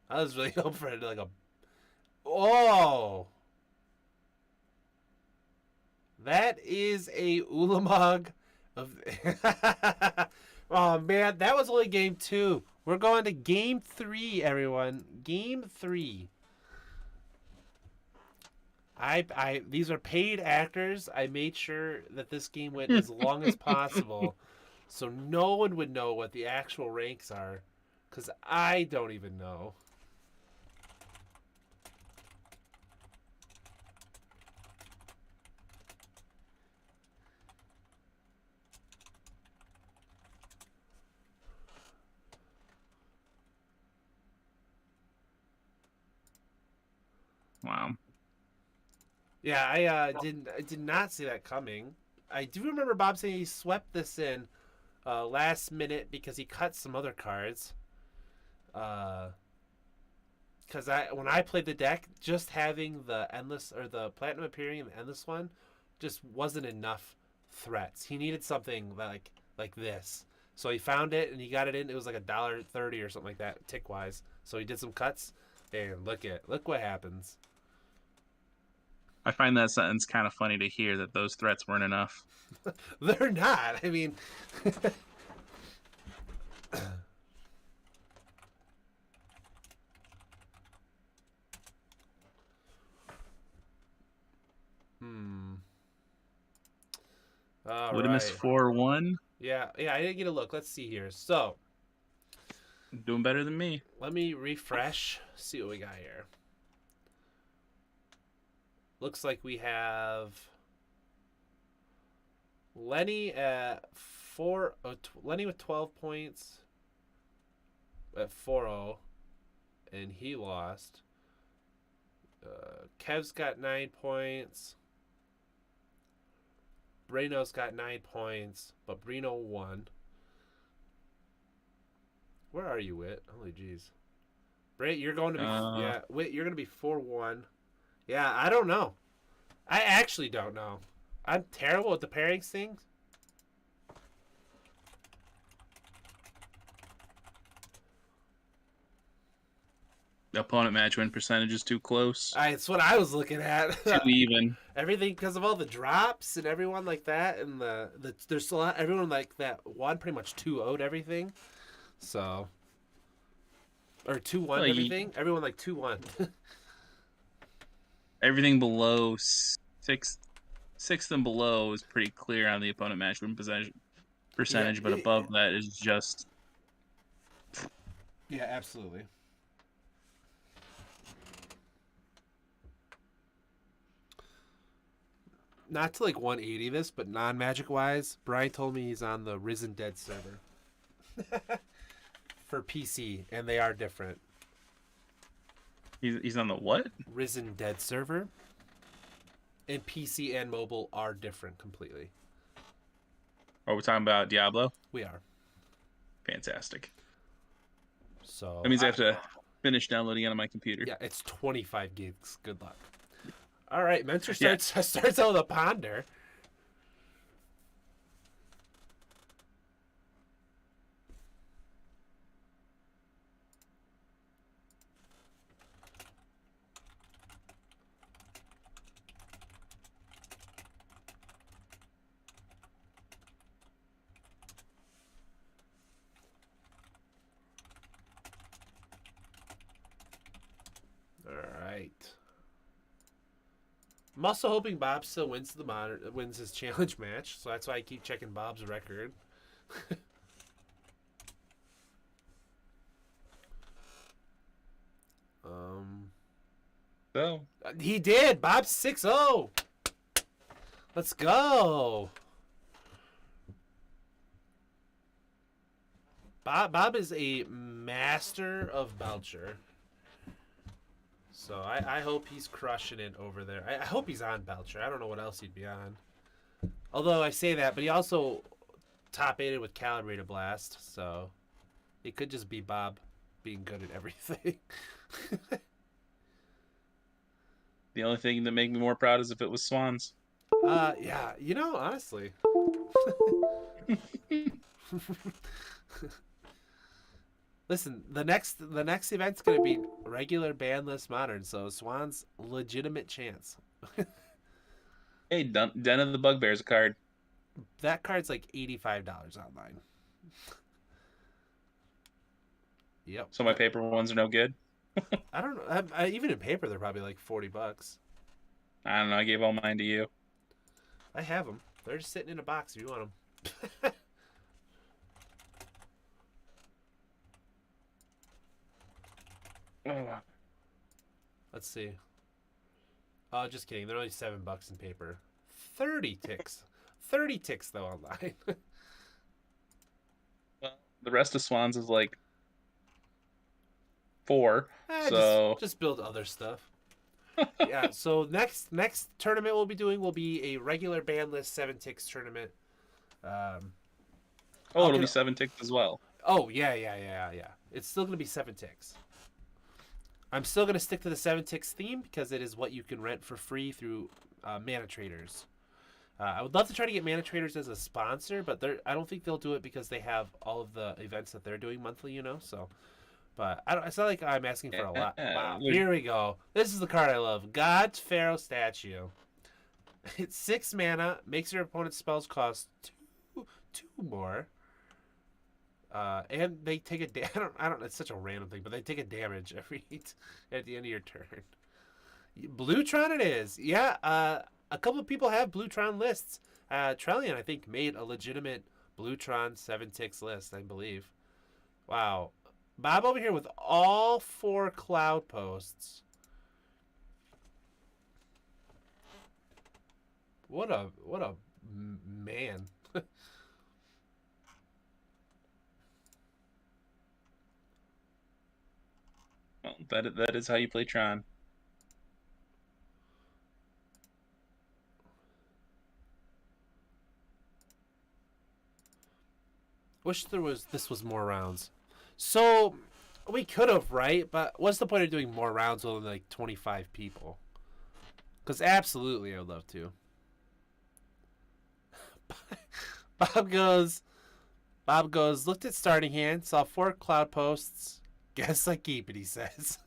I was really hoping for it to like a... Oh! That is a Ulamog of... Oh, man, that was only game 2. We're going to game 3, everyone. Game 3. These are paid actors. I made sure that this game went as long as possible, so no one would know what the actual ranks are, because I don't even know.
Wow.
Yeah, I did not see that coming. I do remember Bob saying he swept this in last minute because he cut some other cards. Because when I played the deck, just having the endless or the platinum appearing in the endless one just wasn't enough threats. He needed something like this. So he found it and he got it in. It was like $1.30 or something like that, tick wise. So he did some cuts, and look what happens.
I find that sentence kind of funny to hear, that those threats weren't enough.
They're not. I mean, All
Ludimus
right.
4-1.
Yeah, I didn't get a look. Let's see here. So,
Doing better than me.
let me refresh, see what we got here. Looks like we have Lenny at Lenny with 12 points at 4-0, and he lost. Kev's got 9 points. Breno's got 9 points, but Breno won. Where are you, Whit? Holy jeez. Brett, you're going to be Whit, you're going to be 4-1. Yeah, I don't know. I actually don't know. I'm terrible at the pairings things.
The opponent match win percentage is too close.
It's what I was looking at.
Too even.
Everything because of all the drops and everyone like that, and there's a lot. Everyone like that one pretty much 2-0'd everything. So, or 2-1
Well,
everything. Everyone like 2-1.
Everything below sixth and below is pretty clear on the opponent match win percentage,
Yeah,
but above that is just...
Yeah, absolutely. Not to like 180 this, but non-magic wise, Brian told me he's on the Risen Dead server for PC, and they are different.
He's on the what?
Risen Dead server, and PC and mobile are different completely.
Are we talking about Diablo?
We are.
Fantastic.
So
That means I have to finish downloading it on my computer.
Yeah, it's 25 gigs. Good luck. All right, Mentor starts out with a ponder. I'm also hoping Bob still wins his challenge match, so that's why I keep checking Bob's record.
So
He did. Bob's 6-0. Let's go. Bob is a master of Belcher. So I hope he's crushing it over there. I hope he's on Belcher. I don't know what else he'd be on. Although I say that, but he also top 8'd with Calibrated Blast. So it could just be Bob being good at everything.
the only thing that make me more proud is if it was Swans.
Yeah, you know, honestly. Listen, the next event's gonna be regular banless modern, so Swan's legitimate chance.
Hey, Den of the Bugbear's a card.
That card's like $85 online. Yep.
So my paper ones are no good.
I don't know. Even in paper, they're probably like $40.
I don't know. I gave all mine to you.
I have them. They're just sitting in a box if you want them. Let's see. Oh, just kidding. They're only $7 in paper. 30 ticks. 30 ticks though online.
Well, the rest of Swans is like 4. So
just build other stuff. Yeah. So next tournament we'll be doing will be a regular banless 7 ticks tournament.
it'll be 7 ticks as well.
Oh yeah. It's still gonna be 7 ticks. I'm still gonna stick to the 7 ticks theme because it is what you can rent for free through Mana Traders. I would love to try to get Mana Traders as a sponsor, but I don't think they'll do it because they have all of the events that they're doing monthly, you know. So, but it's not like I'm asking for a lot. Wow, here we go. This is the card I love. God's Pharaoh Statue. It's 6 mana, makes your opponent's spells cost two more. And they take I don't. It's such a random thing, but they take a damage at the end of your turn. Bluetron it is. Yeah. A couple of people have Bluetron lists. Trellian, I think, made a legitimate Bluetron 7 ticks list, I believe. Wow. Bob over here with all 4 cloud posts. What a man.
Well, that is how you play Tron.
Wish this was more rounds. So we could have, right? But what's the point of doing more rounds with like 25 people? Because absolutely, I would love to. Bob goes. Looked at starting hand, saw 4 cloud posts. Guess I keep it, he says.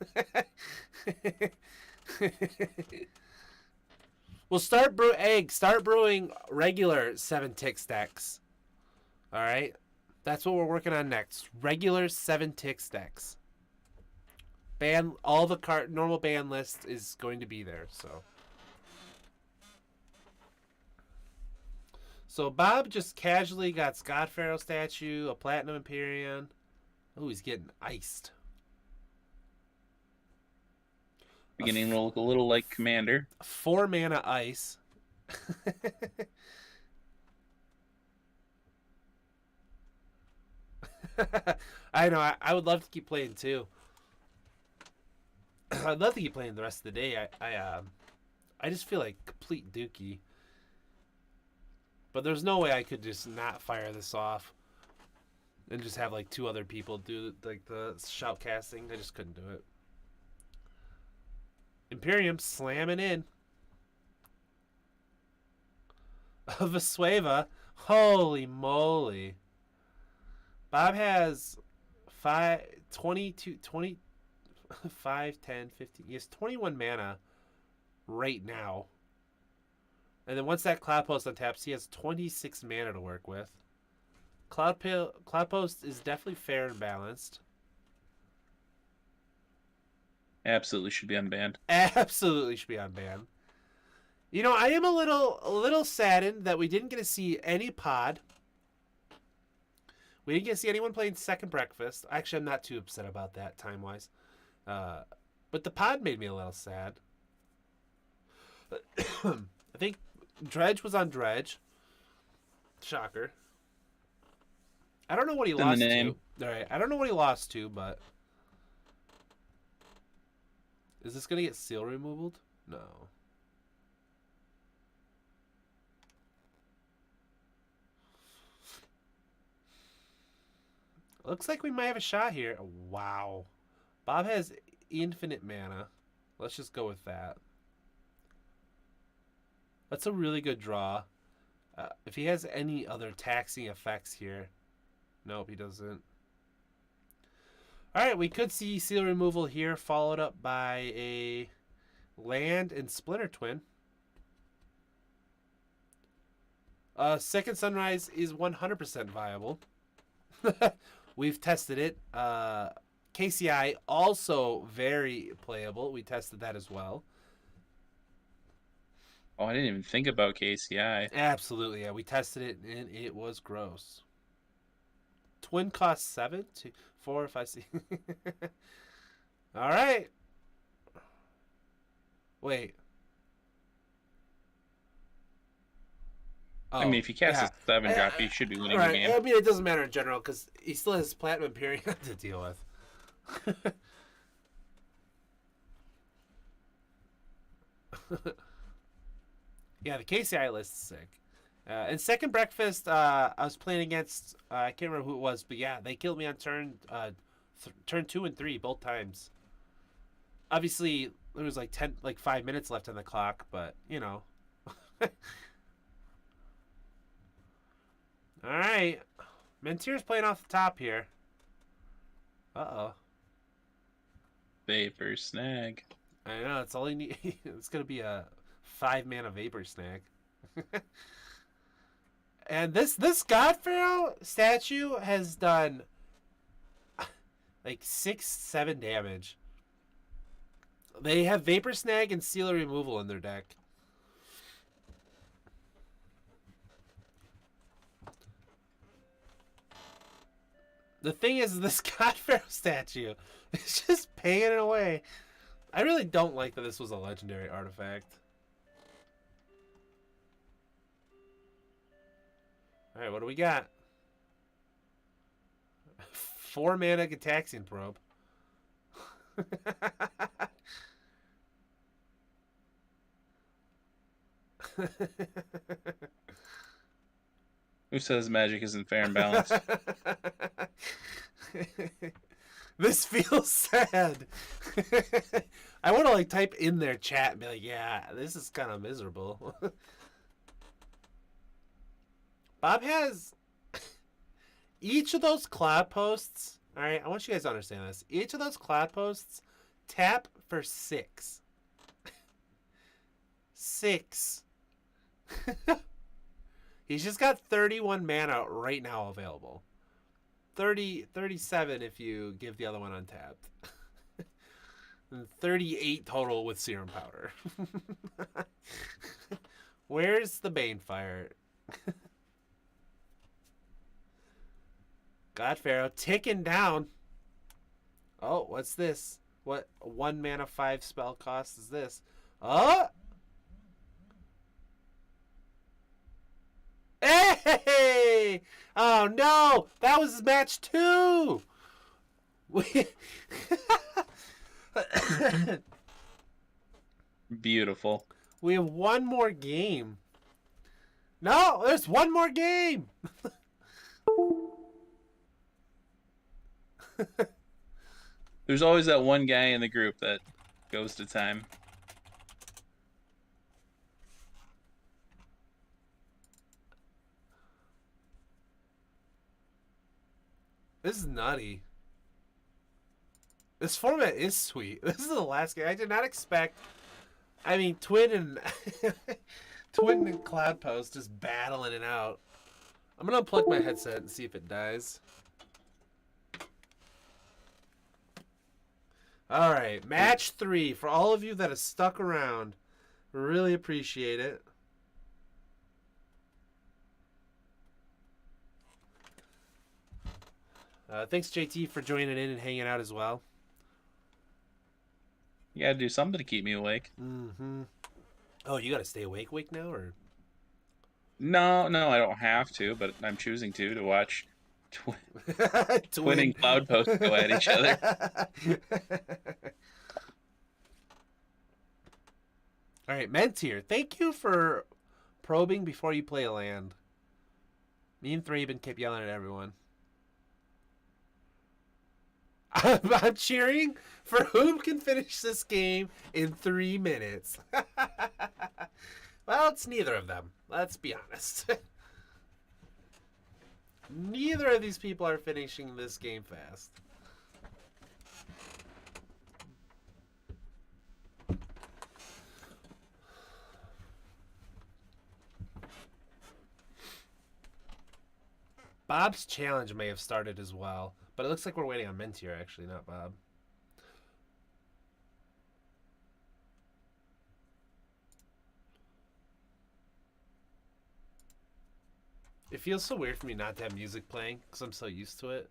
We'll start brewing regular 7 tick stacks. All right, that's what we're working on next. Regular 7 tick stacks. All the normal ban list is going to be there. So Bob just casually got Scott Pharaoh statue, a Platinum Empyrean. Oh, he's getting iced.
Beginning to look a little like Commander.
4 mana ice. I know. I would love to keep playing too. I'd love to keep playing the rest of the day. I just feel like complete dookie. But there's no way I could just not fire this off and just have like 2 other people do like the shout casting. I just couldn't do it. Imperium slamming in. Vesueva. Holy moly. Bob has 5, 22, 20, 5, 10, 15. He has 21 mana right now. And then once that Cloud Post untaps, he has 26 mana to work with. Cloud Post is definitely fair and balanced.
Absolutely should be unbanned.
Absolutely should be unbanned. You know, I am a little saddened that we didn't get to see any pod. We didn't get to see anyone playing Second Breakfast. Actually, I'm not too upset about that time-wise. But the pod made me a little sad. I think Dredge was on Dredge. Shocker. I don't know what he
It's in
lost
the name.
to. All right, I don't know what he lost to, but is this gonna get seal removal? No. Looks like we might have a shot here. Wow. Bob has infinite mana. Let's just go with that. That's a really good draw. If he has any other taxing effects here. Nope, he doesn't. Alright, we could see seal removal here, followed up by a land and Splinter Twin. Second Sunrise is 100% viable. We've tested it. KCI also very playable. We tested that as well.
Oh, I didn't even think about KCI.
Absolutely, yeah. We tested it and it was gross. Twin costs 7, 2, 4, if I see. All right. Wait. Oh,
I mean, if you cast
yeah.
a 7 drop, you should be winning
Right.
the game.
I mean, it doesn't matter in general because he still has Platinum Imperium to deal with. Yeah, the KCI list is sick. And Second Breakfast, I was playing against, I can't remember who it was, but yeah, they killed me on turn 2 and 3 both times. Obviously, there was like 5 minutes left on the clock, but you know. All right, Mentier's playing off the top here. Uh-oh.
Vapor Snag.
I know, it's all you need. It's going to be a 5-mana Vapor Snag. And this God Pharaoh statue has done like 6-7 damage. They have Vapor Snag and Sealer Removal in their deck. The thing is, this God Pharaoh statue is just paying it away. I really don't like that this was a legendary artifact. Alright, what do we got? 4-mana Gataxian Probe.
Who says magic isn't fair and balanced?
This feels sad. I want to like type in their chat and be like, yeah, this is kind of miserable. Bob has each of those cloud posts. All right, I want you guys to understand this. Each of those cloud posts tap for 6. 6. He's just got 31 mana right now available. 37 if you give the other one untapped. And 38 total with Serum Powder. Where's the Banefire? God Pharaoh ticking down. Oh, what's this? What 1 mana 5 spell cost is this? Oh! Hey! Oh no! That was match 2!
Beautiful.
We have one more game. No, there's one more game!
There's always that one guy in the group that goes to time.
This is nutty. This format is sweet. This is the last game. I did not expect. I mean, Twin and Twin and Cloud Post just battling it out. I'm gonna unplug my headset and see if it dies. All right, match 3 for all of you that have stuck around. Really appreciate it. Thanks, JT, for joining in and hanging out as well.
You gotta do something to keep me awake.
Mm-hmm. Oh, you got to stay awake now, or?
No, I don't have to, but I'm choosing to watch twinning cloud posts go at each other.
All right, Mentir, thank you for probing before you play a land. Me and Thraben kept yelling at everyone. I'm cheering for whom can finish this game in 3 minutes. Well, it's neither of them. Let's be honest. Neither of these people are finishing this game fast. Bob's challenge may have started as well, but it looks like we're waiting on Mentir, actually, not Bob. It feels so weird for me not to have music playing because I'm so used to it.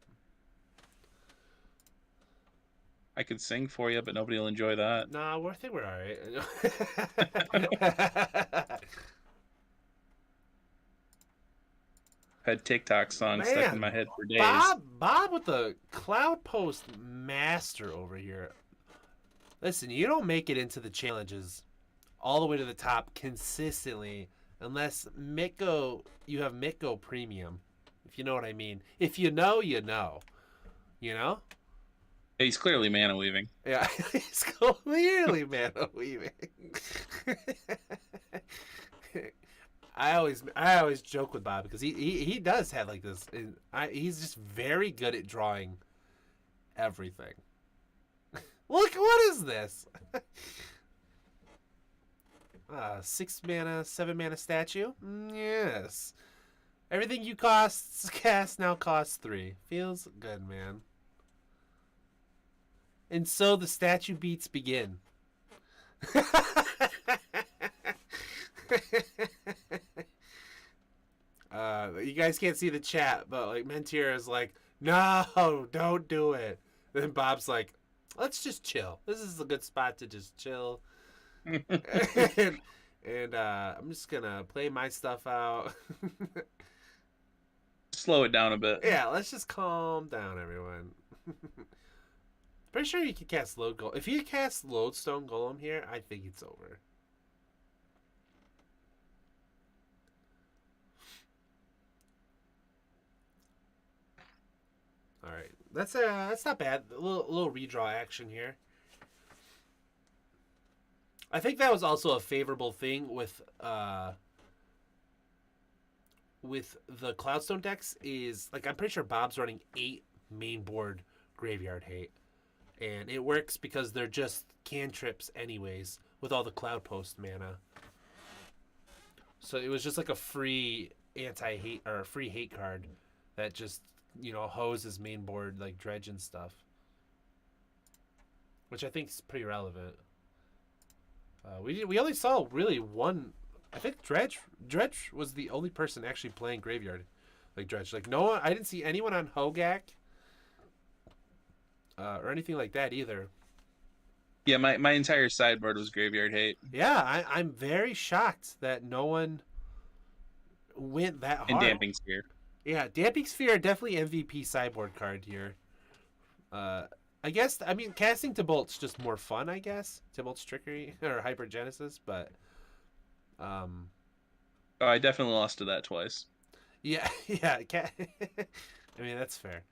I could sing for you, but nobody will enjoy that.
Nah, I think we're all right.
Had TikTok songs stuck in my head for days.
Bob with the Cloud Post master over here. Listen, you don't make it into the challenges all the way to the top consistently unless you have Mitgo Premium, if you know what I mean. If you know, you know. You know?
He's clearly mana weaving.
Yeah, he's clearly mana weaving. I always joke with Bob because he does have like this. He's just very good at drawing everything. Look, what is this? 6 mana, 7 mana statue. Yes. Everything you cast now costs 3. Feels good, man. And so the statue beats begin. You guys can't see the chat, but like Mentir is like, no, don't do it. Then Bob's like, let's just chill. This is a good spot to just chill. and I'm just gonna play my stuff out.
Slow it down a bit.
Yeah, let's just calm down, everyone. Pretty sure you can cast Load Golem. If you cast Lodestone Golem here, I think it's over. All right, that's not bad. A little redraw action here. I think that was also a favorable thing with the Cloudstone decks is like I'm pretty sure Bob's running 8 main board Graveyard Hate, and it works because they're just cantrips anyways with all the Cloud Post mana. So it was just like a free anti-hate or a free hate card that just hoses main board like Dredge and stuff, which I think is pretty relevant. We only saw really one. I think Dredge was the only person actually playing Graveyard like Dredge. Like no one, I didn't see anyone on Hogak or anything like that either.
Yeah, my entire sideboard was Graveyard Hate.
Yeah, I'm very shocked that no one went that hard.
And Damping Sphere.
Yeah, Damping Sphere definitely MVP sideboard card here. I guess, casting Tibolt's just more fun, I guess. Tibolt's Trickery or Hypergenesis, but
Oh, I definitely lost to that twice.
yeah, yeah. That's fair.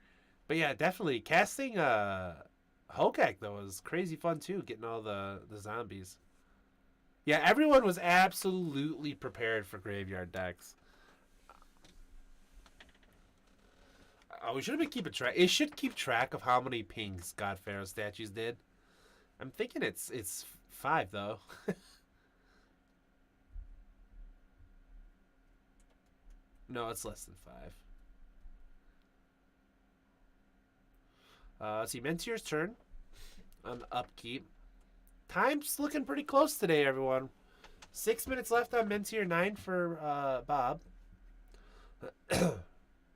But yeah, definitely casting Hogak though was crazy fun too, getting all the zombies. Yeah, everyone was absolutely prepared for Graveyard decks. Oh, we should have been keeping track. It should keep track of how many pings God Pharaoh statues did. I'm thinking it's 5 though. No, it's less than 5. Let's see, Mentir's turn on upkeep. Time's looking pretty close today, everyone. 6 minutes left on Mentier 9 for Bob.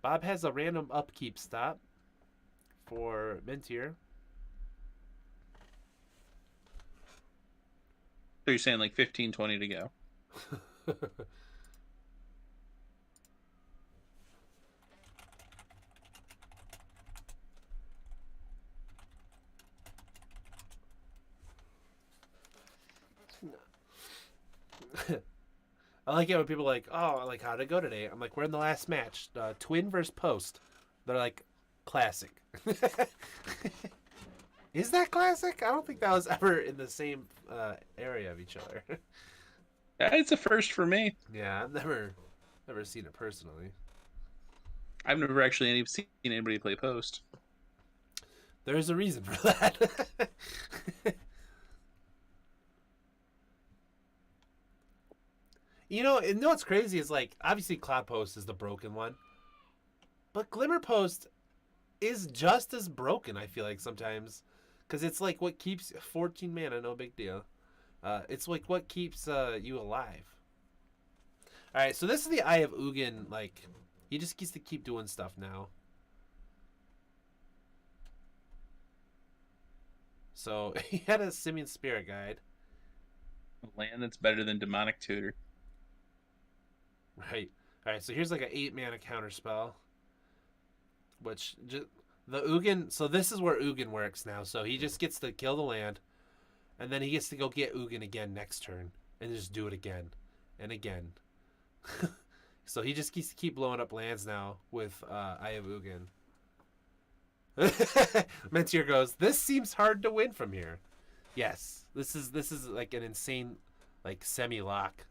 Bob has a random upkeep stop for Mentier.
So you're saying like 15, 20 to go.
I like it when people are like, oh, like, how'd it go today? I'm like, we're in the last match. Twin versus Post. They're like, classic. Is that classic? I don't think that was ever in the same area of each other.
It's a first for me.
Yeah, I've never seen it personally.
I've never actually seen anybody play Post.
There's a reason for that. You know what's crazy is, like, obviously Cloud Post is the broken one, but Glimmer Post is just as broken, I feel like, sometimes, because it's like what keeps 14 mana, no big deal. It's like what keeps you alive. All right, so this is the Eye of Ugin. Like, he just gets to keep doing stuff now. So he had a Simian Spirit Guide.
A land that's better than Demonic Tutor.
Right. All right. So here's like an 8 mana counter spell, which the Ugin. So this is where Ugin works now. So he just gets to kill the land, and then he gets to go get Ugin again next turn, and just do it again and again. So he just gets to keep blowing up lands now with Eye of Ugin. Mentier goes, this seems hard to win from here. Yes, this is like an insane, like, semi-lock.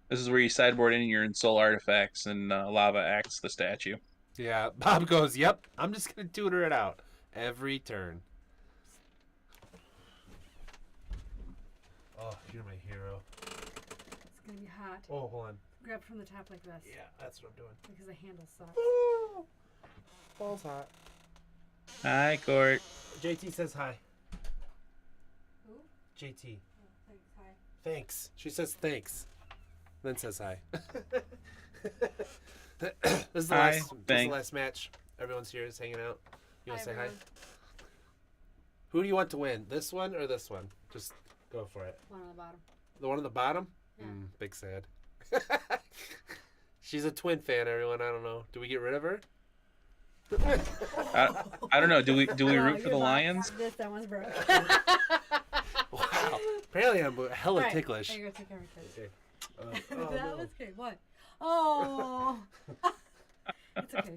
This is where you sideboard in your Ensoul artifacts and Lava Axe the statue.
Yeah, Bob goes, yep, I'm just going to tutor it out every turn. Oh, you're my hero.
It's gonna be hot.
Oh, hold on.
Grab from the top like this.
Yeah, that's what I'm doing.
Because the handle sucks.
Ooh, ball's hot.
Hi, Court.
JT says hi.
Who?
JT.
Oh, thanks. Hi.
Thanks. She says thanks. Then says hi. This is the
Hi,
last. This is the
thanks.
last match. Everyone's here is hanging out. You want
Hi,
to say hi?
everyone.
Who do you want to win? This one or this one? Just go for it.
One on the bottom.
The one on the bottom?
Yeah.
Big sad. She's a Twin fan, everyone. I don't know. Do we get rid of her?
I don't know. Do we
Oh,
root for
you're
the
not-
Lions?
That one's broke.
Wow. Apparently I'm hella
Right.
ticklish.
There you go, take care of your kids.
Okay.
That
no.
was good. What? Oh. It's okay.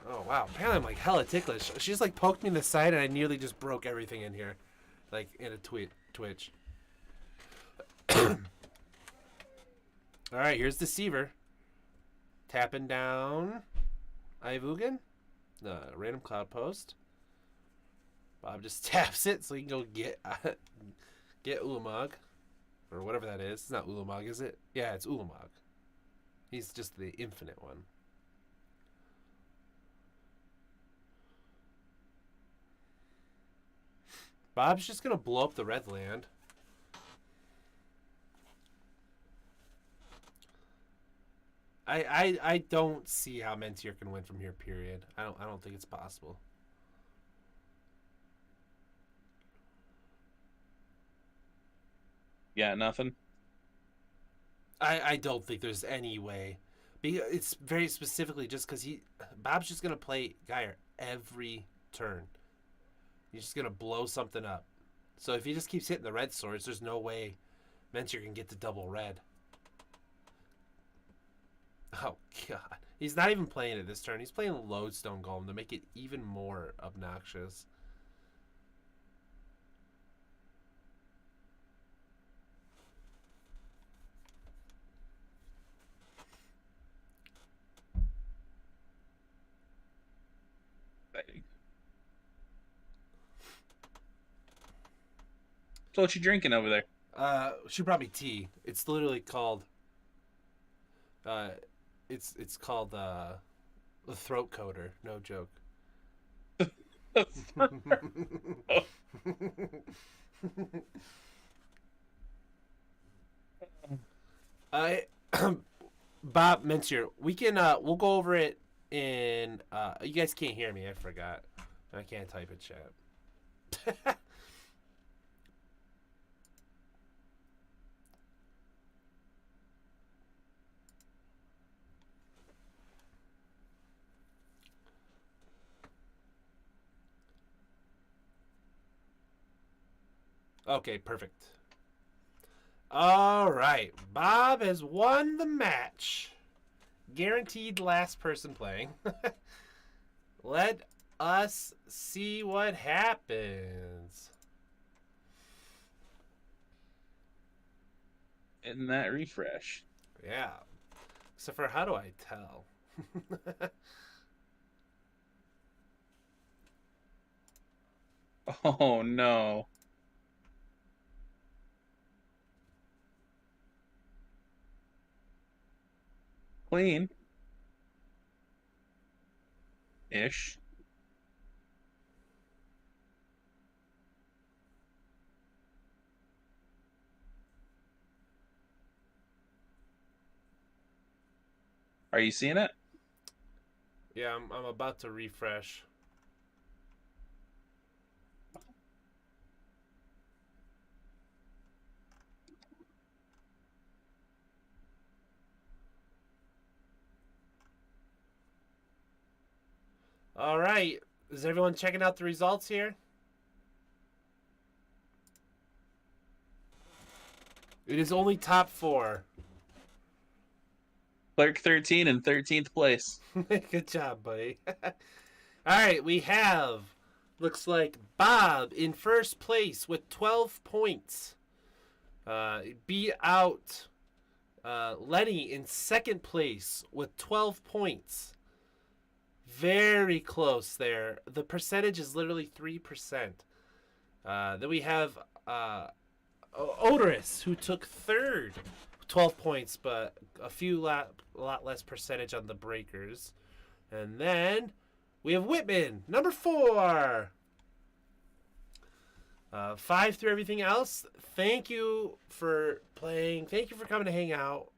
Oh, wow. Apparently I'm like hella ticklish. She's like poked me in the side and I nearly just broke everything in here. Like in a Twitch. Alright, here's Deceiver. Tapping down Ivugin. Random Cloud Post. Bob just taps it so he can go get Ulamog. Or whatever that is. It's not Ulamog, is it? Yeah, it's Ulamog. He's just the infinite one. Bob's just gonna blow up the red land. I don't see how Mentier can win from here, period. I don't think it's possible.
Yeah, nothing.
I don't think there's any way. It's very specifically just because Bob's just gonna play Geyer every turn. He's just gonna blow something up. So if he just keeps hitting the red swords, there's no way Mentier can get to double red. Oh god, he's not even playing it this turn. He's playing Lodestone Golem to make it even more obnoxious.
So what you drinking over there?
She brought me tea. It's literally called. It's called the throat coater. No joke. I Bob Mensier, we can we'll go over it in you guys can't hear me, I forgot. I can't type in chat. Okay, perfect. All right, Bob has won the match. Guaranteed last person playing. Let us see what happens.
In that refresh.
Yeah. Except for how do I tell?
Oh no. Clean. Ish. Are you seeing it?
Yeah, I'm about to refresh. All right. Is everyone checking out the results here? It is only top 4.
Clerk 13 in 13th place.
Good job, buddy. All right, we have, looks like Bob in first place with 12 points. Beat out Lenny in second place with 12 points. Very close there. The percentage is literally 3%. Then we have Odorous, who took third, 12 points, but a lot less percentage on the breakers. And then we have Whitman, number 4. 5 through everything else. Thank you for playing. Thank you for coming to hang out.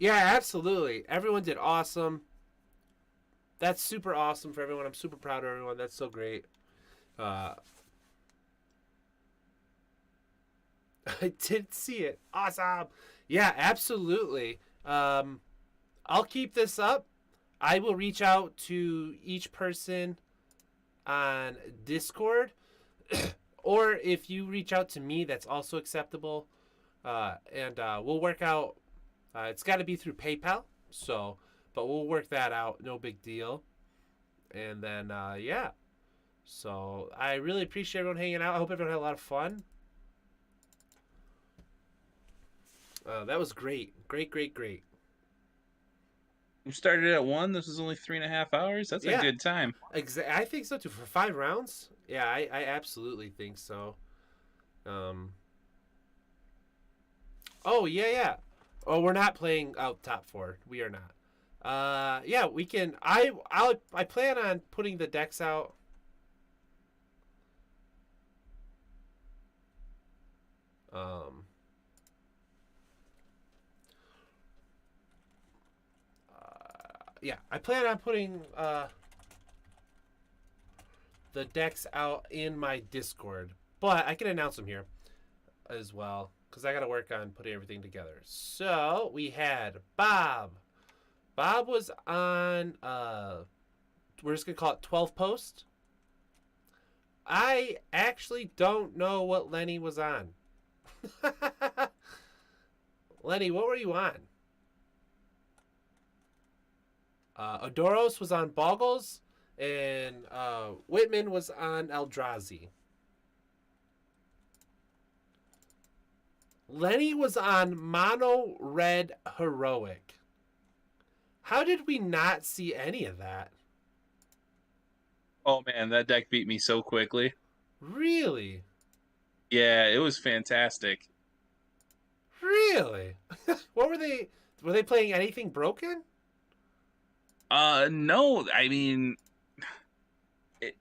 Yeah, absolutely. Everyone did awesome. That's super awesome for everyone. I'm super proud of everyone. That's so great. I did see it. Awesome. Yeah, absolutely. I'll keep this up. I will reach out to each person on Discord. Or if you reach out to me, that's also acceptable. And we'll work out. It's got to be through PayPal. But we'll work that out. No big deal. And then, yeah. So I really appreciate everyone hanging out. I hope everyone had a lot of fun. That was great. Great.
We started at 1. This is only 3.5 hours. That's
Yeah.
a good time.
I think so too. For 5 rounds? Yeah, I absolutely think so. Oh, yeah. Oh, we're not playing out top 4. We are not. Yeah, we can. I plan on putting the decks out. Yeah, I plan on putting the decks out in my Discord, but I can announce them here as well because I got to work on putting everything together. So we had Bob. Bob was on. We're just gonna call it 12 post. I actually don't know what Lenny was on. Lenny, what were you on? Adoros was on Boggles, and Whitman was on Eldrazi. Lenny was on Mono Red Heroic. How did we not see any of that?
Oh man, that deck beat me so quickly.
Really?
Yeah, it was fantastic.
Really? What were they? Were they playing anything broken?
No, I mean,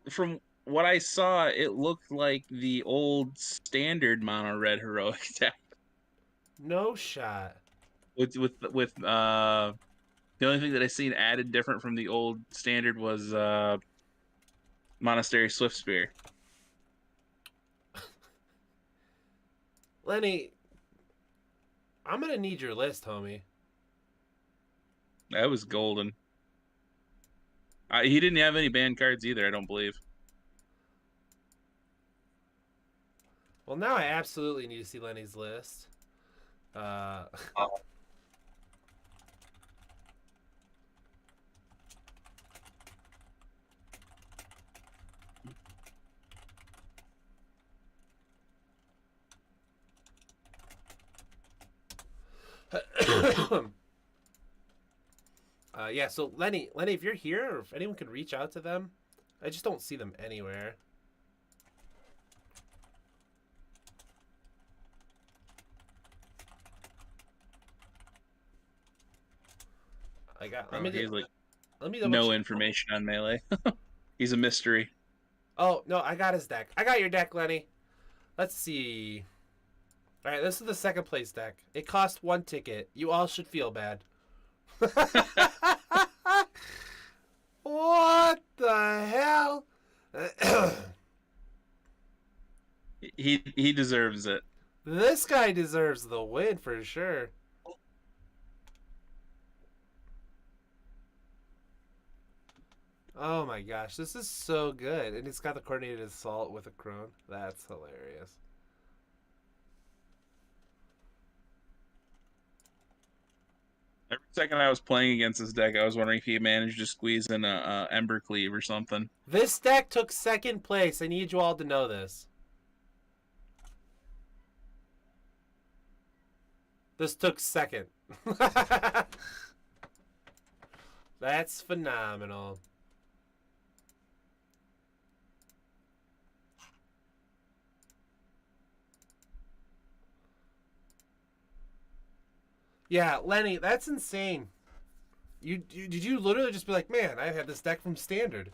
from what I saw, it looked like the old standard mono red heroic deck
No shot.
with the only thing that I seen added different from the old standard was Monastery Swift Spear.
Lenny, I'm gonna need your list, homie.
That was golden. He didn't have any banned cards either, I don't believe.
Well, now I absolutely need to see Lenny's list. Yeah, so Lenny, if you're here, or if anyone could reach out to them, I just don't see them anywhere. Let me
He has like
double
no
check.
information on Melee. He's a mystery.
Oh no, I got his deck. I got your deck, Lenny. Let's see. All right, this is the second place deck. It cost 1 ticket. You all should feel bad. What the hell?
He deserves it.
This guy deserves the win for sure. Oh my gosh, this is so good. And it's got the coordinated assault with a crone. That's hilarious.
Every second I was playing against this deck, I was wondering if he managed to squeeze in a Ember Cleave or something.
This deck took second place. I need you all to know this. This took second. That's phenomenal. Yeah, Lenny, that's insane. Did you literally just be like, man, I had this deck from standard?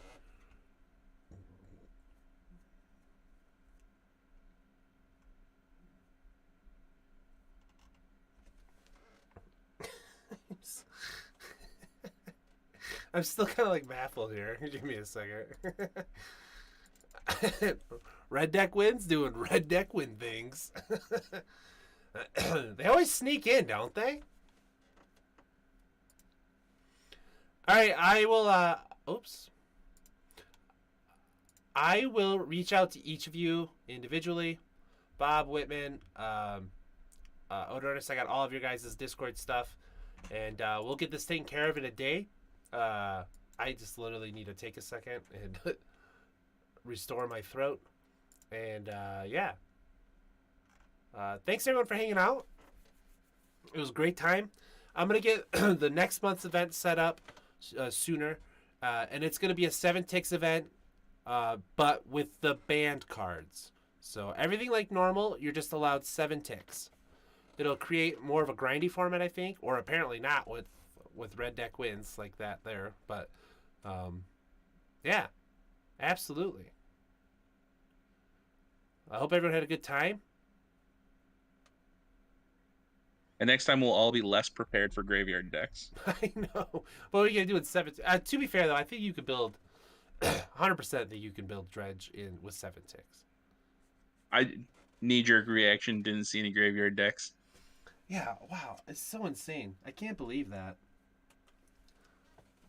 I'm still kind of like baffled here. Give me a second. Red deck wins doing red deck win things. They always sneak in, don't they? All right, I will. Oops. I will reach out to each of you individually. Bob Whitman, Odornis, I got all of your guys' Discord stuff, and we'll get this taken care of in a day. I just literally need to take a second and restore my throat, and yeah. Thanks everyone for hanging out. It was a great time. I'm gonna get the next month's event set up sooner, and it's gonna be a 7 ticks event, but with the banned cards. So everything like normal, you're just allowed 7 ticks. It'll create more of a grindy format, I think, or apparently not with red deck wins like that there. But yeah, absolutely. I hope everyone had a good time.
And next time we'll all be less prepared for graveyard decks.
I know. What are you gonna do with 7? To be fair though, I think you could build 100% that you can build dredge in with 7 ticks.
I knee-jerk reaction, didn't see any graveyard decks.
Yeah, wow, it's so insane. I can't believe that.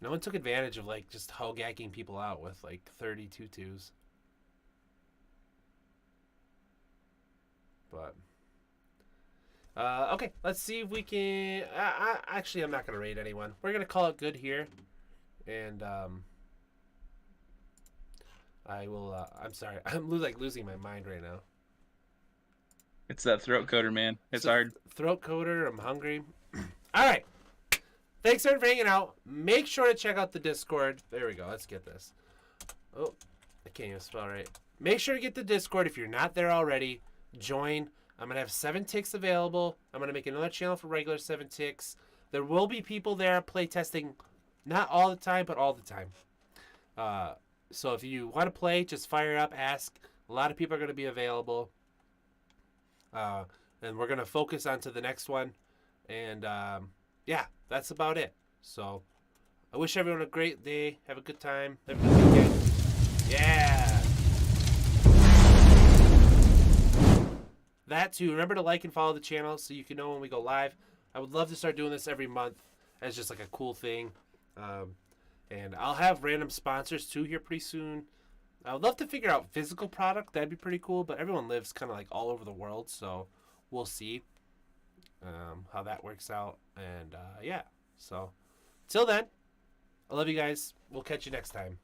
No one took advantage of like just hogagging people out with like 32 twos. But okay, let's see if we can. Actually, I'm not gonna raid anyone. We're gonna call it good here, and I will. I'm sorry, I'm losing my mind right now.
It's that throat coder, man. It's hard.
Throat coder. I'm hungry. All right. Thanks everyone for hanging out. Make sure to check out the Discord. There we go. Let's get this. Oh, I can't even spell right. Make sure to get the Discord if you're not there already. Join. I'm going to have 7 ticks available. I'm going to make another channel for regular 7 ticks. There will be people there playtesting, not all the time, but all the time. So if you want to play, just fire up, ask. A lot of people are going to be available. And we're going to focus on to the next one. And yeah, that's about it. So I wish everyone a great day. Have a good time. Have a good weekend. Yeah. That too. Remember to like and follow the channel so you can know when we go live. I would love to start doing this every month as just like a cool thing. And I'll have random sponsors too here pretty soon. I would love to figure out physical product. That'd be pretty cool. But everyone lives kind of like all over the world, so we'll see how that works out. And yeah, so till then, I love you guys. We'll catch you next time.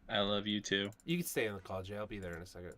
I love you too.
You can stay on the call, Jay. I'll be there in a second.